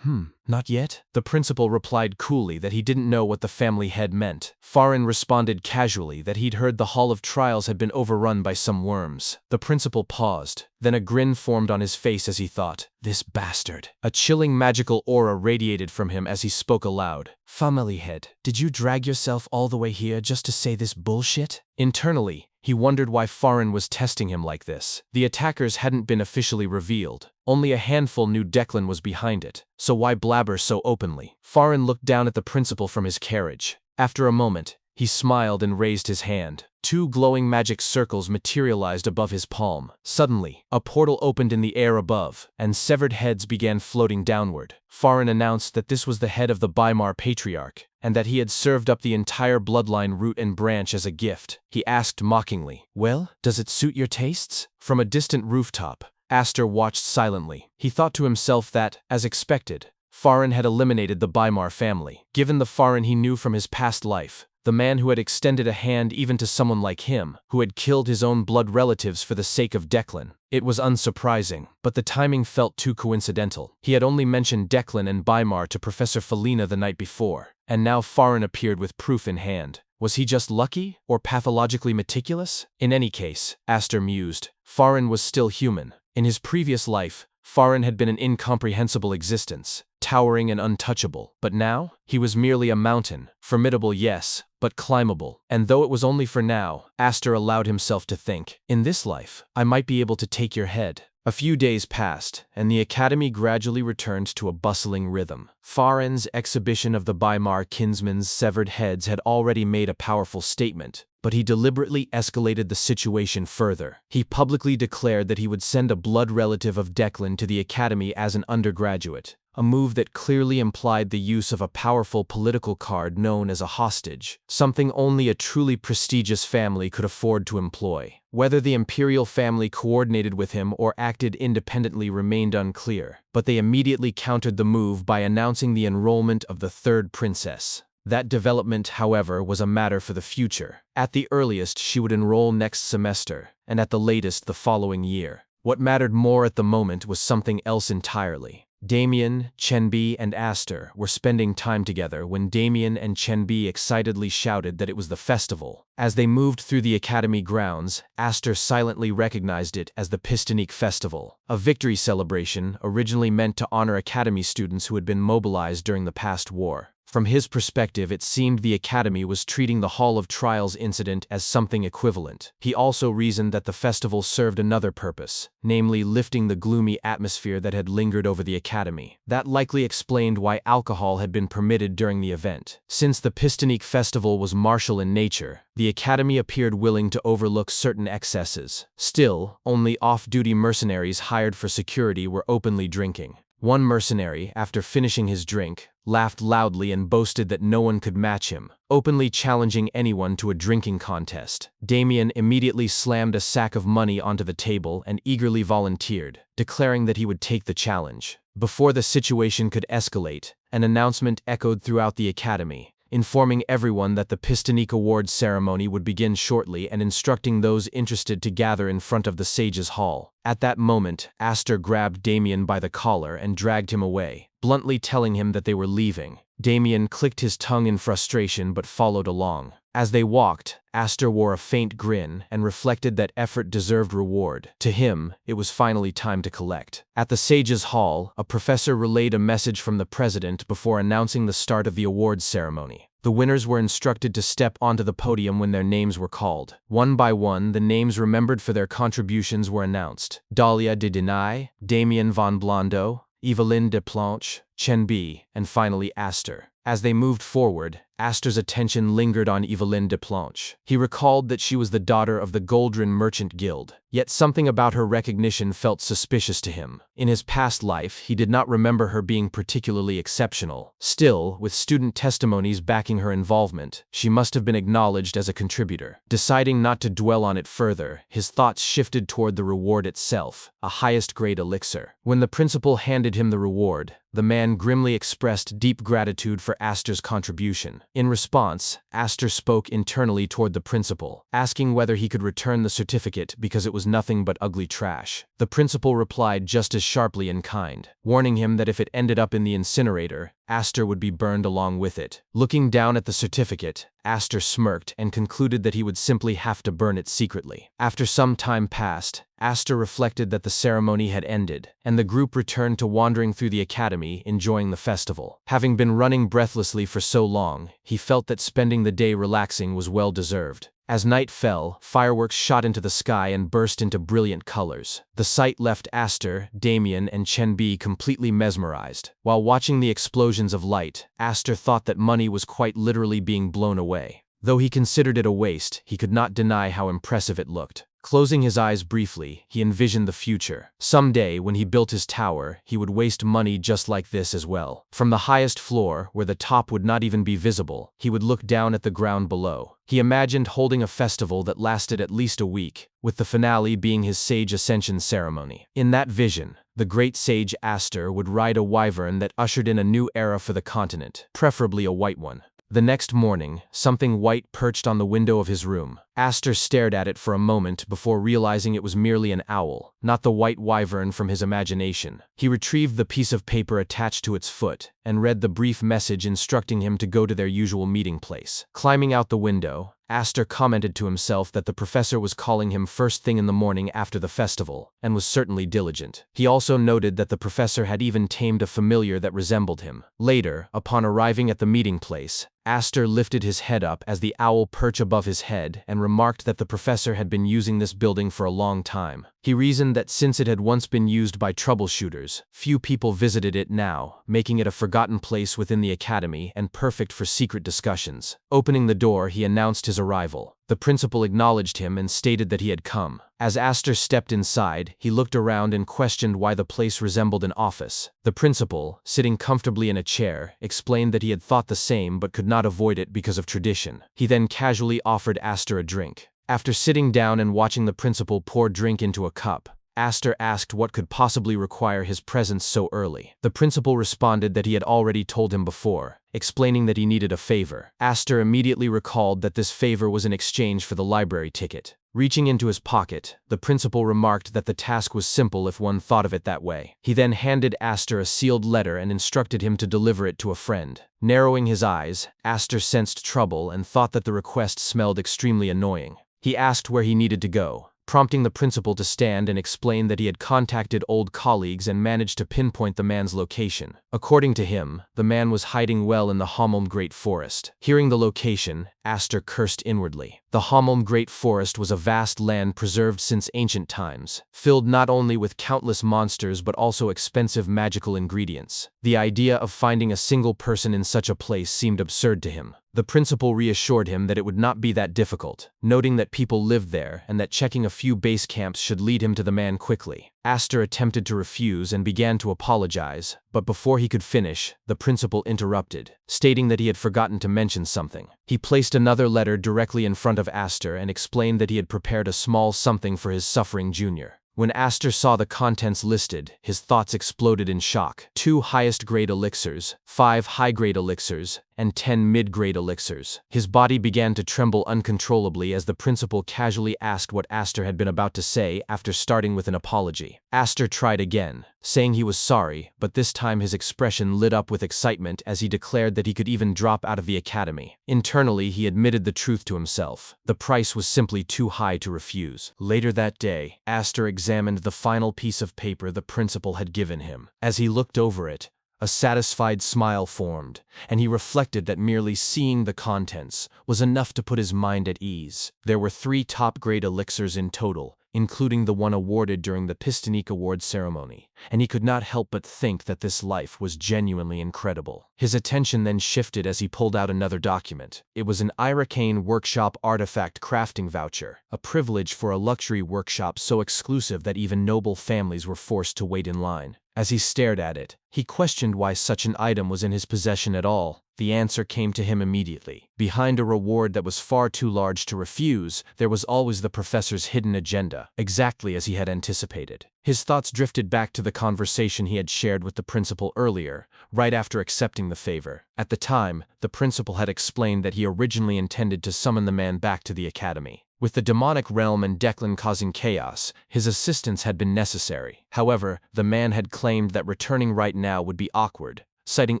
Not yet? The principal replied coolly that he didn't know what the family head meant. Farin responded casually that he'd heard the Hall of Trials had been overrun by some worms. The principal paused, then a grin formed on his face as he thought, "This bastard." A chilling magical aura radiated from him as he spoke aloud. "Family head, did you drag yourself all the way here just to say this bullshit?" Internally, he wondered why Farin was testing him like this. The attackers hadn't been officially revealed. Only a handful knew Declan was behind it, so why blabber so openly? Farin looked down at the principal from his carriage. After a moment, he smiled and raised his hand. Two glowing magic circles materialized above his palm. Suddenly, a portal opened in the air above, and severed heads began floating downward. Farin announced that this was the head of the Weimar Patriarch, and that he had served up the entire bloodline root and branch as a gift. He asked mockingly, "Well, does it suit your tastes?" From a distant rooftop, Aster watched silently. He thought to himself that, as expected, Farin had eliminated the Weimar family. Given the Farin he knew from his past life, the man who had extended a hand even to someone like him, who had killed his own blood relatives for the sake of Declan, it was unsurprising, but the timing felt too coincidental. He had only mentioned Declan and Weimar to Professor Felina the night before, and now Farin appeared with proof in hand. Was he just lucky, or pathologically meticulous? In any case, Aster mused, Farin was still human. In his previous life, Farin had been an incomprehensible existence, towering and untouchable, but now, he was merely a mountain, formidable yes, but climbable. And though it was only for now, Aster allowed himself to think, in this life, I might be able to take your head. A few days passed, and the academy gradually returned to a bustling rhythm. Farin's exhibition of the Weimar kinsmen's severed heads had already made a powerful statement, but he deliberately escalated the situation further. He publicly declared that he would send a blood relative of Declan to the academy as an undergraduate, a move that clearly implied the use of a powerful political card known as a hostage, something only a truly prestigious family could afford to employ. Whether the imperial family coordinated with him or acted independently remained unclear, but they immediately countered the move by announcing the enrollment of the third princess. That development, however, was a matter for the future. At the earliest, she would enroll next semester, and at the latest the following year. What mattered more at the moment was something else entirely. Damien, Chenbi, and Aster were spending time together when Damien and Chenbi excitedly shouted that it was the festival. As they moved through the academy grounds, Aster silently recognized it as the Pistonique Festival, a victory celebration originally meant to honor academy students who had been mobilized during the past war. From his perspective, it seemed the Academy was treating the Hall of Trials incident as something equivalent. He also reasoned that the festival served another purpose, namely lifting the gloomy atmosphere that had lingered over the Academy. That likely explained why alcohol had been permitted during the event. Since the Pistonique festival was martial in nature, the Academy appeared willing to overlook certain excesses. Still, only off-duty mercenaries hired for security were openly drinking. One mercenary, after finishing his drink, laughed loudly and boasted that no one could match him, openly challenging anyone to a drinking contest. Damien immediately slammed a sack of money onto the table and eagerly volunteered, declaring that he would take the challenge. Before the situation could escalate, an announcement echoed throughout the Academy, informing everyone that the Pistonique Awards ceremony would begin shortly and instructing those interested to gather in front of the Sage's Hall. At that moment, Aster grabbed Damien by the collar and dragged him away, bluntly telling him that they were leaving. Damien clicked his tongue in frustration but followed along. As they walked, Aster wore a faint grin and reflected that effort deserved reward. To him, it was finally time to collect. At the Sage's Hall, a professor relayed a message from the president before announcing the start of the awards ceremony. The winners were instructed to step onto the podium when their names were called. One by one, the names remembered for their contributions were announced. Dahlia de Denai, Damien von Blondeau, Eveline de Planche, Chen Bi, and finally Aster. As they moved forward, Aster's attention lingered on Eveline de Planche. He recalled that she was the daughter of the Goldrin Merchant Guild, yet something about her recognition felt suspicious to him. In his past life, he did not remember her being particularly exceptional. Still, with student testimonies backing her involvement, she must have been acknowledged as a contributor. Deciding not to dwell on it further, his thoughts shifted toward the reward itself, a highest-grade elixir. When the principal handed him the reward, the man grimly expressed deep gratitude for Aster's contribution. In response, Aster spoke internally toward the principal, asking whether he could return the certificate because it was nothing but ugly trash. The principal replied just as sharply and kind, warning him that if it ended up in the incinerator, Aster would be burned along with it. Looking down at the certificate, Aster smirked and concluded that he would simply have to burn it secretly. After some time passed, Aster reflected that the ceremony had ended, and the group returned to wandering through the academy, enjoying the festival. Having been running breathlessly for so long, he felt that spending the day relaxing was well deserved. As night fell, fireworks shot into the sky and burst into brilliant colors. The sight left Aster, Damien, and Chen Bi completely mesmerized. While watching the explosions of light, Aster thought that money was quite literally being blown away. Though he considered it a waste, he could not deny how impressive it looked. Closing his eyes briefly, he envisioned the future. Someday, when he built his tower, he would waste money just like this as well. From the highest floor, where the top would not even be visible, he would look down at the ground below. He imagined holding a festival that lasted at least a week, with the finale being his sage ascension ceremony. In that vision, the great sage Aster would ride a wyvern that ushered in a new era for the continent, preferably a white one. The next morning, something white perched on the window of his room. Aster stared at it for a moment before realizing it was merely an owl, not the white wyvern from his imagination. He retrieved the piece of paper attached to its foot and read the brief message instructing him to go to their usual meeting place. Climbing out the window, Aster commented to himself that the professor was calling him first thing in the morning after the festival, and was certainly diligent. He also noted that the professor had even tamed a familiar that resembled him. Later, upon arriving at the meeting place, Aster lifted his head up as the owl perched above his head and remarked that the professor had been using this building for a long time. He reasoned that since it had once been used by troubleshooters, few people visited it now, making it a forgotten place within the academy and perfect for secret discussions. Opening the door, he announced his arrival. The principal acknowledged him and stated that he had come. As Aster stepped inside, he looked around and questioned why the place resembled an office. The principal, sitting comfortably in a chair, explained that he had thought the same but could not avoid it because of tradition. He then casually offered Aster a drink. After sitting down and watching the principal pour drink into a cup, Aster asked what could possibly require his presence so early. The principal responded that he had already told him before, explaining that he needed a favor. Aster immediately recalled that this favor was in exchange for the library ticket. Reaching into his pocket, the principal remarked that the task was simple if one thought of it that way. He then handed Aster a sealed letter and instructed him to deliver it to a friend. Narrowing his eyes, Aster sensed trouble and thought that the request smelled extremely annoying. He asked where he needed to go, prompting the principal to stand and explain that he had contacted old colleagues and managed to pinpoint the man's location. According to him, the man was hiding well in the Hammelm Great Forest. Hearing the location, Aster cursed inwardly. The Hammelm Great Forest was a vast land preserved since ancient times, filled not only with countless monsters but also expensive magical ingredients. The idea of finding a single person in such a place seemed absurd to him. The principal reassured him that it would not be that difficult, noting that people lived there and that checking a few base camps should lead him to the man quickly. Aster attempted to refuse and began to apologize, but before he could finish, the principal interrupted, stating that he had forgotten to mention something. He placed another letter directly in front of Aster and explained that he had prepared a small something for his suffering junior. When Aster saw the contents listed, his thoughts exploded in shock. 2 highest-grade elixirs, 5 high-grade elixirs, and 10 mid-grade elixirs. His body began to tremble uncontrollably as the principal casually asked what Aster had been about to say after starting with an apology. Aster tried again, saying he was sorry, but this time his expression lit up with excitement as he declared that he could even drop out of the academy. Internally, he admitted the truth to himself. The price was simply too high to refuse. Later that day, Aster examined the final piece of paper the principal had given him. As he looked over it, a satisfied smile formed, and he reflected that merely seeing the contents was enough to put his mind at ease. There were 3 top-grade elixirs in total, including the one awarded during the Pistonique Award ceremony, and he could not help but think that this life was genuinely incredible. His attention then shifted as he pulled out another document. It was an Iracane Workshop artifact crafting voucher, a privilege for a luxury workshop so exclusive that even noble families were forced to wait in line. As he stared at it, he questioned why such an item was in his possession at all. The answer came to him immediately. Behind a reward that was far too large to refuse, there was always the professor's hidden agenda, exactly as he had anticipated. His thoughts drifted back to the conversation he had shared with the principal earlier, right after accepting the favor. At the time, the principal had explained that he originally intended to summon the man back to the academy. With the demonic realm and Declan causing chaos, his assistance had been necessary. However, the man had claimed that returning right now would be awkward, citing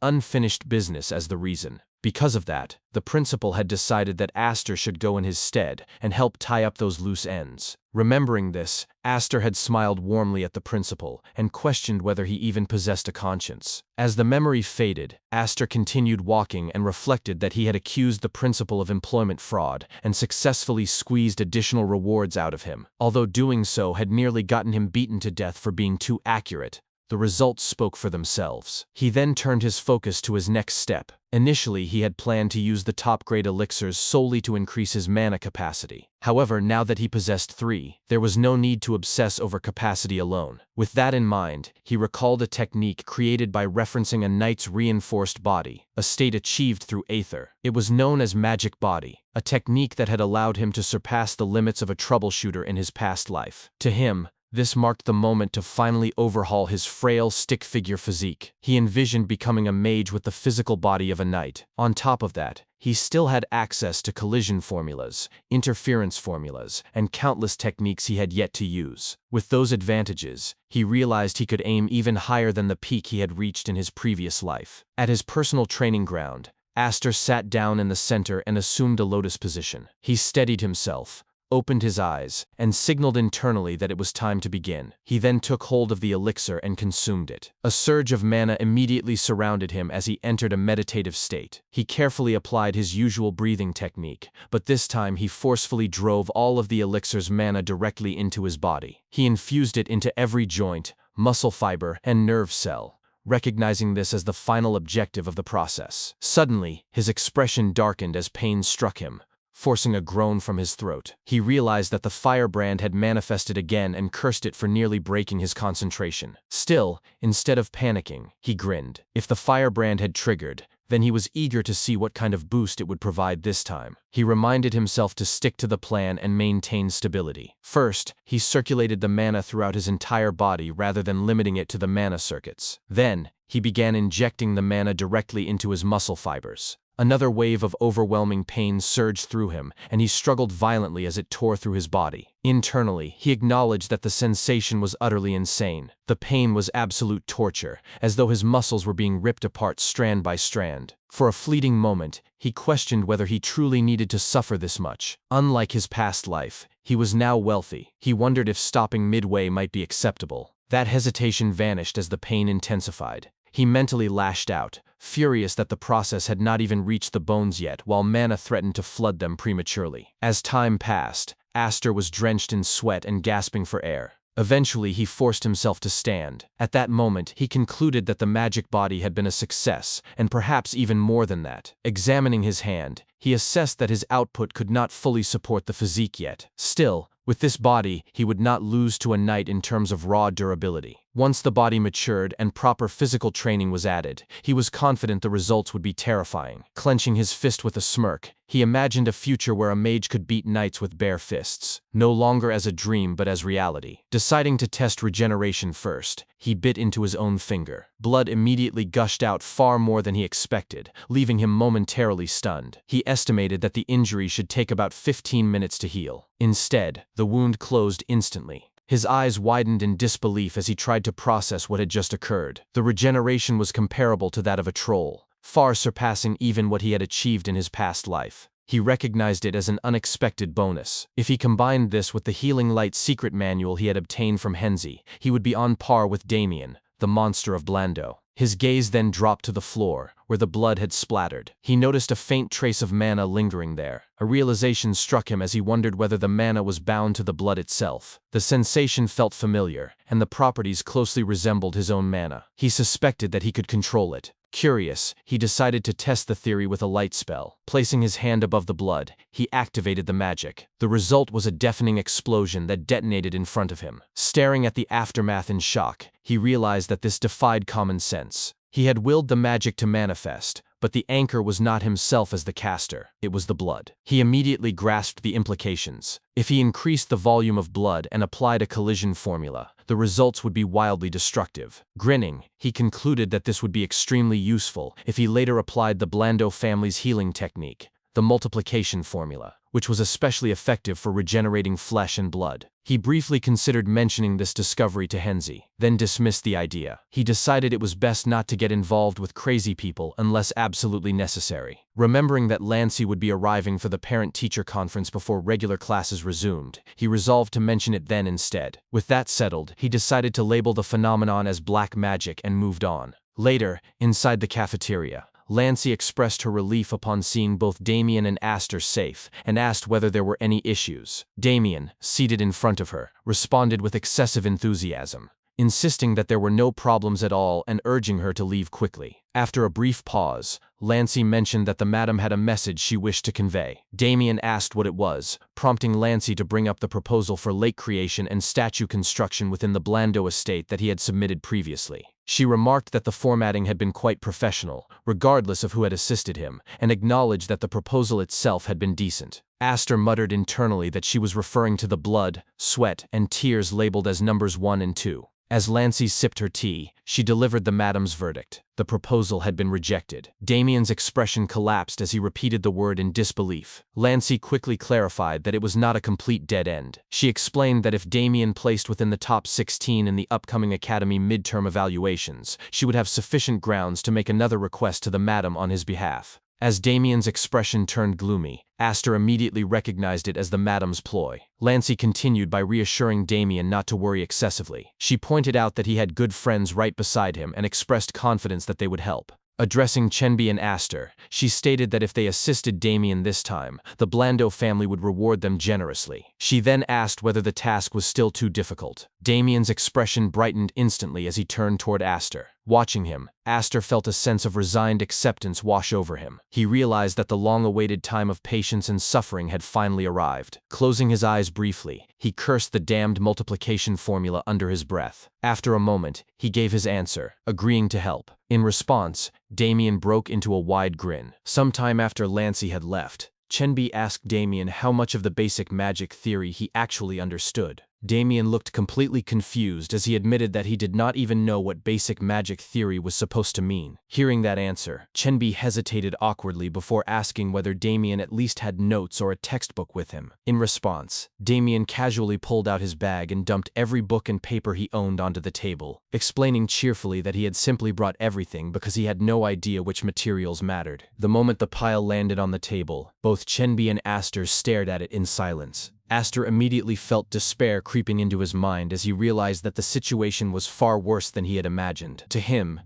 unfinished business as the reason. Because of that, the principal had decided that Aster should go in his stead and help tie up those loose ends. Remembering this, Aster had smiled warmly at the principal and questioned whether he even possessed a conscience. As the memory faded, Aster continued walking and reflected that he had accused the principal of employment fraud and successfully squeezed additional rewards out of him. Although doing so had nearly gotten him beaten to death for being too accurate, the results spoke for themselves. He then turned his focus to his next step. Initially, he had planned to use the top-grade elixirs solely to increase his mana capacity. However, now that he possessed 3, there was no need to obsess over capacity alone. With that in mind, he recalled a technique created by referencing a knight's reinforced body, a state achieved through Aether. It was known as Magic Body, a technique that had allowed him to surpass the limits of a troubleshooter in his past life. To him, this marked the moment to finally overhaul his frail stick-figure physique. He envisioned becoming a mage with the physical body of a knight. On top of that, he still had access to collision formulas, interference formulas, and countless techniques he had yet to use. With those advantages, he realized he could aim even higher than the peak he had reached in his previous life. At his personal training ground, Aster sat down in the center and assumed a lotus position. He steadied himself, opened his eyes, and signaled internally that it was time to begin. He then took hold of the elixir and consumed it. A surge of mana immediately surrounded him as he entered a meditative state. He carefully applied his usual breathing technique, but this time he forcefully drove all of the elixir's mana directly into his body. He infused it into every joint, muscle fiber, and nerve cell, recognizing this as the final objective of the process. Suddenly, his expression darkened as pain struck him, forcing a groan from his throat. He realized that the firebrand had manifested again and cursed it for nearly breaking his concentration. Still, instead of panicking, he grinned. If the firebrand had triggered, then he was eager to see what kind of boost it would provide this time. He reminded himself to stick to the plan and maintain stability. First, he circulated the mana throughout his entire body rather than limiting it to the mana circuits. Then, he began injecting the mana directly into his muscle fibers. Another wave of overwhelming pain surged through him, and he struggled violently as it tore through his body. Internally, he acknowledged that the sensation was utterly insane. The pain was absolute torture, as though his muscles were being ripped apart strand by strand. For a fleeting moment, he questioned whether he truly needed to suffer this much. Unlike his past life, He was now wealthy. He wondered if stopping midway might be acceptable. That hesitation vanished as the pain intensified. He mentally lashed out, furious that the process had not even reached the bones yet, while mana threatened to flood them prematurely. As time passed, Aster was drenched in sweat and gasping for air. Eventually, he forced himself to stand. At that moment, he concluded that the magic body had been a success, and perhaps even more than that. Examining his hand, he assessed that his output could not fully support the physique yet. Still, with this body, he would not lose to a knight in terms of raw durability. Once the body matured and proper physical training was added, he was confident the results would be terrifying. Clenching his fist with a smirk, he imagined a future where a mage could beat knights with bare fists, no longer as a dream but as reality. Deciding to test regeneration first, he bit into his own finger. Blood immediately gushed out far more than he expected, leaving him momentarily stunned. He estimated that the injury should take about 15 minutes to heal. Instead, the wound closed instantly. His eyes widened in disbelief as he tried to process what had just occurred. The regeneration was comparable to that of a troll, far surpassing even what he had achieved in his past life. He recognized it as an unexpected bonus. If he combined this with the Healing Light secret manual he had obtained from Henzi, he would be on par with Damien, the monster of Blando. His gaze then dropped to the floor, where the blood had splattered. He noticed a faint trace of mana lingering there. A realization struck him as he wondered whether the mana was bound to the blood itself. The sensation felt familiar, and the properties closely resembled his own mana. He suspected that he could control it. Curious, he decided to test the theory with a light spell. Placing his hand above the blood, he activated the magic. The result was a deafening explosion that detonated in front of him. Staring at the aftermath in shock, he realized that this defied common sense. He had willed the magic to manifest, but the anchor was not himself as the caster, it was the blood. He immediately grasped the implications. If he increased the volume of blood and applied a collision formula, the results would be wildly destructive. Grinning, he concluded that this would be extremely useful if he later applied the Blando family's healing technique, the multiplication formula, which was especially effective for regenerating flesh and blood. He briefly considered mentioning this discovery to Henzi, then dismissed the idea. He decided it was best not to get involved with crazy people unless absolutely necessary. Remembering that Lancey would be arriving for the parent-teacher conference before regular classes resumed, he resolved to mention it then instead. With that settled, he decided to label the phenomenon as black magic and moved on. Later, inside the cafeteria, Lancey expressed her relief upon seeing both Damien and Aster safe, and asked whether there were any issues. Damien, seated in front of her, responded with excessive enthusiasm, insisting that there were no problems at all and urging her to leave quickly. After a brief pause, Lancey mentioned that the madam had a message she wished to convey. Damien asked what it was, prompting Lancey to bring up the proposal for lake creation and statue construction within the Blando estate that he had submitted previously. She remarked that the formatting had been quite professional, regardless of who had assisted him, and acknowledged that the proposal itself had been decent. Aster muttered internally that she was referring to the blood, sweat, and tears labeled as numbers 1 and 2. As Lancey sipped her tea, she delivered the madam's verdict. The proposal had been rejected. Damien's expression collapsed as he repeated the word in disbelief. Lancey quickly clarified that it was not a complete dead end. She explained that if Damien placed within the top 16 in the upcoming academy midterm evaluations, she would have sufficient grounds to make another request to the madam on his behalf. As Damien's expression turned gloomy, Aster immediately recognized it as the madam's ploy. Lancey continued by reassuring Damien not to worry excessively. She pointed out that he had good friends right beside him and expressed confidence that they would help. Addressing Chenbi and Aster, she stated that if they assisted Damien this time, the Blando family would reward them generously. She then asked whether the task was still too difficult. Damien's expression brightened instantly as he turned toward Aster. Watching him, Aster felt a sense of resigned acceptance wash over him. He realized that the long-awaited time of patience and suffering had finally arrived. Closing his eyes briefly, he cursed the damned multiplication formula under his breath. After a moment, he gave his answer, agreeing to help. In response, Damien broke into a wide grin. Sometime after Lancey had left, Chenbi asked Damien how much of the basic magic theory he actually understood. Damien looked completely confused as he admitted that he did not even know what basic magic theory was supposed to mean. Hearing that answer, Chenbi hesitated awkwardly before asking whether Damien at least had notes or a textbook with him. In response, Damien casually pulled out his bag and dumped every book and paper he owned onto the table, explaining cheerfully that he had simply brought everything because he had no idea which materials mattered. The moment the pile landed on the table, both Chenbi and Aster stared at it in silence. Aster immediately felt despair creeping into his mind as he realized that the situation was far worse than he had imagined. To him,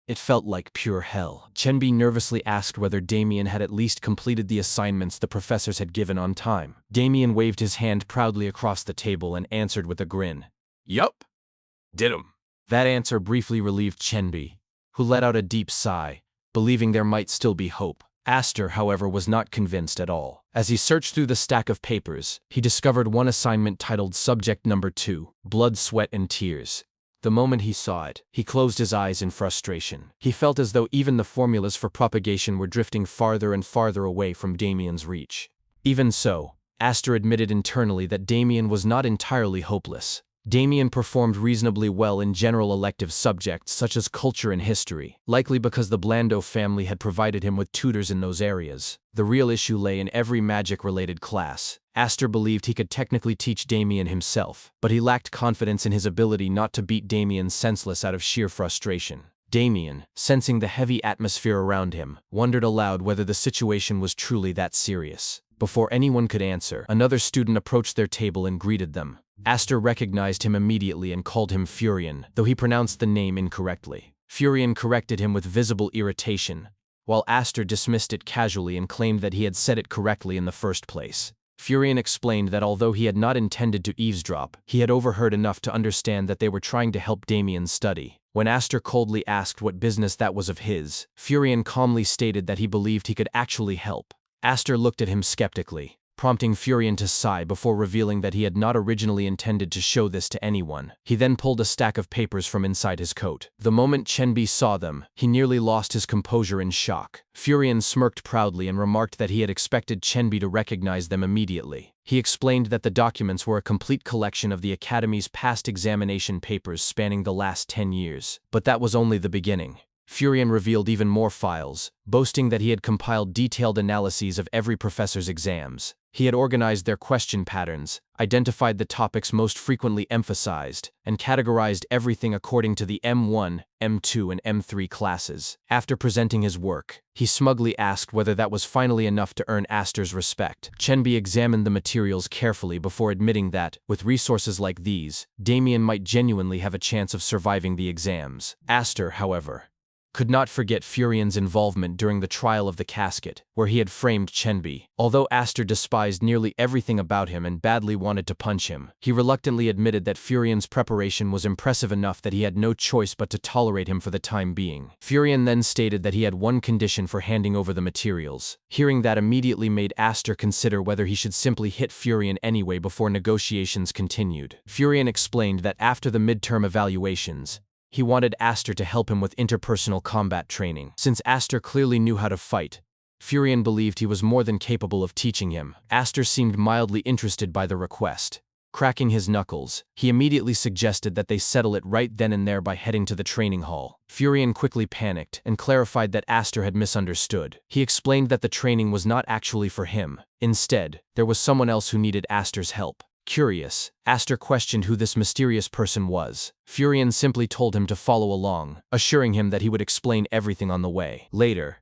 it felt like pure hell. Chenbi nervously asked whether Damien had at least completed the assignments the professors had given on time. Damien waved his hand proudly across the table and answered with a grin. Yup, did 'em. That answer briefly relieved Chenbi, who let out a deep sigh, believing there might still be hope. Aster, however, was not convinced at all. As he searched through the stack of papers, he discovered one assignment titled Subject Number 2, Blood, Sweat, and Tears. The moment he saw it, he closed his eyes in frustration. He felt as though even the formulas for propagation were drifting farther and farther away from Damien's reach. Even so, Aster admitted internally that Damien was not entirely hopeless. Damien performed reasonably well in general elective subjects such as culture and history, likely because the Blando family had provided him with tutors in those areas. The real issue lay in every magic-related class. Aster believed he could technically teach Damien himself, but he lacked confidence in his ability not to beat Damien senseless out of sheer frustration. Damien, sensing the heavy atmosphere around him, wondered aloud whether the situation was truly that serious. Before anyone could answer, another student approached their table and greeted them. Aster recognized him immediately and called him Furion, though he pronounced the name incorrectly. Furion corrected him with visible irritation, while Aster dismissed it casually and claimed that he had said it correctly in the first place. Furion explained that although he had not intended to eavesdrop, he had overheard enough to understand that they were trying to help Damien study. When Aster coldly asked what business that was of his, Furion calmly stated that he believed he could actually help. Aster looked at him skeptically, prompting Furion to sigh before revealing that he had not originally intended to show this to anyone. He then pulled a stack of papers from inside his coat. The moment Chenbi saw them, he nearly lost his composure in shock. Furion smirked proudly and remarked that he had expected Chenbi to recognize them immediately. He explained that the documents were a complete collection of the Academy's past examination papers spanning the last 10 years. But that was only the beginning. Furion revealed even more files, boasting that he had compiled detailed analyses of every professor's exams. He had organized their question patterns, identified the topics most frequently emphasized, and categorized everything according to the M1, M2, and M3 classes. After presenting his work, he smugly asked whether that was finally enough to earn Aster's respect. Chenbi examined the materials carefully before admitting that, with resources like these, Damien might genuinely have a chance of surviving the exams. Aster, however, could not forget Furion's involvement during the trial of the casket, where he had framed Chenbi. Although Aster despised nearly everything about him and badly wanted to punch him, he reluctantly admitted that Furion's preparation was impressive enough that he had no choice but to tolerate him for the time being. Furion then stated that he had one condition for handing over the materials. Hearing that immediately made Aster consider whether he should simply hit Furion anyway before negotiations continued. Furion explained that after the midterm evaluations, he wanted Aster to help him with interpersonal combat training. Since Aster clearly knew how to fight, Furion believed he was more than capable of teaching him. Aster seemed mildly interested by the request. Cracking his knuckles, he immediately suggested that they settle it right then and there by heading to the training hall. Furion quickly panicked and clarified that Aster had misunderstood. He explained that the training was not actually for him. Instead, there was someone else who needed Aster's help. Curious, Aster questioned who this mysterious person was. Furion simply told him to follow along, assuring him that he would explain everything on the way. Later,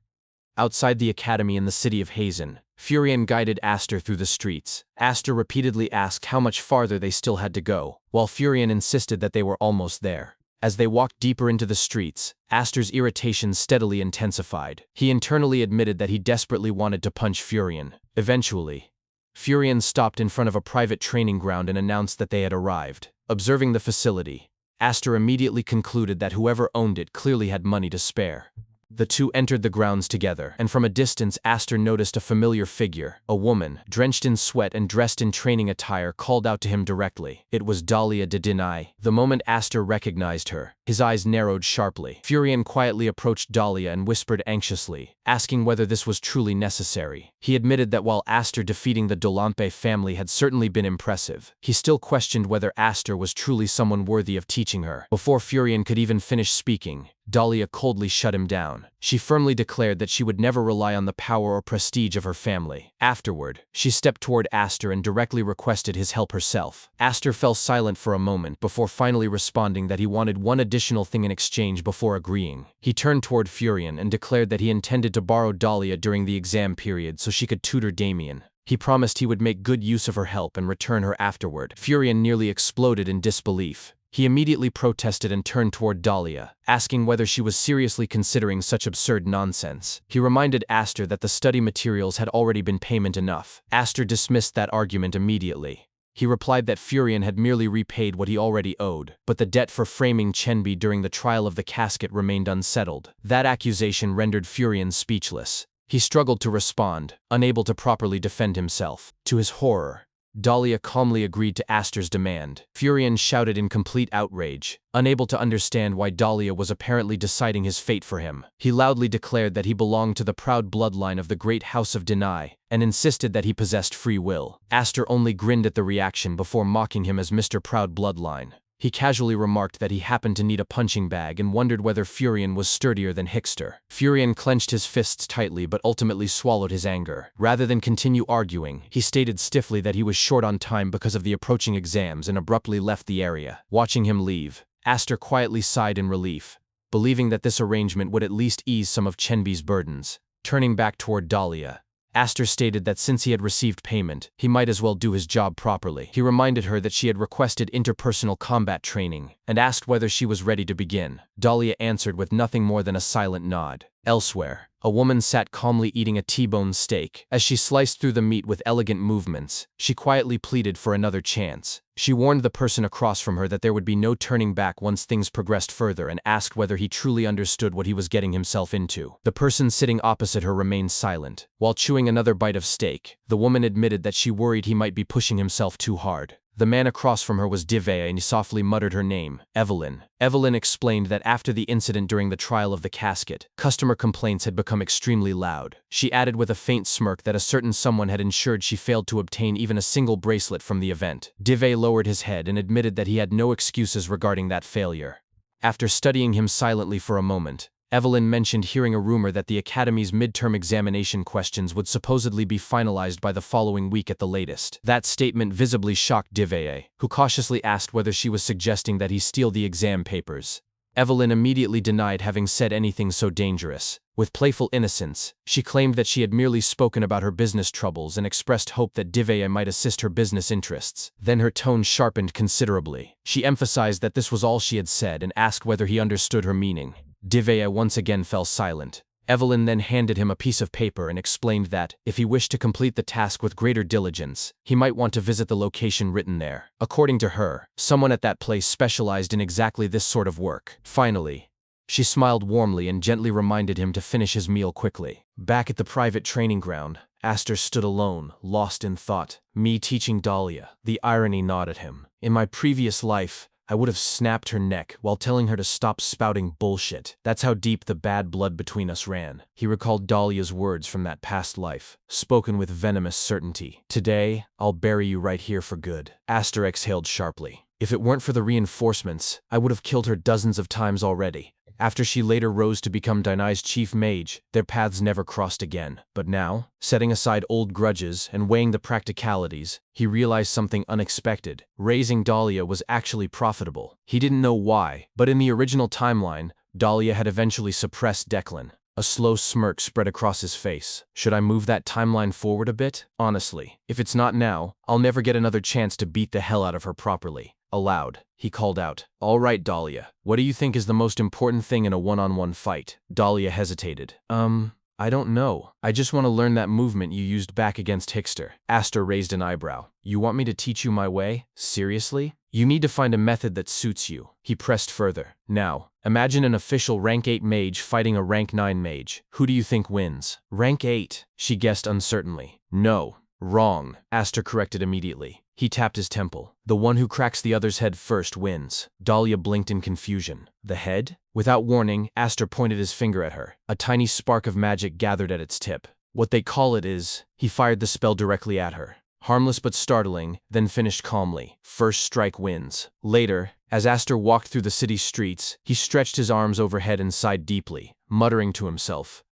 outside the academy in the city of Hazen, Furion guided Aster through the streets. Aster repeatedly asked how much farther they still had to go, while Furion insisted that they were almost there. As they walked deeper into the streets, Aster's irritation steadily intensified. He internally admitted that he desperately wanted to punch Furion. Eventually, Furion stopped in front of a private training ground and announced that they had arrived. Observing the facility, Aster immediately concluded that whoever owned it clearly had money to spare. The two entered the grounds together, and from a distance Aster noticed a familiar figure. A woman, drenched in sweat and dressed in training attire, called out to him directly. It was Dahlia de Denai. The moment Aster recognized her, his eyes narrowed sharply. Furion quietly approached Dahlia and whispered anxiously, asking whether this was truly necessary. He admitted that while Aster defeating the Dolampe family had certainly been impressive, he still questioned whether Aster was truly someone worthy of teaching her. Before Furion could even finish speaking, Dahlia coldly shut him down. She firmly declared that she would never rely on the power or prestige of her family. Afterward, she stepped toward Aster and directly requested his help herself. Aster fell silent for a moment before finally responding that he wanted one additional thing in exchange before agreeing. He turned toward Furion and declared that he intended to borrow Dahlia during the exam period so she could tutor Damien. He promised he would make good use of her help and return her afterward. Furion nearly exploded in disbelief. He immediately protested and turned toward Dahlia, asking whether she was seriously considering such absurd nonsense. He reminded Aster that the study materials had already been payment enough. Aster dismissed that argument immediately. He replied that Furion had merely repaid what he already owed, but the debt for framing Chenbi during the trial of the casket remained unsettled. That accusation rendered Furion speechless. He struggled to respond, unable to properly defend himself. To his horror, Dahlia calmly agreed to Aster's demand. Furion shouted in complete outrage, unable to understand why Dahlia was apparently deciding his fate for him. He loudly declared that he belonged to the proud bloodline of the great House of Denai, and insisted that he possessed free will. Aster only grinned at the reaction before mocking him as Mr. Proud Bloodline. He casually remarked that he happened to need a punching bag and wondered whether Furion was sturdier than Hickster. Furion clenched his fists tightly but ultimately swallowed his anger. Rather than continue arguing, he stated stiffly that he was short on time because of the approaching exams and abruptly left the area. Watching him leave, Aster quietly sighed in relief, believing that this arrangement would at least ease some of Chenbi's burdens. Turning back toward Dahlia, Aster stated that since he had received payment, he might as well do his job properly. He reminded her that she had requested interpersonal combat training, and asked whether she was ready to begin. Dahlia answered with nothing more than a silent nod. Elsewhere, a woman sat calmly eating a T-bone steak. As she sliced through the meat with elegant movements, she quietly pleaded for another chance. She warned the person across from her that there would be no turning back once things progressed further and asked whether he truly understood what he was getting himself into. The person sitting opposite her remained silent. While chewing another bite of steak, the woman admitted that she worried he might be pushing himself too hard. The man across from her was Divea and he softly muttered her name, Evelyn. Evelyn explained that after the incident during the trial of the casket, customer complaints had become extremely loud. She added with a faint smirk that a certain someone had ensured she failed to obtain even a single bracelet from the event. Divea lowered his head and admitted that he had no excuses regarding that failure. After studying him silently for a moment, Evelyn mentioned hearing a rumor that the Academy's midterm examination questions would supposedly be finalized by the following week at the latest. That statement visibly shocked Divea, who cautiously asked whether she was suggesting that he steal the exam papers. Evelyn immediately denied having said anything so dangerous. With playful innocence, she claimed that she had merely spoken about her business troubles and expressed hope that Divea might assist her business interests. Then her tone sharpened considerably. She emphasized that this was all she had said and asked whether he understood her meaning. Divea once again fell silent. Evelyn then handed him a piece of paper and explained that, if he wished to complete the task with greater diligence, he might want to visit the location written there. According to her, someone at that place specialized in exactly this sort of work. Finally, she smiled warmly and gently reminded him to finish his meal quickly. Back at the private training ground, Aster stood alone, lost in thought. Me teaching Dahlia. The irony gnawed at him. In my previous life, I would have snapped her neck while telling her to stop spouting bullshit. That's how deep the bad blood between us ran. He recalled Dahlia's words from that past life, spoken with venomous certainty. Today, I'll bury you right here for good. Aster exhaled sharply. If it weren't for the reinforcements, I would have killed her dozens of times already. After she later rose to become Denai's chief mage, their paths never crossed again. But now, setting aside old grudges and weighing the practicalities, he realized something unexpected. Raising Dahlia was actually profitable. He didn't know why, but in the original timeline, Dahlia had eventually suppressed Declan. A slow smirk spread across his face. Should I move that timeline forward a bit? Honestly, if it's not now, I'll never get another chance to beat the hell out of her properly. Aloud, he called out, "All right, Dahlia, what do you think is the most important thing in a one-on-one fight?" Dahlia hesitated. I don't know. I just want to learn that movement you used back against Hickster. Aster raised an eyebrow. You want me to teach you my way? Seriously? You need to find a method that suits you. He pressed further. Now, imagine an official rank 8 mage fighting a rank 9 mage. Who do you think wins? Rank 8, she guessed uncertainly. No. Wrong, Aster corrected immediately. He tapped his temple. The one who cracks the other's head first wins. Dahlia blinked in confusion. The head? Without warning, Aster pointed his finger at her. A tiny spark of magic gathered at its tip. What they call it is... He fired the spell directly at her. Harmless but startling, then finished calmly. First strike wins. Later, as Aster walked through the city streets, he stretched his arms overhead and sighed deeply, muttering to himself.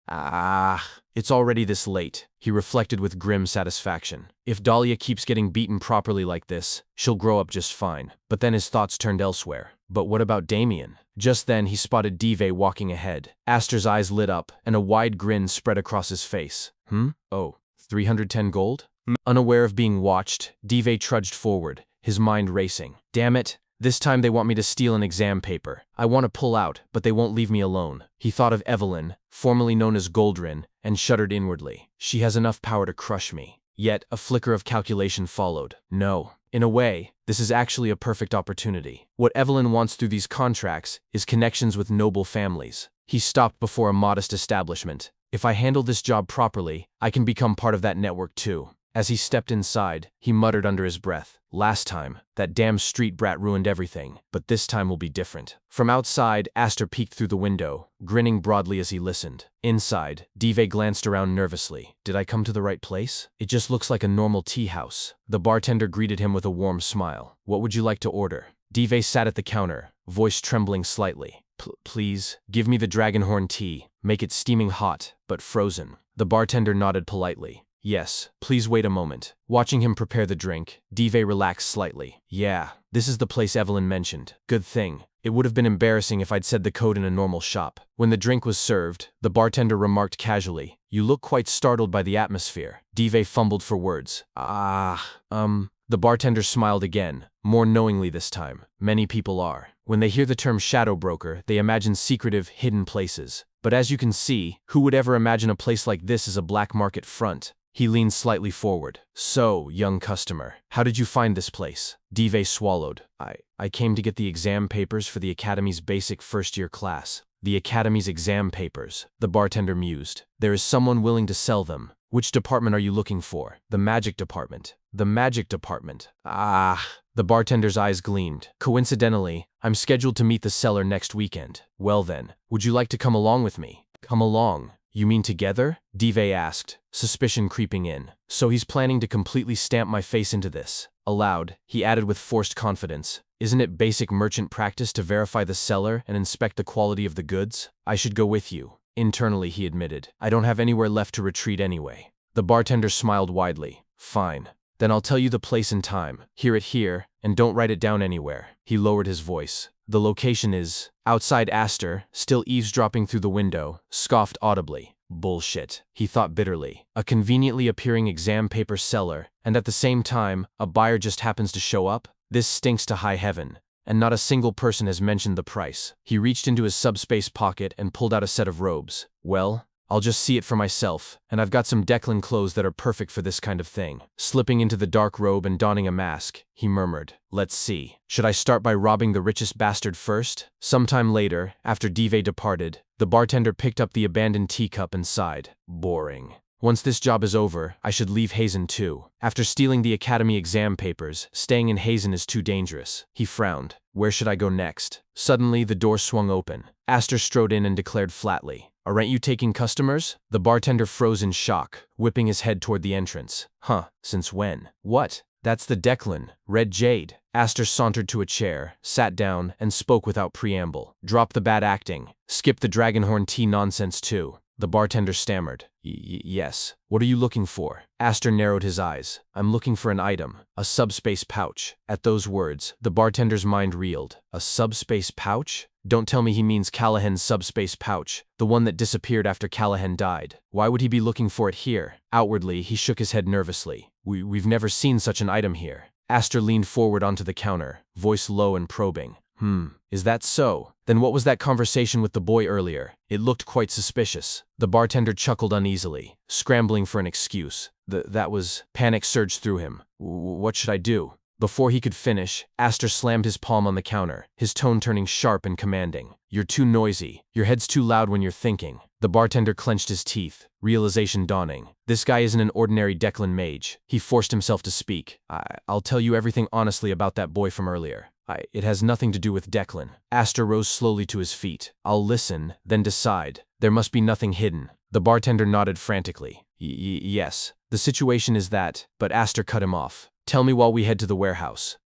It's already this late, he reflected with grim satisfaction. If Dahlia keeps getting beaten properly like this, she'll grow up just fine. But then his thoughts turned elsewhere. But what about Damien? Just then he spotted Divea walking ahead. Aster's eyes lit up, and a wide grin spread across his face. Oh, 310 gold? Unaware of being watched, Dive trudged forward, his mind racing. Damn it. This time they want me to steal an exam paper. I want to pull out, but they won't leave me alone. He thought of Evelyn, formerly known as Goldrin, and shuddered inwardly. She has enough power to crush me. Yet, a flicker of calculation followed. No. In a way, this is actually a perfect opportunity. What Evelyn wants through these contracts is connections with noble families. He stopped before a modest establishment. If I handle this job properly, I can become part of that network too. As he stepped inside, he muttered under his breath, "Last time, that damn street brat ruined everything, but this time will be different." From outside, Aster peeked through the window, grinning broadly as he listened. Inside, Dive glanced around nervously. Did I come to the right place? It just looks like a normal tea house. The bartender greeted him with a warm smile. "What would you like to order?" Dive sat at the counter, voice trembling slightly. Please, give me the dragonhorn tea. Make it steaming hot, but frozen." The bartender nodded politely. "Yes, please wait a moment." Watching him prepare the drink, Dive relaxed slightly. "Yeah, this is the place Evelyn mentioned. Good thing. It would have been embarrassing if I'd said the code in a normal shop." When the drink was served, the bartender remarked casually, "You look quite startled by the atmosphere." Dive fumbled for words. The bartender smiled again, more knowingly this time. Many people are. When they hear the term shadow broker, they imagine secretive, hidden places. But as you can see, who would ever imagine a place like this as a black market front? He leaned slightly forward. "So, young customer, how did you find this place?" Dive swallowed. I came to get the exam papers for the Academy's basic first-year class." "The Academy's exam papers," the bartender mused. "There is someone willing to sell them. Which department are you looking for?" "The magic department." "The magic department. The bartender's eyes gleamed. "Coincidentally, I'm scheduled to meet the seller next weekend." "Well then, would you like to come along with me?" "Come along? You mean together?" Dive asked, suspicion creeping in. "So he's planning to completely stamp my face into this." Aloud, he added with forced confidence, "Isn't it basic merchant practice to verify the seller and inspect the quality of the goods? I should go with you." Internally, he admitted, "I don't have anywhere left to retreat anyway." The bartender smiled widely. "Fine. Then I'll tell you the place and time. Hear it here, and don't write it down anywhere." He lowered his voice. "The location is..." Outside, Aster, still eavesdropping through the window, scoffed audibly. "Bullshit," he thought bitterly. A conveniently appearing exam paper seller, and at the same time, a buyer just happens to show up? This stinks to high heaven. And not a single person has mentioned the price. He reached into his subspace pocket and pulled out a set of robes. "Well, I'll just see it for myself, and I've got some Declan clothes that are perfect for this kind of thing." Slipping into the dark robe and donning a mask, he murmured, "Let's see. Should I start by robbing the richest bastard first?" Sometime later, after Dive departed, the bartender picked up the abandoned teacup and sighed. "Boring. Once this job is over, I should leave Hazen too. After stealing the Academy exam papers, staying in Hazen is too dangerous." He frowned. "Where should I go next?" Suddenly, the door swung open. Aster strode in and declared flatly, "Aren't you taking customers?" The bartender froze in shock, whipping his head toward the entrance. "Huh, since when?" "What? That's the Declan, Red Jade." Aster sauntered to a chair, sat down, and spoke without preamble. "Drop the bad acting. Skip the dragonhorn tea nonsense too." The bartender stammered. Yes. What are you looking for?" Aster narrowed his eyes. "I'm looking for an item. A subspace pouch." At those words, the bartender's mind reeled. A subspace pouch? Don't tell me he means Callahan's subspace pouch, the one that disappeared after Callahan died. Why would he be looking for it here? Outwardly, he shook his head nervously. We've never seen such an item here." Aster leaned forward onto the counter, voice low and probing. Is that so? Then what was that conversation with the boy earlier? It looked quite suspicious." The bartender chuckled uneasily, scrambling for an excuse. That was... Panic surged through him. What should I do?" Before he could finish, Aster slammed his palm on the counter, his tone turning sharp and commanding. "You're too noisy. Your head's too loud when you're thinking." The bartender clenched his teeth, realization dawning. This guy isn't an ordinary Declan mage. He forced himself to speak. I'll tell you everything honestly about that boy from earlier. It has nothing to do with Declan." Aster rose slowly to his feet. "I'll listen, then decide. There must be nothing hidden." The bartender nodded frantically. Yes. The situation is that," but Aster cut him off. "Tell me while we head to the warehouse."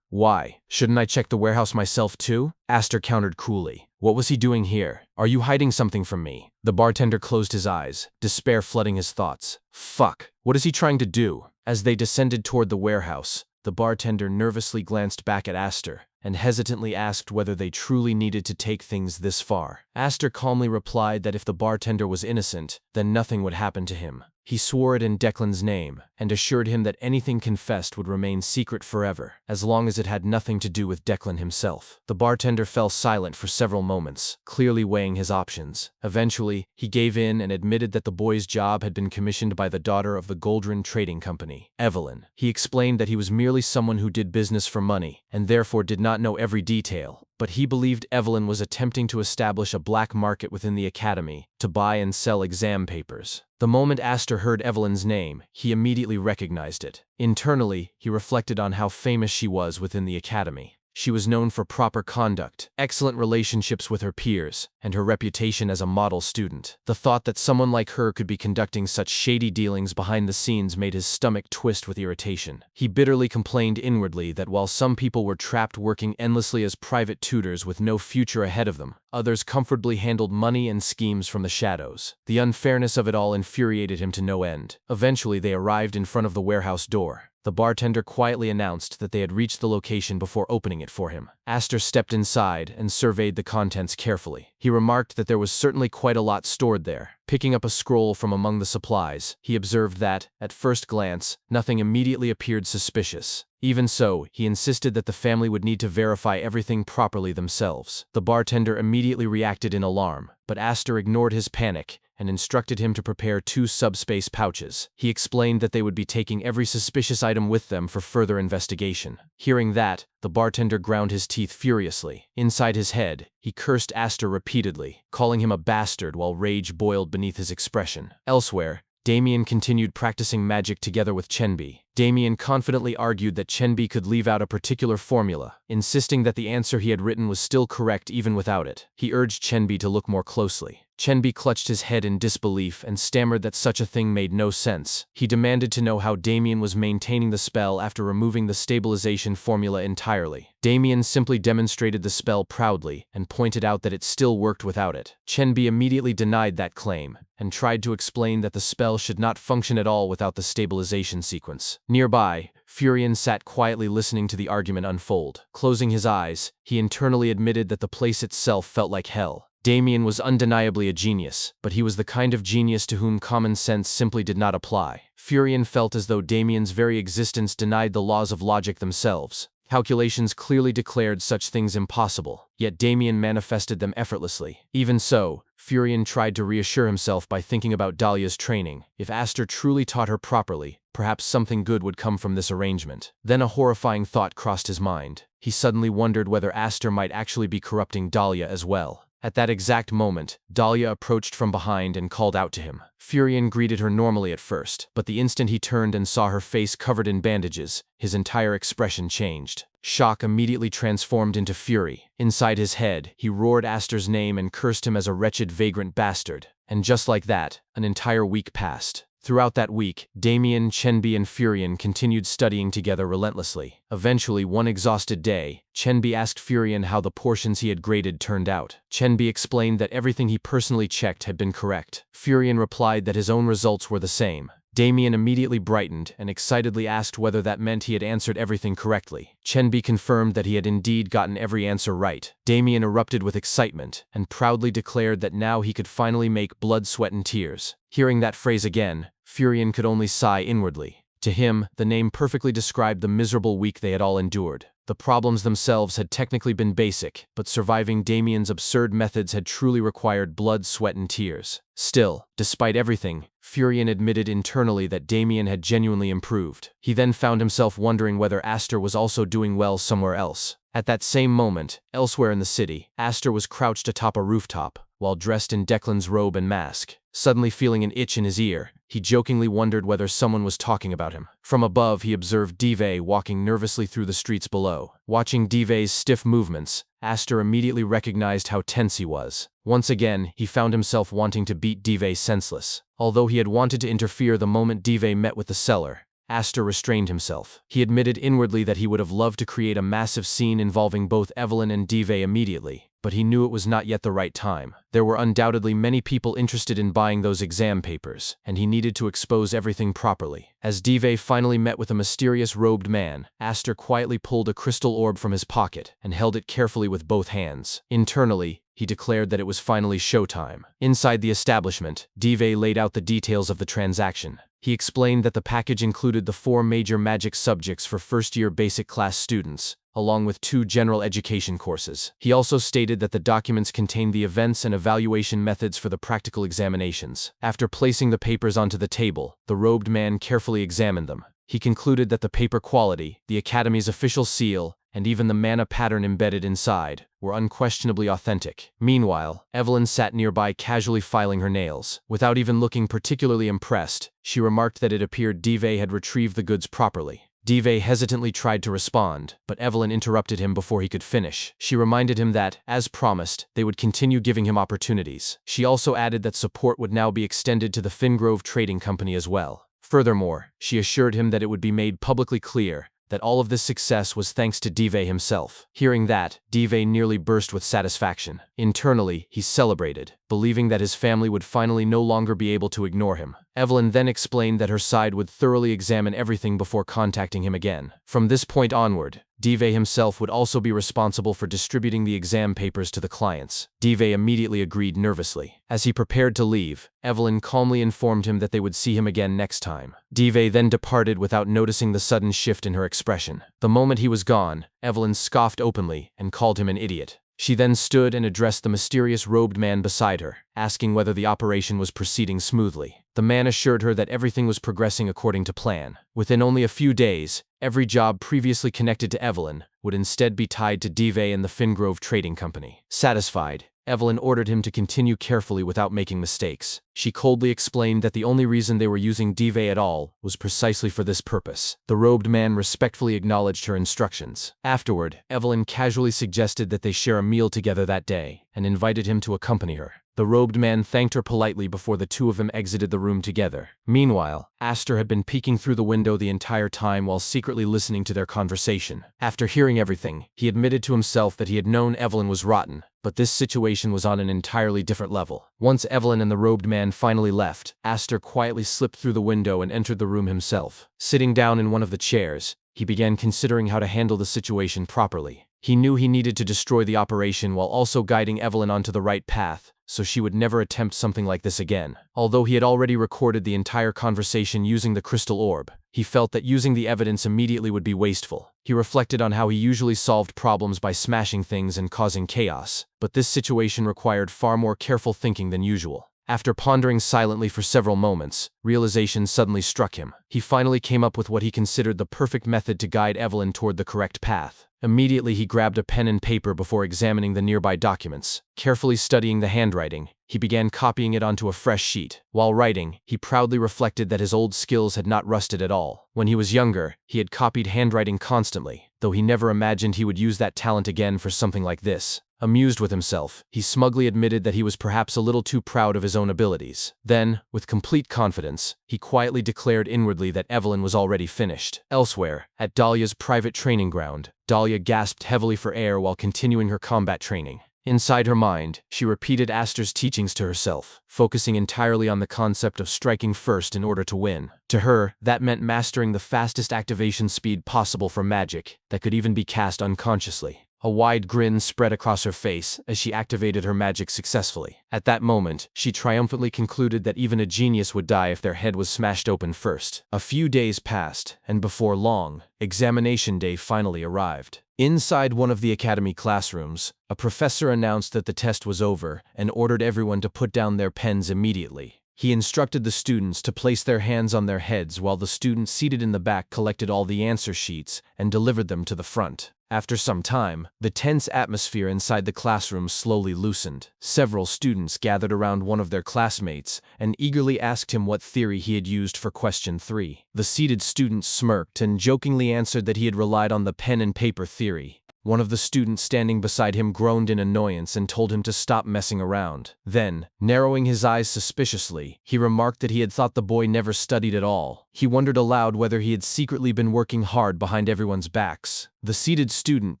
Why? Shouldn't I check the warehouse myself too?" Aster countered coolly. "What was he doing here? Are you hiding something from me?" The bartender closed his eyes, despair flooding his thoughts. Fuck. What is he trying to do? As they descended toward the warehouse, the bartender nervously glanced back at Aster and hesitantly asked whether they truly needed to take things this far. Aster calmly replied that if the bartender was innocent, then nothing would happen to him. He swore it in Declan's name, and assured him that anything confessed would remain secret forever, as long as it had nothing to do with Declan himself. The bartender fell silent for several moments, clearly weighing his options. Eventually, he gave in and admitted that the boy's job had been commissioned by the daughter of the Goldran Trading Company, Evelyn. He explained that he was merely someone who did business for money, and therefore did not know every detail, but he believed Evelyn was attempting to establish a black market within the academy to buy and sell exam papers. The moment Aster heard Evelyn's name, he immediately recognized it. Internally, he reflected on how famous she was within the academy. She was known for proper conduct, excellent relationships with her peers, and her reputation as a model student. The thought that someone like her could be conducting such shady dealings behind the scenes made his stomach twist with irritation. He bitterly complained inwardly that while some people were trapped working endlessly as private tutors with no future ahead of them, others comfortably handled money and schemes from the shadows. The unfairness of it all infuriated him to no end. Eventually, they arrived in front of the warehouse door. The bartender quietly announced that they had reached the location before opening it for him. Aster stepped inside and surveyed the contents carefully. He remarked that there was certainly quite a lot stored there. Picking up a scroll from among the supplies, he observed that, at first glance, nothing immediately appeared suspicious. Even so, he insisted that the family would need to verify everything properly themselves. The bartender immediately reacted in alarm, but Aster ignored his panic and instructed him to prepare 2 subspace pouches. He explained that they would be taking every suspicious item with them for further investigation. Hearing that, the bartender ground his teeth furiously. Inside his head, he cursed Aster repeatedly, calling him a bastard while rage boiled beneath his expression. Elsewhere, Damien continued practicing magic together with Chenbi. Damien confidently argued that Chenbi could leave out a particular formula, insisting that the answer he had written was still correct even without it. He urged Chenbi to look more closely. Chenbi clutched his head in disbelief and stammered that such a thing made no sense. He demanded to know how Damien was maintaining the spell after removing the stabilization formula entirely. Damien simply demonstrated the spell proudly and pointed out that it still worked without it. Chenbi immediately denied that claim and tried to explain that the spell should not function at all without the stabilization sequence. Nearby, Furion sat quietly listening to the argument unfold. Closing his eyes, he internally admitted that the place itself felt like hell. Damien was undeniably a genius, but he was the kind of genius to whom common sense simply did not apply. Furion felt as though Damien's very existence denied the laws of logic themselves. Calculations clearly declared such things impossible, yet Damien manifested them effortlessly. Even so, Furion tried to reassure himself by thinking about Dahlia's training. If Aster truly taught her properly, perhaps something good would come from this arrangement. Then a horrifying thought crossed his mind. He suddenly wondered whether Aster might actually be corrupting Dahlia as well. At that exact moment, Dahlia approached from behind and called out to him. Furion greeted her normally at first, but the instant he turned and saw her face covered in bandages, his entire expression changed. Shock immediately transformed into fury. Inside his head, he roared Aster's name and cursed him as a wretched vagrant bastard. And just like that, an entire week passed. Throughout that week, Damien, Chenbi, and Furion continued studying together relentlessly. Eventually, one exhausted day, Chenbi asked Furion how the portions he had graded turned out. Chenbi explained that everything he personally checked had been correct. Furion replied that his own results were the same. Damien immediately brightened and excitedly asked whether that meant he had answered everything correctly. Chenbi confirmed that he had indeed gotten every answer right. Damien erupted with excitement and proudly declared that now he could finally make blood, sweat, and tears. Hearing that phrase again, Furion could only sigh inwardly. To him, the name perfectly described the miserable week they had all endured. The problems themselves had technically been basic, but surviving Damien's absurd methods had truly required blood, sweat, and tears. Still, despite everything, Furion admitted internally that Damien had genuinely improved. He then found himself wondering whether Aster was also doing well somewhere else. At that same moment, elsewhere in the city, Aster was crouched atop a rooftop, while dressed in Declan's robe and mask. Suddenly feeling an itch in his ear, he jokingly wondered whether someone was talking about him. From above, he observed Dive walking nervously through the streets below. Watching Dive's stiff movements, Aster immediately recognized how tense he was. Once again, he found himself wanting to beat Dive senseless. Although he had wanted to interfere the moment Dive met with the seller, Aster restrained himself. He admitted inwardly that he would have loved to create a massive scene involving both Evelyn and Dive immediately, but he knew it was not yet the right time. There were undoubtedly many people interested in buying those exam papers, and he needed to expose everything properly. As Dive finally met with a mysterious robed man, Aster quietly pulled a crystal orb from his pocket and held it carefully with both hands. Internally, he declared that it was finally showtime. Inside the establishment, Dive laid out the details of the transaction. He explained that the package included the 4 major magic subjects for first-year basic class students, along with 2 general education courses. He also stated that the documents contained the events and evaluation methods for the practical examinations. After placing the papers onto the table, the robed man carefully examined them. He concluded that the paper quality, the Academy's official seal, and even the mana pattern embedded inside were unquestionably authentic. Meanwhile, Evelyn sat nearby casually filing her nails. Without even looking particularly impressed, she remarked that it appeared Dive had retrieved the goods properly. Dive hesitantly tried to respond, but Evelyn interrupted him before he could finish. She reminded him that, as promised, they would continue giving him opportunities. She also added that support would now be extended to the Fingrove Trading Company as well. Furthermore, she assured him that it would be made publicly clear that all of this success was thanks to Dive himself. Hearing that, Dive nearly burst with satisfaction. Internally, he celebrated, believing that his family would finally no longer be able to ignore him. Evelyn then explained that her side would thoroughly examine everything before contacting him again. From this point onward, Dive himself would also be responsible for distributing the exam papers to the clients. Dive immediately agreed nervously. As he prepared to leave, Evelyn calmly informed him that they would see him again next time. Dive then departed without noticing the sudden shift in her expression. The moment he was gone, Evelyn scoffed openly and called him an idiot. She then stood and addressed the mysterious robed man beside her, asking whether the operation was proceeding smoothly. The man assured her that everything was progressing according to plan. Within only a few days, every job previously connected to Evelyn would instead be tied to Dive and the Fingrove Trading Company. Satisfied, Evelyn ordered him to continue carefully without making mistakes. She coldly explained that the only reason they were using Dive at all was precisely for this purpose. The robed man respectfully acknowledged her instructions. Afterward, Evelyn casually suggested that they share a meal together that day, and invited him to accompany her. The robed man thanked her politely before the two of them exited the room together. Meanwhile, Aster had been peeking through the window the entire time while secretly listening to their conversation. After hearing everything, he admitted to himself that he had known Evelyn was rotten, but this situation was on an entirely different level. Once Evelyn and the robed man finally left, Aster quietly slipped through the window and entered the room himself. Sitting down in one of the chairs, he began considering how to handle the situation properly. He knew he needed to destroy the operation while also guiding Evelyn onto the right path, so she would never attempt something like this again. Although he had already recorded the entire conversation using the crystal orb, he felt that using the evidence immediately would be wasteful. He reflected on how he usually solved problems by smashing things and causing chaos, but this situation required far more careful thinking than usual. After pondering silently for several moments, realization suddenly struck him. He finally came up with what he considered the perfect method to guide Evelyn toward the correct path. Immediately he grabbed a pen and paper before examining the nearby documents. Carefully studying the handwriting, he began copying it onto a fresh sheet. While writing, he proudly reflected that his old skills had not rusted at all. When he was younger, he had copied handwriting constantly, though he never imagined he would use that talent again for something like this. Amused with himself, he smugly admitted that he was perhaps a little too proud of his own abilities. Then, with complete confidence, he quietly declared inwardly that Evelyn was already finished. Elsewhere, at Dahlia's private training ground, Dahlia gasped heavily for air while continuing her combat training. Inside her mind, she repeated Aster's teachings to herself, focusing entirely on the concept of striking first in order to win. To her, that meant mastering the fastest activation speed possible for magic that could even be cast unconsciously. A wide grin spread across her face as she activated her magic successfully. At that moment, she triumphantly concluded that even a genius would die if their head was smashed open first. A few days passed, and before long, examination day finally arrived. Inside one of the academy classrooms, a professor announced that the test was over and ordered everyone to put down their pens immediately. He instructed the students to place their hands on their heads while the student seated in the back collected all the answer sheets and delivered them to the front. After some time, the tense atmosphere inside the classroom slowly loosened. Several students gathered around one of their classmates and eagerly asked him what theory he had used for question 3. The seated student smirked and jokingly answered that he had relied on the pen and paper theory. One of the students standing beside him groaned in annoyance and told him to stop messing around. Then, narrowing his eyes suspiciously, he remarked that he had thought the boy never studied at all. He wondered aloud whether he had secretly been working hard behind everyone's backs. The seated student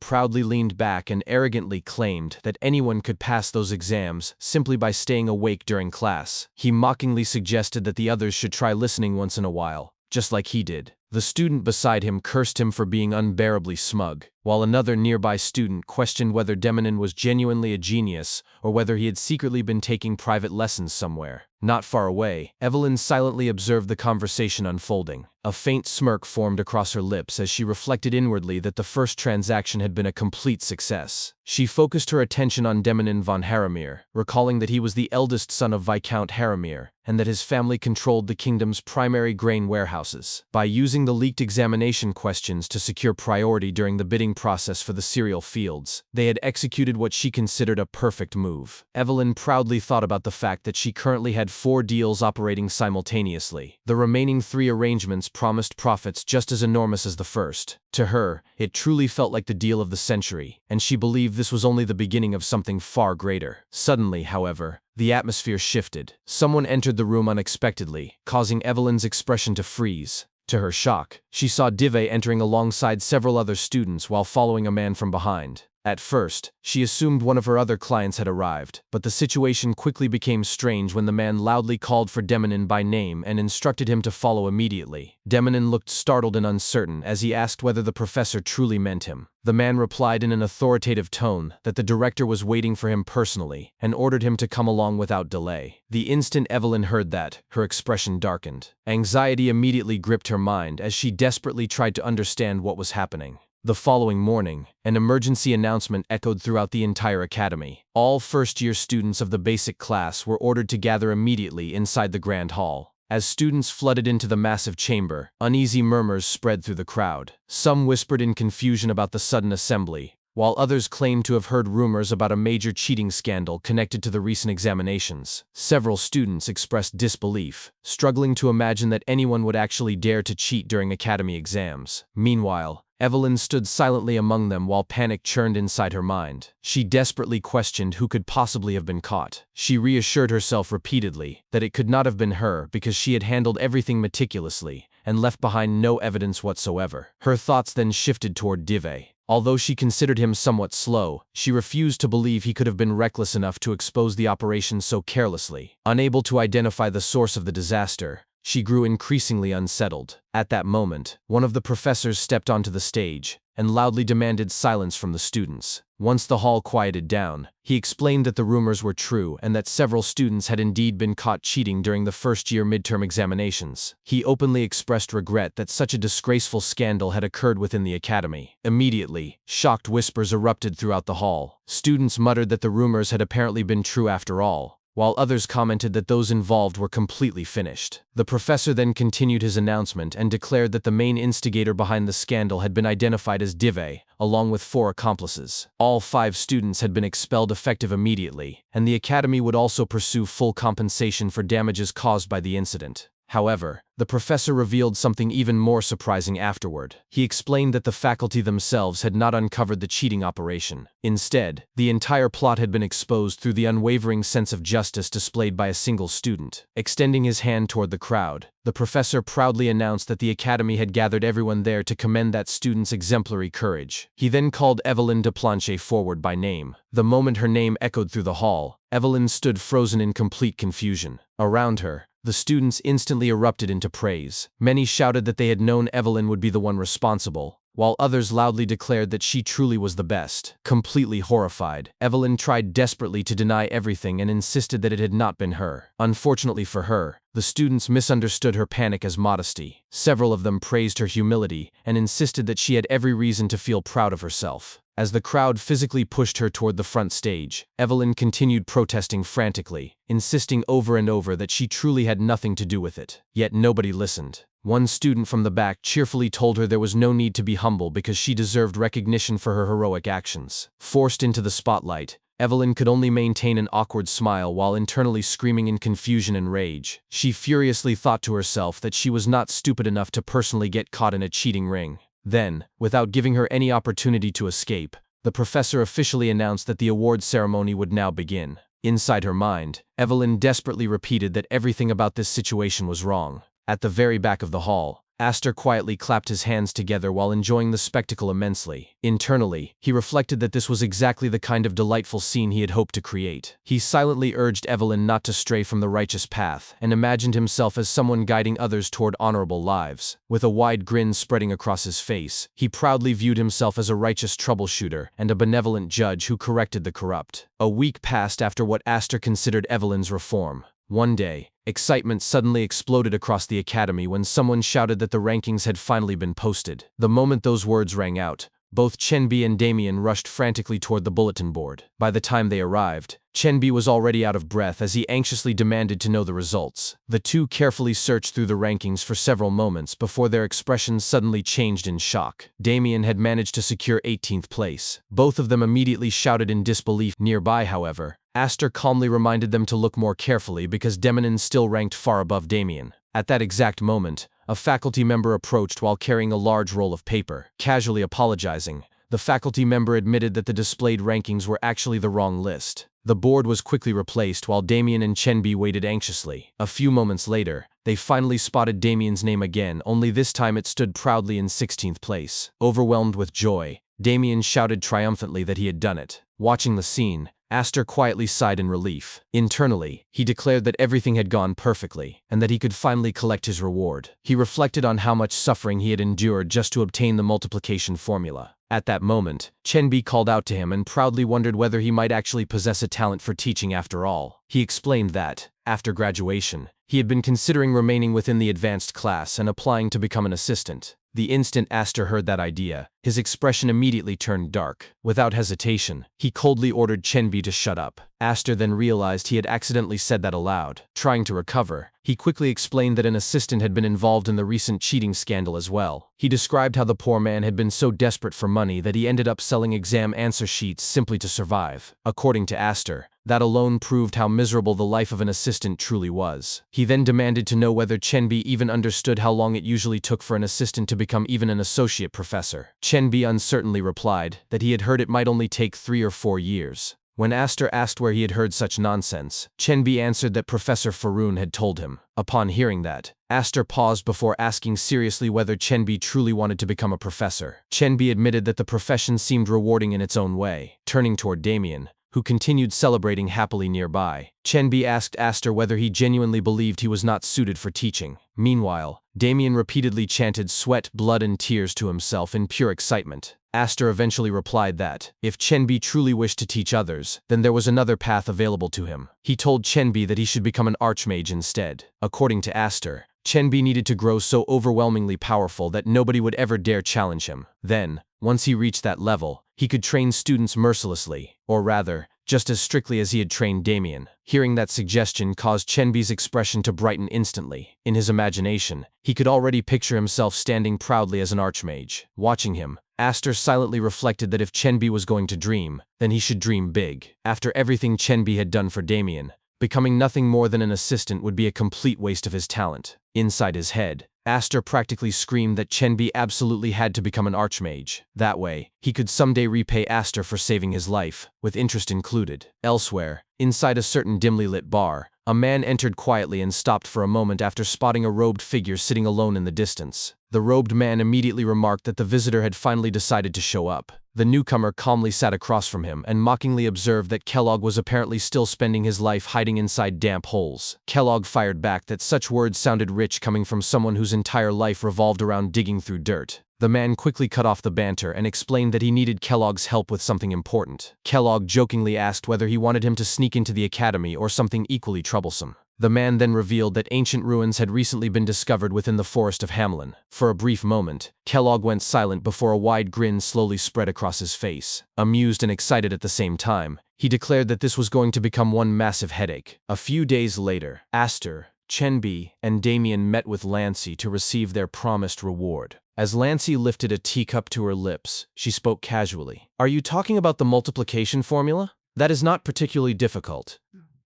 proudly leaned back and arrogantly claimed that anyone could pass those exams simply by staying awake during class. He mockingly suggested that the others should try listening once in a while, just like he did. The student beside him cursed him for being unbearably smug. while another nearby student questioned whether Demonin was genuinely a genius or whether he had secretly been taking private lessons somewhere. Not far away, Evelyn silently observed the conversation unfolding. A faint smirk formed across her lips as she reflected inwardly that the first transaction had been a complete success. She focused her attention on Demonin von Haramir, recalling that he was the eldest son of Viscount Haramir, and that his family controlled the kingdom's primary grain warehouses. By using the leaked examination questions to secure priority during the bidding process for the cereal fields, they had executed what she considered a perfect move. Evelyn proudly thought about the fact that she currently had 4 deals operating simultaneously. The remaining 3 arrangements promised profits just as enormous as the first. To her, it truly felt like the deal of the century, and she believed this was only the beginning of something far greater. Suddenly, however, the atmosphere shifted. Someone entered the room unexpectedly, causing Evelyn's expression to freeze. To her shock, she saw Dive entering alongside several other students while following a man from behind. At first, she assumed one of her other clients had arrived, but the situation quickly became strange when the man loudly called for Demonin by name and instructed him to follow immediately. Demonin looked startled and uncertain as he asked whether the professor truly meant him. The man replied in an authoritative tone that the director was waiting for him personally and ordered him to come along without delay. The instant Evelyn heard that, her expression darkened. Anxiety immediately gripped her mind as she desperately tried to understand what was happening. The following morning, an emergency announcement echoed throughout the entire academy. All first-year students of the basic class were ordered to gather immediately inside the grand hall. As students flooded into the massive chamber, uneasy murmurs spread through the crowd. Some whispered in confusion about the sudden assembly, while others claimed to have heard rumors about a major cheating scandal connected to the recent examinations. Several students expressed disbelief, struggling to imagine that anyone would actually dare to cheat during academy exams. Meanwhile, Evelyn stood silently among them while panic churned inside her mind. She desperately questioned who could possibly have been caught. She reassured herself repeatedly that it could not have been her because she had handled everything meticulously and left behind no evidence whatsoever. Her thoughts then shifted toward Dive. Although she considered him somewhat slow, she refused to believe he could have been reckless enough to expose the operation so carelessly. Unable to identify the source of the disaster, she grew increasingly unsettled. At that moment, one of the professors stepped onto the stage and loudly demanded silence from the students. Once the hall quieted down, he explained that the rumors were true and that several students had indeed been caught cheating during the first-year midterm examinations. He openly expressed regret that such a disgraceful scandal had occurred within the academy. Immediately, shocked whispers erupted throughout the hall. Students muttered that the rumors had apparently been true after all, while others commented that those involved were completely finished. The professor then continued his announcement and declared that the main instigator behind the scandal had been identified as Dive, along with 4 accomplices. All 5 students had been expelled effective immediately, and the academy would also pursue full compensation for damages caused by the incident. However, the professor revealed something even more surprising afterward. He explained that the faculty themselves had not uncovered the cheating operation. Instead, the entire plot had been exposed through the unwavering sense of justice displayed by a single student. Extending his hand toward the crowd, the professor proudly announced that the academy had gathered everyone there to commend that student's exemplary courage. He then called Evelyn de Planche forward by name. The moment her name echoed through the hall, Evelyn stood frozen in complete confusion. Around her, the students instantly erupted into praise. Many shouted that they had known Evelyn would be the one responsible, while others loudly declared that she truly was the best. Completely horrified, Evelyn tried desperately to deny everything and insisted that it had not been her. Unfortunately for her, the students misunderstood her panic as modesty. Several of them praised her humility and insisted that she had every reason to feel proud of herself. As the crowd physically pushed her toward the front stage, Evelyn continued protesting frantically, insisting over and over that she truly had nothing to do with it. Yet nobody listened. One student from the back cheerfully told her there was no need to be humble because she deserved recognition for her heroic actions. Forced into the spotlight, Evelyn could only maintain an awkward smile while internally screaming in confusion and rage. She furiously thought to herself that she was not stupid enough to personally get caught in a cheating ring. Then, without giving her any opportunity to escape, the professor officially announced that the award ceremony would now begin. Inside her mind, Evelyn desperately repeated that everything about this situation was wrong. At the very back of the hall, Aster quietly clapped his hands together while enjoying the spectacle immensely. Internally, he reflected that this was exactly the kind of delightful scene he had hoped to create. He silently urged Evelyn not to stray from the righteous path, and imagined himself as someone guiding others toward honorable lives. With a wide grin spreading across his face, he proudly viewed himself as a righteous troubleshooter and a benevolent judge who corrected the corrupt. A week passed after what Aster considered Evelyn's reform. One day, excitement suddenly exploded across the academy when someone shouted that the rankings had finally been posted. The moment those words rang out, both Chenbi and Damien rushed frantically toward the bulletin board. By the time they arrived, Chenbi was already out of breath as he anxiously demanded to know the results. The two carefully searched through the rankings for several moments before their expressions suddenly changed in shock. Damien had managed to secure 18th place. Both of them immediately shouted in disbelief. Nearby, however, Aster calmly reminded them to look more carefully because Deminin still ranked far above Damien. At that exact moment, a faculty member approached while carrying a large roll of paper. Casually apologizing, the faculty member admitted that the displayed rankings were actually the wrong list. The board was quickly replaced while Damien and Chenbi waited anxiously. A few moments later, they finally spotted Damien's name again, only this time it stood proudly in 16th place. Overwhelmed with joy, Damien shouted triumphantly that he had done it. Watching the scene, Aster quietly sighed in relief. Internally, he declared that everything had gone perfectly, and that he could finally collect his reward. He reflected on how much suffering he had endured just to obtain the multiplication formula. At that moment, Chenbi called out to him and proudly wondered whether he might actually possess a talent for teaching after all. He explained that, after graduation, he had been considering remaining within the advanced class and applying to become an assistant. The instant Aster heard that idea, his expression immediately turned dark. Without hesitation, he coldly ordered Chenbi to shut up. Aster then realized he had accidentally said that aloud. Trying to recover, he quickly explained that an assistant had been involved in the recent cheating scandal as well. He described how the poor man had been so desperate for money that he ended up selling exam answer sheets simply to survive. According to Aster, that alone proved how miserable the life of an assistant truly was. He then demanded to know whether Chenbi even understood how long it usually took for an assistant to become even an associate professor. Chenbi uncertainly replied that he had heard it might only take 3 or 4 years. When Aster asked where he had heard such nonsense, Chenbi answered that Professor Faroon had told him. Upon hearing that, Aster paused before asking seriously whether Chenbi truly wanted to become a professor. Chenbi admitted that the profession seemed rewarding in its own way. Turning toward Damien, who continued celebrating happily nearby, Chenbi asked Aster whether he genuinely believed he was not suited for teaching. Meanwhile, Damien repeatedly chanted sweat, blood and tears to himself in pure excitement. Aster eventually replied that, if Chenbi truly wished to teach others, then there was another path available to him. He told Chenbi that he should become an archmage instead. According to Aster, Chenbi needed to grow so overwhelmingly powerful that nobody would ever dare challenge him. Then, once he reached that level, he could train students mercilessly, or rather, just as strictly as he had trained Damien. Hearing that suggestion caused Chenbi's expression to brighten instantly. In his imagination, he could already picture himself standing proudly as an archmage. Watching him, Aster silently reflected that if Chenbi was going to dream, then he should dream big. After everything Chenbi had done for Damien, becoming nothing more than an assistant would be a complete waste of his talent. Inside his head, Aster practically screamed that Chenbi absolutely had to become an archmage. That way, he could someday repay Aster for saving his life, with interest included. Elsewhere, inside a certain dimly lit bar, a man entered quietly and stopped for a moment after spotting a robed figure sitting alone in the distance. The robed man immediately remarked that the visitor had finally decided to show up. The newcomer calmly sat across from him and mockingly observed that Kellogg was apparently still spending his life hiding inside damp holes. Kellogg fired back that such words sounded rich coming from someone whose entire life revolved around digging through dirt. The man quickly cut off the banter and explained that he needed Kellogg's help with something important. Kellogg jokingly asked whether he wanted him to sneak into the academy or something equally troublesome. The man then revealed that ancient ruins had recently been discovered within the forest of Hamelin. For a brief moment, Kellogg went silent before a wide grin slowly spread across his face. Amused and excited at the same time, he declared that this was going to become one massive headache. A few days later, Aster, Chenbi, and Damien met with Lancy to receive their promised reward. As Lancy lifted a teacup to her lips, she spoke casually. "Are you talking about the multiplication formula? That is not particularly difficult.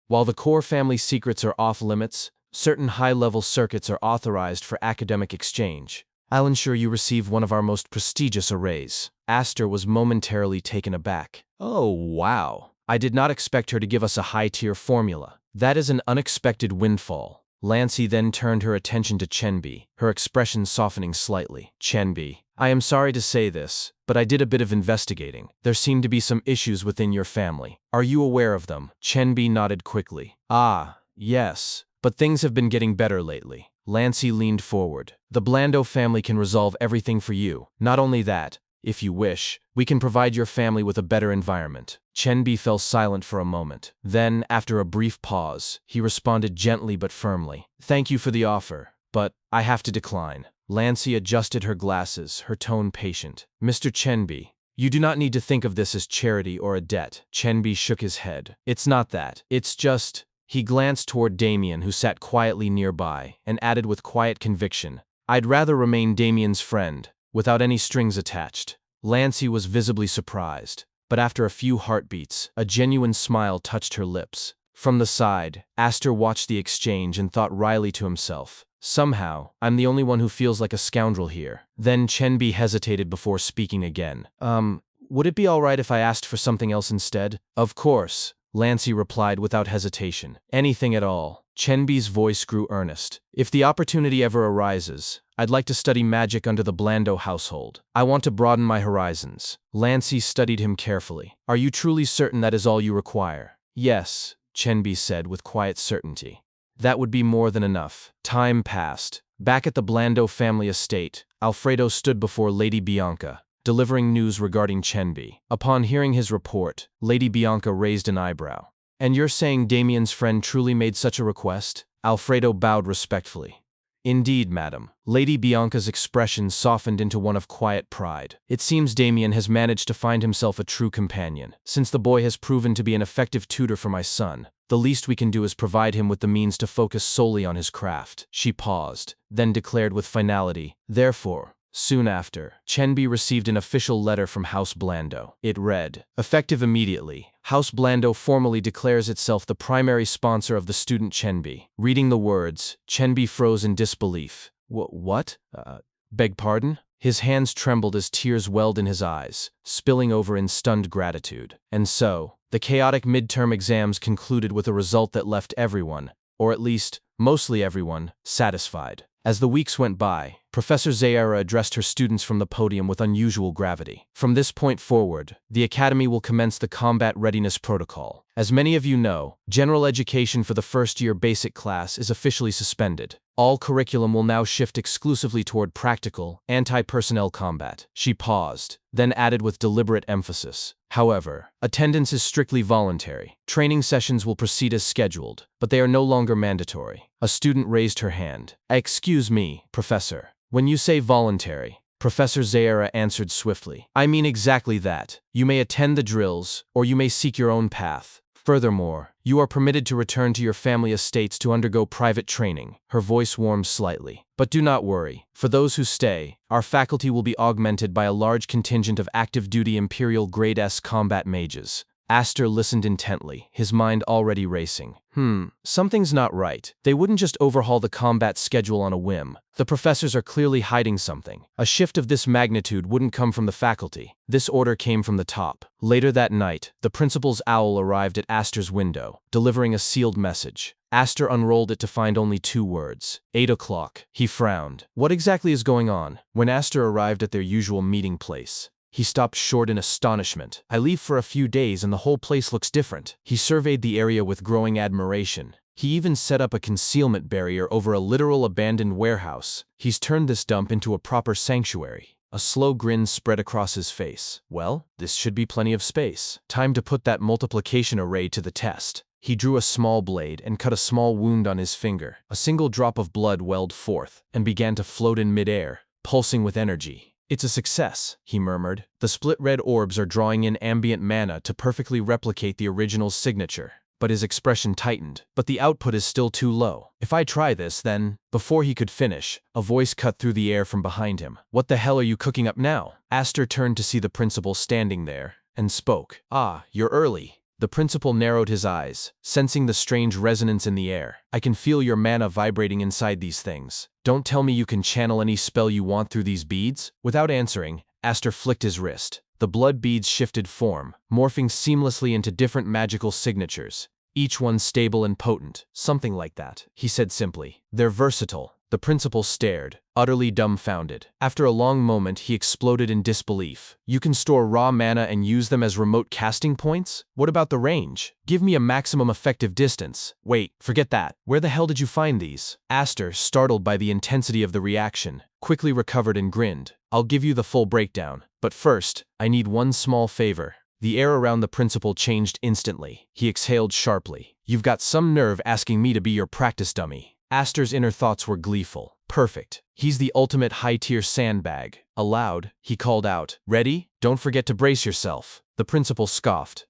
While the core family secrets are off limits, certain high-level circuits are authorized for academic exchange. I'll ensure you receive one of our most prestigious arrays." Aster was momentarily taken aback. "Oh, wow. I did not expect her to give us a high-tier formula. That is an unexpected windfall. Lancey then turned her attention to Chenbi, her expression softening slightly. Chenbi, I am sorry to say this, but I did a bit of investigating. There seem to be some issues within your family. Are you aware of them? Chenbi nodded quickly. Ah, yes, but things have been getting better lately. Lancey leaned forward. The Blando family can resolve everything for you. Not only that, if you wish, we can provide your family with a better environment. Chenbi fell silent for a moment. Then, after a brief pause, he responded gently but firmly. Thank you for the offer, but I have to decline. Lancey adjusted her glasses, her tone patient. Mr. Chenbi, you do not need to think of this as charity or a debt. Chenbi shook his head. It's not that. It's just… He glanced toward Damien, who sat quietly nearby, and added with quiet conviction, I'd rather remain Damien's friend, without any strings attached. Lancey was visibly surprised, but after a few heartbeats, a genuine smile touched her lips. From the side, Aster watched the exchange and thought wryly to himself, somehow, I'm the only one who feels like a scoundrel here. Then Chenbi hesitated before speaking again. Would it be alright if I asked for something else instead? Of course, Lancey replied without hesitation. Anything at all. Chenbi's voice grew earnest. If the opportunity ever arises, I'd like to study magic under the Blando household. I want to broaden my horizons. Lancey studied him carefully. Are you truly certain that is all you require? Yes, Chenbi said with quiet certainty. That would be more than enough. Time passed. Back at the Blando family estate, Alfredo stood before Lady Bianca, delivering news regarding Chenbi. Upon hearing his report, Lady Bianca raised an eyebrow. And you're saying Damien's friend truly made such a request? Alfredo bowed respectfully. Indeed, madam. Lady Bianca's expression softened into one of quiet pride. It seems Damien has managed to find himself a true companion. Since the boy has proven to be an effective tutor for my son, the least we can do is provide him with the means to focus solely on his craft. She paused, then declared with finality, therefore, soon after, Chenbi received an official letter from House Blando. It read, effective immediately, House Blando formally declares itself the primary sponsor of the student Chenbi. Reading the words, Chenbi froze in disbelief. What? Beg pardon? His hands trembled as tears welled in his eyes, spilling over in stunned gratitude. And so, the chaotic midterm exams concluded with a result that left everyone, or at least, mostly everyone, satisfied. As the weeks went by, Professor Zayara addressed her students from the podium with unusual gravity. From this point forward, the Academy will commence the Combat Readiness Protocol. As many of you know, general education for the first-year basic class is officially suspended. All curriculum will now shift exclusively toward practical, anti-personnel combat. She paused, then added with deliberate emphasis. However, attendance is strictly voluntary. Training sessions will proceed as scheduled, but they are no longer mandatory. A student raised her hand. Excuse me, Professor. When you say voluntary, Professor Zayara answered swiftly. I mean exactly that. You may attend the drills, or you may seek your own path. Furthermore, you are permitted to return to your family estates to undergo private training. Her voice warmed slightly. But do not worry. For those who stay, our faculty will be augmented by a large contingent of active-duty Imperial Grade S combat mages. Aster listened intently, his mind already racing. Something's not right. They wouldn't just overhaul the combat schedule on a whim. The professors are clearly hiding something. A shift of this magnitude wouldn't come from the faculty. This order came from the top. Later that night, the principal's owl arrived at Aster's window, delivering a sealed message. Aster unrolled it to find only 2 words. 8 o'clock. He frowned. What exactly is going on? When Aster arrived at their usual meeting place, he stopped short in astonishment. I leave for a few days and the whole place looks different. He surveyed the area with growing admiration. He even set up a concealment barrier over a literal abandoned warehouse. He's turned this dump into a proper sanctuary. A slow grin spread across his face. Well, this should be plenty of space. Time to put that multiplication array to the test. He drew a small blade and cut a small wound on his finger. A single drop of blood welled forth and began to float in midair, pulsing with energy. It's a success, he murmured. The split red orbs are drawing in ambient mana to perfectly replicate the original's signature. But his expression tightened. But the output is still too low. If I try this, then… Before he could finish, a voice cut through the air from behind him. What the hell are you cooking up now? Aster turned to see the principal standing there, and spoke. Ah, you're early. The principal narrowed his eyes, sensing the strange resonance in the air. I can feel your mana vibrating inside these things. Don't tell me you can channel any spell you want through these beads? Without answering, Aster flicked his wrist. The blood beads shifted form, morphing seamlessly into different magical signatures, Each one stable and potent, something like that, he said simply. They're versatile. The principal stared, utterly dumbfounded. After a long moment, he exploded in disbelief. You can store raw mana and use them as remote casting points? What about the range? Give me a maximum effective distance. Wait, forget that. Where the hell did you find these? Aster, startled by the intensity of the reaction, quickly recovered and grinned. I'll give you the full breakdown. But first, I need one small favor. The air around the principal changed instantly. He exhaled sharply. You've got some nerve asking me to be your practice dummy. Aster's inner thoughts were gleeful. Perfect. He's the ultimate high-tier sandbag. Aloud, he called out, "Ready? Don't forget to brace yourself." The principal scoffed.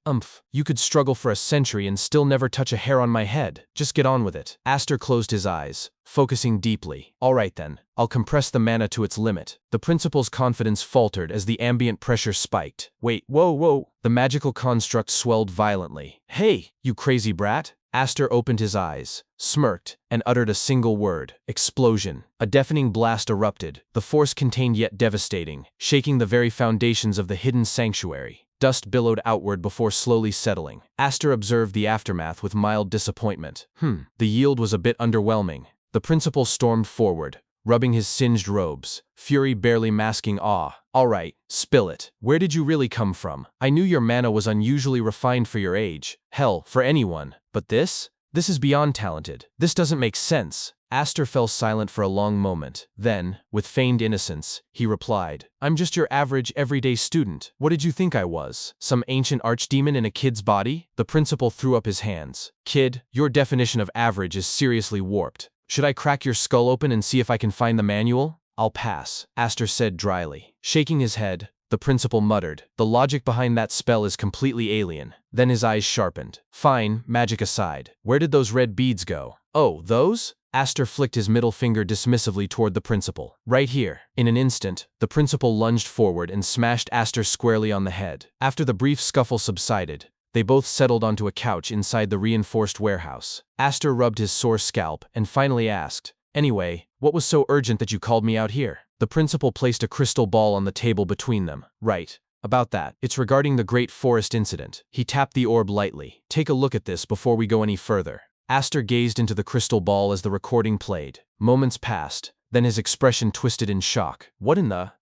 You could struggle for a century and still never touch a hair on my head. Just get on with it." Aster closed his eyes, focusing deeply. "All right then, I'll compress the mana to its limit." The principal's confidence faltered as the ambient pressure spiked. "Wait, whoa. The magical construct swelled violently. "Hey, you crazy brat." Aster opened his eyes, smirked, and uttered a single word. Explosion. A deafening blast erupted, the force contained yet devastating, shaking the very foundations of the hidden sanctuary. Dust billowed outward before slowly settling. Aster observed the aftermath with mild disappointment. The yield was a bit underwhelming. The principal stormed forward, rubbing his singed robes, fury barely masking awe. "All right, spill it. Where did you really come from? I knew your mana was unusually refined for your age. Hell, for anyone. But this? This is beyond talented. This doesn't make sense." Aster fell silent for a long moment. Then, with feigned innocence, he replied, "I'm just your average, everyday student. What did you think I was? Some ancient archdemon in a kid's body?" The principal threw up his hands. "Kid, your definition of average is seriously warped. Should I crack your skull open and see if I can find the manual?" "I'll pass," Aster said dryly. Shaking his head, the principal muttered, "The logic behind that spell is completely alien." Then his eyes sharpened. "Fine, magic aside. Where did those red beads go?" "Oh, those?" Aster flicked his middle finger dismissively toward the principal. "Right here." In an instant, the principal lunged forward and smashed Aster squarely on the head. After the brief scuffle subsided, they both settled onto a couch inside the reinforced warehouse. Aster rubbed his sore scalp and finally asked, "Anyway, what was so urgent that you called me out here?" The principal placed a crystal ball on the table between them. "Right. About that. It's regarding the Great Forest incident." He tapped the orb lightly. "Take a look at this before we go any further." Aster gazed into the crystal ball as the recording played. Moments passed, then his expression twisted in shock. "What in the—"